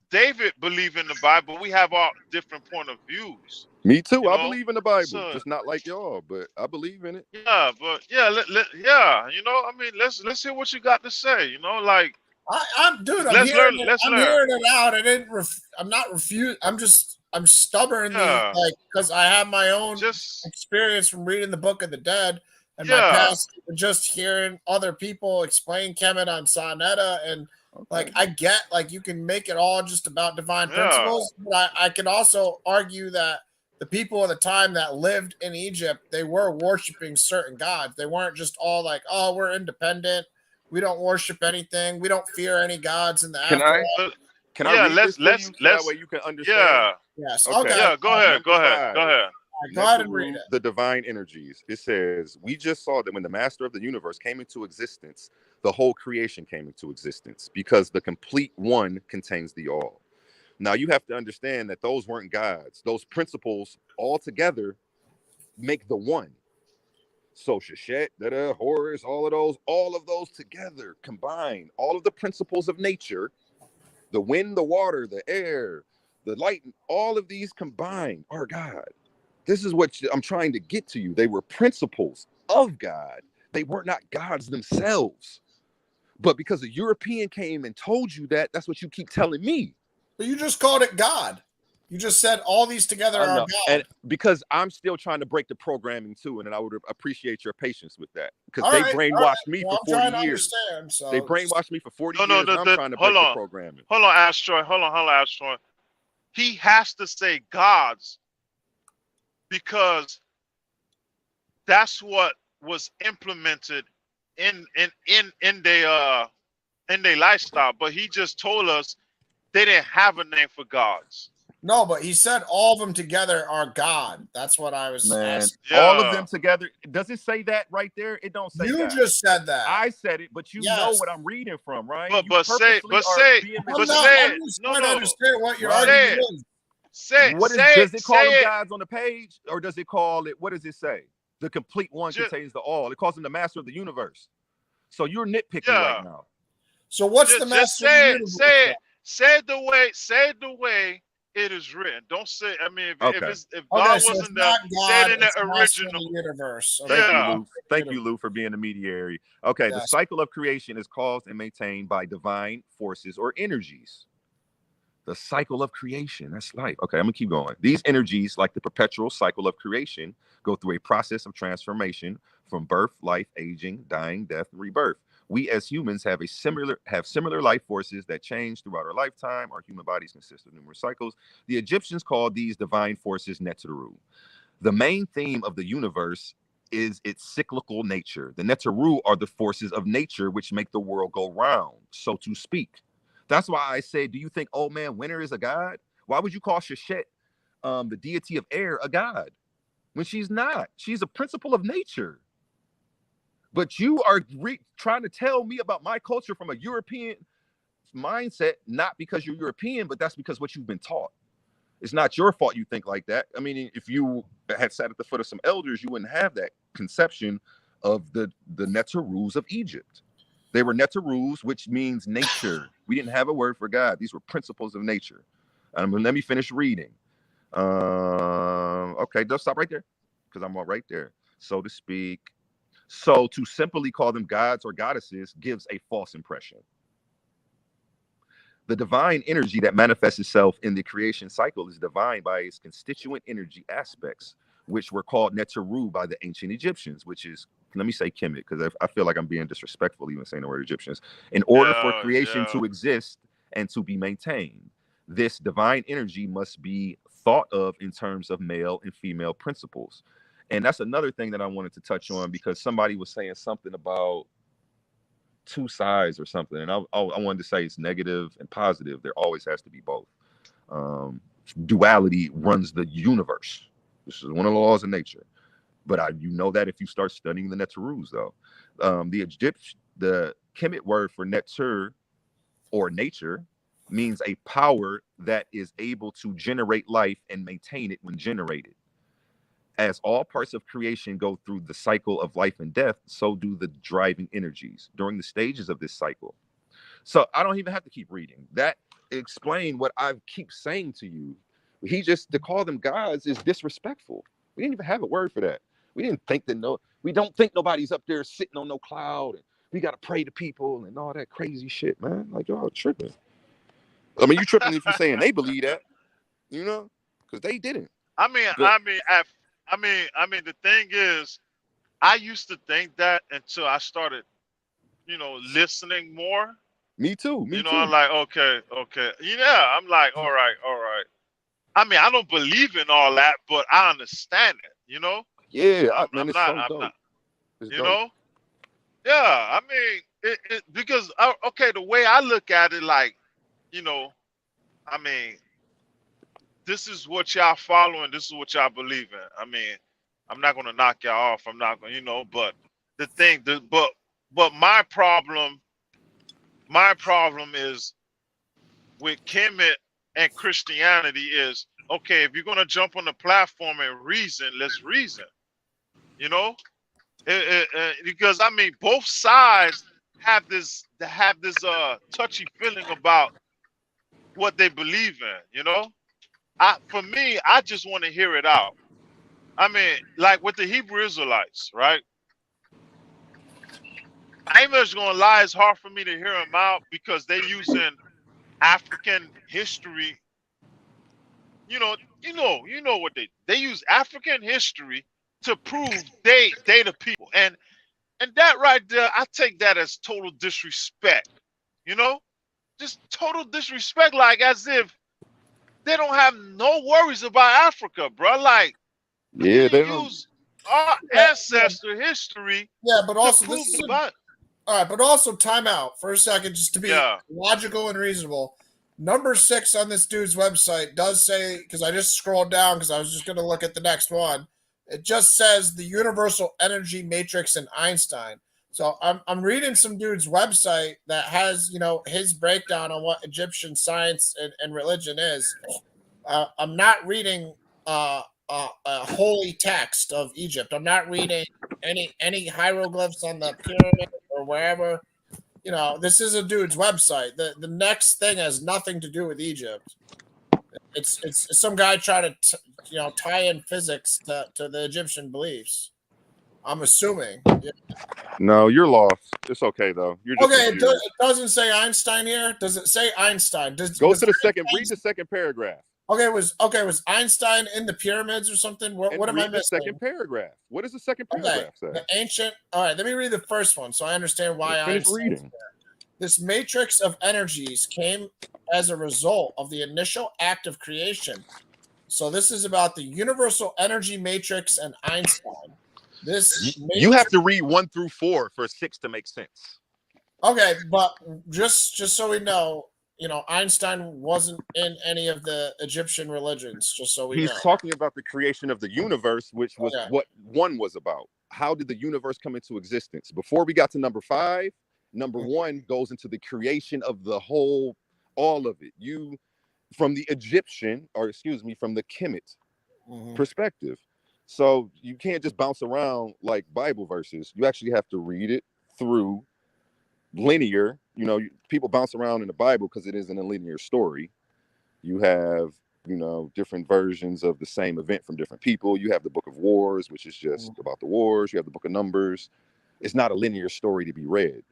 David believe in the Bible. We have our different point of views. me too. You I know? believe in the Bible, So, just not like y'all, but I believe in it. yeah, but let's hear what you got to say. I'm hearing it out. I'm not refused. I'm stubbornly because I have my own experience from reading the Book of the Dead and my past, just hearing other people explain Kemet on Sonetta, and I get you can make it all just about divine principles, but I can also argue that the people at the time that lived in Egypt, they were worshiping certain gods. They weren't just all like, oh, we're independent. We don't worship anything. We don't fear any gods in the afterlife. Can I read this to you so that way you can understand? Yeah. Yes. Okay. Yeah. Go ahead. Go ahead. Go ahead and read it. The divine energies. It says, we just saw that when the master of the universe came into existence, the whole creation came into existence because the complete one contains the all. Now you have to understand that those weren't gods. Those principles all together make the one. So Sheshet, Horus, all of those together combine all of the principles of nature, the wind, the water, the air, the light, all of these combined are God. This is what I'm trying to get to you. They were principles of God. They were not gods themselves. But because a European came and told you that, that's what you keep telling me. But you just called it God. You just said all these together are God. And because I'm still trying to break the programming too, and I would appreciate your patience with that. Because All they right, brainwashed me for 40 years. So they brainwashed me for 40 years, and I'm trying to break the programming. Hold on, Astroy. Hold on, Astroy. He has to say gods because that's what was implemented in their lifestyle. But he just told us they didn't have a name for gods. No, but he said all of them together are God. That's what I was asking. All of them together. Does it say that right there? It don't say you that. You just said that. I said it, but you know what I'm reading from, right? But say it. I'm just trying to understand what your argument is. Does it call them gods on the page, or does it call it? What does it say? The complete one contains the all. It calls him the master of the universe. So you're nitpicking right now. So what's the master of the universe? Say it the way it is written. Don't say. I mean, if God wasn't there, say it in the original universe. Thank you, Lou, for being the mediary. Okay, the cycle of creation is caused and maintained by divine forces or energies. The cycle of creation, that's life. Okay, I'm gonna keep going. These energies, like the perpetual cycle of creation, go through a process of transformation from birth, life, aging, dying, death, and rebirth. We as humans have similar life forces that change throughout our lifetime. Our human bodies consist of numerous cycles. The Egyptians called these divine forces Neteru. The main theme of the universe is its cyclical nature. The Neteru are the forces of nature which make the world go round, so to speak. That's why I say, do you think Old Man Winter is a god? Why would you call Sheshet, the deity of air, a god? When she's not. She's a principle of nature. But you are trying to tell me about my culture from a European mindset, not because you're European, but that's because what you've been taught. It's not your fault you think like that. I mean, if you had sat at the foot of some elders, you wouldn't have that conception of the Netarus of Egypt. They were Netarus, which means nature. We didn't have a word for God. These were principles of nature. Let me finish reading. Okay, don't stop right there, because I'm all right there, so to speak. So to simply call them gods or goddesses gives a false impression. The divine energy that manifests itself in the creation cycle is divine by its constituent energy aspects, which were called Neteru by the ancient Egyptians, which is, let me say Kemet, because I feel like I'm being disrespectful even saying the word Egyptians. In order for creation to exist and to be maintained, this divine energy must be thought of in terms of male and female principles. And that's another thing that I wanted to touch on, because somebody was saying something about two sides or something, and I wanted to say it's negative and positive. There always has to be both. Duality runs the universe. This is one of the laws of nature. But you know that if you start studying the Netarus, though, the Kemet word for Neter or nature means a power that is able to generate life and maintain it when generated. As all parts of creation go through the cycle of life and death, so do the driving energies during the stages of this cycle. So I don't even have to keep reading. That explain what I keep saying to you. To call them gods is disrespectful. We didn't even have a word for that. We don't think nobody's up there sitting on no cloud and we got to pray to people and all that crazy shit, man. Like, y'all tripping. I mean, you tripping if you're saying they believe that, because they didn't. I mean, the thing is, I used to think that until I started, listening more. Me too. I'm like, okay. Yeah, I'm like, all right. I mean, I don't believe in all that, but I understand it, Yeah, I'm it's not, so I'm dope. not, It's you dope. know? Yeah, I mean, because, the way I look at it, like, I mean, this is what y'all following, this is what y'all believe in. I mean, I'm not going to knock y'all off. I'm not going to, but the thing, but my problem is with Kemet and Christianity is, okay, if you're going to jump on the platform and reason, let's reason, because I mean, both sides have this touchy feeling about what they believe in, for me, I just want to hear it out. I mean, like with the Hebrew Israelites, right? I ain't just gonna lie, it's hard for me to hear them out because they using African history. You know what they use African history to prove they the people, and that right there, I take that as total disrespect. Just total disrespect, like as if they don't have no worries about Africa, bro. Like, yeah, they you don't. use our ancestor history but to also prove this is the Bible. all right, but also time out for a second, just to be logical and reasonable. Number 6 on this dude's website does say, because I just scrolled down because I was just going to look at the next one. It just says the universal energy matrix in Einstein. So I'm reading some dude's website that has, his breakdown on what Egyptian science and religion is. I'm not reading a holy text of Egypt. I'm not reading any hieroglyphs on the pyramid or wherever. This is a dude's website. The next thing has nothing to do with Egypt. It's some guy trying to tie in physics to the Egyptian beliefs. I'm assuming. Yeah. No, you're lost. It's okay though. You're just Okay. confused. It doesn't say Einstein here. Does it say Einstein? Go to the second. Read the second paragraph. Okay. Was Einstein in the pyramids or something? What am I missing? The second paragraph. What does the second paragraph say? The ancient. All right. Let me read the first one so I understand why Finish Einstein. reading. This matrix of energies came as a result of the initial act of creation. So this is about the universal energy matrix and Einstein. You have to read 1 through 4 for 6 to make sense. Okay, but just so we know, Einstein wasn't in any of the Egyptian religions. Just so we know. He's talking about the creation of the universe, which was what 1 was about. How did the universe come into existence? Before we got to number 5, number 1 goes into the creation of the whole, all of it. From the Egyptian, from the Kemet perspective. So you can't just bounce around like Bible verses. You actually have to read it through linear. You know, people bounce around in the Bible because it isn't a linear story. You have, you know, different versions of the same event from different people. You have the Book of Wars, which is just about the wars. You have the Book of Numbers. It's not a linear story to be read.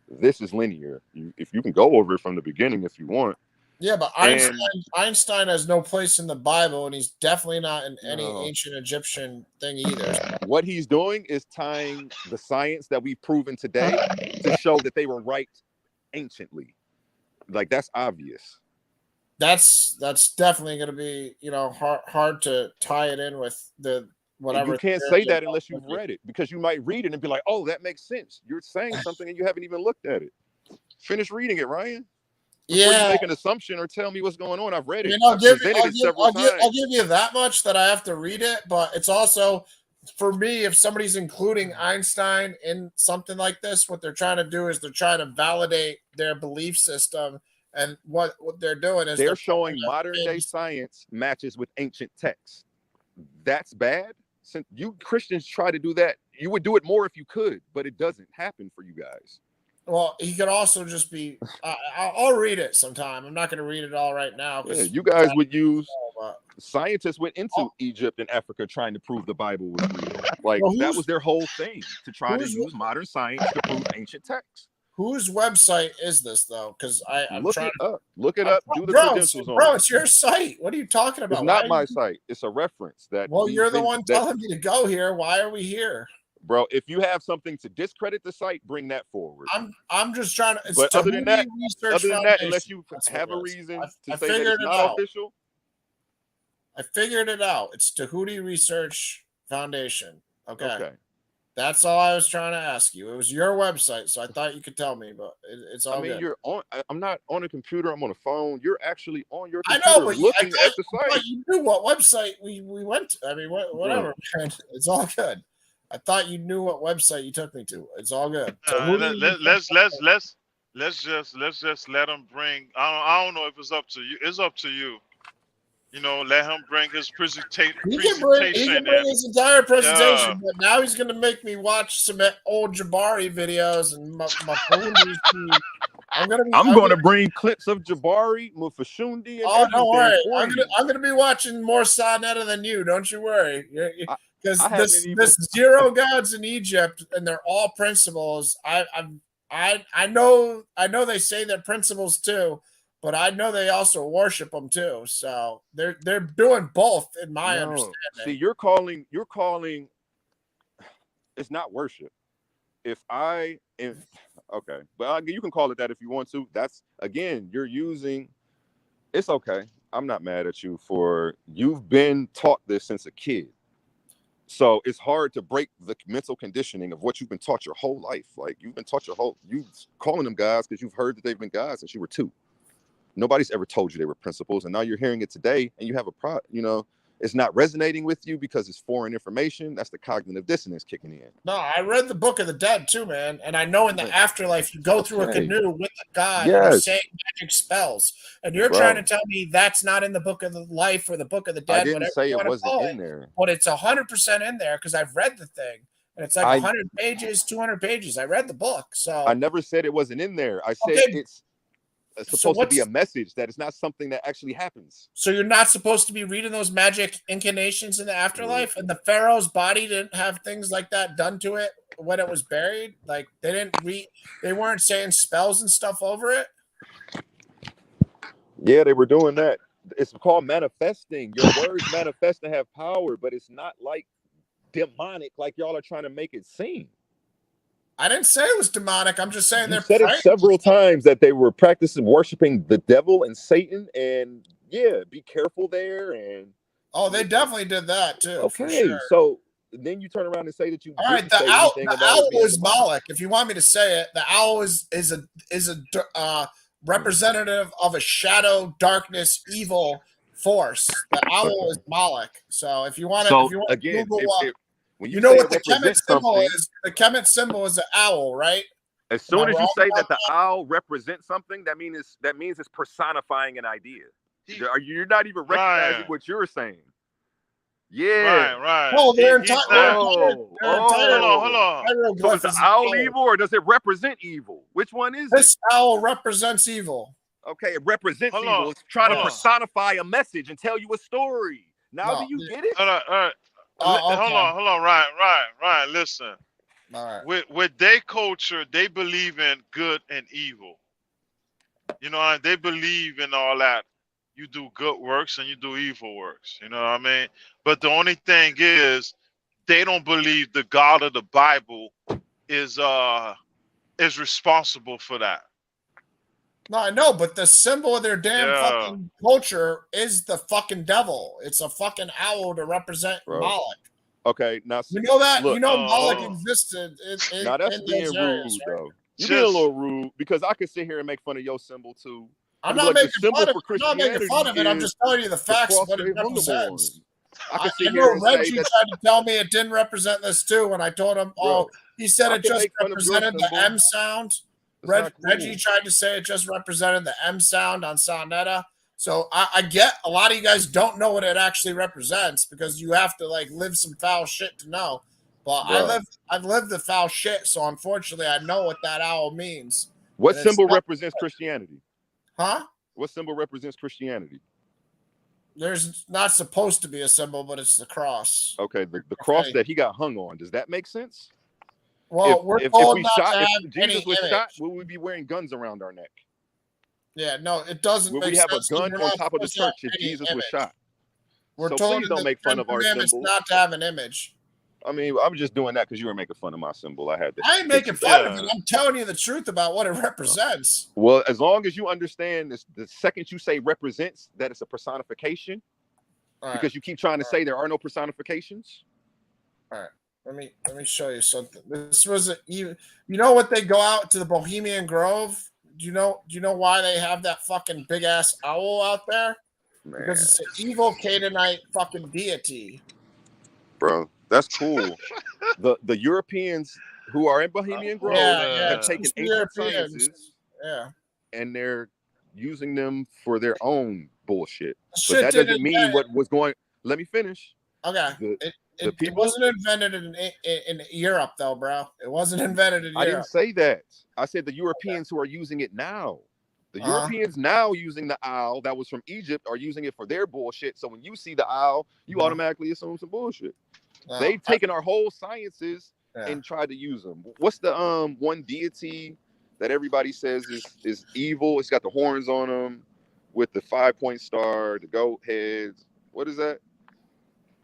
This is linear. If you can go over it from the beginning if you want. Yeah, but Einstein has no place in the Bible, and he's definitely not in any ancient Egyptian thing either. What he's doing is tying the science that we've proven today to show that they were right anciently. Like, that's obvious. That's definitely going to be, you know, hard to tie it in with the whatever. You can't say that unless you've read it, because you might read it and be like, oh, that makes sense. You're saying something and you haven't even looked at it. Finish reading it, Ryan. Before you make an assumption or tell me what's going on. I've read it. I'll give you that much, that I have to read it, but it's also, for me, if somebody's including Einstein in something like this, what they're trying to do is they're trying to validate their belief system, and what they're doing is they're showing modern day science matches with ancient texts. That's bad. Since you Christians try to do that, you would do it more if you could, but it doesn't happen for you guys. Well, he could also just be. I'll read it sometime. I'm not going to read it all right now. Yeah, you guys would use. Scientists went into Egypt and Africa trying to prove the Bible was real. Like, that was their whole thing, to try to use modern science to prove ancient texts. Whose website is this, though? Because I'm look trying it up. Look it up. Do the credentials on it. Bro, it's your site. What are you talking about? It's not my site. It's a reference that. Well, you're the one telling me to go here. Why are we here? Bro, if you have something to discredit the site, bring that forward. I'm just trying to. But other than that, unless you have a reason to say that it's not official. I figured it out. It's Tahuti Research Foundation. Okay. That's all I was trying to ask you. It was your website, so I thought you could tell me, but it's all good. You're on. I'm not on a computer. I'm on a phone. You're actually on your computer. I know, but looking at the site. You knew what website we went to. I mean, whatever. Man. It's all good. I thought you knew what website you took me to. It's all good. Let's just let him bring. I don't know if it's up to you. It's up to you. You know, let him bring his presentation. He can bring his entire presentation, but now he's going to make me watch some old Jabari videos and my I'm going to bring clips of Jabari, Mufashundi, and don't worry. I'm going to be watching more Sonetta than you. Don't you worry. Because this zero gods in Egypt, and they're all principles. I know they say they're principles too, but I know they also worship them too. So they're doing both, in my understanding. See, you're calling. It's not worship. Okay, but you can call it that if you want to. That's, again, you're using. It's okay. I'm not mad at you you've been taught this since a kid. So it's hard to break the mental conditioning of what you've been taught your whole life. Like, you've been taught you calling them guys because you've heard that they've been guys since you were 2. Nobody's ever told you they were principles, and now you're hearing it today, and you have it's not resonating with you because it's foreign information. That's the cognitive dissonance kicking in. No, I read the Book of the Dead too, man, and I know in the afterlife you go through a canoe with a god and you're saying magic spells, and you're trying to tell me that's not in the Book of the Life or the Book of the Dead. I didn't say it wasn't in there, but it's 100% in there because I've read the thing, and it's like 100 pages, 200 pages. I read the book, so I never said it wasn't in there. I said it's supposed to be a message that it's not something that actually happens. So you're not supposed to be reading those magic incantations in the afterlife, and the pharaoh's body didn't have things like that done to it when it was buried. Like, they weren't saying spells and stuff over it. Yeah, they were doing that. It's called manifesting. Your words manifest and have power, but it's not like demonic like y'all are trying to make it seem. I didn't say it was demonic. I'm just saying you said it several times that they were practicing worshiping the devil and Satan, and be careful there. And they definitely did that too. Okay, sure. So then you turn around and say that you. All right, the owl is Moloch. If you want me to say it, the owl is a representative of a shadow, darkness, evil force. The owl is Moloch. So if you want to, again, Google you know what the Kemet symbol is? The Kemet symbol is an owl, right? As soon as you say that the owl represents something, that means it's personifying an idea. You're not even recognizing what you're saying. Yeah. Right. No, their He's entire not. Oh, Hold on. So is hieroglyph the is owl owl. evil or does it represent evil? Which one is it? This owl represents evil. Okay, it represents Hold on. evil. It's trying to Hold on. personify a message and tell you a story. Now No, do you get it? All right. Oh, okay. Hold on. Right. Listen. All right. With their culture, they believe in good and evil. You know, they believe in all that. You do good works and you do evil works. You know what I mean? But the only thing is, they don't believe the God of the Bible is responsible for that. No, I know, but the symbol of their damn Yeah. fucking culture is the fucking devil. It's a fucking owl to represent Bro. Moloch. Okay, now You know that? look, You know Oh. Moloch existed in now that's in being those rude areas, right? though. You're being a little rude because I could sit here and make fun of your symbol too. I'm I'd be not like, the making symbol fun of for it. I'm not making Christianity fun of it. I'm is just telling you the the facts of cross what it of represents. I could I sit here know and say Reggie that, tried to tell me it didn't represent this too when I told him, bro, he said I it can just make fun of your represented the symbol. M sound. It's not cool. Reggie tried to say it just represented the M sound on Sonetta. So I get a lot of you guys don't know what it actually represents because you have to like live some foul shit to know. But Bro. I've lived the foul shit, so unfortunately I know what that owl means. What And it's symbol not- represents Christianity? Huh? What symbol represents Christianity? There's not supposed to be a symbol, but it's the cross. Okay, the cross Okay. that he got hung on. Does that make sense? Well, we're told not to have if any Jesus was image. shot, will we be wearing guns around our neck? Yeah, no, it doesn't Will make we have sense. a gun We're on not top of the supposed to have church if any Jesus was image. shot? We're So told please in don't the make fun Ten of our Commandments symbol. not to have an image. I mean, I'm just doing that because you were making fun of my symbol. I had to. I ain't fix making it. fun of it. I'm telling you the truth about what it represents. Well, as long as you understand this, the second you say represents, that it's a personification, All right, because you keep trying to say there are no personifications. let me show you something. This was you know what they go out to the Bohemian Grove? Do you know why they have that fucking big ass owl out there? Man, Because it's an evil Canaanite fucking deity. bro, that's cool. the Europeans who are in Bohemian Grove have taken It's the ancient Europeans. sciences Yeah. and they're using them for their own bullshit. But Shit that didn't doesn't mean invent- what was going. Let me finish. Okay. It people- wasn't invented in Europe though, bro. It wasn't invented in I Europe. didn't say that. I said the Europeans who are using it now. The Europeans now using the owl that was from Egypt are using it for their bullshit. So when you see the owl, you automatically assume some bullshit. They've taken our whole sciences and tried to use them. What's the one deity that everybody says is evil? It's got the horns on them with the 5-point star, the goat heads. What is that?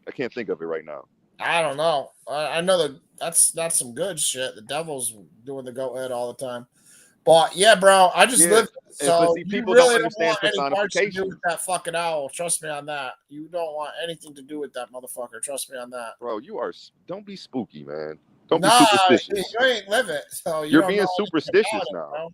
I can't think of it right now. I don't know. I know that's some good shit. The devil's doing the goat head all the time. But yeah, bro, I just live. So see, you people really don't understand want any parts to do personification. with that fucking owl. Trust me on that. You don't want anything to do with that motherfucker. Trust me on that. Bro, don't be spooky, man. Don't be Nah, superstitious. you ain't live it. So You're don't being know superstitious anything about now. it, bro.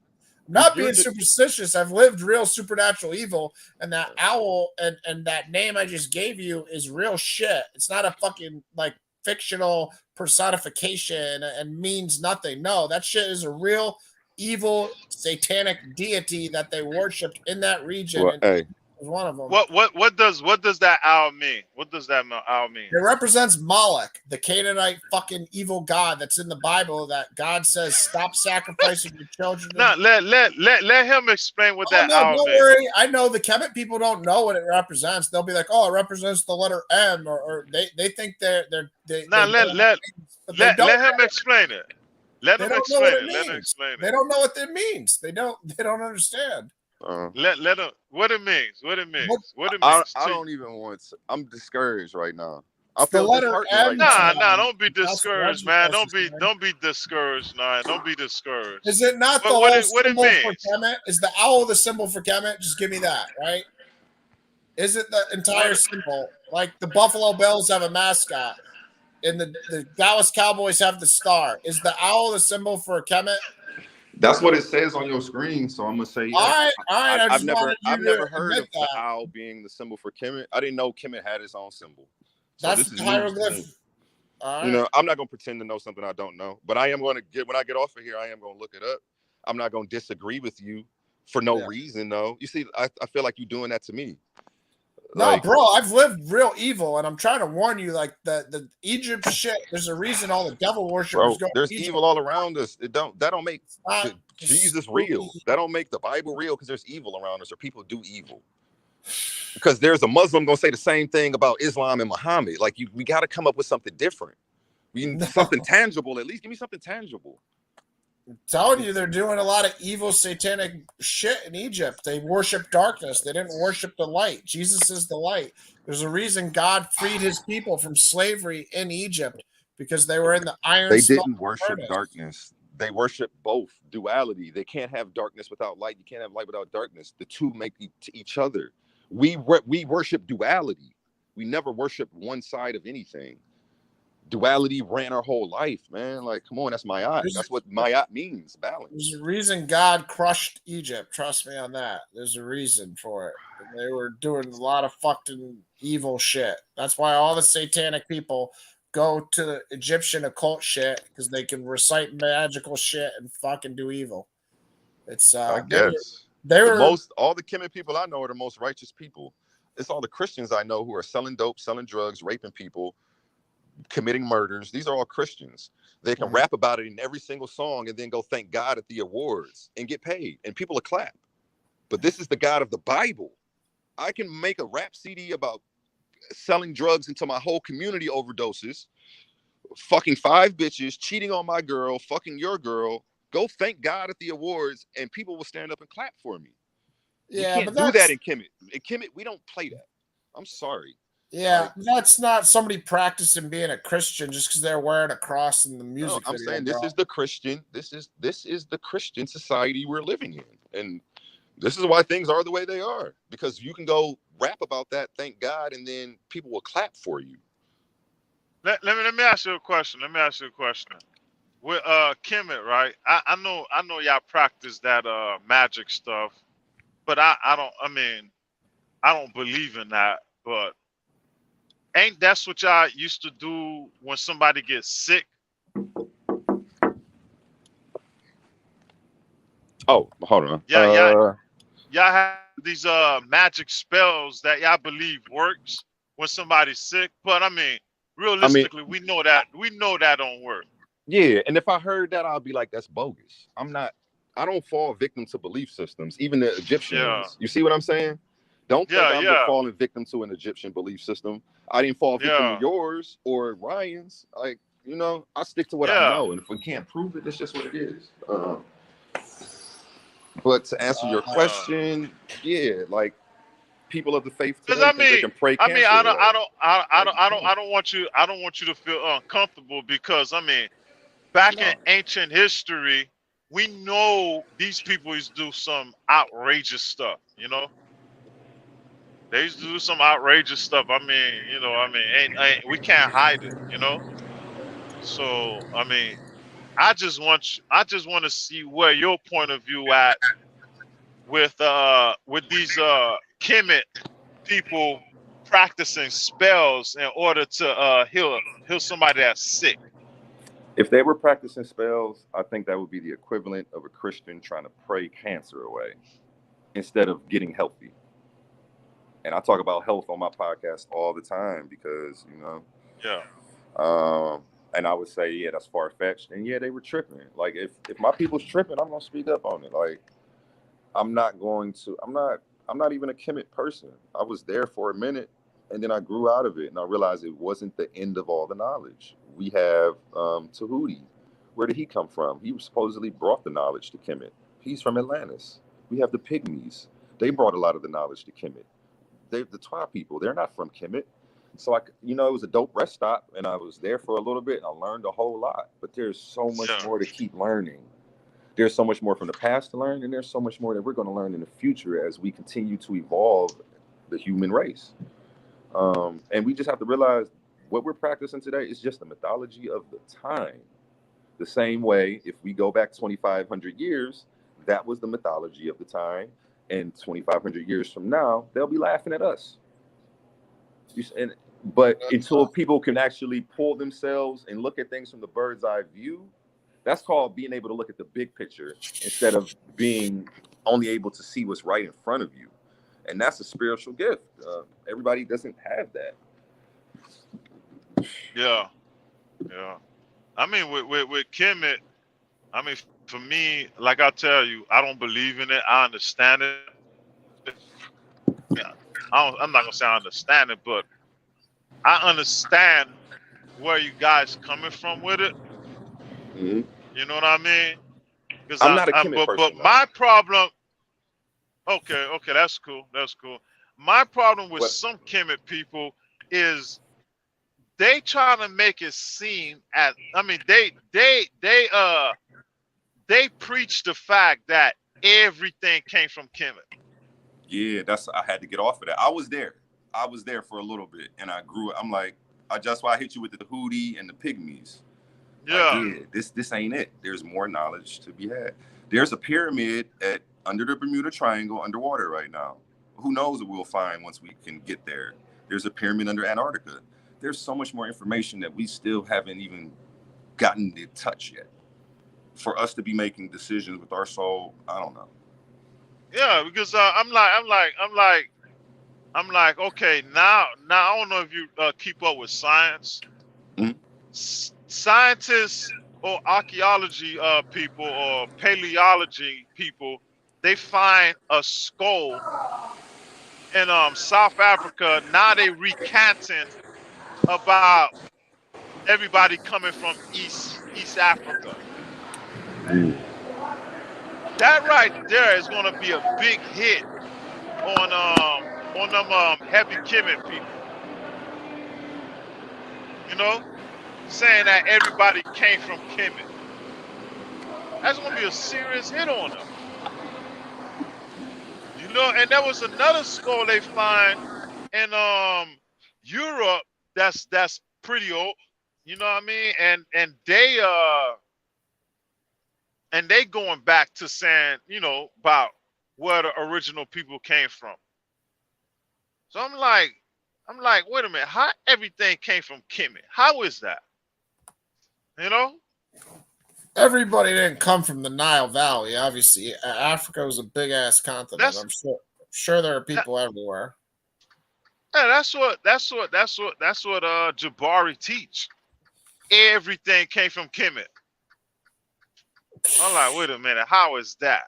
I'm not You're being just- superstitious. I've lived real supernatural evil, and that owl and that name I just gave you is real shit. It's not a fucking like fictional personification and means nothing. No, that shit is a real evil satanic deity that they worshipped in that region. Well, and hey. it was one of them. What does that owl mean? What does that owl mean? It represents Moloch, the Canaanite fucking evil god that's in the Bible that God says stop sacrificing your children. No, let him explain what that no, owl don't means. worry. I know the Kemet people don't know what it represents. They'll be like, "Oh, it represents the letter M," or they think they No, let him explain it. Let him explain it. Let him explain it. They don't know what it means. They don't understand. Let him what it means. What it means. What it I means. don't even want to. I'm discouraged right now. I The feel letter disheartened right M. now. Don't be That's discouraged, what man. Reggie's Don't be discouraged, man. Don't be discouraged. Is it not the What whole it symbol for means? Kemet? Is the owl the symbol for Kemet? Just give me that, right? Is it the entire symbol? Like the Buffalo Bills have a mascot, and the Dallas Cowboys have the star. Is the owl the symbol for Kemet? That's what it says on your screen, so I'm gonna say yeah. All right. I've never heard admit of the owl being the symbol for Kemet. I didn't know Kemet had its own symbol. So That's this is the news to me. hieroglyph. All right. You know, I'm not gonna pretend to know something I don't know, but I am gonna when I get off of here, I am gonna look it up. I'm not gonna disagree with you for no reason, though. You see, I feel like you're doing that to me. No, Like, bro, I've lived real evil, and I'm trying to warn you. Like the Egypt shit. There's a reason all the devil worshippers bro, go to there's Egypt. evil all around us. That don't make It's not Jesus spooky. real. That don't make the Bible real because there's evil around us, or people do evil. Because there's a Muslim gonna say the same thing about Islam and Muhammad. Like, we got to come up with something different. We need something tangible. At least give me something tangible. I'm telling you, they're doing a lot of evil, satanic shit in Egypt. They worship darkness. They didn't worship the light. Jesus is the light. There's a reason God freed his people from slavery in Egypt because they were in the iron. They smelting didn't worship furnace. darkness. They worship both, duality. They can't have darkness without light. You can't have light without darkness. The two make each other. We worship duality. We never worship one side of anything. Duality ran our whole life, man. Like, come on, that's Mayat. That's what Mayat means, balance. There's a reason God crushed Egypt. Trust me on that. There's a reason for it. They were doing a lot of fucking evil shit. That's why all the satanic people go to the Egyptian occult shit because they can recite magical shit and fucking do evil. It's I guess. they were All the Kemet people I know are the most righteous people. It's all the Christians I know who are selling dope, selling drugs, raping people, committing murders. These are all Christians. They can rap about it in every single song and then go thank God at the awards and get paid, and people will clap. But this is the God of the Bible. I can make a rap CD about selling drugs until my whole community overdoses, fucking 5 bitches, cheating on my girl, fucking your girl. Go thank God at the awards, and people will stand up and clap for me. Yeah, you can't but do that in Kemet. In Kemet, we don't play that. I'm sorry. Yeah, that's not somebody practicing being a Christian just because they're wearing a cross in the music No, I'm video. saying this is the Christian. This is the Christian society we're living in, and this is why things are the way they are. Because you can go rap about that, thank God, and then people will clap for you. Let me ask you a question. With Kemet, right? I know y'all practice that magic stuff, but I don't believe in that. But ain't that's what y'all used to do when somebody gets sick? Oh, hold on. Y'all have these magic spells that y'all believe works when somebody's sick. But realistically, we know that don't work. Yeah, and if I heard that, I'll be like, that's bogus. I don't fall victim to belief systems, even the Egyptian ones. You see what I'm saying? Don't think I'm falling victim to an Egyptian belief system. I didn't fall victim to yours or Ryan's. Like, I stick to what I know, and if we can't prove it, it's just what it is. But to answer your question, like people of the faith today think they can pray cancer away. I don't want you to feel uncomfortable because back in ancient history, we know these people used to do some outrageous stuff. They used to do some outrageous stuff. We can't hide it. So I just want to see where your point of view at with these Kemet people practicing spells in order to heal somebody that's sick. If they were practicing spells, I think that would be the equivalent of a Christian trying to pray cancer away instead of getting healthy. And I talk about health on my podcast all the time because, and I would say, yeah, that's far-fetched. And yeah, they were tripping. Like, if my people's tripping, I'm going to speak up on it. Like, I'm not even a Kemet person. I was there for a minute, and then I grew out of it, and I realized it wasn't the end of all the knowledge. We have Tahuti. Where did he come from? He supposedly brought the knowledge to Kemet. He's from Atlantis. We have the Pygmies. They brought a lot of the knowledge to Kemet. The Twa people, they're not from Kemet. So it was a dope rest stop, and I was there for a little bit, and I learned a whole lot. But there's so much more to keep learning. There's so much more from the past to learn, and there's so much more that we're going to learn in the future as we continue to evolve the human race. And we just have to realize what we're practicing today is just the mythology of the time. The same way, if we go back 2,500 years, that was the mythology of the time. And 2,500 years from now, they'll be laughing at us. But until people can actually pull themselves and look at things from the bird's eye view, that's called being able to look at the big picture instead of being only able to see what's right in front of you. and that's a spiritual gift. Everybody doesn't have that. Yeah, yeah. I mean, with Kemet, I mean, for me, like I tell you, I don't believe in it. I understand it. Yeah, I'm not gonna say I understand it, but I understand where you guys coming from with it. Mhm. You know what I mean? Because I'm not a I'm Kemet but person though. my problem. Okay, that's cool. That's cool. My problem with What? some Kemet people is they try to make it seem as I mean they preach the fact that everything came from Kemet. Yeah, I had to get off of that. I was there. I was there for a little bit, and I grew. I'm like, that's why I hit you with the Hootie and the Pygmies. Like, Yeah. yeah, this ain't it. There's more knowledge to be had. There's a pyramid under the Bermuda Triangle underwater right now. Who knows what we'll find once we can get there. There's a pyramid under Antarctica. There's so much more information that we still haven't even gotten to touch yet. For us to be making decisions with our soul, I don't know. Yeah, because I'm like, okay, now I don't know if you keep up with science. Mhm. Scientists or archaeology people or paleology people, they find a skull in South Africa. Now they recanting about everybody coming from East Africa. That right there is gonna be a big hit on them heavy Kemet people. You know, saying that everybody came from Kemet. That's gonna be a serious hit on them. You know, and there was another skull they find in Europe that's pretty old. You know what I mean? And they going back to saying, you know, about where the original people came from. So I'm like, wait a minute, how everything came from Kemet? How is that? You know? Everybody didn't come from the Nile Valley. Obviously, Africa was a big ass continent. That's I'm sure there are that, people everywhere. yeah, that's what Jabari teach. Everything came from Kemet. I'm like, wait a minute, how is that?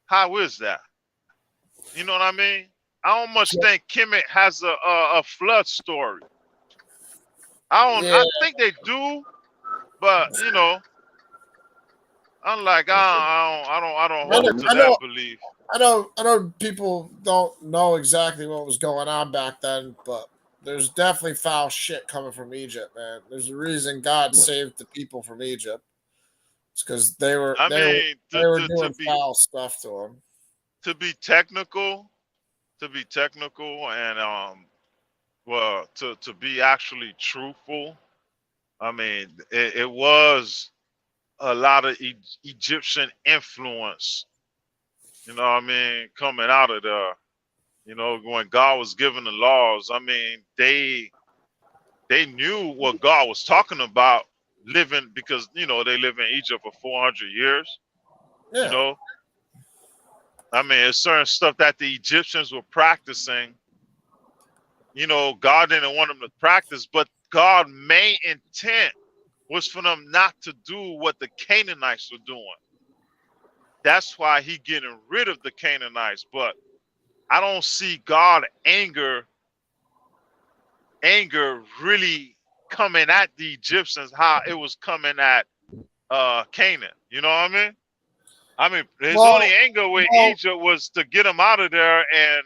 How is that? You know what I mean? I don't much think Kemet has a flood story. Yeah, I think they do, but you know, I'm like, I don't I know, hold to I know, that belief. I know people don't know exactly what was going on back then, but there's definitely foul shit coming from Egypt, man. There's a reason God saved the people from Egypt. It's because they were I they were mean, they were doing foul stuff to them. to be technical, and well, to be actually truthful, I mean, it was a lot of Egyptian influence. You know what I mean? Coming out of there, you know, when God was giving the laws, I mean, they knew what God was talking about living because you know they live in Egypt for 400 years. You Yeah, know, I mean, it's certain stuff that the Egyptians were practicing. You know, God didn't want them to practice, but God's main intent was for them not to do what the Canaanites were doing. That's why he getting rid of the Canaanites. But I don't see God anger really coming at the Egyptians how it was coming at Canaan. You know what I mean? I mean, his only well, anger with well, Egypt was to get them out of there and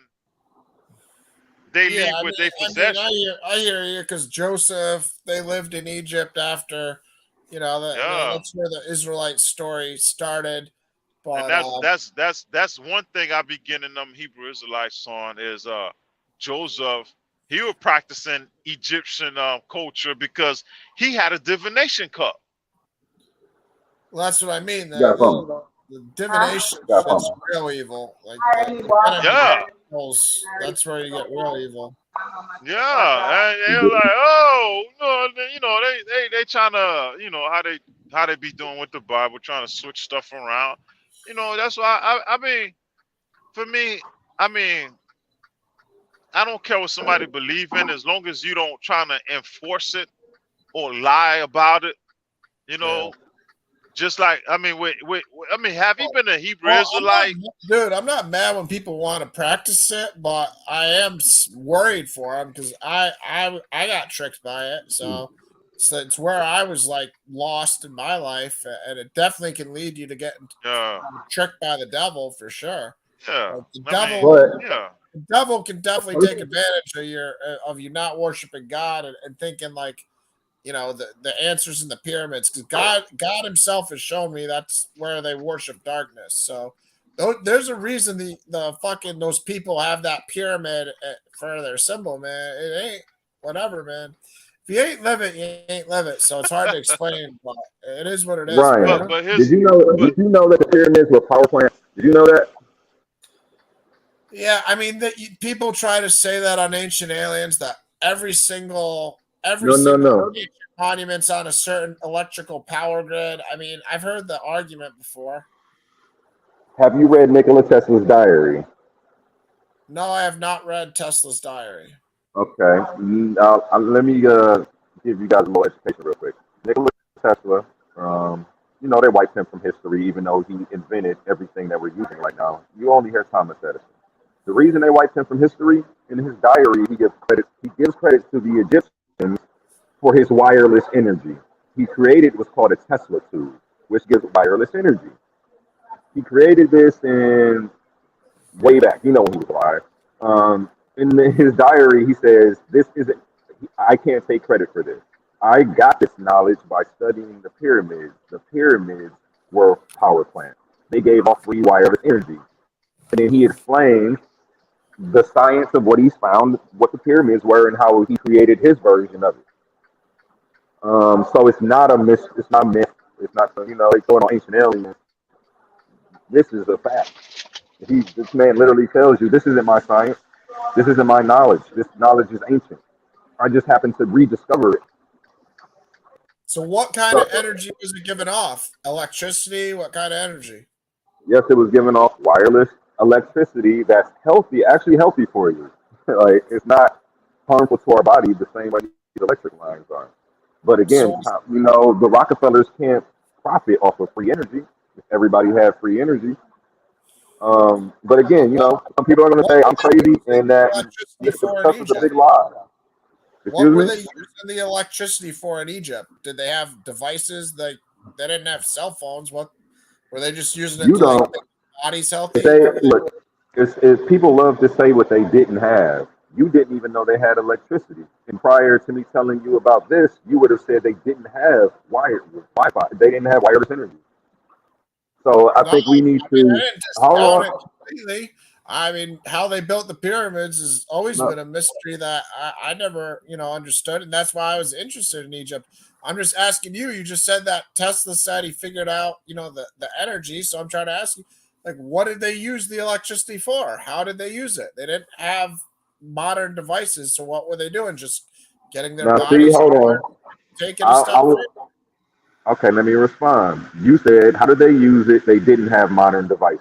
they yeah. leave I with mean, their I mean, I possessions. hear, I hear you because Joseph, they lived in Egypt after, Yeah. that's where the Israelite story started. And But that's one thing I be getting them Hebrew Israelites on is Joseph. He was practicing Egyptian culture because he had a divination cup. well, that's what I mean. You got something? The divination You got shit's something? real evil. Like the Benedict Yeah, that's where you get real evil. yeah, and they're like, oh, no, you know, they trying to, you know, how they be doing with the Bible, trying to switch stuff around. You know, that's why I mean, for me, I mean, I don't care what somebody believe in, as long as you don't trying to enforce it or lie about it. You know, just like I mean, I mean, have you been a Hebrew Well, Israelite? I'm not mad when people want to practice it, but I am worried for them because I got tricked by it. So it's where I was like lost in my life, and it definitely can lead you to getting Yeah, tricked by the devil for sure. yeah. Like, I mean, But yeah, the devil can a definitely take person, advantage of you not worshiping God and thinking like the answers in the pyramids because God himself has shown me that's where they worship darkness. So there's a reason the fucking those people have that pyramid for their symbol, man. It ain't whatever, man. If you ain't live it, you ain't live it. So it's hard to explain, but it is what it is, Ryan, man. but did his you know? but Did you know that the pyramids were power plants? Did you know that? Yeah, I mean that people try to say that on Ancient Aliens that every No, no, single no. ancient monument's on a certain electrical power grid. I mean, I've heard the argument before. Have you read Nikola Tesla's diary? No, I have not read Tesla's diary. Okay. Let me give you guys a little education real quick. Nikola Tesla, they wiped him from history, even though he invented everything that we're using right now. You only hear Thomas Edison. The reason they wiped him from history, in his diary, he gives credit to the Egyptians for his wireless energy. He created what's called a Tesla tube, which gives wireless energy. He created this in way back, when he was alive. In his diary, he says, "This isn't. I can't take credit for this. I got this knowledge by studying the pyramids. The pyramids were power plants. They gave off free wireless energy." And then he explains the science of what he's found, what the pyramids were, and how he created his version of it. So it's not a myth. It's not myth. It's not like throwing on ancient aliens. This is a fact. This man literally tells you, this isn't my science. This isn't my knowledge. This knowledge is ancient. I just happened to rediscover it. So, what kind of So, energy was it giving off? Electricity? What kind of energy? yes, it was giving off wireless electricity that's healthy, actually healthy for you. Like it's not harmful to our body the same way the electric lines are. But again, So, the Rockefellers can't profit off of free energy. If everybody had free energy. But again, what some people are going to what say were I'm they crazy using and the that electricity Mr. for in Tesla's a Egypt? big lie. What Excuse were me? they using the electricity for in Egypt? Did they have devices like they didn't have cell phones? What were they just using it You to like don't. make their bodies If healthy? they What were they? look, it's people love to say what they didn't have. You didn't even know they had electricity. And prior to me telling you about this, you would have said they didn't have wired Wi-Fi. They didn't have wireless energy. So I No, think we need I mean I to didn't hold discount it on. completely. I mean, how they built the pyramids has always No, been a mystery that I never, understood, and that's why I was interested in Egypt. I'm just asking you. You just said that Tesla said he figured out, the energy. So I'm trying to ask you, like, what did they use the electricity for? How did they use it? They didn't have modern devices, so what were they doing? Just getting their now see, bodies hold on. taken to I stuff. was okay. Let me respond. You said, how did they use it? They didn't have modern devices.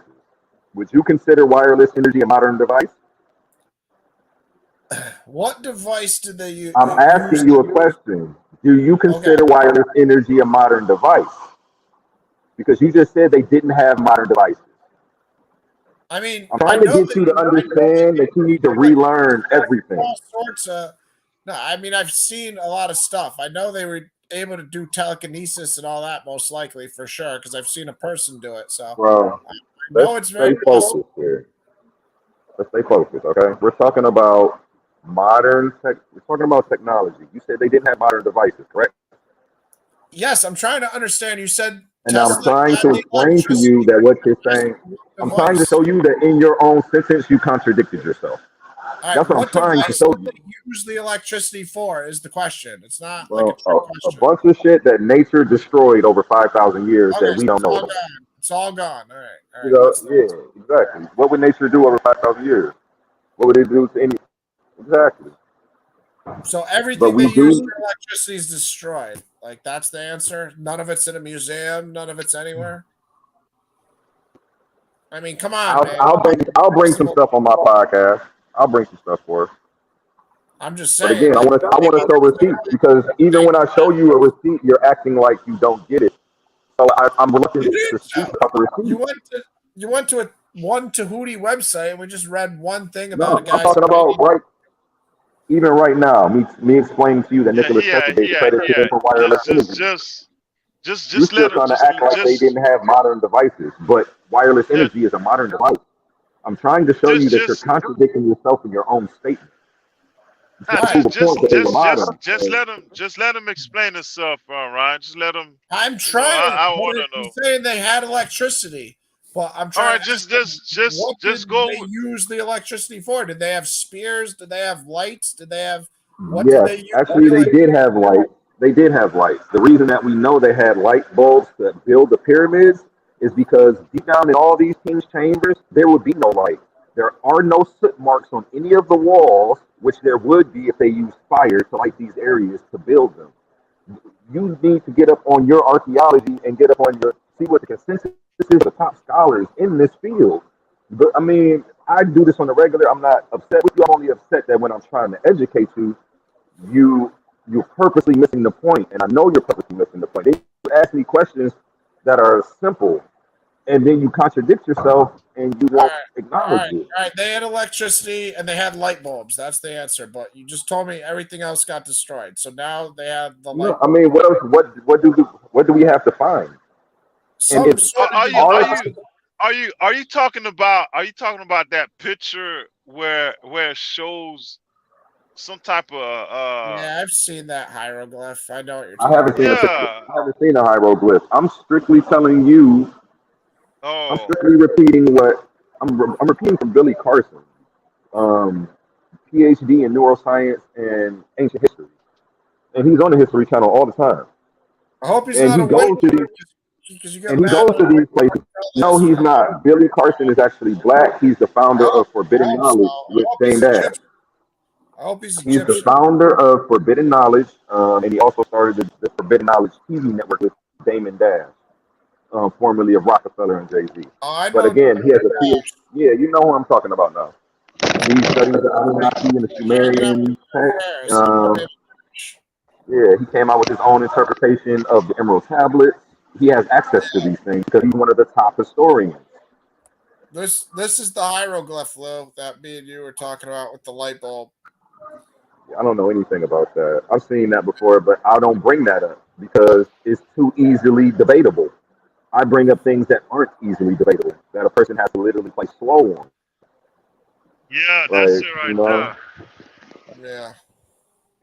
Would you consider wireless energy a modern device? What device did they I'm use? asking you a question. Do you Okay, consider wireless energy a modern device? Because you just said they didn't have modern devices. I mean, I'm I trying to know get that you to I know they understand that you need to like relearn everything. all sorts of. No, I mean I've seen a lot of stuff. I know they were able to do telekinesis and all that, most likely for sure, because I've seen a person do it. So Well, I let's know it's very stay possible. focused here. Let's stay focused, okay? We're talking about modern tech. We're talking about technology. You said they didn't have modern devices, correct? Yes, I'm trying to understand. You said And I'm Tesla trying had to the explain to electricity you that what you're as saying. the I'm trying to device. show you that in your own sentence you contradicted yourself. All right, That's what I'm what trying to device show did you. they use the electricity for? Is the question. It's not like a Well, trick a question. bunch of shit that nature destroyed over 5,000 years Okay, that we so don't it's know all about. gone. It's all gone. All right. What's the Yeah, exactly. What would nature do over 5,000 years? What would it do to any? Exactly. So But everything they we use do. for electricity is destroyed. Like that's the answer. None of it's in a museum. None of it's anywhere. I mean, come on, man. I'll bring some stuff on my podcast. I'll bring some stuff for us. I'm just But saying. again, I want to show receipts because even when I show you a receipt, you're acting like you don't get it. So I'm looking to speak about the receipt. You went to a one Tahuti website and we just read one thing No, about a guy. I'm talking about even right now. Me explaining to you that Nicholas Tesla gave credit to them for wireless energy. You're Just still let him. trying to act like they didn't have modern devices, but wireless energy is a modern device. I'm trying to show you that you're contradicting yourself in your own statement. Just let him explain himself, Ryan. Just let him. I'm trying. I want to know. He's saying they had electricity, but I'm trying. All right, just go. They use the electricity for? Did they have spears? Did they have lights? Did they have? Yes, actually, they did have light. They did have lights. The reason that we know they had light bulbs to build the pyramids is because deep down in all these king's chambers, there would be no light. There are no soot marks on any of the walls, which there would be if they used fire to light these areas to build them. You need to get up on your archaeology and get up on your see what the consensus is of the top scholars in this field. But I mean, I do this on the regular. I'm not upset with you. I'm only upset that when I'm trying to educate you, you're purposely missing the point, and I know you're purposely missing the point. You ask me questions that are simple, and then you contradict yourself, and you won't acknowledge it. All right, they had electricity and they had light bulbs. That's the answer. But you just told me everything else got destroyed. So now they have the light. No, I mean, what else? What do we have to find? Are you talking about that picture where it shows some type of yeah, I've seen that hieroglyph. I know what you're talking about. I haven't seen a hieroglyph. I'm strictly telling you. I'm strictly repeating what I'm repeating from Billy Carson, PhD in neuroscience and ancient history, and he's on the History Channel all the time. I hope he's not a white and he goes to these places. No, he's not. Billy Carson is actually black. He's the founder of Forbidden Knowledge with Dame Dash. I hope he's the founder of Forbidden Knowledge, and he also started the Forbidden Knowledge TV network with Damon Dash, formerly of Rockefeller and Jay-Z. But again, he has a PhD. Yeah, you know who I'm talking about now. He studies the Anunnaki and the Sumerian text. Yeah, he came out with his own interpretation of the Emerald Tablets. He has access to these things because he's one of the top historians. This is the hieroglyph, Lou, that me and you were talking about with the light bulb. I don't know anything about that. I've seen that before, but I don't bring that up because it's too easily debatable. I bring up things that aren't easily debatable, that a person has to literally play slow on. Yeah, that's it right there. Yeah.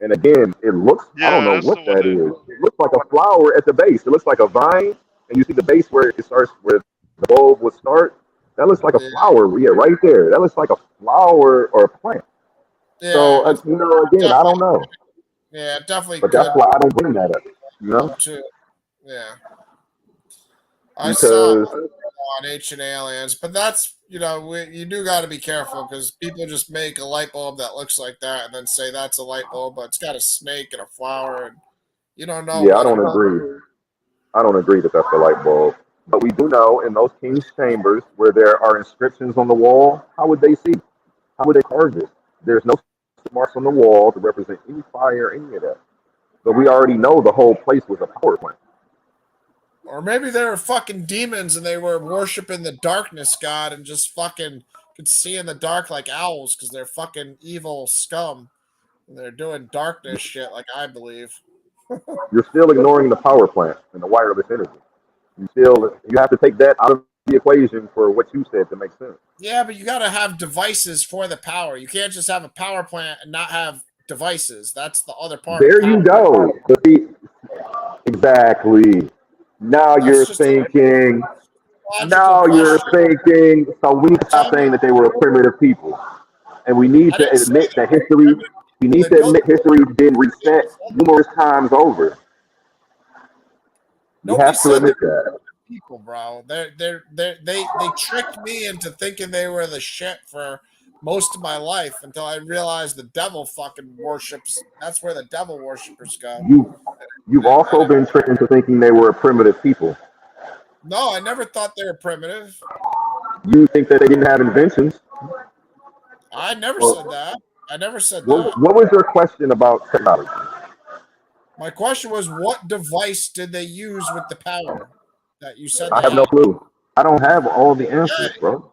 And again, it looks, I don't know what that is. It looks like a flower at the base. It looks like a vine, and you see the base where it starts, where the bulb would start. That looks like a flower. Yeah, right there. That looks like a flower or a plant. Yeah, so, again, I don't know. Yeah, definitely. But that's why I don't bring that up. You know? Yeah. I saw on Ancient Aliens, but that's, you do got to be careful because people just make a light bulb that looks like that and then say that's a light bulb, but it's got a snake and a flower, and you don't know. Yeah, I don't agree. I don't agree that that's a light bulb. But we do know in those king's chambers where there are inscriptions on the wall, how would they see? How would they carve it? There's no marks on the wall to represent any fire, any of that. But we already know the whole place was a power plant. Or maybe they were fucking demons and they were worshiping the darkness god and just fucking could see in the dark like owls because they're fucking evil scum. And they're doing darkness shit like I believe. You're still ignoring the power plant and the wireless energy. You have to take that out of the equation for what you said to make sense. Yeah, but you got to have devices for the power. You can't just have a power plant and not have devices. That's the other part. There you go. Exactly. Now you're thinking. Now you're thinking. So we need to stop saying that they were a primitive people, and we need to admit that history. We need to admit history has been reset numerous times over. You have to admit that. People, bro, they tricked me into thinking they were the shit for most of my life until I realized the devil fucking worships. That's where the devil worshippers go. You've also been tricked into thinking they were a primitive people. No, I never thought they were primitive. You think that they didn't have inventions? I never Well, said that. I never said that. what was your question about technology? My question was, what device did they use with the power that you said I they have no had? clue. I don't have all the Yeah, answers, bro.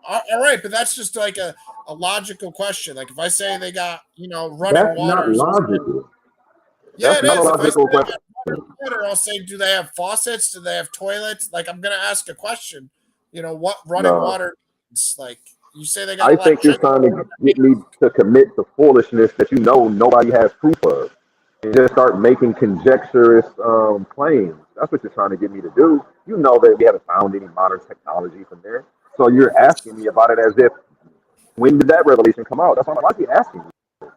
all right, but that's just like a logical question. Like if I say they got, running That's not waters, logical. yeah, That's it not a is. If I say logical they question. got running water, I'll say, do they have faucets? Do they have toilets? Like I'm gonna ask a question. What running No. water means. Like you say they got I think you're electricity. trying to get me to commit to foolishness that you know nobody has proof of, and just start making conjecturous claims. That's what you're trying to get me to do. You know that we haven't found any modern technology from there, so you're asking me about it as if when did that revelation come out? That's why I'm asking you.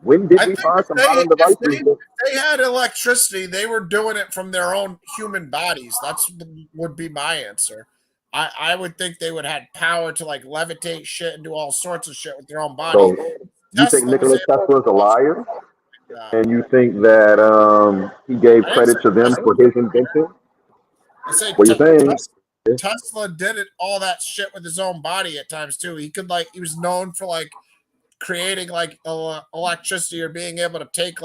When did I we think find if some they modern if devices? they if they had electricity, they were doing it from their own human bodies. That's would be my answer. I would think they would have power to like levitate shit and do all sorts of shit with their own body. So you think Tesla was Nikola able Tesla is a to do liar, that. and you think that he gave I didn't say credit to them Tesla. for his invention? I say What you're saying? Tesla did it all that shit with his own body at times too. He could he was known for creating electricity or being able to take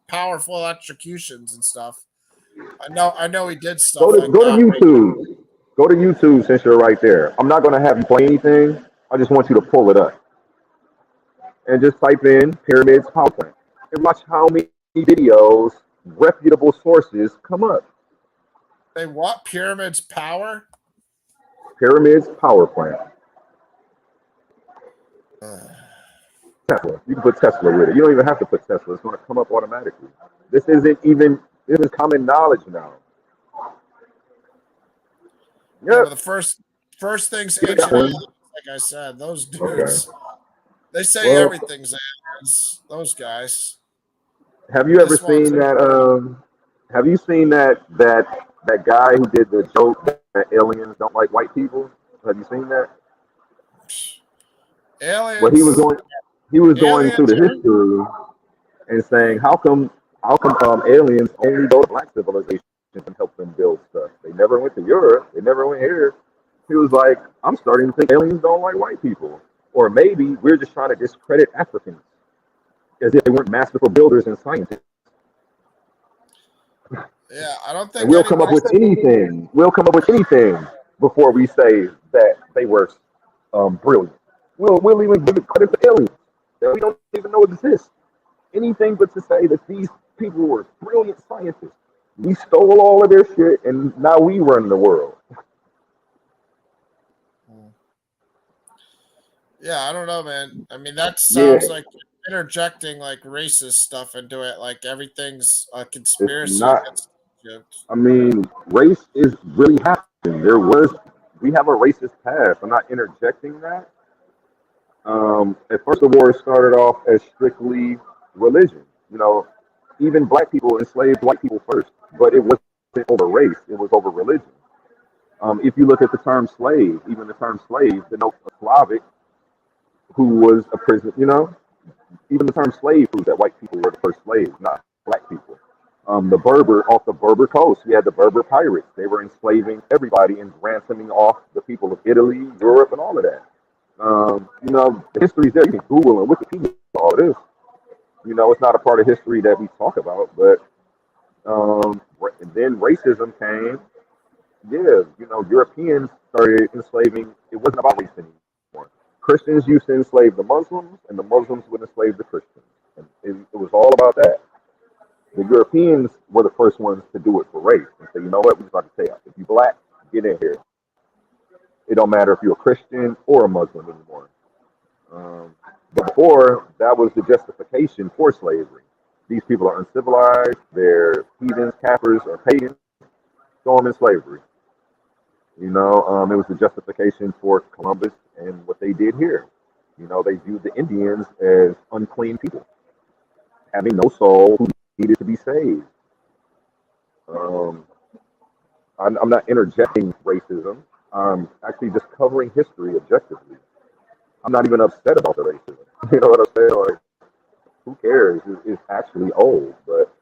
powerful electrocutions and stuff. I know he did Go stuff to like go to that. YouTube. Go to YouTube since you're right there. I'm not gonna have you play anything. I just want you to pull it up and just type in pyramids power plant and watch how many videos, reputable sources come up. They what? Pyramids power? Pyramids power plant. Uh, Tesla. You can put Tesla with it. You don't even have to put Tesla. It's going to come up automatically. This isn't even. This is common knowledge now. yeah, but Yep. the first things Get that ancient one. aliens, like I said, those Okay. dudes, they say Well, everything's aliens. Those guys. have you They ever just want seen that? Have you seen that guy who did the joke that aliens don't like white people? Have you seen that? Well, aliens. he was going through Aliens. the history and saying how come aliens only go to black civilizations and help them build stuff? They never went to Europe. They never went here. He was like, I'm starting to think aliens don't like white people, or maybe we're just trying to discredit Africans as if they weren't masterful builders and scientists. Yeah, I don't And think we'll come up anybody's. with anything. We'll come up with anything before we say that they were brilliant. We'll even give it credit to aliens that we don't even know exist. Anything but to say that these people were brilliant scientists. We stole all of their shit, and now we run the world. Yeah, I don't know, man. I mean, that Yeah, sounds like interjecting racist stuff into it. Like everything's a it's conspiracy not. against Egypt. I mean, race is really happening. We have a racist past. I'm not interjecting that. At first, the war started off as strictly religion. You know, even black people enslaved white people first, but it wasn't over race; it was over religion. If you look at the term slave, even the term slave denotes a Slavic who was a prison. Even the term slave proves that white people were the first slaves, not black people. The Berber, off the Berber coast, you had the Berber pirates. They were enslaving everybody and ransoming off the people of Italy, Europe, and all of that. The history's there. You can Google and Wikipedia all of this. It's not a part of history that we talk about, but then racism came. Yeah, Europeans started enslaving. It wasn't about race anymore. Christians used to enslave the Muslims, and the Muslims would enslave the Christians. And it was all about that. The Europeans were the first ones to do it for race and say, you know what, we're about to tell you, if you black, get in here. It don't matter if you're a Christian or a Muslim anymore. But before, that was the justification for slavery. These people are uncivilized, they're heathens, Kafirs, or pagans, throw them in slavery. It was the justification for Columbus and what they did here. They viewed the Indians as unclean people, having no soul, who needed to be saved. Um, I'm not interjecting racism. I'm actually just covering history objectively. I'm not even upset about the racism. You know what I'm saying? Like, who cares? It's actually old. But,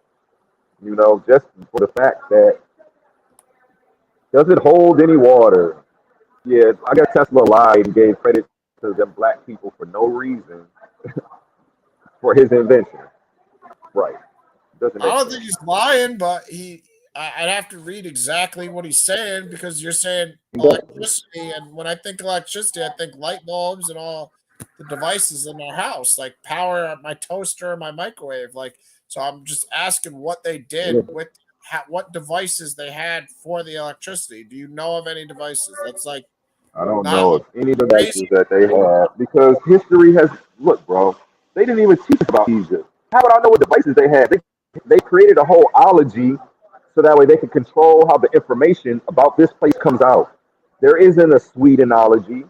just for the fact that, does it hold any water? Yeah, I guess Tesla lied and gave credit to them black people for no reason for his invention. Right. Doesn't I make don't sense. think he's lying, but I'd have to read exactly what he's saying because you're saying electricity, and when I think electricity, I think light bulbs and all the devices in our house, like power my toaster, my microwave. Like, so I'm just asking what they did with what devices they had for the electricity. Do you know of any devices? That's like I don't not know a of any crazy. devices that they had because history has look, bro. They didn't even teach us about Egypt. How would I know what devices they had? They created a whole ology so that way they could control how the information about this place comes out. There isn't a Swedenology.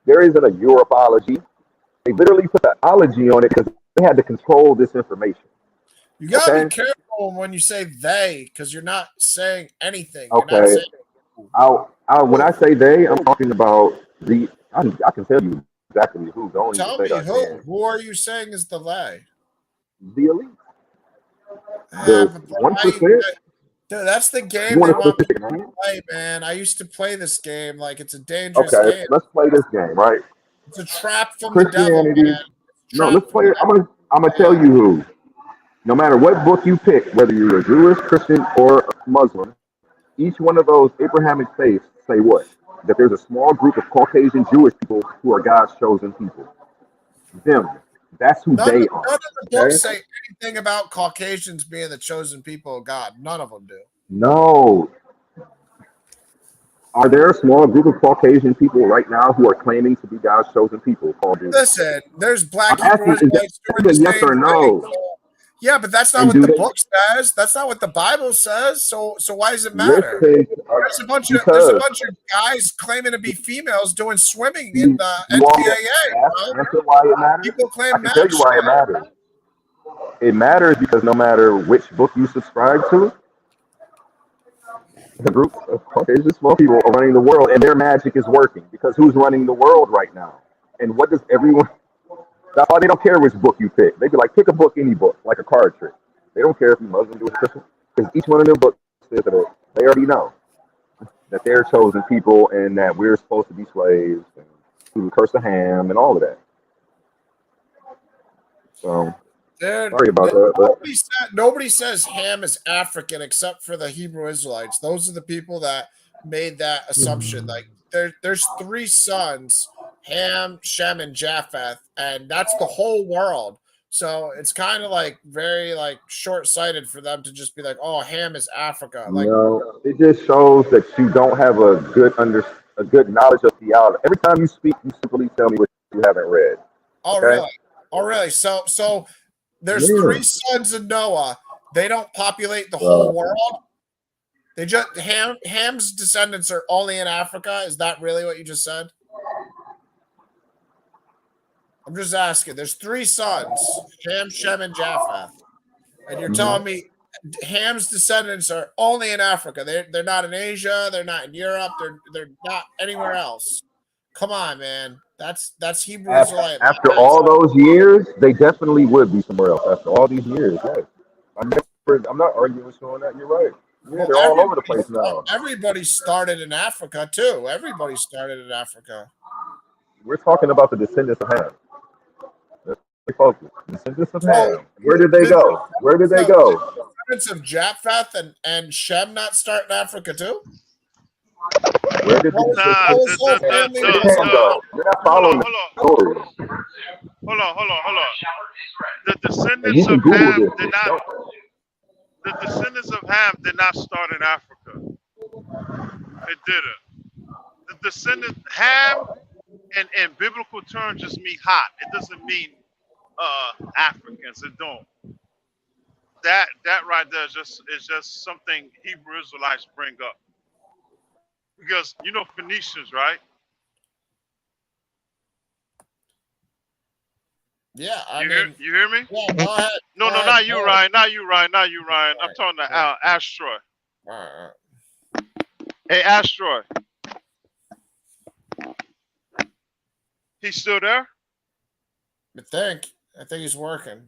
There isn't a Europeology. They literally put the ology on it because they had to control this information. You gotta be Okay? careful when you say they, because you're not saying anything. You're not Okay. saying When I say they, I'm talking about I can tell you exactly who. Don't even tell say me that who. man. Who are you saying is the they? The elite, Ah, the but one percent. dude, that's the You game they want a want me specific to name? play, man. I used to play this game like it's a dangerous Okay, game. let's play this game, right? It's a trap from the devil, Christianity. man. It's a No, trap let's from play the it. I'm gonna tell devil. you who. No matter what book you pick, whether you're a Jewish, Christian, or a Muslim, each one of those Abrahamic faiths say what? That there's a small group of Caucasian Jewish people who are God's chosen people. Them. That's who None, they none are. of the Okay? books say anything about Caucasians being the chosen people of God. None of them do. No. Are there a small group of Caucasian people right now who are claiming to be God's chosen people called Jews? Listen, there's black I'm Hebrew asking, is Israelites doing that the a yes same or thing. no? So, yeah, but that's not And what do the they book says. That's not what the Bible says. So why does it matter? listen? There's a Because bunch of guys claiming to be females doing swimming in you, the you want me NCAA, to bro. answer why it matters? People I claim can tell mad you why it shit. matters. It matters because no matter which book you subscribe to, the group of Caucasian small people are running the world, and their magic is working. Because who's running the world right now? And what does everyone? That's why they don't care which book you pick. They be like, pick a book, any book, like a card trick. They don't care if you're Muslim, Jewish, Christian, because each one of their books says that they already know that they're chosen people and that we're supposed to be slaves and through the curse of Ham and all of that. So Dude, sorry about that, but nobody says Ham is African except for the Hebrew Israelites. Those are the people that made that assumption. Like there's three sons, Ham, Shem, and Japheth, and that's the whole world. So it's kind of like very like short-sighted for them to just be like, "Oh, Ham is Africa." Like, it just shows that you don't have a good knowledge of theology. Every time you speak, you simply tell me what you haven't read. oh Okay? really? Oh really? So there's Yeah. three sons of Noah. They don't populate the whole Uh, world. They just Ham's descendants are only in Africa. Is that really what you just said? I'm just asking. There's three sons: Ham, Shem, and Japheth, and you're telling me Ham's descendants are only in Africa. They're not in Asia. They're not in Europe. They're not anywhere else. Come on, man. That's Hebrew Israelite after lies. all those years, they definitely would be somewhere else. After all these years, yes. I'm not arguing with you on that. You're right. Yeah, Well, they're all over the place now. everybody started in Africa too. Everybody started in Africa. We're talking about the descendants of Ham. Let's stay focused. Descendants of So Ham. Where did they did go? Where did they the go? descendants of Japheth and Shem not start in Africa too? Where did the Nah, What descendants was the whole family of reason? Ham go? You're not hold on, following the hold on, story. hold on. The And you descendants can of Google Ham this. did not. Don't, The descendants of Ham did not start in Africa. It didn't. The descendant Ham in biblical terms just mean hot. It doesn't mean Africans. It don't. That right there is just something Hebrew Israelites bring up because you know Phoenicians, right? Yeah, I You hear mean, you hear me? yeah, go ahead. No, Go no, ahead. not Go you, ahead. Ryan. Not you, Ryan. Not you, Ryan. I'm All talking to right. Astroy. All right. Hey, Astroy. He's still there? I think he's working.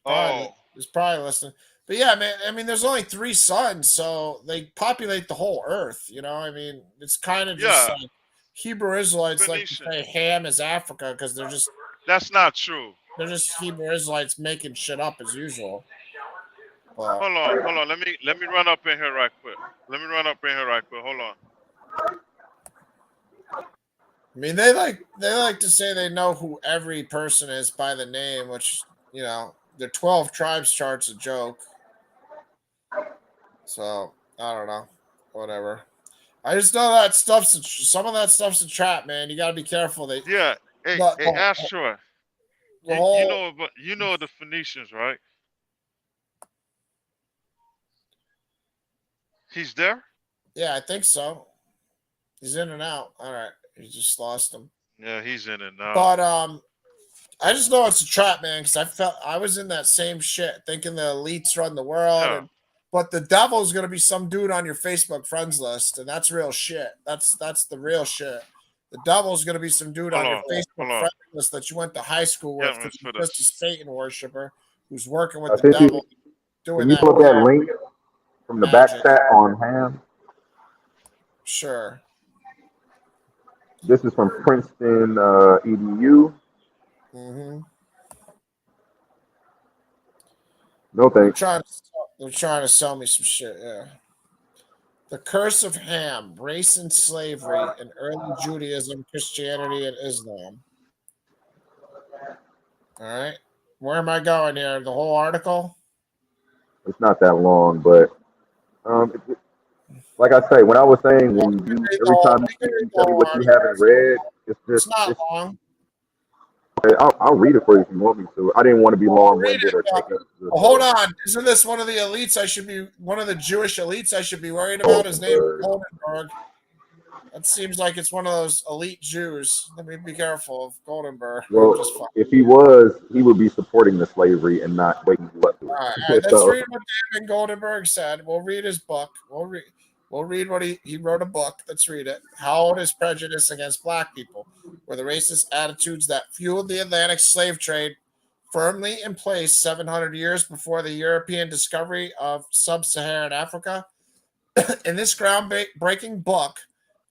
Oh, He's probably listening. But yeah, man, I mean, there's only 3 suns, so they populate the whole earth. You know, I mean, it's kind of just Yeah, like Hebrew Israelites like to Phoenician. say Ham is Africa because That's not true. they're just Hebrew Israelites making shit up as usual. But Hold on. Let me run up in here right quick. Let me run up in here right quick. Hold on. I mean, they like to say they know who every person is by the name, which the 12 tribes chart's a joke. So I don't know, whatever. I just know that some of that stuff's a trap, man. You got to be careful. Yeah. Hey, The, hey, the, Astro. the whole You know the Phoenicians, right? He's there? yeah, I think so. He's in and out. All right, you just lost him. Yeah, he's in and out. But I just know it's a trap, man, because I was in that same shit, thinking the elites run the world, Yeah. but the devil's gonna be some dude on your Facebook friends list, and that's real shit. That's the real shit. The devil's gonna be some dude Hold on your on. Facebook Hold on. friends list that you went to high school with Yeah, because for he's just a this. Satan worshiper who's working I with the think devil, can doing you that pull up that link from the back magic. chat on Ham? Sure. This is from Princeton EDU. Mm-hmm. No They're thanks. trying to sell me some shit. Yeah. The Curse of Ham, Race and Slavery in Early Judaism, Christianity, and Islam. All right. Where am I going here? The whole article? It's not that long, but like I say, when I was saying, Well, when you we every time can read you the tell me whole what you article. haven't read, It's not long. okay, I'll read it for you if you want me to. I didn't want to be I'll read long-winded it. or take up the Hold on. Isn't this one of the elites one of the Jewish elites I should be worried about? His name is Goldenberg. That seems like it's one of those elite Jews. Let me be careful of Goldenberg. Well, if he was, he would be supporting the slavery and not waking you up to All right, it. let's So, read what David Goldenberg said. We'll read his book. We'll read what he wrote a book. Let's read it. How Old is Prejudice Against Black People? Were the racist attitudes that fueled the Atlantic slave trade firmly in place 700 years before the European discovery of sub-Saharan Africa? In this groundbreaking book,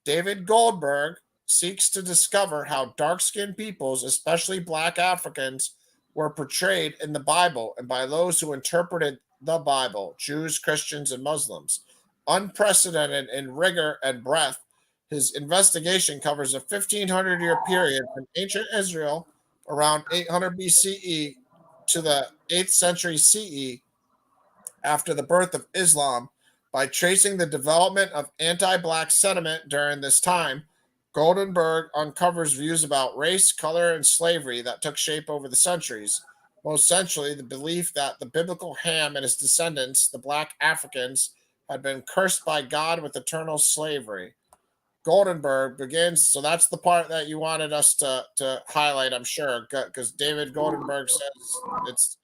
David Goldberg seeks to discover how dark-skinned peoples, especially Black Africans, were portrayed in the Bible and by those who interpreted the Bible, Jews, Christians, and Muslims. Unprecedented in rigor and breadth, his investigation covers a 1500-year period from ancient Israel around 800 BCE to the 8th century CE after the birth of Islam. By tracing the development of anti-black sentiment during this time, Goldenberg uncovers views about race, color, and slavery that took shape over the centuries. Most centrally, the belief that the biblical Ham and his descendants, the black Africans, had been cursed by God with eternal slavery. Goldenberg begins, so that's the part that you wanted us to highlight, I'm sure, because David Goldenberg says it's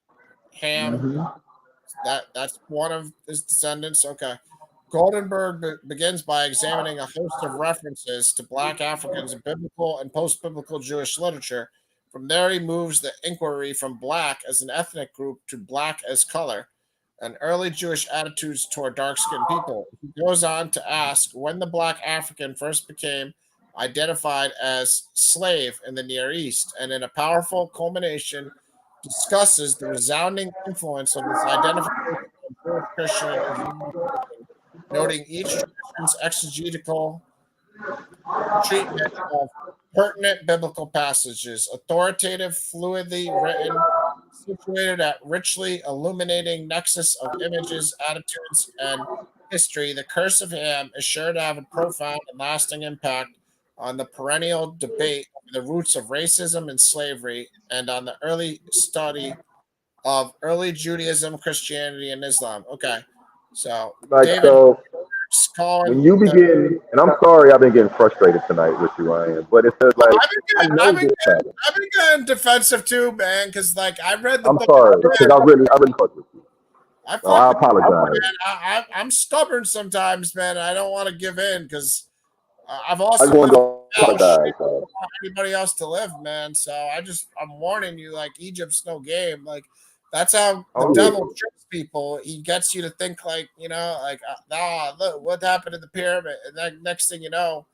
Ham. mhm. That's one of his descendants. Okay. Goldenberg begins by examining a host of references to Black Africans in biblical and post-biblical Jewish literature. From there, he moves the inquiry from Black as an ethnic group to Black as color, and early Jewish attitudes toward dark-skinned people. He goes on to ask when the Black African first became identified as slave in the Near East, and in a powerful culmination, discusses the resounding influence of this identification on Jewish, Christian, and Islamic thinking, noting each tradition's exegetical treatment of pertinent biblical passages, authoritative, fluidly written, situated at richly illuminating nexus of images, attitudes, and history. The Curse of Ham is sure to have a profound and lasting impact on the perennial debate over the roots of racism and slavery, and on the early study of early Judaism, Christianity, and Islam. Okay, so Like David so, when calling you the. begin, and I'm sorry, I've been getting frustrated tonight with you, Ryan, but it's just like I know this happened. I've been getting defensive too, man, because like I read the I'm book. sorry because I really fuck with you. I So I fuck with you, apologize. man. I'm stubborn sometimes, man. I don't want to give in because I've I also just want lived to hell shit. apologize. I don't want anybody else to live, man. So I'm warning you, like Egypt's no game. Like That's how the Oh, devil tricks people. He gets you to think like, look what happened to the pyramid, and then next thing you know,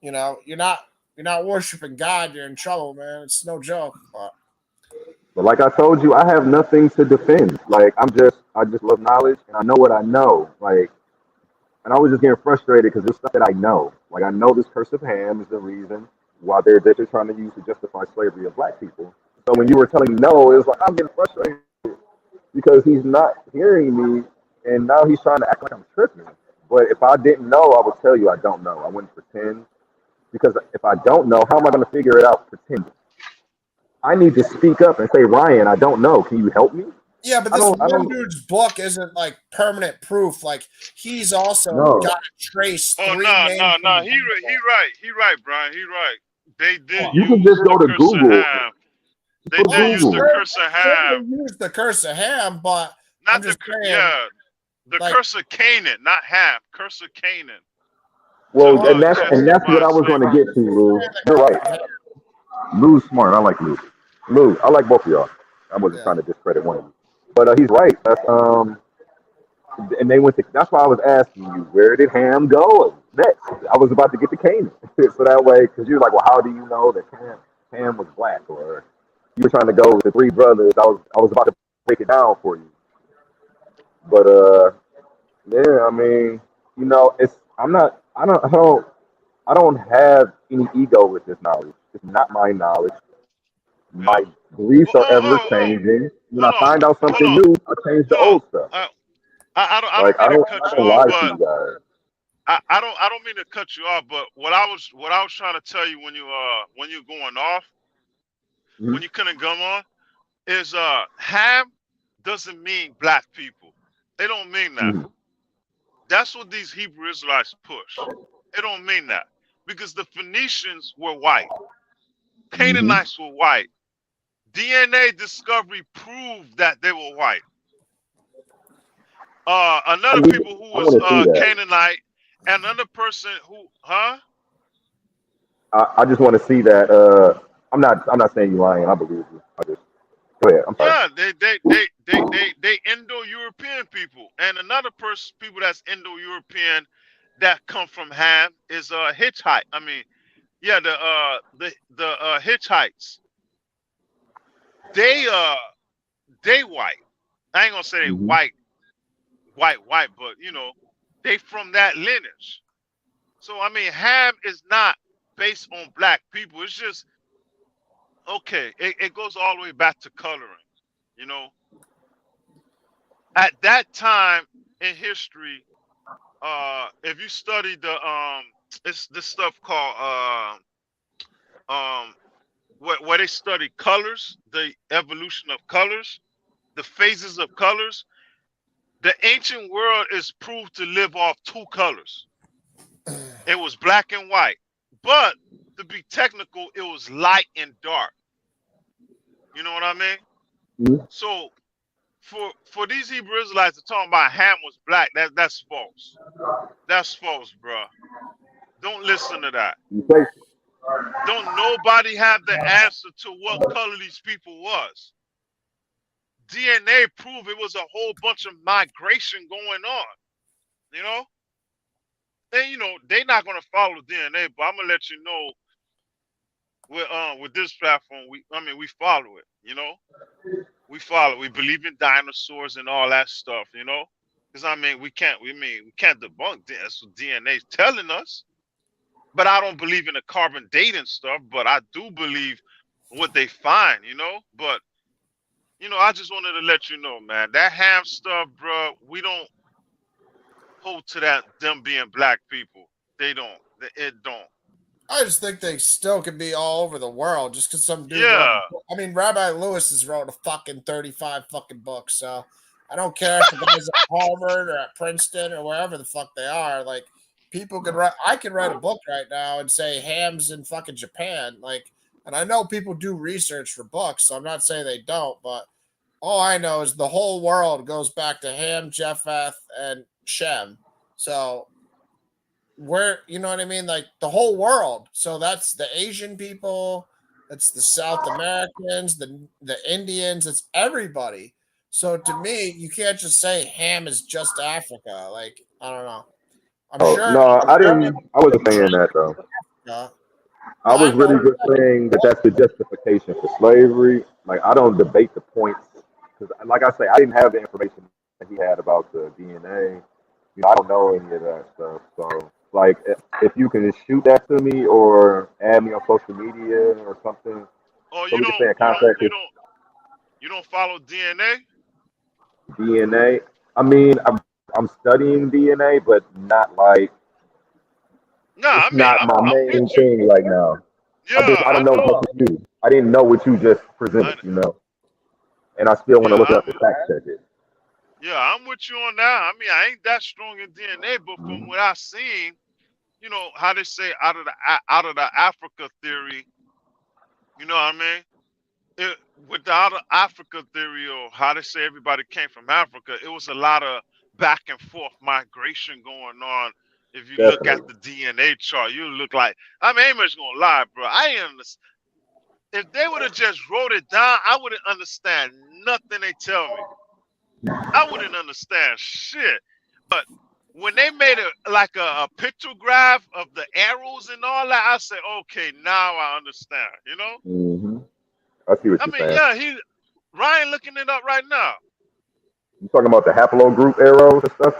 you're not worshiping God. You're in trouble, man. It's no joke. but like I told you, I have nothing to defend. Like I just love knowledge, and I know what I know. Like, and I was just getting frustrated because there's stuff that I know. Like I know this curse of Ham is the reason why they're trying to use to justify slavery of black people. So when you were telling me no, it was like I'm getting frustrated because he's not hearing me, and now he's trying to act like I'm tripping. But if I didn't know, I would tell you I don't know. I wouldn't pretend because if I don't know, how am I going to figure it out pretending? I need to speak up and say, Ryan, I don't know. Can you help me? Yeah, but I this don't. I one don't dude's book isn't like permanent proof. Like he's also know. got to trace Oh three no, names. no, from no. the He Bible. right. He right, Brian. He right. They did You can use just the go to curse of Google. Ham. They Go to did use the Google. curse of Ham. Certainly use the curse of Ham, but I'm Not the just saying, the like, curse of Canaan, not Ham. Curse of Canaan. Well, well, and that's what Justify I was going to slavery. get to, Lou. You're right. Lou's smart. I like Lou. Lou, I like both of y'all. I wasn't Yeah. trying to discredit one of you, but he's right. And they went to. That's why I was asking you, where did Ham go next? I was about to get to Canaan, so that way, because you're like, well, how do you know that Ham was black, or you were trying to go with the three brothers? I was about to break it down for you, but yeah, I mean, it's I'm not. I don't have any ego with this knowledge. It's not my knowledge. Yeah. My beliefs Oh, are oh, ever oh, oh. changing. When I Hold on. find out Hold something on. new, I change the Hold on. old stuff. I Like don't mean to I'm cut not you gonna off, lie to but you guys. I don't mean to cut you off, but what I was trying to tell you when you're going off, Mhm. when you couldn't come on, is Ham doesn't mean black people. They don't mean that. Mhm. That's what these Hebrew Israelites push. It don't mean that. Because the Phoenicians were white. Mhm. Canaanites were white. DNA discovery proved that they were white. I Another need. people who I was want to see that. Canaanite, and another person who, huh? I just want to see that. I'm not saying you're lying. I believe you. I just go ahead. I'm sorry. Yeah, they Indo-European people, and another person people that's Indo-European that come from Ham is Hittite. I mean, yeah, the Hittites. They they white. I ain't gonna say they Mhm. white, but they from that lineage. So I mean, Ham is not based on black people. It's just okay. It goes all the way back to coloring. You know, at that time in history, if you study it's this stuff called where they study colors, the evolution of colors, the phases of colors. The ancient world is proved to live off two colors. It was black and white, but to be technical, it was light and dark. You know what I mean? Mhm. So for these Hebrew Israelites to talk about Ham was black, that's false. That's false, bro. Don't listen to that. You say Don't nobody have the answer to what color these people was. DNA proved it was a whole bunch of migration going on. You know, and they're not gonna follow DNA, but I'm gonna let you know with this platform, we follow it. We follow. We believe in dinosaurs and all that stuff. Because we can't debunk that. That's what DNA is telling us. But I don't believe in the carbon dating stuff. But I do believe what they find. But I just wanted to let you know, man, that Ham stuff, bro. We don't hold to that. Them being black people, they don't. It don't. I just think they still could be all over the world just because some dude wrote. Yeah. I mean, Rabbi Lewis has wrote a fucking 35 fucking books, so I don't care if the guys at Harvard or at Princeton or wherever the fuck they are. Like, people can write. I can write a book right now and say Ham's in fucking Japan. Like, and I know people do research for books, so I'm not saying they don't, but all I know is the whole world goes back to Ham, Japheth, and Shem. So where, you know what I mean? Like the whole world. So that's the Asian people, that's the South Americans, the Indians, it's everybody. So to me, you can't just say ham is just Africa. Like I don't know. I'm Oh sure. no, I I'm didn't. I wasn't saying that though. sure I no, I was know. really just saying that that's the justification for slavery. Like I don't debate the points because, like I say, I didn't have the information that he had about the DNA. You know, I don't know any of that stuff. So, like, if you can shoot that to me or add me on social media or something, Oh, so we can stay in contact with you don't follow DNA? DNA. I mean, I'm studying DNA, but not like Nah, it's I mean, not my I'm with main you. thing right now. Yeah, I I don't know as know. much as you. I didn't know what you just I, presented, you know, and I still want to yeah, look it up and fact check it. I'm with you on that. I mean, I ain't that strong in DNA, but from what I've seen, you know how they say out of the Africa theory. You know what I mean? It, with the out of Africa theory, or how they say everybody came from Africa, it was a lot of back and forth migration going on. If you look at Definitely. the DNA chart, you look like, I mean, ain't much gonna lie, bro. I ain't understand. If they would have just wrote it down, I wouldn't understand nothing they tell me. I wouldn't understand shit. But when they made it like a pictograph of the arrows and all that, I say, okay, now I understand. You know? hmm I see what I you're mean, saying. yeah, Ryan looking it up right now. You talking about the haplogroup arrows and stuff?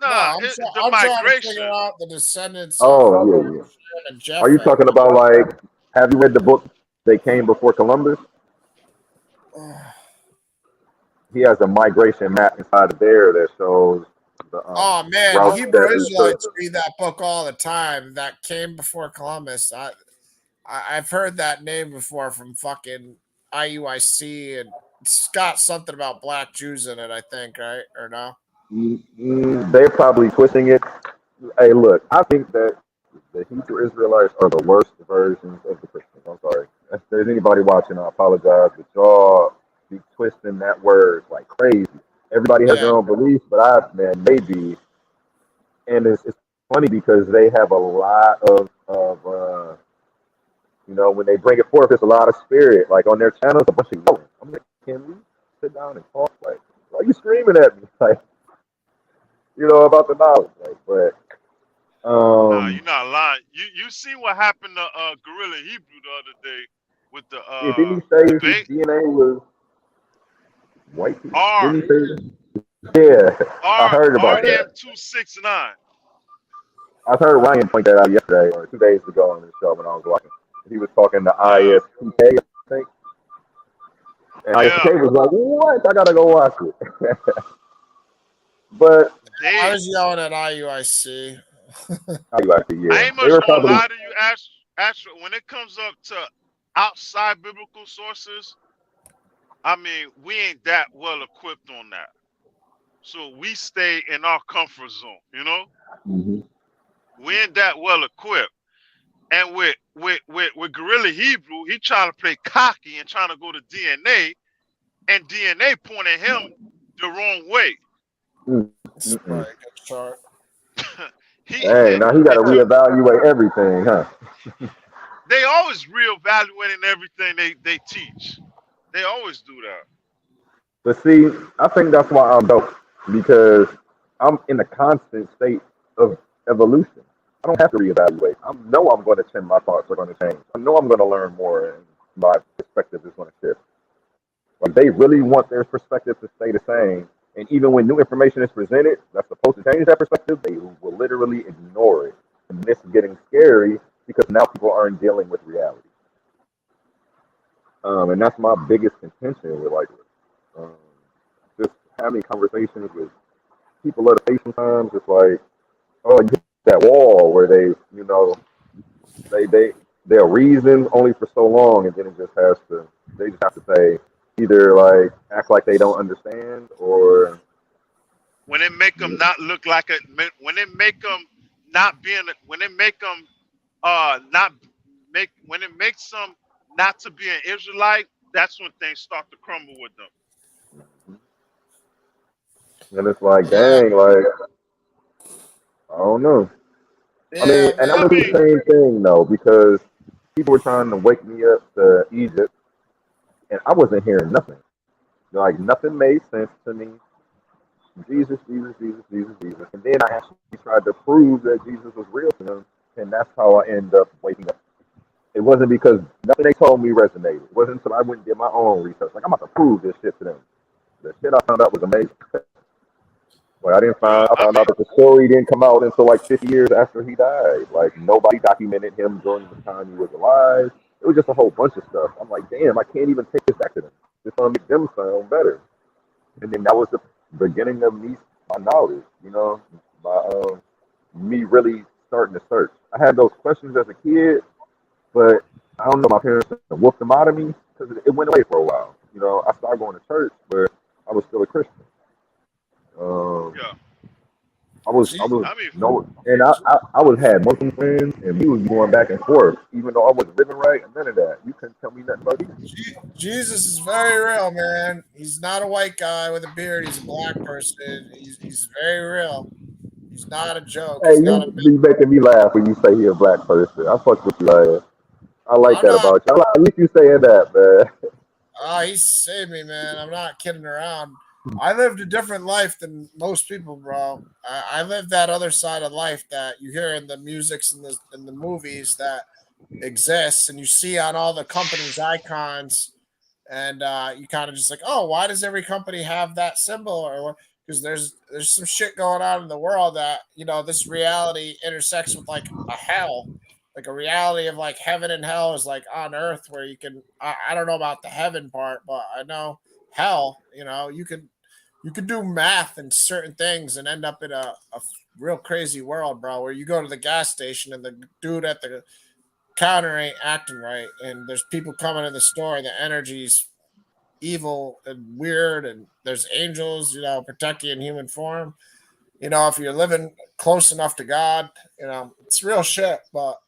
No, Nah, the I'm trying to figure migration. out the descendants of Oh yeah, yeah. Shem and Are you Japheth. talking about like? Have you read the book? They came before Columbus. He has a migration map inside of there that shows the Oh man, routes Hebrew that we took. Israelites read that book all the time. That came before Columbus. I've heard that name before from fucking IUIC, and it's got something about black Jews in it. I think, right or no? They're probably twisting it. Hey, look, I think that the Hebrew Israelites are the worst versions of the Christians. I'm sorry. If there's anybody watching, I apologize, but y'all be twisting that word like crazy. Everybody has Yeah, their own beliefs, but man, maybe, and it's funny because they have a lot of you know, when they bring it forth, it's a lot of spirit. Like on their channels, a bunch of yelling. I'm like, can we sit down and talk? Like, why are you screaming at me? Like, you know, about the knowledge. Like, but Nah, you're not lying. You see what happened to Gorilla Hebrew the other day with the yeah, didn't he say his debate? DNA was white people? R Didn't he say that? Yeah, I R heard about that. RM269. I heard Ryan point that out yesterday or 2 days ago on the show when I was watching. He was talking to Yeah, ISPK, I think. And yeah. ISPK was like, what? I gotta go watch it. But I They was yelling at IUIC. I like it, I yeah. ain't They much were gonna probably lie to you, Ash. When it comes up to outside biblical sources, I mean, we ain't that well equipped on that. So we stay in our comfort zone, you know? hmm We ain't that well equipped. And with Gorilla Hebrew, he trying to play cocky and trying to go to DNA, and DNA pointing him the wrong way. This is probably a good chart. he Dang, now he got to it took reevaluate everything, huh? they always reevaluating everything they teach. They always do that. But see, I think that's why I'm dope because I'm in a constant state of evolution. I don't have to reevaluate. I know I'm going to change. My thoughts are going to change. I know I'm going to learn more, and my perspective is going to shift. Like they really want their perspective to stay the same, and even when new information is presented that's supposed to change that perspective, they will literally ignore it. And this is getting scary because now people aren't dealing with reality. And that's my biggest contention with like um, just having conversations with people at the face sometimes. It's like, oh, you hit that wall where they, you know, they they'll reason only for so long, and then it just has to. They just have to say either like act like they don't understand, or When it make them not look like a, when it make them not being, when it make them not make, when it makes them not to be an Israelite, that's when things start to crumble with them. and it's like, Yeah, dang, like I don't know. I mean, yeah, and I I man. went through the mean, same thing though because people were trying to wake me up to Egypt, and I wasn't hearing nothing. Like nothing made sense to me. Jesus, Jesus, Jesus, Jesus, Jesus. And then I actually tried to prove that Jesus was real to them, and that's how I end up waking up. It wasn't because nothing they told me resonated. It wasn't until I went and did my own research. Like I'm about to prove this shit to them. The shit I found out was amazing. Like Yeah, I I found mean, out that the story didn't come out until like 50 years after he died. Like nobody documented him during the time he was alive. It was just a whole bunch of stuff. I'm like, damn, I can't even take this back to them. Just gonna make them sound better. And then that was the beginning of me, my knowledge. My me really starting to search. I had those questions as a kid, but I don't know. My parents whooped them out of me because it went away for a while. I started going to church, but I was still a Christian. Um, yeah, I was I mean, no, and I was had Muslim friends, and we was going back and forth, even though I wasn't living right. None of that. You couldn't tell me nothing about Jesus. Jesus is very real, man. He's not a white guy with a beard. He's a black person. He's very real. He's not a joke. Hey, He's not a you be making me laugh when you say he a black person. I fuck with you, man. I like I'm that not. about you. At least you saying that, man. He saved me, man. I'm not kidding around. I lived a different life than most people, bro. I lived that other side of life that you hear in the musics and the movies that exists, and you see on all the companies' icons, and you kind of just like, oh, why does every company have that symbol? Or because there's some shit going on in the world that this reality intersects with like a hell, like a reality of like heaven and hell is like on earth where you can I don't know about the heaven part, but I know hell, you could do math and certain things and end up in a real crazy world, bro, where you go to the gas station and the dude at the counter ain't acting right, and there's people coming in the store, and the energy's evil and weird, and there's angels, protect you in human form. If you're living close enough to God, it's real shit. But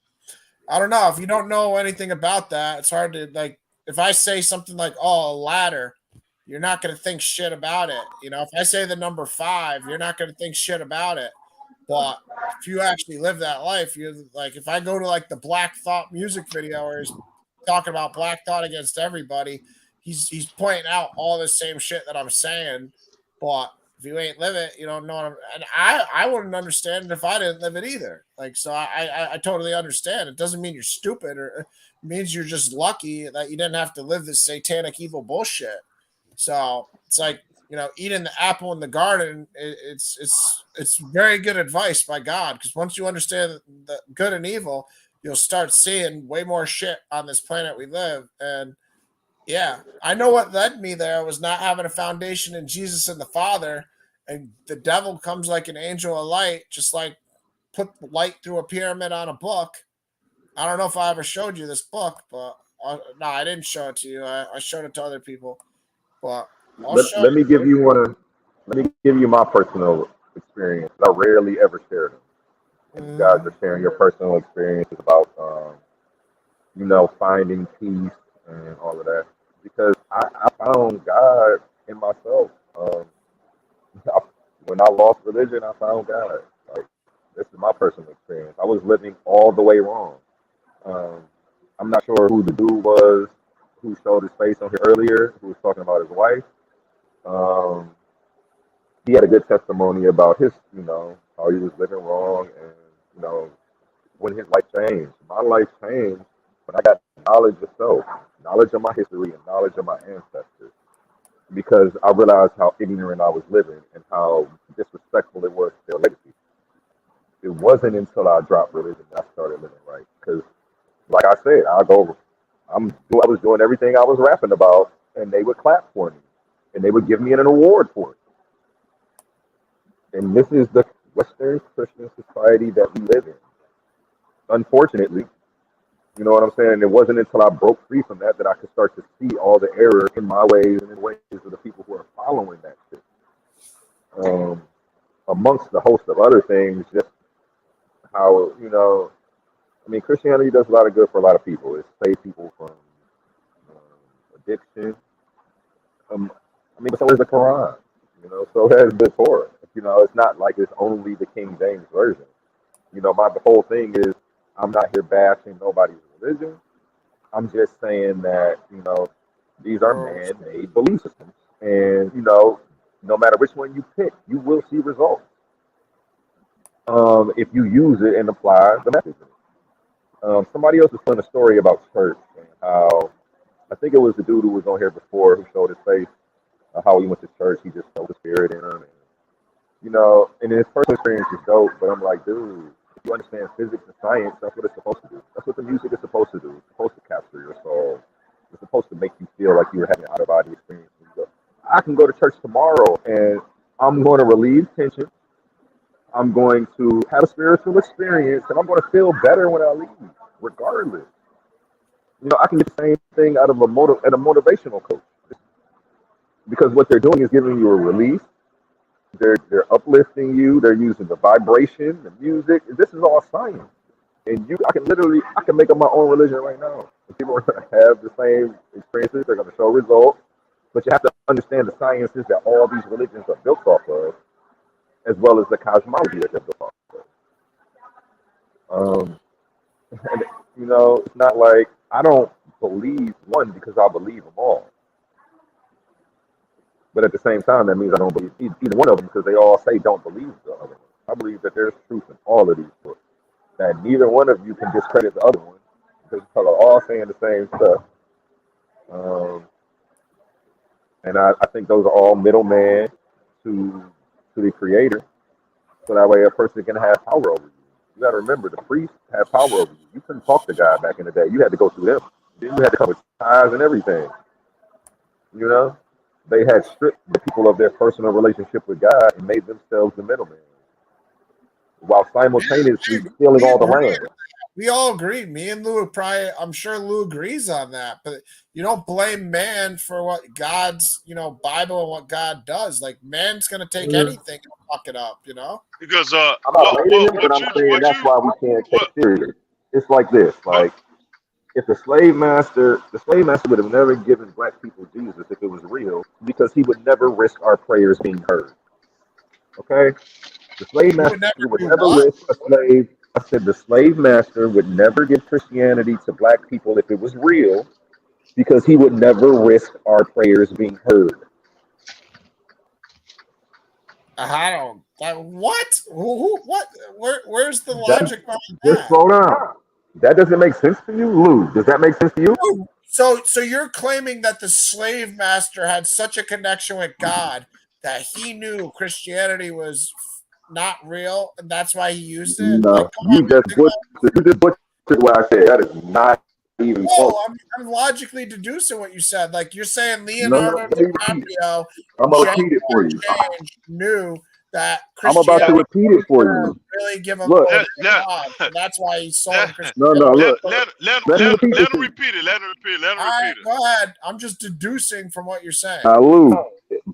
I don't know. If you don't know anything about that, it's hard to like. If I say something like, "Oh, a ladder," you're not going to think shit about it. If I say the number 5, you're not going to think shit about it. But if you actually live that life, you're like, if I go to like the Black Thought music video where he's talking about Black Thought against everybody, he's pointing out all the same shit that I'm saying. But if you ain't live it, you don't know what and I wouldn't understand it if I didn't live it either. Like, so I totally understand. It doesn't mean you're stupid, or it means you're just lucky that you didn't have to live this satanic evil bullshit. So it's like, eating the apple in the garden. It's very good advice by God, because once you understand the good and evil, you'll start seeing way more shit on this planet we live. And yeah, I know what led me there was not having a foundation in Jesus and the Father, and the devil comes like an angel of light, just like put light through a pyramid on a book. I don't know if I ever showed you this book, but no, I didn't show it to you. I showed it to other people, but I'll show Let me you. give you one. Let me give you my personal experience. I rarely ever share them. And you guys Mhm. are sharing your personal experiences about, finding peace and all of that. Because I found God in myself. I, when I lost religion, I found God. Like, this is my personal experience. I was living all the way wrong. Um, I'm not sure who the dude was who showed his face on here earlier, who was talking about his wife. Um, he had a good testimony about his, how he was living wrong, and when his life changed. My life changed when I got knowledge of self, knowledge of my history, and knowledge of my ancestors. Because I realized how ignorant I was living and how disrespectful it was to their legacy. It wasn't until I dropped religion that I started living right. Because, like I said, I was doing everything I was rapping about, and they would clap for me, and they would give me an award for it. And this is the Western Christian society that we live in. Unfortunately, you know what I'm saying? It wasn't until I broke free from that that I could start to see all the error in my ways and in ways of the people who are following that shit. Amongst the host of other things, just how, Christianity does a lot of good for a lot of people. It saves people from addiction. But so is the Quran. So has the Torah. It's not like it's only the King James version. My the whole thing is I'm not here bashing nobody's religion. I'm just saying that these are Bro, man-made belief systems, And no matter which one you pick, you will see results if you use it and apply the message. Somebody else was telling a story about church and how I think it was the dude who was on here before who showed his face, how he went to church, he just felt the spirit in him. And his personal experience is dope, but I'm like, dude, if you understand physics and science, that's what it's supposed to do. That's what the music is supposed to do. It's supposed to capture your soul. It's supposed to make you feel like you're having an out of body experience. I can go to church tomorrow and I'm going to relieve tension. I'm going to have a spiritual experience and I'm going to feel better when I leave, regardless. I can get the same thing out of a motivational coach because what they're doing is giving you a release. They're uplifting you. They're using the vibration, the music. This is all science. And I can make up my own religion right now. If people are going to have the same experiences, they're going to show results. But you have to understand the sciences that all these religions are built off of, as well as the cosmology that they're built off of. And, it's not like I don't believe one because I believe them all. But at the same time, that means I don't believe either one of them because they all say don't believe the other one. I believe that there's truth in all of these books. That neither one of you can discredit the other one because they're all saying the same stuff. And I think those are all middleman to the creator. So that way a person can have power over you. You got to remember, the priests had power over you. You couldn't talk to God back in the day. You had to go through them. Then you had to come with ties and everything. They had stripped the people of their personal relationship with God and made themselves the middleman, while simultaneously stealing all the land. We all agree. Me and Lou probably, I'm sure Lou agrees on that, but you don't blame man for what God's, Bible and what God does. Like man's going to take anything and fuck it up, Because I'm not blaming him, but I'm saying that's why we can't take it serious. It's like this, like if the slave master would have never given black people Jesus if it was real, because he would never risk our prayers being heard. Okay? The slave master would never risk a slave. I said the slave master would never give Christianity to black people if it was real, because he would never risk our prayers being heard. I don't. What? What? Where's the logic behind that? Just slow down. That doesn't make sense to you, Lou? Does that make sense to you? So you're claiming that the slave master had such a connection with God that he knew Christianity was not real, and that's why he used it? No, you just butchered what I said. That is not even close. I'm logically deducing what you said. Like you're saying Leonardo No, DiCaprio, I'm gonna repeat it for you. Knew that Christianity, I'm about to repeat it for you. Really give him look, God, so that's why he sold Christianity. Look. Let him repeat it. Let him repeat it. Go ahead. I'm just deducing from what you're saying. Lou,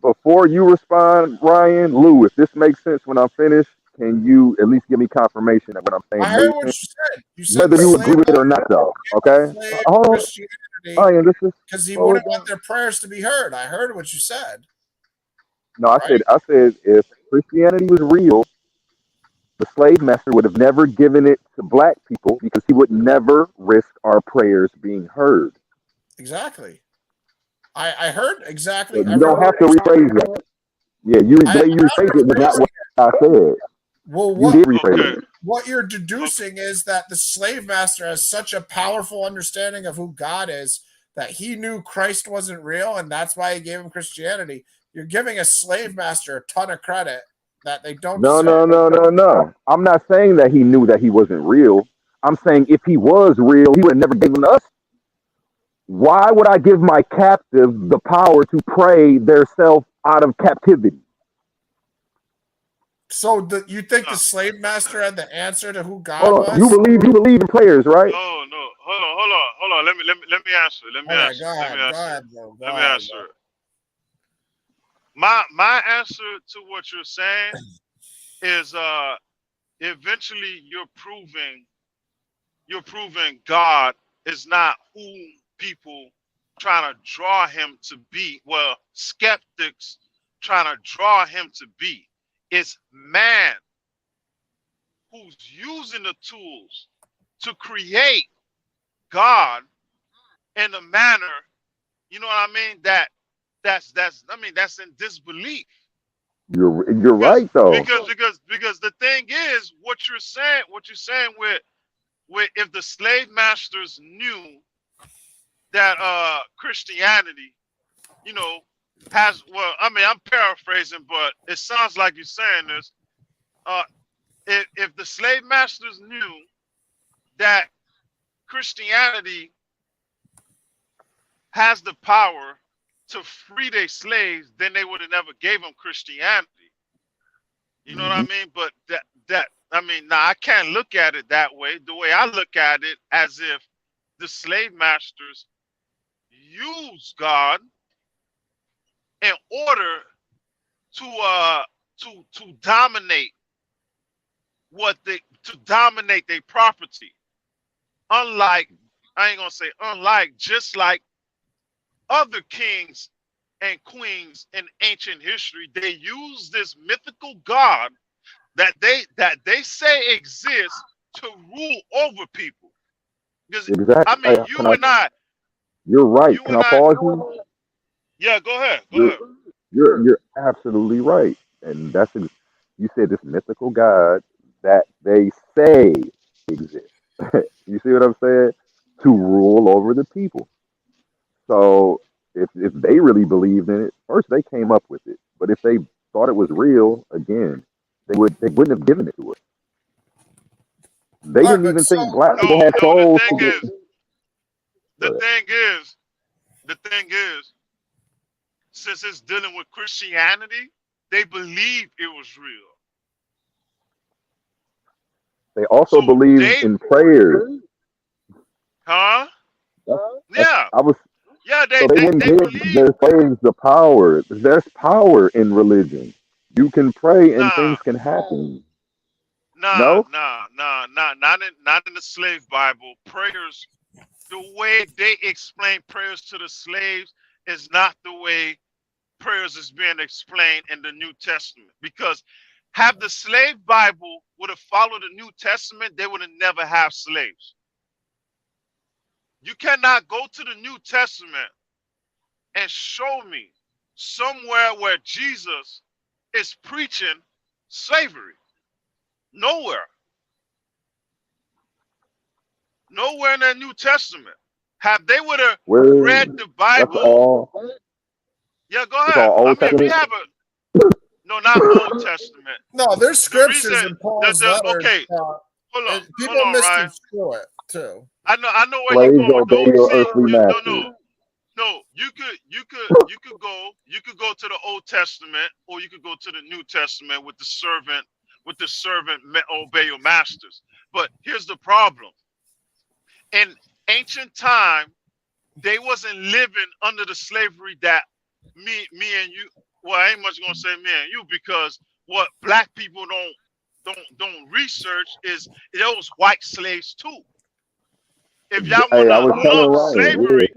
before you respond, Ryan, Lou, if this makes sense when I'm finished, can you at least give me confirmation that what I'm saying? I heard what you said. You said whether you agree with it or not, though. Okay. Hold on. Ryan, because he wouldn't want their prayers to be heard. I heard what you said. No, I said if Christianity was real, the slave master would have never given it to black people because he would never risk our prayers being heard. Exactly. I heard exactly. So you don't have to rephrase that. Yeah, you rephrased it, but not what I said. Well, you did rephrase it. What you're deducing is that the slave master has such a powerful understanding of who God is that he knew Christ wasn't real, and that's why he gave him Christianity. You're giving a slave master a ton of credit that they don't. No. I'm not saying that he knew that he wasn't real. I'm saying if he was real, he would have never given us. Why would I give my captive the power to pray theirself out of captivity? So you think the slave master had the answer to who God was? You believe in prayers, right? Oh no, hold on. Let me answer. Let me answer. My answer to what you're saying is eventually you're proving God is not who people trying to draw him to be. Well, skeptics trying to draw him to be. It's man who's using the tools to create God in a manner, you know what I mean, that that's in disbelief. You're right though. Because the thing is, what you're saying with if the slave masters knew that Christianity, you know, has, well, I mean, I'm paraphrasing, but it sounds like you're saying this. If the slave masters knew that Christianity has the power to free their slaves, then they would have never gave them Christianity. You know what I mean? But I mean, now I can't look at it that way. The way I look at it, as if the slave masters use God in order to dominate to dominate their property. Unlike, I ain't gonna say unlike, just like other kings and queens in ancient history, they use this mythical god that they say exists to rule over people. Because Exactly. I mean, you and I. You're right. You Can and I pause you? Yeah, go ahead. Go ahead. You're absolutely right, and you said this mythical god that they say exists. You see what I'm saying? To rule over the people. So if they really believed in it, first they came up with it. But if they thought it was real, again, they wouldn't have given it to us. They All right, didn't but even so think black people No, had no. souls. The thing is, since it's dealing with Christianity, they believe it was real. They also So believe they, in prayers. huh? That's- Yeah, I was yeah. So they wouldn't They give believe. their slaves the power. There's power in religion. You can pray and Nah, things can happen. nah, No? nah, nah, nah. Not in the slave Bible. Prayers, the way they explain prayers to the slaves is not the way prayers is being explained in the New Testament. Because have the slave Bible would have followed the New Testament, they would have never have slaves. You cannot go to the New Testament and show me somewhere where Jesus is preaching slavery. Nowhere. Nowhere in the New Testament. Have they would have Where read the that's Bible? all Yeah, go it's ahead. all I Old mean, if you Testament. have no, not Old Testament. no, there's The scriptures reason in Paul's the letters. okay, hold People on, Ryan. misconstrue it too. I know where you're Slaves going obey though. your See, earthly no. masters. No, you could go to the Old Testament, or you could go to the New Testament with the servant obey your masters. But here's the problem: in ancient time, they wasn't living under the slavery that me and you. Well, I ain't much gonna say me and you, because what black people don't research is those white slaves too. If y'all Hey, I wanna was telling lump Ryan. slavery,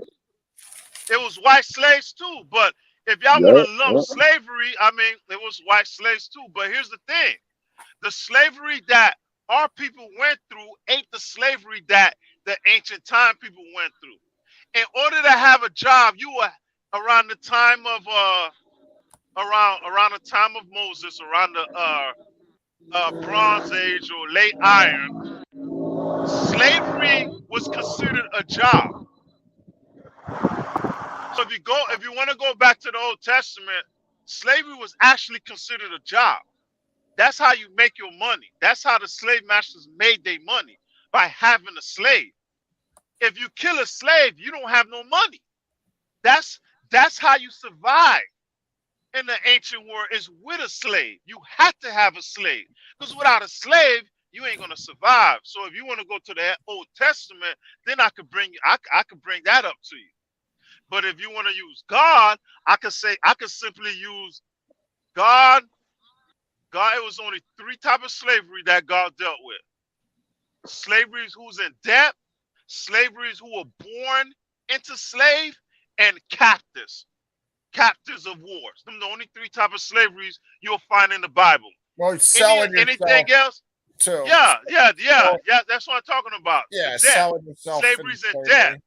it was white slaves too. But if y'all Yeah, want to lump yeah. slavery, I mean, it was white slaves too. But here's the thing: the slavery that our people went through ain't the slavery that the ancient time people went through. In order to have a job, you were around the time of around the time of Moses, around the Bronze Age or late Iron. Slavery was considered a job. So if you want to go back to the Old Testament, slavery was actually considered a job. That's how you make your money. That's how the slave masters made their money, by having a slave. If you kill a slave, you don't have no money. That's how you survive in the ancient world, is with a slave. You have to have a slave, because without a slave, you ain't gonna survive. So if you want to go to the Old Testament, then I could bring that up to you. But if you want to use God, I could simply use God. It was only three types of slavery that God dealt with. Slavery is who's in debt, slavery is who were born into slave, and captives of wars. Them the only three types of slaveries you'll find in the Bible. Well, selling Anything else? too. Yeah. That's what I'm talking about. Yeah, The debt. selling yourself. Slavery's in debt.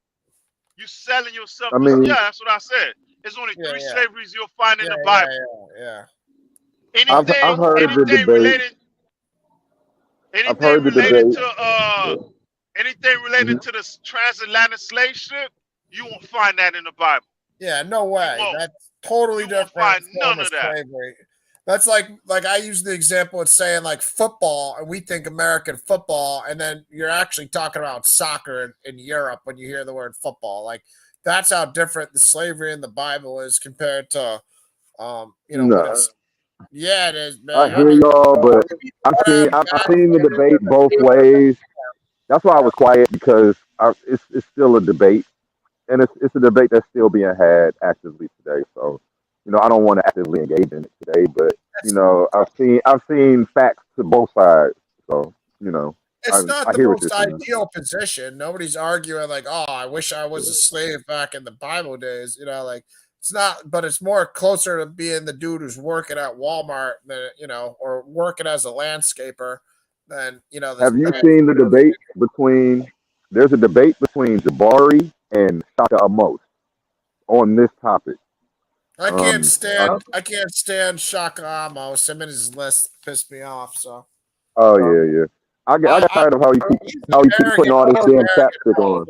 You selling yourself. I mean, Yeah, that's what I said. There's only Yeah, three yeah. slaveries you'll find in Yeah, the yeah, Bible. yeah. I've heard the Anything debate. related, I've heard the debate. anything related Mhm. to the transatlantic slave ship, you won't find that in the Bible. Yeah, no You way. won't. That's totally You won't different find form none of of that. slavery. That's like I use the example of saying like football, and we think American football, and then you're actually talking about soccer in Europe when you hear the word football. Like that's how different the slavery in the Bible is compared to what No, it's. Yeah, it is, I man. I hear mean, y'all, but whatever, I've seen the debate both ways. That's why I was quiet because it's still a debate, and it's a debate that's still being had actively today. So, I don't want to actively engage in it today, but I've seen facts to both sides. So, I it's not I the hear what you're most saying. ideal position. Nobody's arguing like, "Oh, I wish I was a slave back in the Bible days." Like it's not, but it's more closer to being the dude who's working at Walmart than or working as a landscaper than this. Have you seen the debate between? There's a debate between Jabari and Shaka Amos on this topic. Um, uh, I can't stand Shaka Amos. Him and his list pissed me off. So oh yeah, yeah. I got I tired of how he's he keep putting arrogant. all this He's damn arrogant. chapstick on.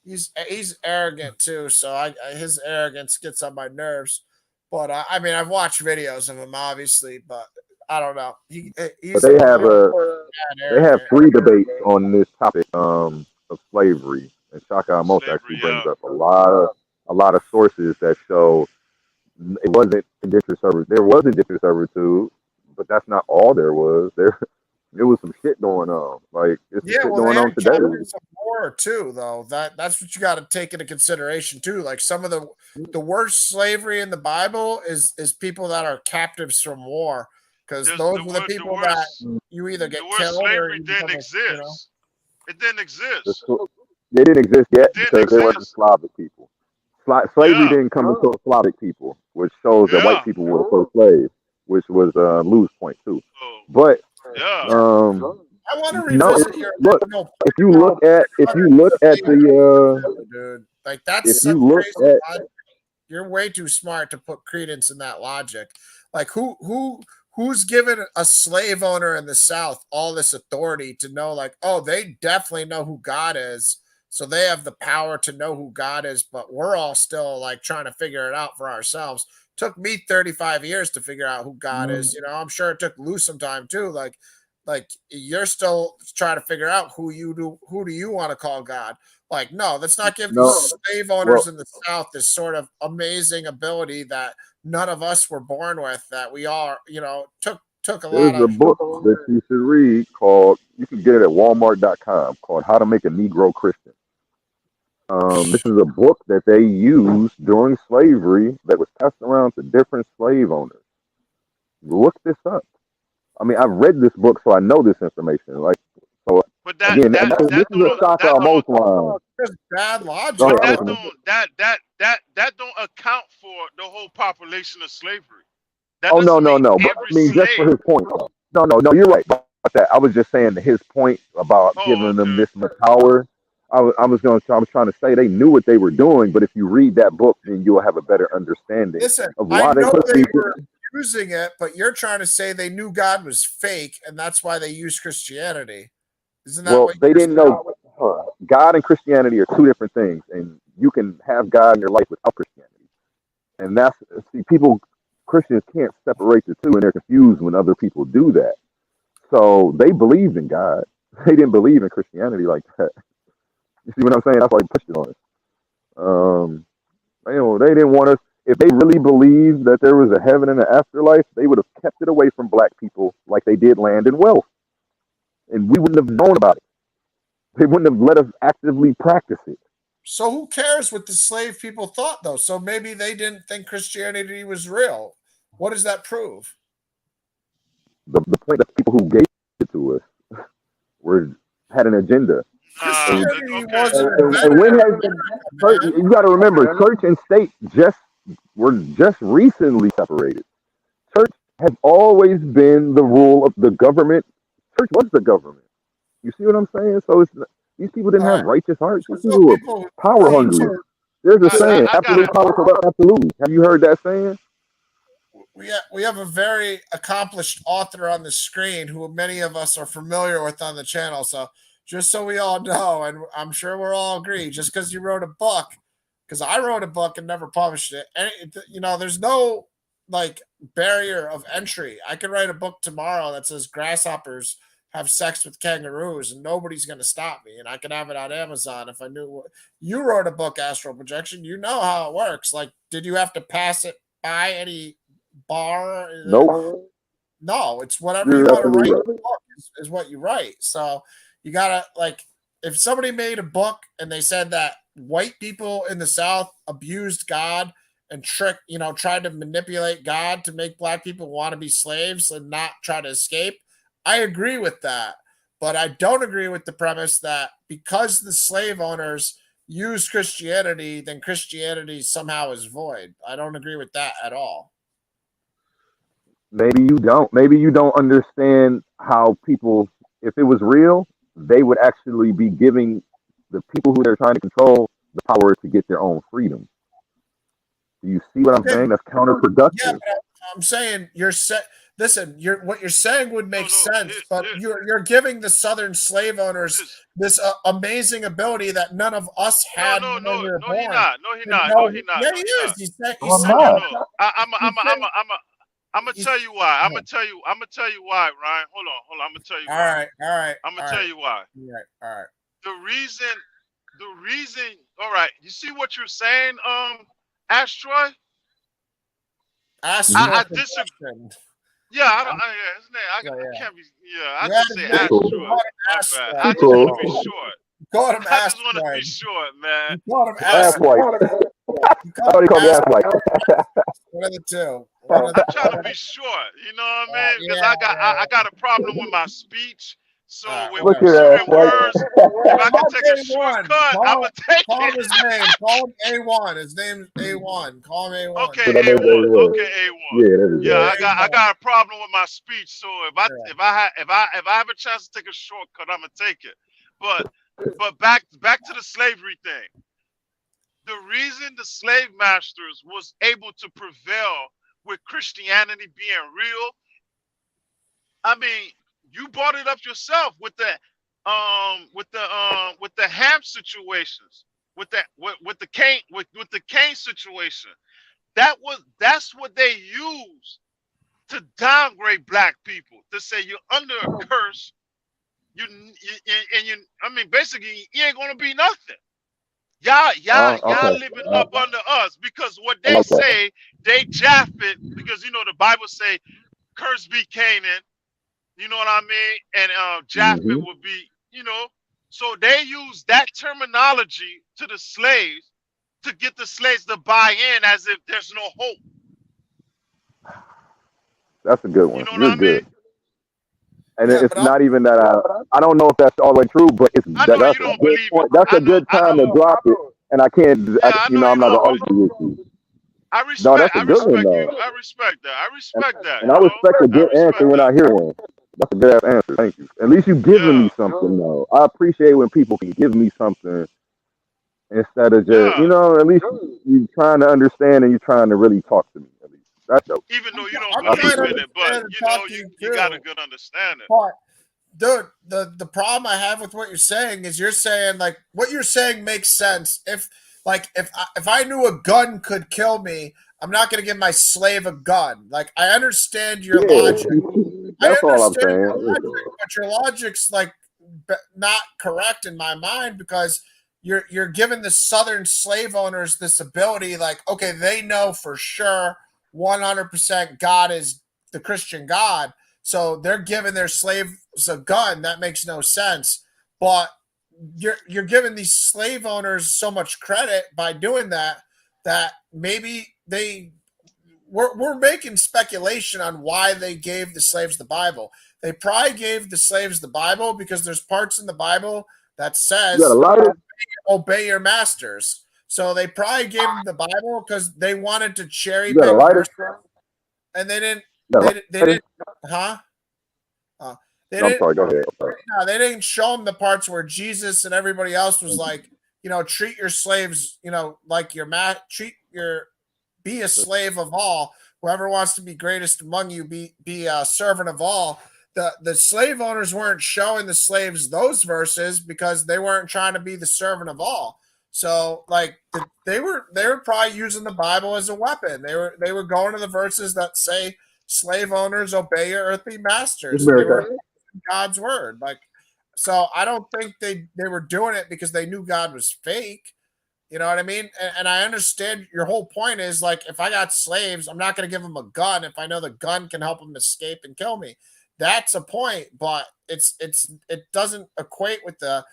He's arrogant too, so his arrogance gets on my nerves. But I mean, I've watched videos of him, obviously, but I don't know. But He's they a have little they have arrogant. three debates on this topic of slavery, and Shaka Amos actually Slavery, brings up a lot of sources that show it wasn't indentured servitude. There was indentured servitude, but that's not all there was. There was some shit going on. Like it's some Yeah, shit well, they going had on today. captives of war too, though. That's what you got to take into consideration too. Like some of the worst slavery in the Bible is people that are captives from war, because there's those are the people that you either the get word killed or slavery you didn't become exist. It didn't exist. They didn't exist It yet didn't because they weren't exist. Slavic people. Slavery Yeah, didn't come until Slavic people, which shows that white yeah. people were the first slaves, which was Lou's point too. So, But yeah. I want to no, revisit your look, original if you look at dude. Like that's if you such look crazy at logic. You're way too smart to put credence in that logic. Like who's given a slave owner in the South all this authority to know, like, oh, they definitely know who God is. So they have the power to know who God is, but we're all still like trying to figure it out for ourselves. Took me 35 years to figure out who God is. I'm sure it took Lou some time too. Like you're still trying to figure out who do you want to call God? Like, no, let's not give no, these slave well, owners in the South this sort of amazing ability that none of us were born with, that we are, took a lot there's a of. book that you should read called. You can get it at Walmart.com called "How to Make a Negro Christian." This is a book that they used during slavery that was passed around to different slave owners. Look this up. I mean, I've read this book, so I know this information. Like, so But that again, that this that is a don't shock that don't almost line. Just bad logic. Go but ahead. that don't account for the whole population of slavery. That Oh no, doesn't no, mean no. But every I mean, just for slave. his point. No, no, no. You're right about that. I was just saying his point about Oh, giving them okay. this much power. I was trying to say they knew what they were doing, but if you read that book, then you'll have a better understanding Listen, of I why they know put they these. were using it, but you're trying to say they knew God was fake, and that's why they used Christianity. Isn't that Well, what they you're didn't saying? know. God and Christianity are two different things, and you can have God in your life without Christianity. And that's people. Christians can't separate the two, and they're confused when other people do that. So they believed in God. They didn't believe in Christianity like that. You see what I'm saying? That's why they pushed it on us. Um, they didn't want us. If they really believed that there was a heaven and an afterlife, they would have kept it away from black people like they did land and wealth, and we wouldn't have known about it. They wouldn't have let us actively practice it. So who cares what the slave people thought, though? So maybe they didn't think Christianity was real. What does that prove? The point that people who gave it to us were had an agenda. And, Christianity Okay. wasn't and when has man. you got to remember, church and state were just recently separated. Church has always been the rule of the government. Church was the government. You see what I'm saying? So these people didn't All have right. righteous hearts. These So people were people power teach hungry. There's a saying, absolute power corrupts absolutely. Have you heard that saying? We have a very accomplished author on the screen who many of us are familiar with on the channel. So just so we all know, and I'm sure we'll all agree, just because you wrote a book, because I wrote a book and never published it, and there's no like barrier of entry. I could write a book tomorrow that says grasshoppers have sex with kangaroos, and nobody's going to stop me. And I could have it on Amazon if I knew. You wrote a book, Astral Projection. You know how it works. Like, did you have to pass it by any bar? Nope. No, it's whatever you want to write. The book is what you write. So you gotta, like, if somebody made a book and they said that white people in the South abused God and tried to manipulate God to make black people want to be slaves and not try to escape, I agree with that. But I don't agree with the premise that because the slave owners use Christianity, then Christianity somehow is void. I don't agree with that at all. Maybe you don't. Maybe you don't understand how people, if it was real, they would actually be giving the people who they're trying to control the power to get their own freedom. Do you see what I'm saying? That's counterproductive. Yeah, but I'm saying listen, what you're saying would make sense, but you're giving the Southern slave owners this amazing ability that none of us had when we were born. He's not. Yeah, he is. He's saying. I'm gonna tell you why. I'm gonna tell you why, Ryan. Hold on. I'm gonna tell you why. All right. I'm gonna tell you why. All right. The reason. All right. You see what you're saying, Astroy? I disagree. Yeah, his name. I can't be. Yeah, I just say Astroy. I just want to be short. Call him I just want to be short, man. You called him Asswipe. Somebody called me asswipe. One of the two. I'm trying to be short. You know what I mean? Because I got a problem with my speech. So with certain words, if I can take a shortcut, I'm gonna take call it. His name. Call him A1. His name's A1. Call him A1. Okay, A1. Okay, A1. Yeah, I got a problem with my speech. So if I have a chance to take a shortcut, I'm gonna take it. But back to the slavery thing. The reason the slave masters was able to prevail with Christianity being real, I mean, you brought it up yourself with the ham situations, with the Cain situation. That's what they use to downgrade black people, to say you're under a curse. I mean, basically, you ain't gonna be nothing. Y'all living up under us, because what they say, they Japhet, because the Bible say, curse be Canaan. You know what I mean? And Japhet would be, so they use that terminology to the slaves to get the slaves to buy in as if there's no hope. That's a good one. You know what You're I good. mean? And it's not even that I don't know if that's all the way true, but that's a good time to drop it. And I can't, I'm not gonna argue with you. I respect that. I respect that. And I respect a good answer when I hear one. That's a good ass answer. Thank you. At least you giving me something, though. I appreciate when people can give me something instead of just, at least you trying to understand and you're trying to really talk to me. At least that's dope. Even though you don't believe in it, but you got a good understanding. Dude, the problem I have with what you're saying is you're saying, like, what you're saying makes sense. If I knew a gun could kill me, I'm not going to give my slave a gun. Like, I understand your logic. That's all I'm saying. But your logic's like not correct in my mind, because you're giving the Southern slave owners this ability. Like, okay, they know for sure 100% God is the Christian God, so they're giving their slaves a gun. That makes no sense. But you're giving these slave owners so much credit by doing that maybe we're making speculation on why they gave the slaves the Bible. They probably gave the slaves the Bible because there's parts in the Bible that says obey your masters. So they probably gave them the Bible because they wanted to cherry pick, and they didn't. They didn't. Huh? They didn't. I'm sorry. Go ahead. No, they didn't show them the parts where Jesus and everybody else was like, treat your slaves, like be a slave of all. Whoever wants to be greatest among you, be a servant of all. The slave owners weren't showing the slaves those verses because they weren't trying to be the servant of all. So like they were probably using the Bible as a weapon. They were going to the verses that say slave owners obey your earthly masters. They were God's word. Like, so I don't think they were doing it because they knew God was fake. You know what I mean? And I understand your whole point is like, if I got slaves, I'm not going to give them a gun if I know the gun can help them escape and kill me. That's a point, but it doesn't equate with the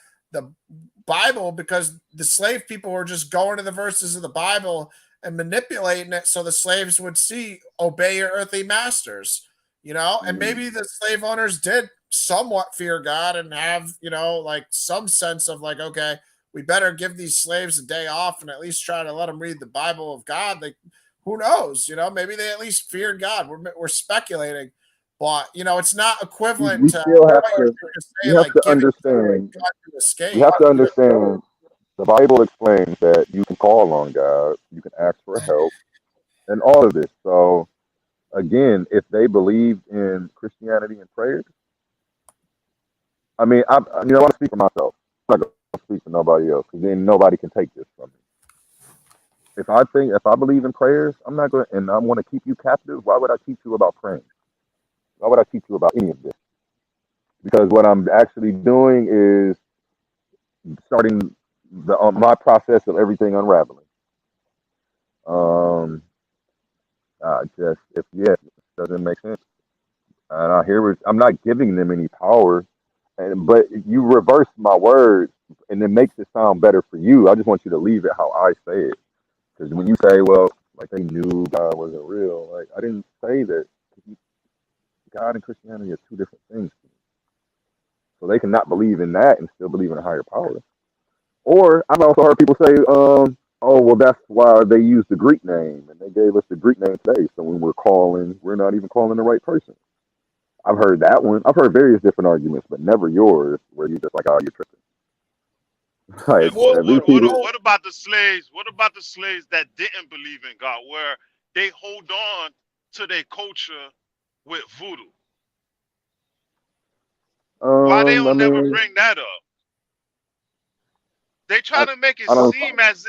Bible, because the slave people were just going to the verses of the Bible and manipulating it so the slaves would see obey your earthly masters, and maybe the slave owners did somewhat fear God and have, like some sense of like, okay, we better give these slaves a day off and at least try to let them read the Bible of God. Like, who knows? Maybe they at least feared God. We're speculating, but it's not equivalent to. You have to understand. You have to understand. The Bible explains that you can call on God, you can ask for help, and all of this. So, again, if they believed in Christianity and prayers, I mean, I want to speak for myself. I'm not going to speak for nobody else, because then nobody can take this from me. If I believe in prayers, I'm not going to, and I want to keep you captive. Why would I teach you about praying? Why would I teach you about any of this? Because what I'm actually doing is starting my process of everything unraveling. It doesn't make sense. And I'm not giving them any power, but you reverse my words, and it makes it sound better for you. I just want you to leave it how I say it, because when you say, well, like they knew God wasn't real, like I didn't say that. God and Christianity are two different things. So they cannot believe in that and still believe in a higher power. Or I've also heard people say, oh, well, that's why they used the Greek name, and they gave us the Greek name today. So when we're calling, we're not even calling the right person. I've heard that one. I've heard various different arguments, but never yours, where you're just like, oh, you're tripping. And what about the slaves? What about the slaves that didn't believe in God, where they hold on to their culture with voodoo? Why they don't never bring that up? They try to make it seem as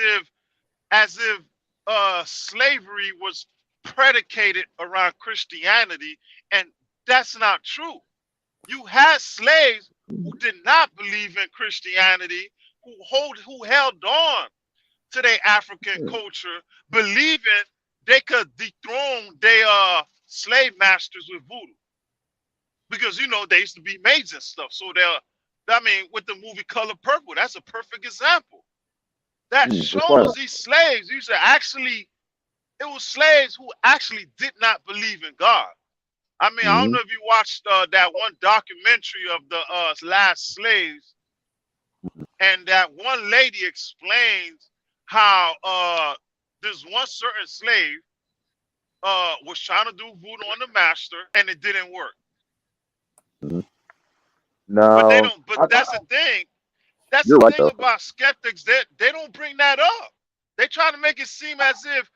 if slavery was predicated around Christianity, and that's not true. You had slaves who did not believe in Christianity, who held on to their African culture, believing they could dethrone their slave masters with voodoo. Because they used to be maids and stuff. So with the movie Color Purple, that's a perfect example. That shows these slaves it was slaves who actually did not believe in God. I mean, I don't know if you watched that one documentary of the last slaves, and that one lady explains how this one certain slave was trying to do voodoo on the master, and it didn't work. No, but they don't. But that's the thing. That's the thing about skeptics. They don't bring that up. They try to make it seem as if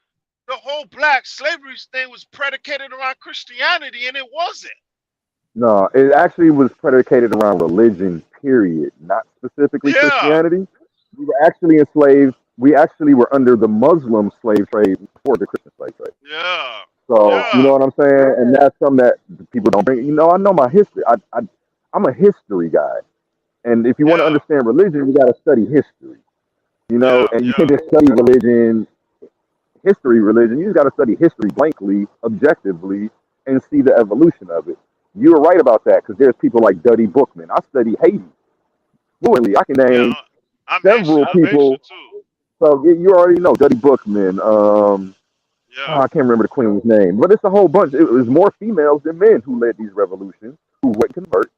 the whole black slavery thing was predicated around Christianity, and it wasn't. No, it actually was predicated around religion, period, not specifically Christianity. We were actually enslaved. We actually were under the Muslim slave trade before the Christian slave trade. Yeah. So, you know what I'm saying? And that's something that people don't bring. I know my history. I'm a history guy. And if you want to understand religion, you got to study history. And you can't just study religion. You just got to study history blankly, objectively, and see the evolution of it. You were right about that, because there's people like Duddy Bookman. I study Haiti fluently. I can name several people. So you already know Duddy Bookman. I can't remember the queen's name, but it's a whole bunch. It was more females than men who led these revolutions, who went convert.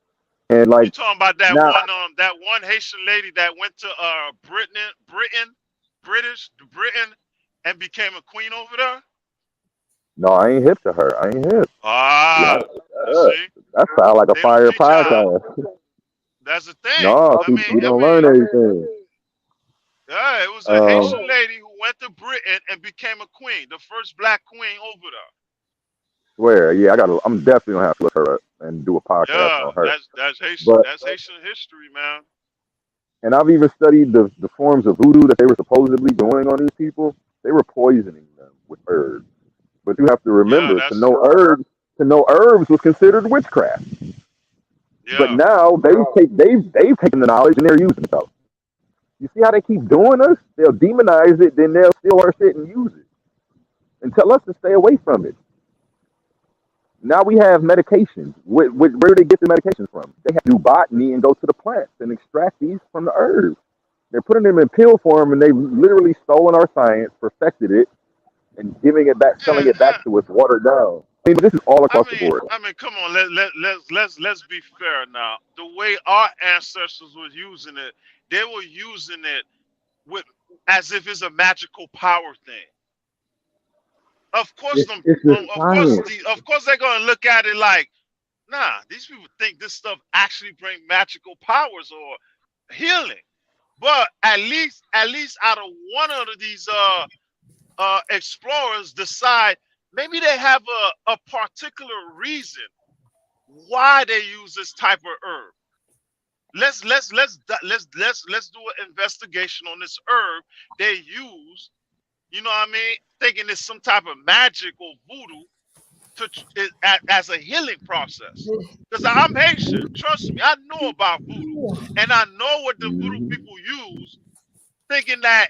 And like, you talking about that one Haitian lady that went to Britain, and became a queen over there? No, I ain't hip to her. I ain't hip. That sounds like a fire podcast. That's the thing. No, you don't learn anything. Yeah, it was a Haitian lady who went to Britain and became a queen, the first black queen over there. Swear, yeah, I'm definitely gonna have to look her up and do a podcast Yeah, on her. that's Haitian. But That's Haitian history, man. and I've even studied the forms of voodoo that they were supposedly doing on these people. They were poisoning them with herbs. But you have to Yeah, remember that's to know herbs was considered witchcraft. But yeah. now they've taken the knowledge and they're using it though. You see how they keep doing us? They'll demonize it, then they'll steal our shit and use it. And tell us to stay away from it. Now we have medications. Where do they get the medications from? They have to do botany and go to the plants and extract these from the herbs. They're putting them in pill form, and they've literally stolen our science, perfected it, and giving it back, selling it back to us, watered down. I mean, this is all across the board. Come on. Let's be fair now. The way our ancestors were using it, they were using it with as if it's a magical power thing. Of course, of course, they're gonna look at it like, nah. These people think this stuff actually bring magical powers or healing. But at least out of one of these explorers decide maybe they have a particular reason why they use this type of herb. Let's do an investigation on this herb they use. You know what I mean? Thinking it's some type of magic or voodoo as a healing process. Because I'm Haitian. Trust me, I know about voodoo, and I know what the voodoo people use, thinking you know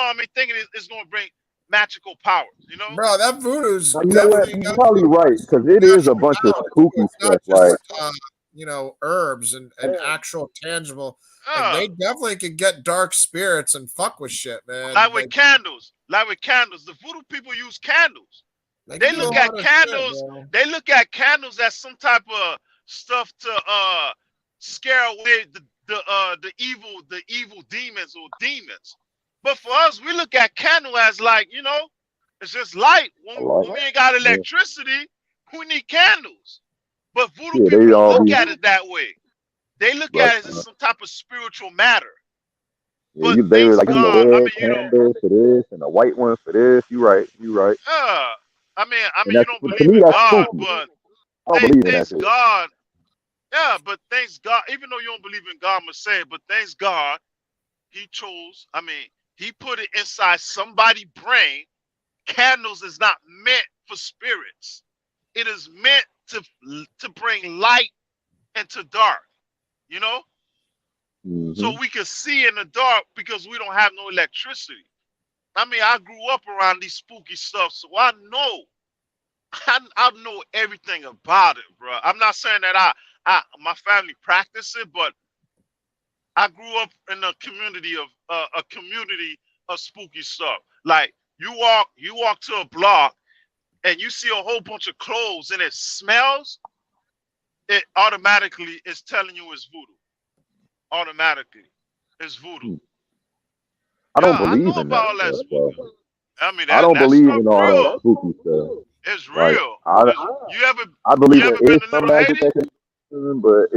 what I mean, thinking it's going to bring magical powers. You know, Bro, that voodoo's You know what? definitely You're probably right because it is a bunch of spooky it's stuff. not Like, just herbs and actual tangible. Like they definitely could get dark spirits and fuck with shit, man. like with candles, the voodoo people use candles. They look at candles. They look at candles as some type of stuff to scare away the evil demons or demons. But for us, we look at candle as like, you know, it's just light. When we ain't got electricity, we need candles. But voodoo people don't look at it that way. They look at it as some type of spiritual matter. Yeah, they were like, you know, red candle for this and a white one for this. You right. I mean, you don't believe in God, but thanks God. Yeah, but thanks God. Even though you don't believe in God, I'm gonna say it, but thanks God, He chose. I mean, He put it inside somebody's brain. Candles is not meant for spirits. It is meant to bring light into dark. You know, so we can see in the dark because we don't have no electricity. I mean, I grew up around these spooky stuff, so I know everything about it, bro. I'm not saying that my family practiced it, but I grew up in a community of spooky stuff. Like you walk to a block and you see a whole bunch of clothes and it smells, it automatically is telling you it's voodoo. Automatically, it's voodoo. I don't believe in that stuff. I mean, I don't believe in all real. that spooky stuff. It's real. I believe there is some magic that can happen, but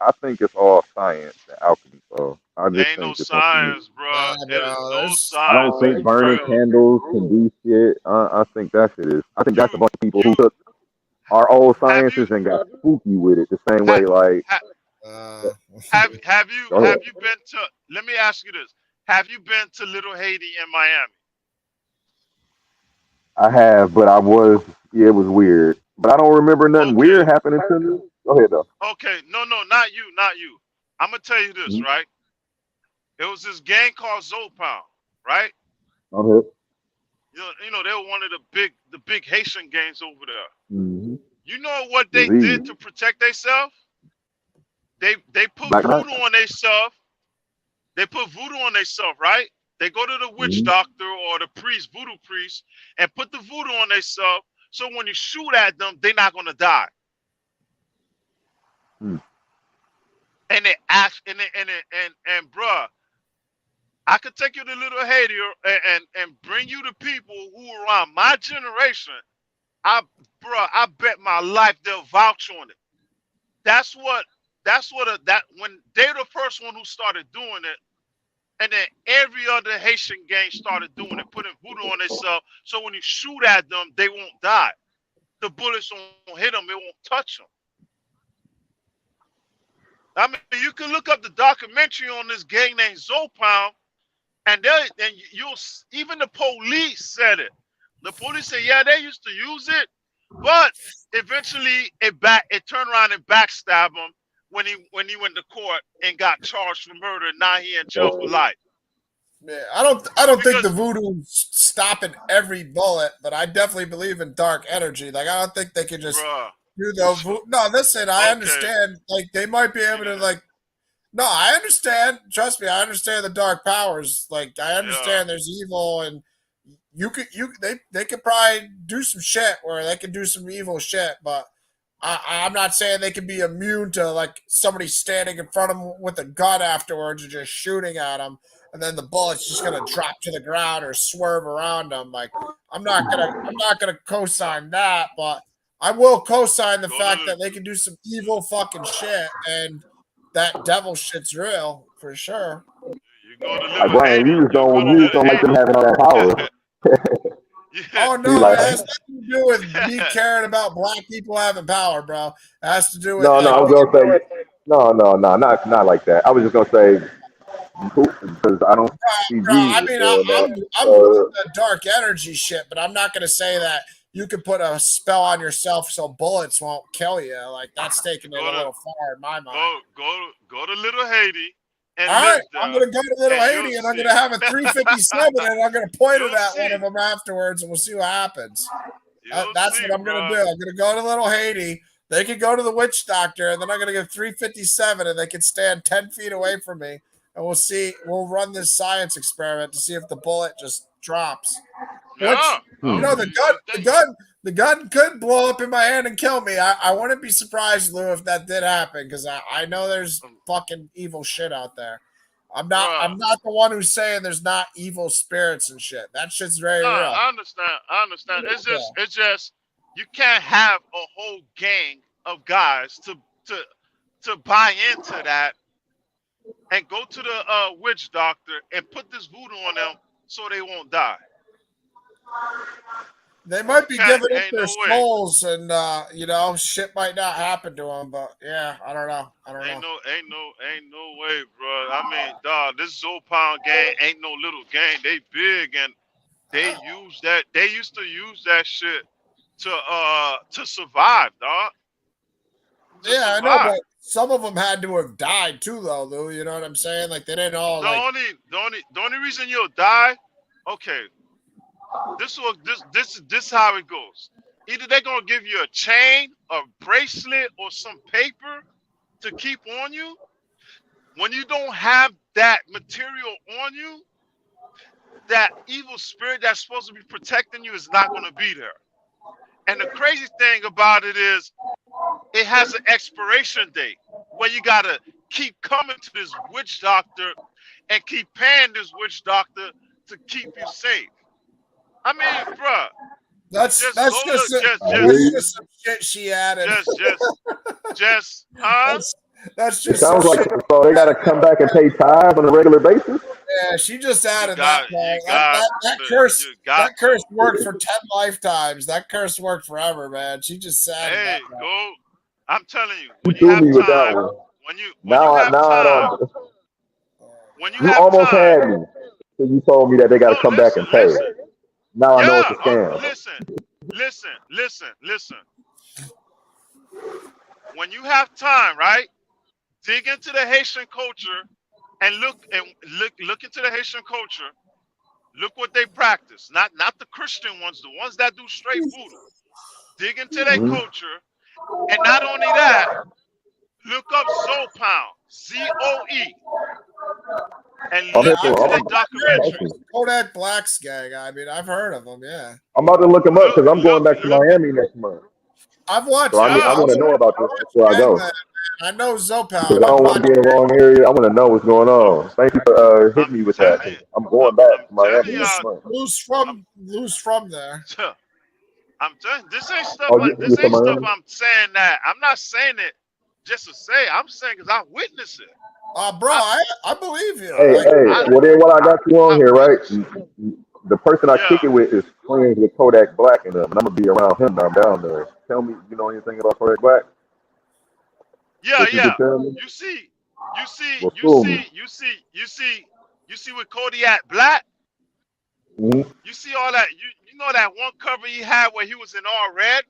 I think it's all science and alchemy. So I just ain't think no it's science, bro. There's no science. I don't think burning candles can do shit. I think that shit is. I think that's a bunch of people who took our old sciences and got spooky with it the same way. Like, have you been to? Let me ask you this: have you been to Little Haiti in Miami? I have, but it was weird. But I don't remember nothing weird happening to me. Go ahead, though. Okay, no, not you. I'm gonna tell you this, right? There was this gang called Zopound, right? Go ahead. You know, they were one of the big Haitian gangs over there. You know what they did to protect themselves? They put voodoo on themselves. They put voodoo on themselves, right? They go to the witch doctor or the priest, voodoo priest, and put the voodoo on themselves. So when you shoot at them, they're not gonna die. And they ask, and bruh, I could take you to Little Haiti and bring you to people who are around my generation. I bet my life they'll vouch on it. When they're the first one who started doing it, And then every other Haitian gang started doing it, putting voodoo on themselves. So when you shoot at them, they won't die. The bullets won't hit them. It won't touch them. I mean, you can look up the documentary on this gang named Zopound, and you'll even the police said it. The police said, yeah, they used to use it, but eventually it turned around and backstabbed him when he went to court and got charged for murder. And now he in jail for life. Yeah, I don't think the voodoo's stopping every bullet, but I definitely believe in dark energy. Like, I don't think they can just do the no. Listen, I understand. Like, they might be able to like. No, I understand. Trust me, I understand the dark powers. Like, I understand there's evil, and they could probably do some shit where they can do some evil shit, but I'm not saying they can be immune to like somebody standing in front of them with a gun afterwards and just shooting at them, and then the bullet's just gonna drop to the ground or swerve around them. Like, I'm not gonna co-sign that, but I will co-sign the fact that they can do some evil fucking shit, and that devil shit's real for sure. Brian, you just don't like them having all that power. Oh no, it has nothing to do with me caring about black people having power, bro. It has to do with I was gonna say not like that. I was just gonna say because I don't see Jesus. I mean, I'm with the dark energy shit, but I'm not gonna say that you can put a spell on yourself so bullets won't kill you. Like, that's taking it a little far in my mind. Go to Little Haiti. All right, I'm going to go to Little Haiti, and I'm going to have a 357, and I'm going to point it at one of them afterwards, and we'll see what happens. That's what I'm going to do. I'm going to go to Little Haiti. They can go to the witch doctor, and then I'm going to get 357, and they can stand 10 feet away from me, and we'll see. We'll run this science experiment to see if the bullet just drops. Yeah. You know, the gun could blow up in my hand and kill me. I wouldn't be surprised, Lou, if that did happen, because I know there's fucking evil shit out there. I'm not the one who's saying there's not evil spirits and shit. That shit's very real. I understand. It's just you can't have a whole gang of guys to buy into that and go to the witch doctor and put this voodoo on them so they won't die. They might be giving up their souls, and shit might not happen to them. But yeah, I don't know. Ain't no way, bro. I mean, dog, this Zopound gang ain't no little gang. They big, and they use that. They used to use that shit to survive, dog. I know, but some of them had to have died too, though, Lou. You know what I'm saying? Like, they didn't all. The only reason you'll die, okay. This how it goes. Either they're gonna give you a chain, a bracelet, or some paper to keep on you. When you don't have that material on you, that evil spirit that's supposed to be protecting you is not gonna be there. And the crazy thing about it is, it has an expiration date where you gotta keep coming to this witch doctor and keep paying this witch doctor to keep you safe. I mean, bruh. That's just some shit she added. That's just. It sounds like so they got to come back and pay tithes on a regular basis. Yeah, she just added that. That curse worked for 10 lifetimes. That curse worked forever, man. She just added that. Go. I'm telling you, when you have time, you almost had me. So you told me that they got to come back and pay. Now I know it's a scam. Listen. When you have time, right? Dig into the Haitian culture and look into the Haitian culture. Look what they practice. Not the Christian ones, the ones that do straight voodoo. Dig into their culture, and not only that, look up Zopound, ZOE. And look into the documentary. Kodak Black's gang. I mean, I've heard of them. Yeah. I'm about to look them up because I'm going back to Miami next month. I've watched. So I want to know about this before I go. I know Zopound. I don't want to be in the wrong area. I want to know what's going on. Thank you for hitting me with that. I'm going back to Miami next month. Who's from there? I'm telling you, this ain't stuff. This ain't stuff. I'm saying that. I'm not saying it just to say. I'm saying because I witnessed it. Bro, I believe you. Hey, well then while I got you on here, right? The person I kick it with is friends with Kodak Black and them, and I'm gonna be around him when I'm down there. Tell me, you know anything about Kodak Black? Yeah, What you yeah. can tell me? You see with Kodiak Black. Mm-hmm. You see all that. You know that one cover he had where he was in all red.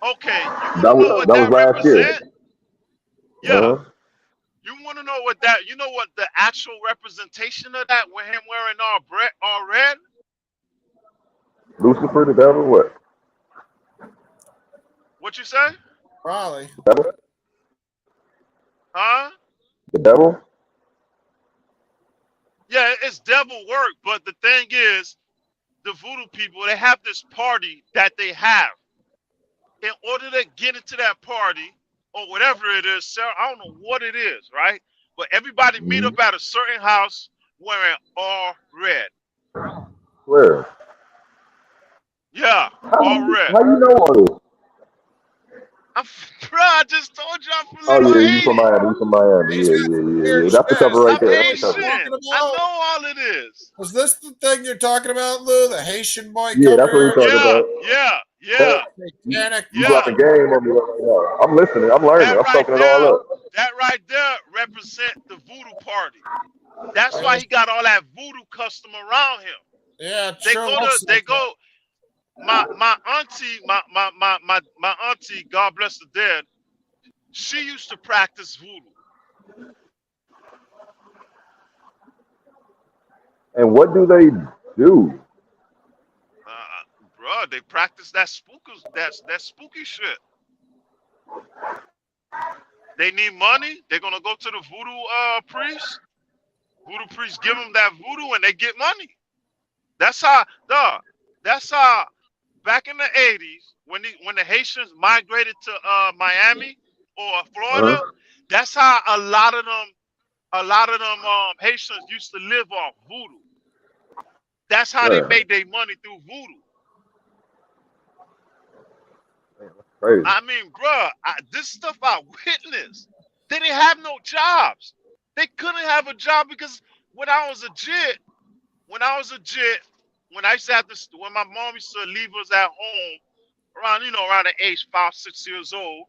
Okay, you want to know what That was that last year. represent? Yeah. You want to know what that? You know what the actual representation of that with him wearing all red? Lucifer, the devil, what? What you say? Probably. The devil? Huh? The devil? Yeah, it's devil work, but the thing is, the voodoo people, they have this party that they have. In order to get into that party, or whatever it is, Sarah, I don't know what it is, right? But everybody meet up at a certain house wearing all red. Where? Yeah, all red. How you know all this? Bro, I just told you I'm from Oh Little yeah, you from Haiti. Miami. You from Miami. Yeah. That's the cover right I'm there. That's the Haitian. cover. I know all it is. Was this the thing you're talking about, Lou? The Haitian boy Yeah, that's what we're cover? talking about. Yeah. You dropping game on me right now. I'm listening. I'm learning. I'm soaking it all up. That right there represent the voodoo party. That's why he got all that voodoo custom around him. Yeah, They go. My auntie, God bless the dead, she used to practice voodoo. And what do they do? Bro, they practice that spooky shit. They need money. They're gonna go to the voodoo priest. Voodoo priest give them that voodoo and they get money. That's how, back in the 80s when the Haitians migrated to Miami or Florida, that's how a lot of them Haitians used to live off voodoo. That's how they made their money through voodoo. Crazy. I mean, bruh, this stuff I witnessed. They didn't have no jobs. They couldn't have a job because when I was a jit, when I used to have to, when my mom used to leave us at home around the age 5, 6 years old,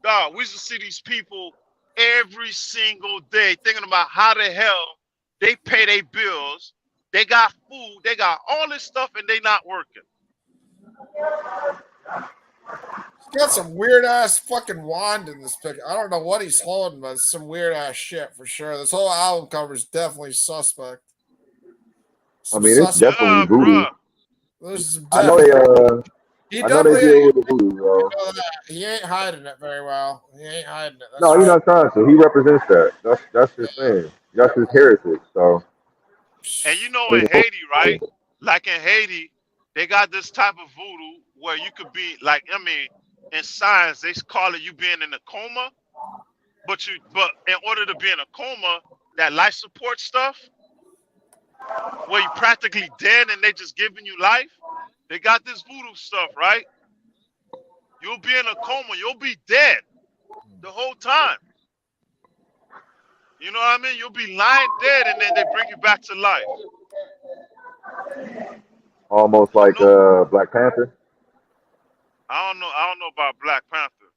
dog, we used to see these people every single day thinking about how the hell they pay their bills. They got food, they got all this stuff, and they not working. He's got some weird ass fucking wand in this picture. I don't know what he's holding, but it's some weird ass shit for sure. This whole album cover is definitely suspect. I mean, it's definitely voodoo. I know they deal with the voodoo, bro. He ain't hiding it very well. He ain't hiding it. No, he's not trying to. He represents that. That's his thing. That's his heritage. So. And in Haiti, right? Like in Haiti, they got this type of voodoo where you could be like, in science they call it you being in a coma, but in order to be in a coma, that life support stuff, where you practically dead and they just giving you life, they got this voodoo stuff, right? You'll be in a coma, you'll be dead the whole time. You know what I mean? You'll be lying dead and then they bring you back to life. Almost like Black Panther. I don't know about Black Panther.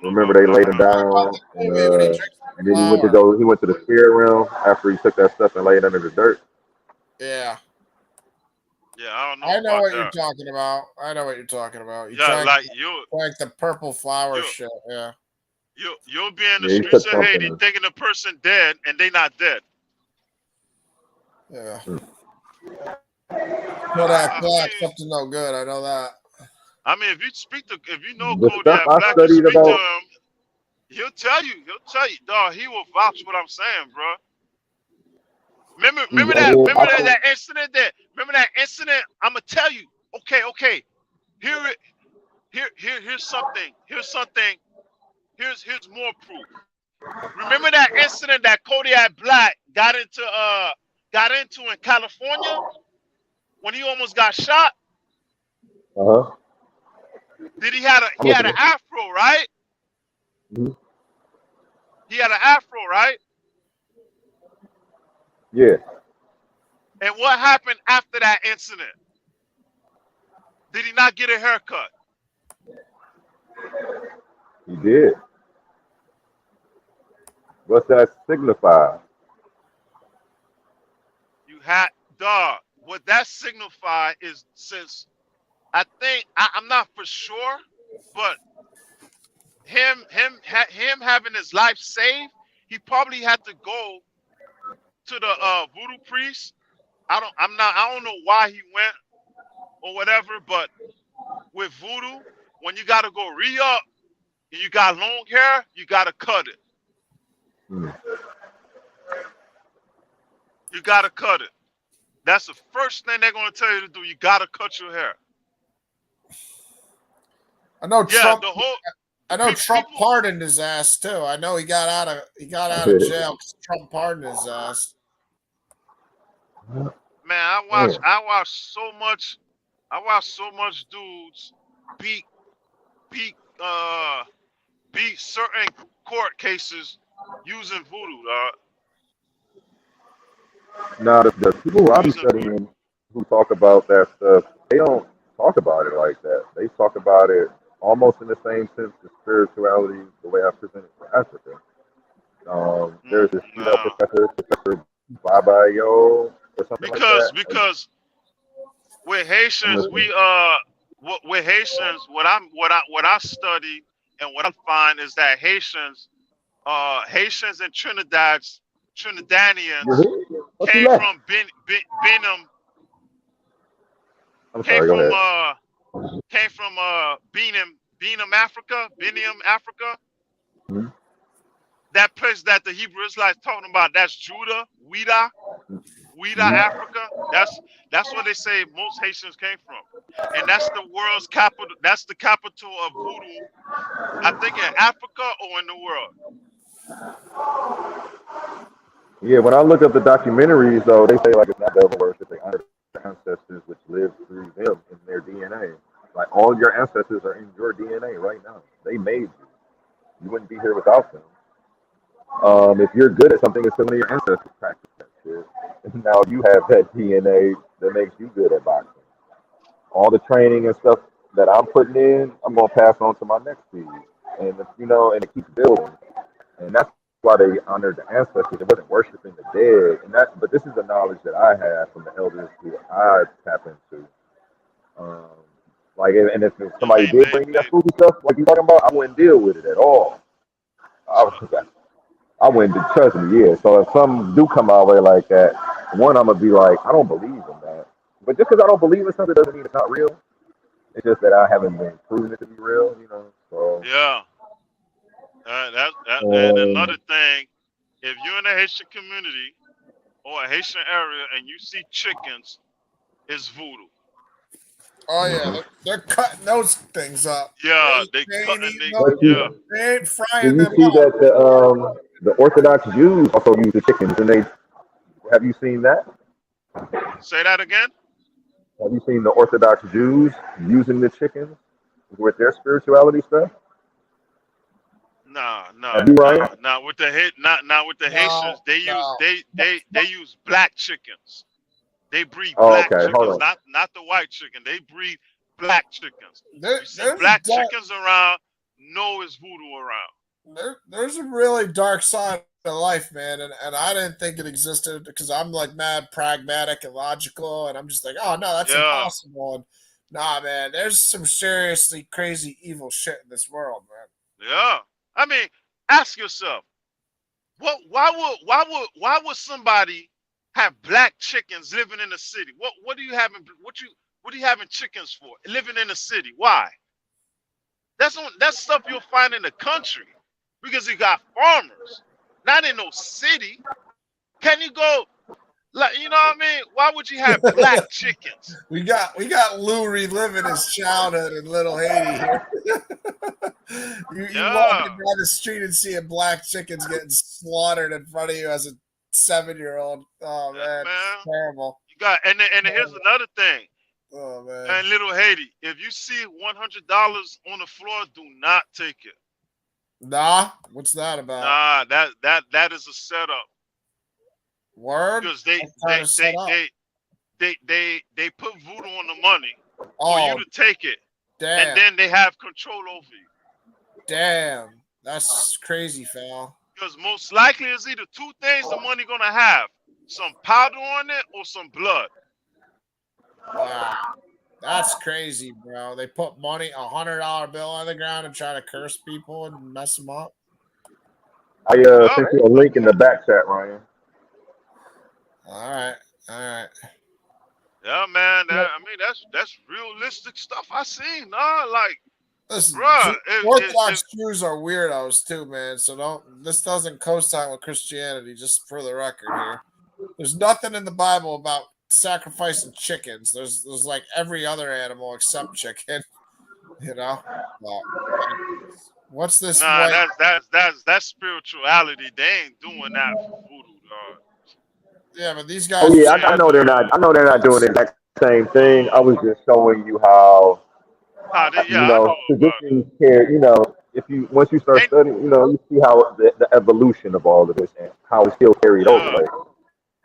Remember they laid him down, and then he went to the spirit realm after he took that stuff and laid it under the dirt. Yeah. Yeah, I don't know. I know what you're talking about. Like the purple flower shit. Yeah. You'll be in the streets of Haiti thinking the person dead and they not dead. Yeah. Kodak Black, something no good. I know that. I mean, if you know Kodak Black, you speak to him, he'll tell you, dog, he will vouch what I'm saying, bro. Remember that incident? I'm gonna tell you. Okay. Here's something. Here's more proof. Remember that incident that Kodiak Black got into in California when he almost got shot? Did he had I'm he had looking an at. afro, right? Mhm. He had an afro, right? Yeah, And what happened after that incident? Did he not get a haircut? he did. What's that signify? You had dog. What that signify is since I think I'm not for sure, but him having his life saved, he probably had to go to the voodoo priest. I don't know why he went or whatever, but with voodoo, when you gotta go re-up and you got long hair, you gotta cut it. Hmm. You gotta cut it. That's the first thing they're gonna tell you to do. You gotta cut your hair. I know Yeah, Trump. the whole I know Trump people. pardoned his ass too. I know he got out of jail because Trump pardoned his ass. Man, Man. I watched so much dudes beat beat uh beat certain court cases using voodoo, dog. Now, the people who I be Using voodoo. studying who talk about that stuff, they don't talk about it like that. They talk about it almost in the same sense as spirituality, the way I present it for Africa. There's this female No. Professor Babayo or something like that. Because with I'm Haitians, listening. with Haitians, what I study and what I find is that Haitians and You Trinidadians hear? What you came left? from Benham, I'm came sorry. Go from ahead. uh Benham, Africa, Benham, Africa. Mhm. That place that the Hebrew Israelites talking about, that's Judah, Ouida, Mhm. Africa. That's where they say most Haitians came from. And that's the world's capital. That's the capital of voodoo, I think in Africa or in the world. Yeah, when I look up the documentaries, though, they say like it's not devil worship. They honor the ancestors which live through them in their DNA. Like all your ancestors are in your DNA right now. They made you. You wouldn't be here without them. If you're good at something, it's some of your ancestors practice that shit. And now you have that DNA that makes you good at boxing. All the training and stuff that I'm putting in, I'm gonna pass on to my next seed. And and it keeps building. And that's why they honored the ancestors. It wasn't worshiping the dead. But this is the knowledge that I have from the elders who I tap into. Um, and if I somebody mean, did bring me that spooky stuff, like you talking about, I wouldn't deal with it at all. I, I wouldn't trust me, yeah. So if some do come our way like that, one, I'm gonna be like, I don't believe in that. But just because I don't believe in something doesn't mean it's not real. It's just that I haven't been proven it to be real. So, yeah. And um, another thing, if you're in a Haitian community or a Haitian area and you see chickens, it's voodoo. Oh yeah, mhm. they're cutting those things up. Yeah, they They ain't cutting eating they them. But yeah. you They ain't do frying you them see up. that the Orthodox Jews also use the chickens, and they have you seen that? Say that again? Have you seen the Orthodox Jews using the chickens with their spirituality stuff? Nah, Have you, Ryan? Not with the not with the No, Haitians. They use no. they use black chickens. They breed Oh, black okay. Hold chickens, on. not the white chicken. They breed black chickens. There, You see there's a black dark, chickens around, no it's voodoo around. there's a really dark side of life, man, and I didn't think it existed because I'm like mad pragmatic and logical, and I'm just like, oh no, that's Yeah, impossible. And nah, man, there's some seriously crazy evil shit in this world, man. yeah. I mean, ask yourself, why would somebody have black chickens living in the city? What do you having chickens for? Living in the city. Why? That's stuff you'll find in the country because you got farmers, not in no city. Can you go like you know what I mean? Why would you have black chickens? We got Lou reliving his childhood in Little Haiti here. You walking Yeah, down the street and seeing black chickens getting slaughtered in front of you as a 7-year old. Oh yeah, man, it's man. terrible. You got and then here's another thing. Oh man. And little Haiti, if you see $100 on the floor, do not take it. Nah, what's that about? Nah, that is a setup Word? because What kind of setup? they put voodoo on the money for you Oh, to take it, and damn. then they have control over you. Damn. That's crazy, Fal. Because most likely it's either two things the money gonna have: some powder on it or some blood. Wow. That's crazy, bro. They put money, $100 bill on the ground and try to curse people and mess them up. I Yup. sent you a link in the back chat, Ryan. All right. All right. Yeah, man. I mean, that's realistic stuff I seen. Nah, like, Listen, bruh, Orthodox Jews are weirdos too, man. So this doesn't co-sign with Christianity, just for the record here. There's nothing in the Bible about sacrificing chickens. There's like every other animal except chicken, you know. But what's this nah, white? that's spirituality. They ain't doing that for voodoo, dog. Yeah, but these Oh guys. yeah, I know they're not. I know they're not doing the exact same thing. I was just showing you how I know about it. physicians care. If you once you start And studying, you see how the evolution of all of this and how it's still carried over. yeah, Like,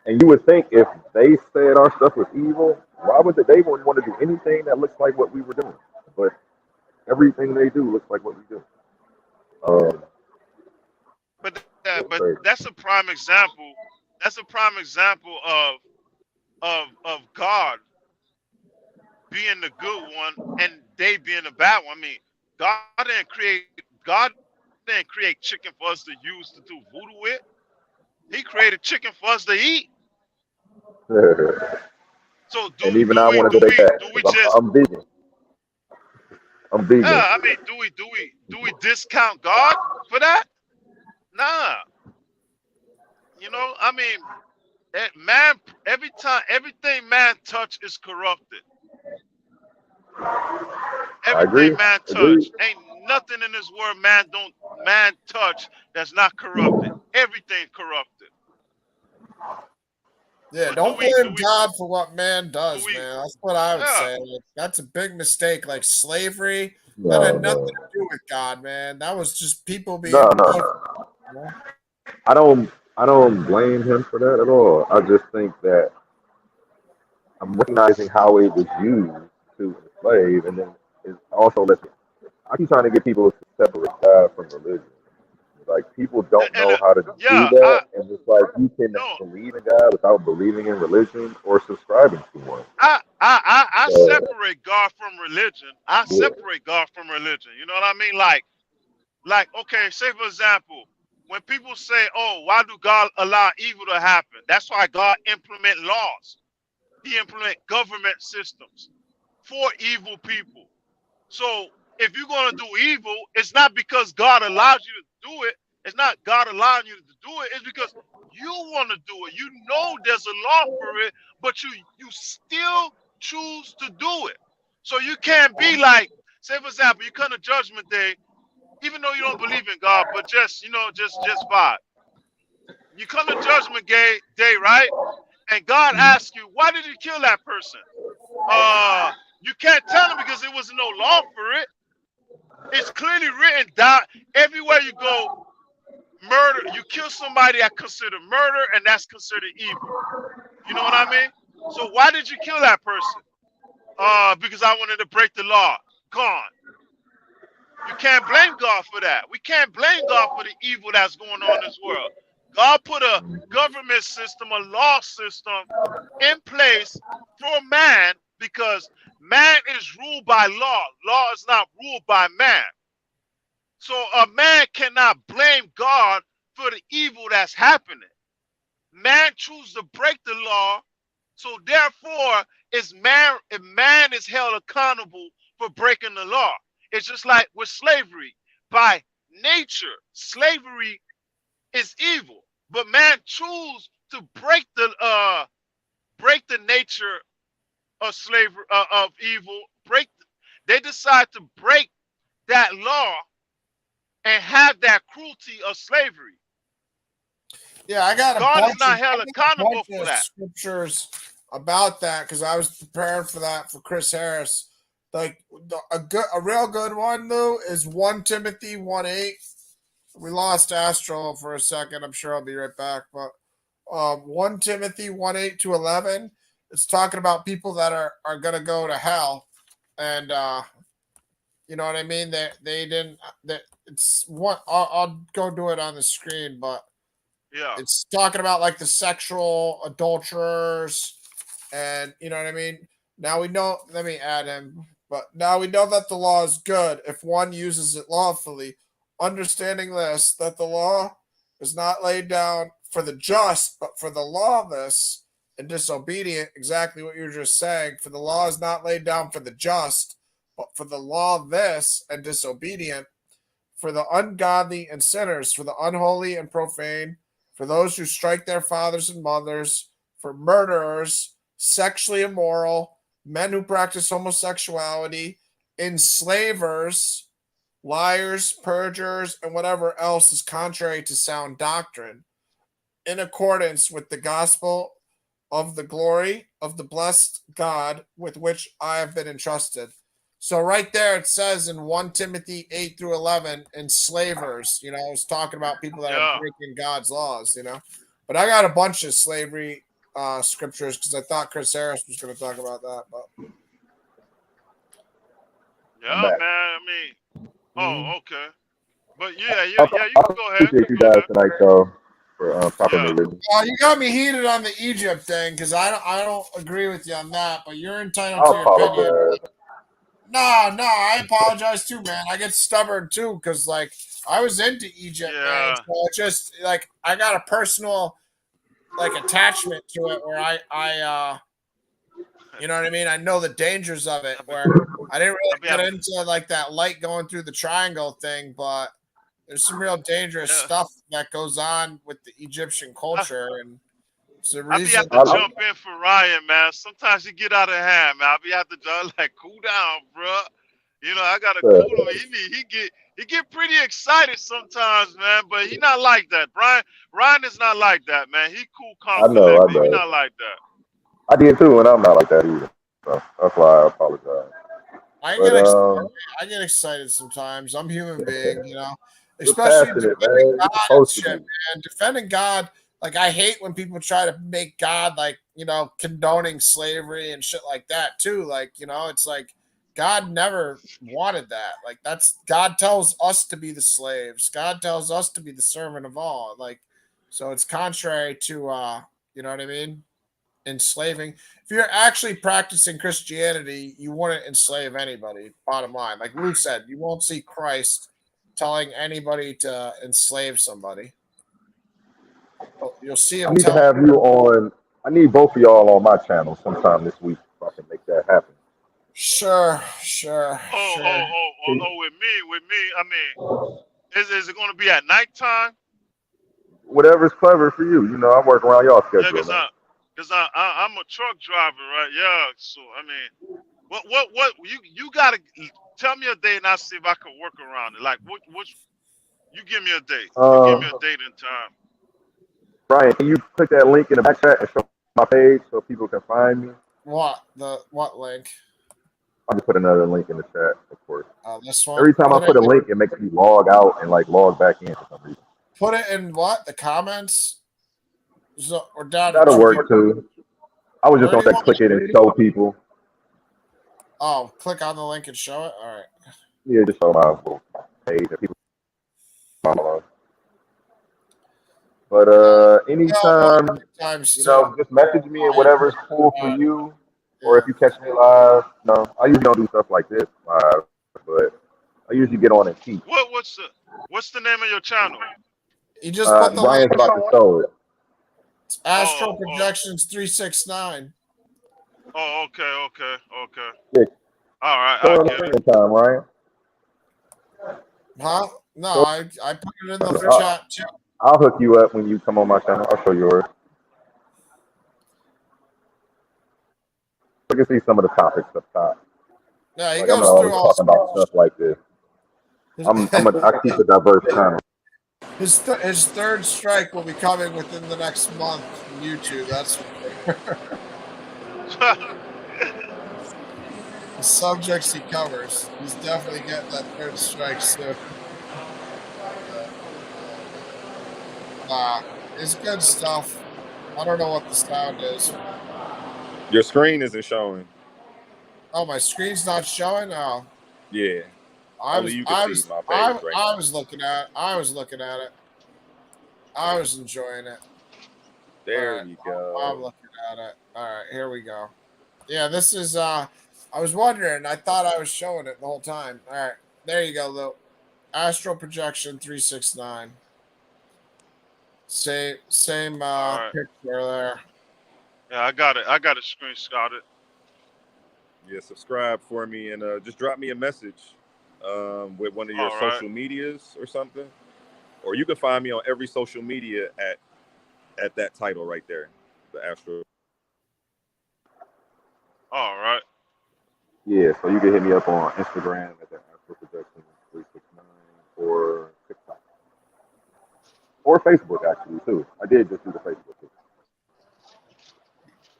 and you would think if they said our stuff was evil, why would they wouldn't want to do anything that looks like what we were doing? But everything they do looks like what we do. Um, but crazy. that's a prime example. That's a prime example of God being the good one and they being the bad one. I mean, God didn't create chicken for us to use to do voodoo with. He created chicken for us to eat. So And even I want to go take that do we because just I'm vegan. I'm vegan. I mean do we discount God for that? Nah. You know, I mean man, everything man touch is corrupted. I agree. Everything man Agreed. touch. Ain't nothing in this world man touch that's not corrupted. Everything corrupted. Yeah, So don't blame God for what man do does, we man. That's what I would yeah. say. Like, that's a big mistake. Like slavery, that No, had nothing no, to do with God, man. That was just people no, being no, evil. no. You know? I don't blame him for that at all. I just think that I'm recognizing how it was used to enslave, and then it's also listen. I keep trying to get people to separate God from religion. Like people don't And know how to do yeah, that, and it's like you can no, believe in God without believing in religion or subscribing to one. I So separate God from religion. I yeah, separate God from religion. You know what I mean? Like okay, say for example, when people say, "Oh, why do God allow evil to happen?" That's why God implement laws. He implement government systems for evil people. So if you're gonna do evil, it's not because God allows you to do it. It's not God allowing you to do it. It's because you want to do it. You know there's a law for it, but you still choose to do it. So you can't be like, say for example, you come to Judgment Day, even though you don't believe in God, but just just vibe. You come to Day, right? And God asks you, why did you kill that person? You can't tell him because there was no law for it. It's clearly written down everywhere you go. Murder, you kill somebody that considered murder, and that's considered evil. You know what I mean? So why did you kill that person? Because I wanted to break the law. Gone. You can't blame God for that. We can't blame God for the evil that's going on in this world. God put a government system, a law system in place for man because man is ruled by law. Law is not ruled by man. So a man cannot blame God for the evil that's happening. Man chooses to break the law, so therefore man is held accountable for breaking the law. It's just like with slavery. By nature, slavery is evil, but man chooses to break the nature of slavery of evil. They decide to break that law and have that cruelty of slavery. Yeah, I got a God is bunch not held accountable for of that. scriptures about that because I was prepared for that for Chris Harris. Like a real good one, Lou, is 1 Timothy 1:8. We lost Astro for a second. I'm sure I'll be right back. But 1 Timothy 1:8 to 11. It's talking about people that are going to go to hell. And, you know what I mean? They didn't. It's one. I'll go do it on the screen. But Yeah. it's talking about like the sexual adulterers. And, you know what I mean? Now we know. Let me add him. But now we know that the law is good if one uses it lawfully. Understanding this, that the law is not laid down for the just, but for the lawless and disobedient. Exactly what you were just saying. For the law is not laid down for the just, but for the lawless and disobedient, for the ungodly and sinners, for the unholy and profane, for those who strike their fathers and mothers, for murderers, sexually immoral, men who practice homosexuality, enslavers, liars, perjurers, and whatever else is contrary to sound doctrine, in accordance with the gospel of the glory of the blessed God with which I have been entrusted. So right there it says in 1 Timothy 8 through 11, enslavers, you know, it's talking about people that are breaking God's laws, you know. But I got a bunch of slavery scriptures because I thought Chris Harris was going to talk about that. But yeah, man. I mean, oh, okay. But yeah, you can go ahead. Appreciate you guys tonight, though, for proper religion. You got me heated on the Egypt thing because I don't agree with you on that. But you're entitled I to your opinion. apologize. No, I apologize too, man. I get stubborn too because like I was into Egypt, man. So it's just like I got a personal like attachment to it where I you know what I mean? I know the dangers of it where I didn't really get into like that light going through the triangle thing, but there's some real dangerous stuff that goes on with the Egyptian culture, and it's the reason. I be have to jump in for Ryan, man. Sometimes you get out of hand, man. I be have to like cool down, bro. You know, I gotta cool him. He get pretty excited sometimes, man. But he not like that. Ryan is not like that, man. He cool, calm, collected. He not like that. I did too, and I'm not like that either. So that's why I apologize. I get excited sometimes. I'm a human being, you know. Especially defending God and shit, man. Defending God, like I hate when people try to make God like, you know, condoning slavery and shit like that too. Like, you know, it's like God never wanted that. Like that's God tells us to be the slaves. God tells us to be the servant of all. Like, so it's contrary to you know what I mean? Enslaving. If you're actually practicing Christianity, you wouldn't enslave anybody. Bottom line, like Luke said, you won't see Christ telling anybody to enslave somebody. You'll see him. I need to have you on. I need both of y'all on my channel sometime this week so I can make that happen. Sure. Oh, with me. I mean, is it going to be at nighttime? Whatever's clever for you. You know, I work around y'all schedule. Yeah, because I'm a truck driver, right? Yeah. So I mean, what you gotta tell me a day and I'll see if I can work around it. Like which you give me a date. You give me a date and time. Brian, can you put that link in the back chat and show my page so people can find me? What link? I'll just put another link in the chat, of course. This one. Every time I put a link, it makes me log out and like log back in for some reason. Put it in what? The comments? So, or down. That'll work too. I was just gonna click it and show people. Oh, click on the link and show it. All right. Yeah, just show my page that people follow. But anytime, you know, just message me and whatever's cool for you. Or if you catch me live, no, I usually don't do stuff like this live, but I usually get on and teach. What's the name of your channel? You just put the Brian's link. about to show it. It's Astro Projections 369. Oh, okay. Yeah. All right. Time, Ryan. Huh? No, I put it in the chat too. I'll hook you up when you come on my channel. I'll show yours. I can see some of the topics up top. Yeah, he like, goes I'm not through all talking about stuff like this. I keep a diverse channel. His third strike will be coming within the next month from YouTube. That's The subjects he covers. He's definitely getting that third strike soon. It's good stuff. I don't know what the sound is. Your screen isn't showing. Oh, my screen's not showing. Oh, Yeah. I Only was, you can I see was, my I, page right I now. was looking at, I was looking at it. I was enjoying it. There Alright, we I'm go. looking at it. All right, here we go. Yeah, this is. I was wondering. I thought I was showing it the whole time. All right, there you go, Lou. Astral projection 369. Same All right. picture there. Yeah, I got it. I got it screenshotted. Yeah, subscribe for me and just drop me a message with one of your All right. social medias or something. Or you can find me on every social media at that title right there, the Astro. All right. Yeah, so you can hit me up on Instagram at the Astro Projection 369 or TikTok or Facebook actually too. I did just do the Facebook too.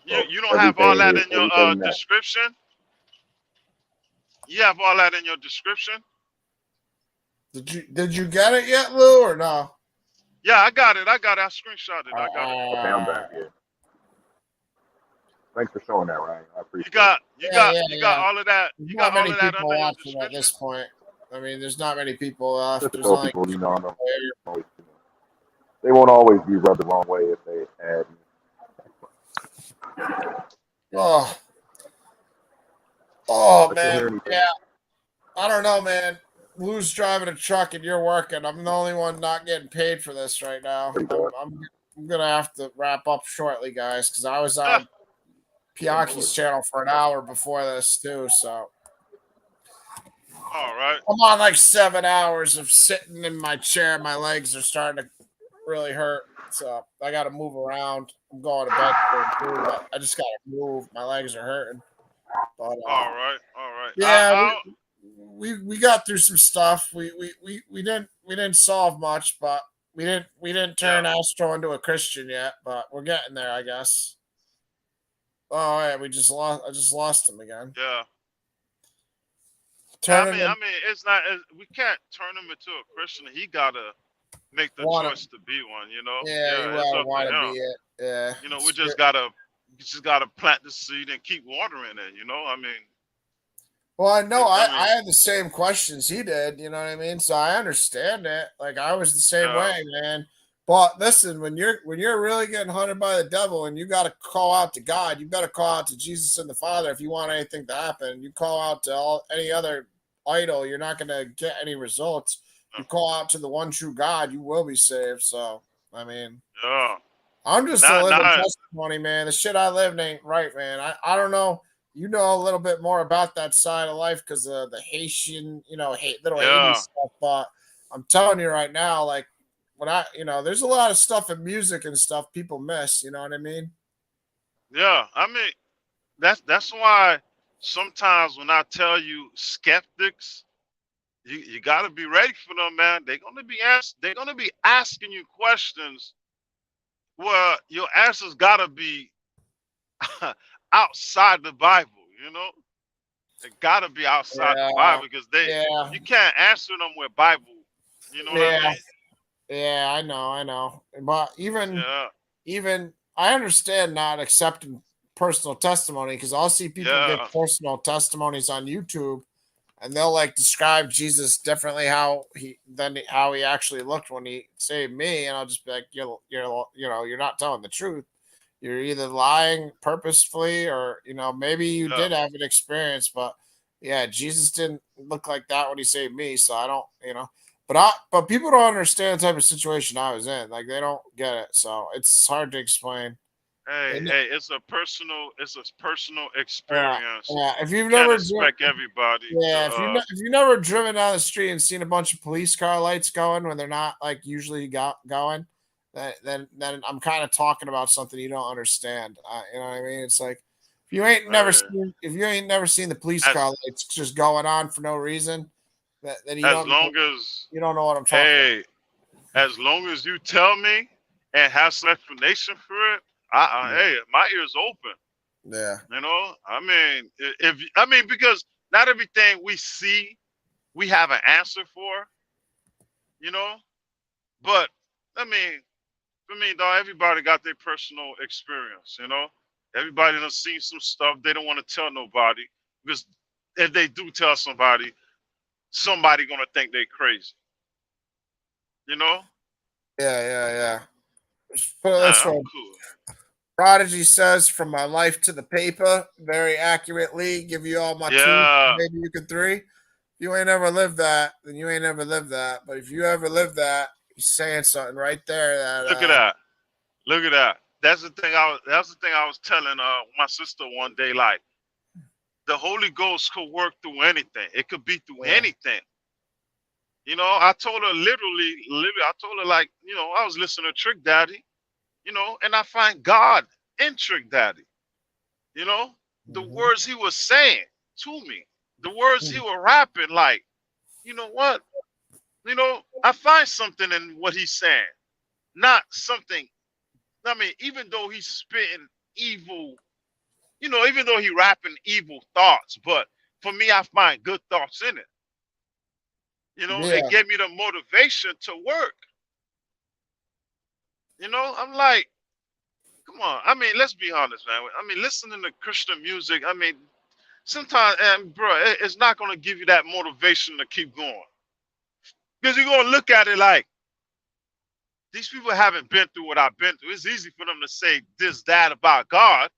So You don't have all that in your everything that. description? You have all that in your description? Did you get it yet, Lou, or no? Yeah, I got it. I screenshot it. I got it. Okay, I'm back. Yeah. Thanks for showing that, Ryan. I appreciate You Yeah. got all of that. There's You not got all many of that people under your watching at description? this point. I mean, there's not many people it. left. Just to There's show only people, they won't always be rubbed the wrong way if they add. oh But you'll man, hear anything. yeah. I don't know, man. Lou's driving a truck and you're working. I'm the only one not getting paid for this right now. I'm gonna have to wrap up shortly, guys, because I was on Piaki's channel for an hour before this too. So All right. I'm on like 7 hours of sitting in my chair. My legs are starting to really hurt. So I got to move around. I'm going to bed soon too, but I just got to move. My legs are hurting. But All right. All right. yeah, we got through some stuff. We didn't solve much, but we didn't turn Astro into a Christian yet. But we're getting there, I guess. Oh yeah, I just lost him again. Yeah. Turn I mean, it's not. We can't turn him into a Christian. He gotta make the choice to be one. You know. Yeah, It's up want to to him. be it. Yeah. You know, we just gotta plant the seed and keep watering it. You know. I mean. Well, I know I had the same questions he did, you know what I mean? So I understand it. Like I was the same way, man. But listen, when you're really getting hunted by the devil and you got to call out to God, you got to call out to Jesus and the Father if you want anything to happen. You call out to any other idol, you're not going to get any results. You call out to the one true God, you will be saved. So, I mean, I'm just a living testimony, man. The shit I lived ain't right, man. I don't know. You know a little bit more about that side of life because of the Haitian, little Haitian stuff. But I'm telling you right now, like when there's a lot of stuff in music and stuff people miss. You know what I mean? Yeah, I mean that's why sometimes when I tell you skeptics, you got to be ready for them, man. They're gonna be asking you questions. Well, your answers got to be outside the Bible, you know? It got to be outside the Bible because you can't answer them with Bible. You know what I mean? Yeah, I know. But even I understand not accepting personal testimony because I'll see people get personal testimonies on YouTube and they'll like describe Jesus differently than how he actually looked when he saved me, and I'll just be like, you're not telling the truth. You're either lying purposefully or maybe you did have an experience, but yeah, Jesus didn't look like that when he saved me, so I don't, but people don't understand the type of situation I was in. Like they don't get it, so it's hard to explain. Hey, it's a personal experience. Yeah. If you've Can't never expect everybody. if you never driven down the street and seen a bunch of police car lights going when they're not like usually going, then I'm kind of talking about something you don't understand. You know what I mean? It's like if you ain't never seen the police car lights just going on for no reason, then you don't know what I'm talking about. As long as you tell me and have some explanation for it, hey, my ears open. Yeah. You know, I mean, because not everything we see we have an answer for. You know, but I mean, for me, dog, everybody got their personal experience. You know, everybody done seen some stuff they don't want to tell nobody because if they do tell somebody, somebody gonna think they crazy. You know, Yeah. Just put it this I'm way. cool. Prodigy says, "From my life to the paper," very accurately. Give you all my two, Yeah, maybe you could three. If you ain't ever lived that, then you ain't ever lived that. But if you ever lived that, he's saying something right there that look at that. Look at that. That's the thing. That's the thing I was telling my sister one day. Like the Holy Ghost could work through anything. It could be through yeah. anything. You know, I told her literally, I told her like, you know, I was listening to Trick Daddy, you know, and I find God in Trick Daddy. You know, the Mhm. words he was saying to me, the words he was rapping, like, you know what? You know, I find something in what he's saying, not something. I mean, even though he's spitting evil, you know, even though he rapping evil thoughts, but for me, I find good thoughts in it. You know, it Yeah. gave me the motivation to work. You know, I'm like, come on. I mean, let's be honest, man. I mean, listening to Christian music, I mean, sometimes, and bro, it's not going to give you that motivation to keep going. Because you're going to look at it like, these people haven't been through what I've been through. It's easy for them to say this, that about God,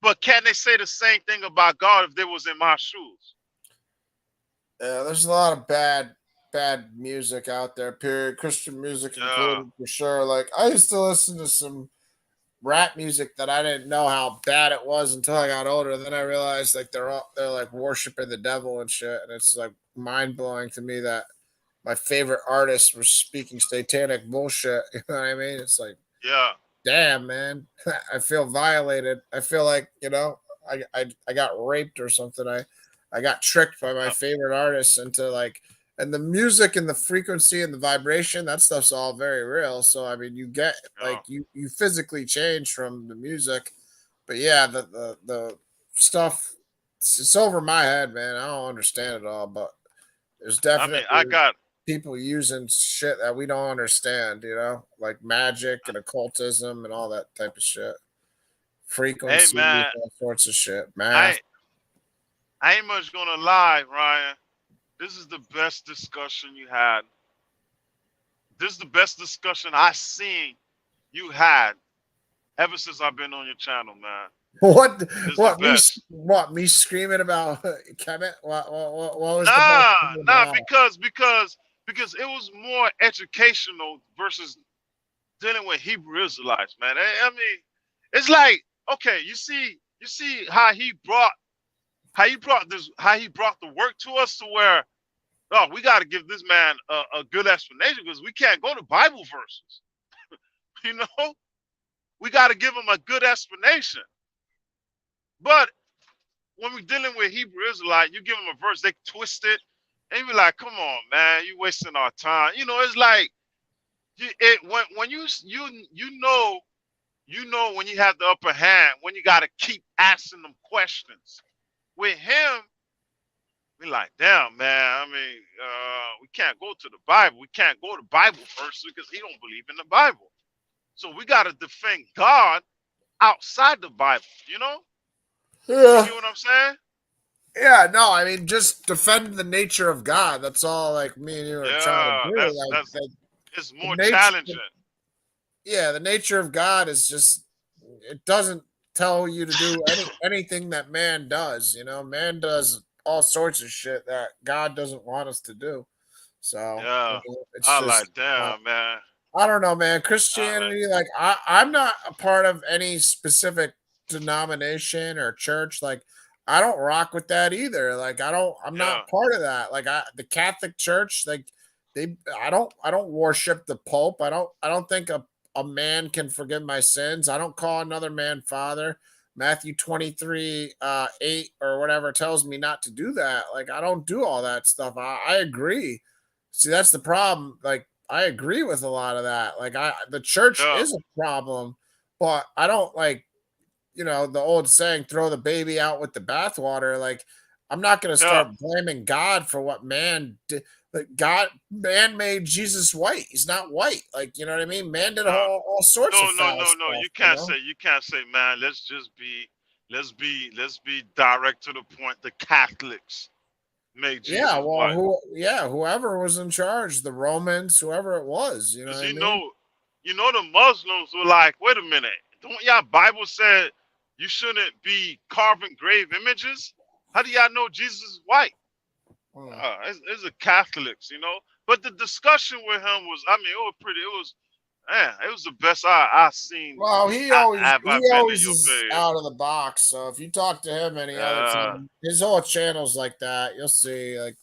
but can they say the same thing about God if they was in my shoes? Yeah, there's a lot of bad music out there, period. Christian music Yeah, included for sure. Like I used to listen to some rap music that I didn't know how bad it was until I got older. Then I realized like they're like worshiping the devil and shit. And it's like mind blowing to me that my favorite artists were speaking satanic bullshit. You know what I mean? It's like yeah. damn, man, I feel violated. I feel like I got raped or something. I got tricked by my Uh, favorite artists into like, and the music and the frequency and the vibration, that stuff's all very real. So I mean, you get yeah. like you physically change from the music, but yeah, the stuff it's over my head, man. I don't understand it all, but there's I mean, I definitely got, people using shit that we don't understand, like magic and occultism and all that type of shit. hey Frequencies, man, all sorts of shit. I Math. I ain't much gonna lie, Ryan. This is the best discussion you had. This is the best discussion I seen you had ever since I've been on your channel, man. What This is the best. what me screaming about Kemet? What was the best Nah, thing nah, about because it was more educational versus dealing with Hebrew Israelites, man. I mean, it's like, okay, you see how he brought the work to us to where, oh, we got to give this man a good explanation because we can't go to Bible verses. You know, we got to give him a good explanation. But when we're dealing with Hebrew Israelite, you give them a verse, they twist it, and you be like, "Come on, man, you wasting our time." You know, it's like when you know when you have the upper hand, when you got to keep asking them questions. With him, we like, damn, man. I mean, we can't go to the Bible. We can't go to Bible verses because he don't believe in the Bible. So we got to defend God outside the Bible. You know, you yeah. get what I'm saying? Yeah, no, I mean just defend the nature of God. That's all like me and you are trying to Yeah, do. that's Like it's the more nature challenging. yeah, the nature of God is just it doesn't tell you to do anything that man does. Man does all sorts of shit that God doesn't want us to do. So Yeah, it's I just like, damn, man. I don't know, man. I like, Christianity, like I'm not a part of any specific denomination or church. Like I don't rock with that either. Like I'm yeah, not part of that. Like the Catholic Church, like I don't worship the Pope. I don't think a man can forgive my sins. I don't call another man father. Matthew 23, 8 or whatever tells me not to do that. Like I don't do all that stuff. I agree. See, that's the problem. Like I agree with a lot of that. Like the church yeah, is a problem, but I don't like you know, the old saying, throw the baby out with the bathwater. Like, I'm not going to Yeah. start blaming God for what man did. Like, man made Jesus white. He's not white. Like, you know what I mean? Man did all sorts of foul stuff. You can't say, man, let's be direct to the point. The Catholics made Jesus Yeah, well, white. whoever was in charge, the Romans, whoever it was, you know what Because I mean? you know the Muslims were like, wait a minute, don't y'all Bible said you shouldn't be carving grave images? How do y'all know Jesus is white? Hmm. It's the Catholics, you know. But the discussion with him was, I mean, it was the best I seen. Well, he Have I been in always your is bed? out of the box. So if you talk to him any other Uh, time, his whole channel's like that. You'll see. Like,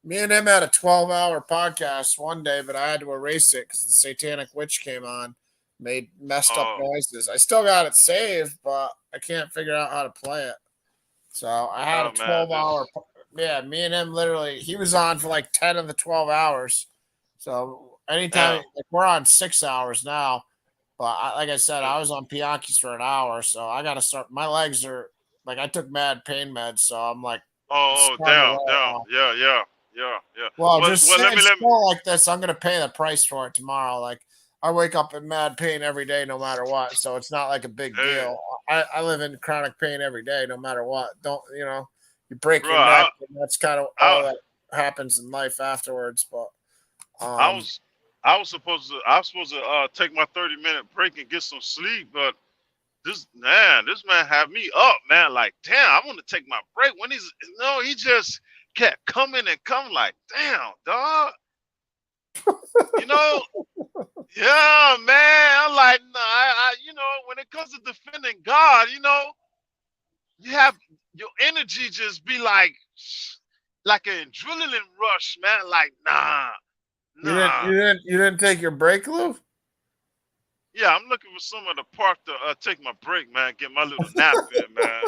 me and him had a 12-hour podcast one day, but I had to erase it because the Satanic Witch came on, made messed up oh, noises. I still got it saved, but I can't figure out how to play it. So I had a oh man, 12-hour. Yeah, me and him literally. He was on for like 10 of the 12 hours. So anytime, yeah, like, we're on 6 hours now. But like I said, I was on Pianki's for an hour, so I got to start. My legs are like, I took mad pain meds, so I'm like starting to damn, wear damn, off. yeah. Well, Well, just well, sitting still like this, I'm gonna pay the price for it tomorrow. Like, I wake up in mad pain every day, no matter what. So it's not like a big hey, deal. I live in chronic pain every day, no matter what. Don't you know? You break bro, your neck, and that's kind of all I, that happens in life afterwards. But I was, supposed to take my 30-minute break and get some sleep, but this man had me up, man. Like, damn, I want to take my break. When he just kept coming and coming. Like, damn, dog. You know, yeah, man. I'm like, nah, when it comes to defending God, you have your energy just be like an adrenaline rush, man. Like, nah. you didn't take your break, Lou. Yeah, I'm looking for someone to park to take my break, man. Get my little nap in, man.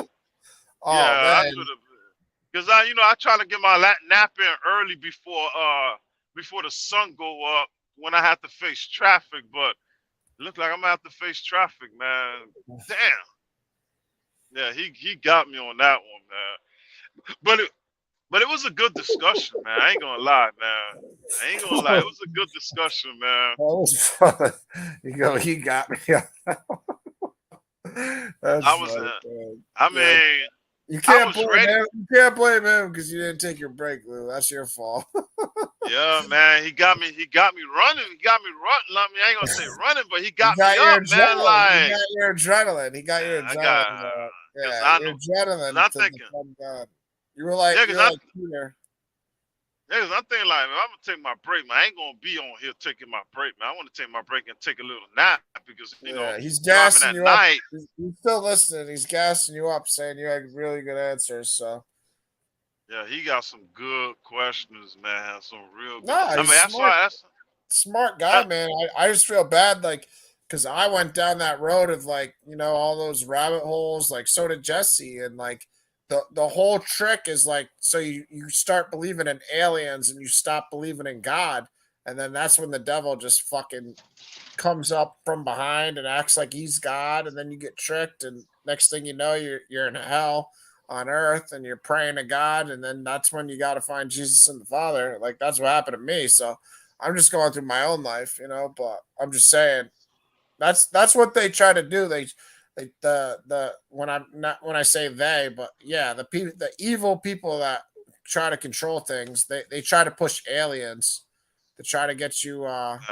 Oh Yeah, I man, should have. Because I try to get my nap in early before the sun go up when I have to face traffic. But it look like I'm gonna have to face traffic, man. Damn. Yeah, he got me on that one, man. But it was a good discussion, man. I ain't gonna lie, man. I ain't gonna lie. It was a good discussion, man. that was fun. He got me. That's I was, funny, man. I Yeah. mean, You I can't was blame ready. him. You can't blame him because you didn't take your break, Lou. That's your fault. Yeah, man. He got me running. He got me running. I mean, I ain't gonna say running, but he He got me got your up, man. adrenaline. He Like, got your adrenaline. He got your I got, adrenaline. cause Yeah, I your know, cause adrenaline I'm to thinking, defend God. You were like, yeah, you're like Peter. I'm thinking like, man, I'm gonna take my break, man. I ain't gonna be on here taking my break, man. I want to take my break and take a little nap because Yeah, he's driving gassing at you up. night. He's still listening. He's gassing you up, saying you had really good answers. So Yeah, he got some good questions, man. Some real good. no, I mean, he's that's smart. why Smart guy, that, man. I just feel bad, like, because I went down that road of, like, all those rabbit holes. Like, so did Jesse, and like the whole trick is like, so you start believing in aliens and you stop believing in God, and then that's when the devil just fucking comes up from behind and acts like he's God, and then you get tricked, and next thing you know, you're in hell on earth, and you're praying to God, and then that's when you got to find Jesus and the Father. Like, that's what happened to me. So I'm just going through my own life, but I'm just saying that's what they try to do. They the when I'm not when I say they, but yeah, the evil people that try to control things, they try to push aliens to try to get you they try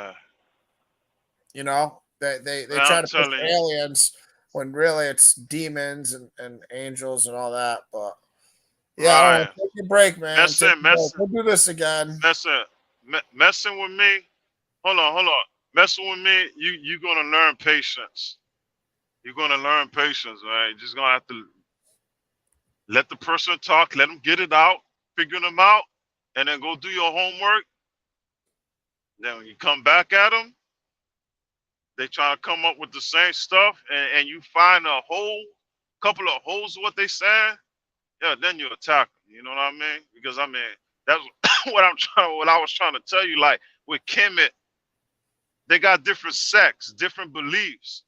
I'm to push telling you, aliens when really it's demons and angels and all that. But yeah, I don't know. right? Take a break, man. Take a break. Messing, We'll do this again. messing with me. Hold on. Messing with me, you gonna learn patience. You're gonna learn patience, right? You're just gonna have to let the person talk, let them get it out, figure them out, and then go do your homework. Then when you come back at them, they try to come up with the same stuff, and you find a whole couple of holes of what they saying. Yeah, then you attack them. You know what I mean? Because I mean that's what I was trying to tell you. Like with Kemet, they got different sects, different beliefs.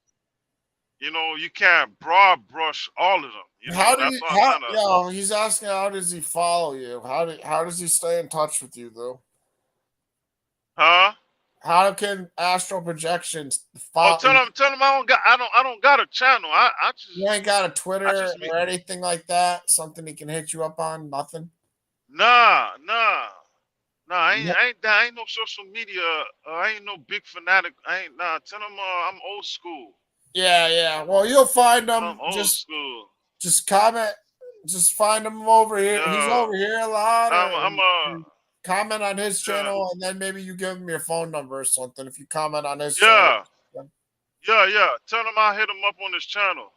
you know, you can't broad brush all of them. You know, How do that's you? why I'm How? trying to. Yo, he's asking how does he follow you? How does he stay in touch with you though? Huh? How can astral projections Oh, follow? tell him I don't got a channel. I You ain't got a I Twitter just meet. or anything like that? Something he can hit you up on? Nothing. Nah. No- I ain't no social media. I ain't no big fanatic. I ain't nah. Tell him I'm old school. Yeah, yeah. Well, you'll find I'm him. old school. Just comment. Just find him over here. He's Yeah. over here a lot, I'm and comment on his yeah channel, and then maybe you give him your phone number or something. If you comment on his channel. yeah yeah. Tell him I'll hit him up on his channel.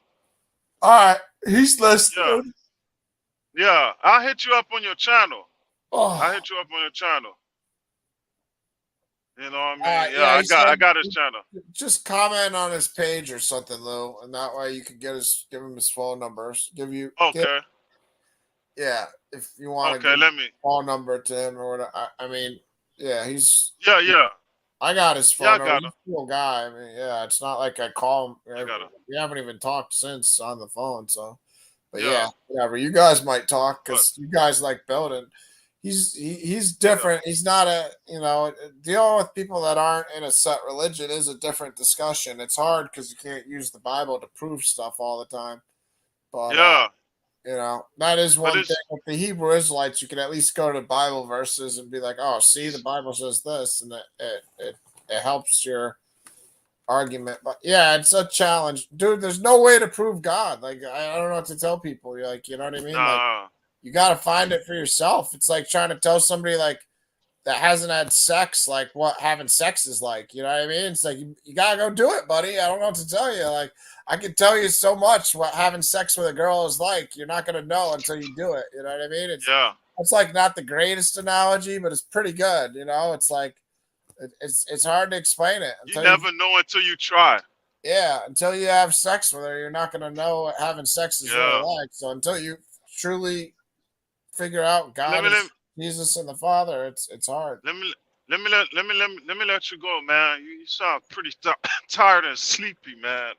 All right, he's Yeah listening. yeah. I'll hit you up on your channel. I'll Oh, hit you up on your channel. You know what I mean? Yeah, yeah. He I said got his channel. just comment on his page or something, Lou, and that way you can give him his phone numbers. Okay. Yeah, if you want to Okay. give Let me. phone number to him or whatever. I mean, yeah, Yeah. I got his Yeah, I phone number. got He's him. a cool guy. I mean, yeah, it's not like I call him. I got him. We haven't even talked since on the phone. So, but Yeah. yeah, whatever. You guys might talk But because you guys like building. He's yeah. different. He's not dealing with people that aren't in a set religion is a different discussion. It's hard because you can't use the Bible to prove stuff all the time. But Yeah. that is But one thing it's with the Hebrew Israelites. You can at least go to Bible verses and be like, "Oh, see, the Bible says this," and it helps your argument. But yeah, it's a challenge, dude. There's no way to prove God. Like I don't know what to tell people. You're like, you know what I mean? Like nah. you got to find it for yourself. It's like trying to tell somebody like that hasn't had sex, like what having sex is like. You know what I mean? It's like you gotta go do it, buddy. I don't know what to tell you. Like I can tell you so much what having sex with a girl is like. You're not gonna know until you do it. You know what I mean? Yeah. It's like not the greatest analogy, but it's pretty good. It's like it's hard to explain it You until never know until you try. until you have sex with her. You're not gonna know what having sex is really Yeah. like. So until you truly figure out Let God me let is Jesus and the Father, it's hard. let me let me let you go, man. You sound pretty tired and sleepy, man.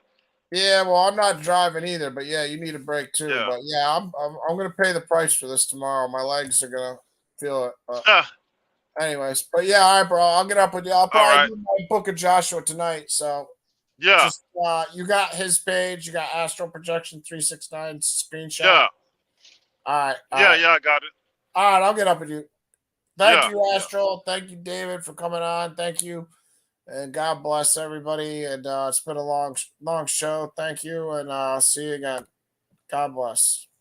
Yeah, well, I'm not driving either, but yeah, you need a break too. Yeah. But yeah, I'm gonna pay the price for this tomorrow. My legs are gonna feel it. But anyways, but yeah, all right, bro. I'll get up with you. I'll All probably right. do my book of Joshua tonight. So Yeah. just you got his page, you got Astral Projection 369 screenshot. Yeah. All right, Yeah. I got it. all right. I'll get up with you. Thank Yeah. you, Astral. Thank you, David, for coming on. Thank you. And God bless everybody. And it's been a long show. Thank you. And see you again. God bless.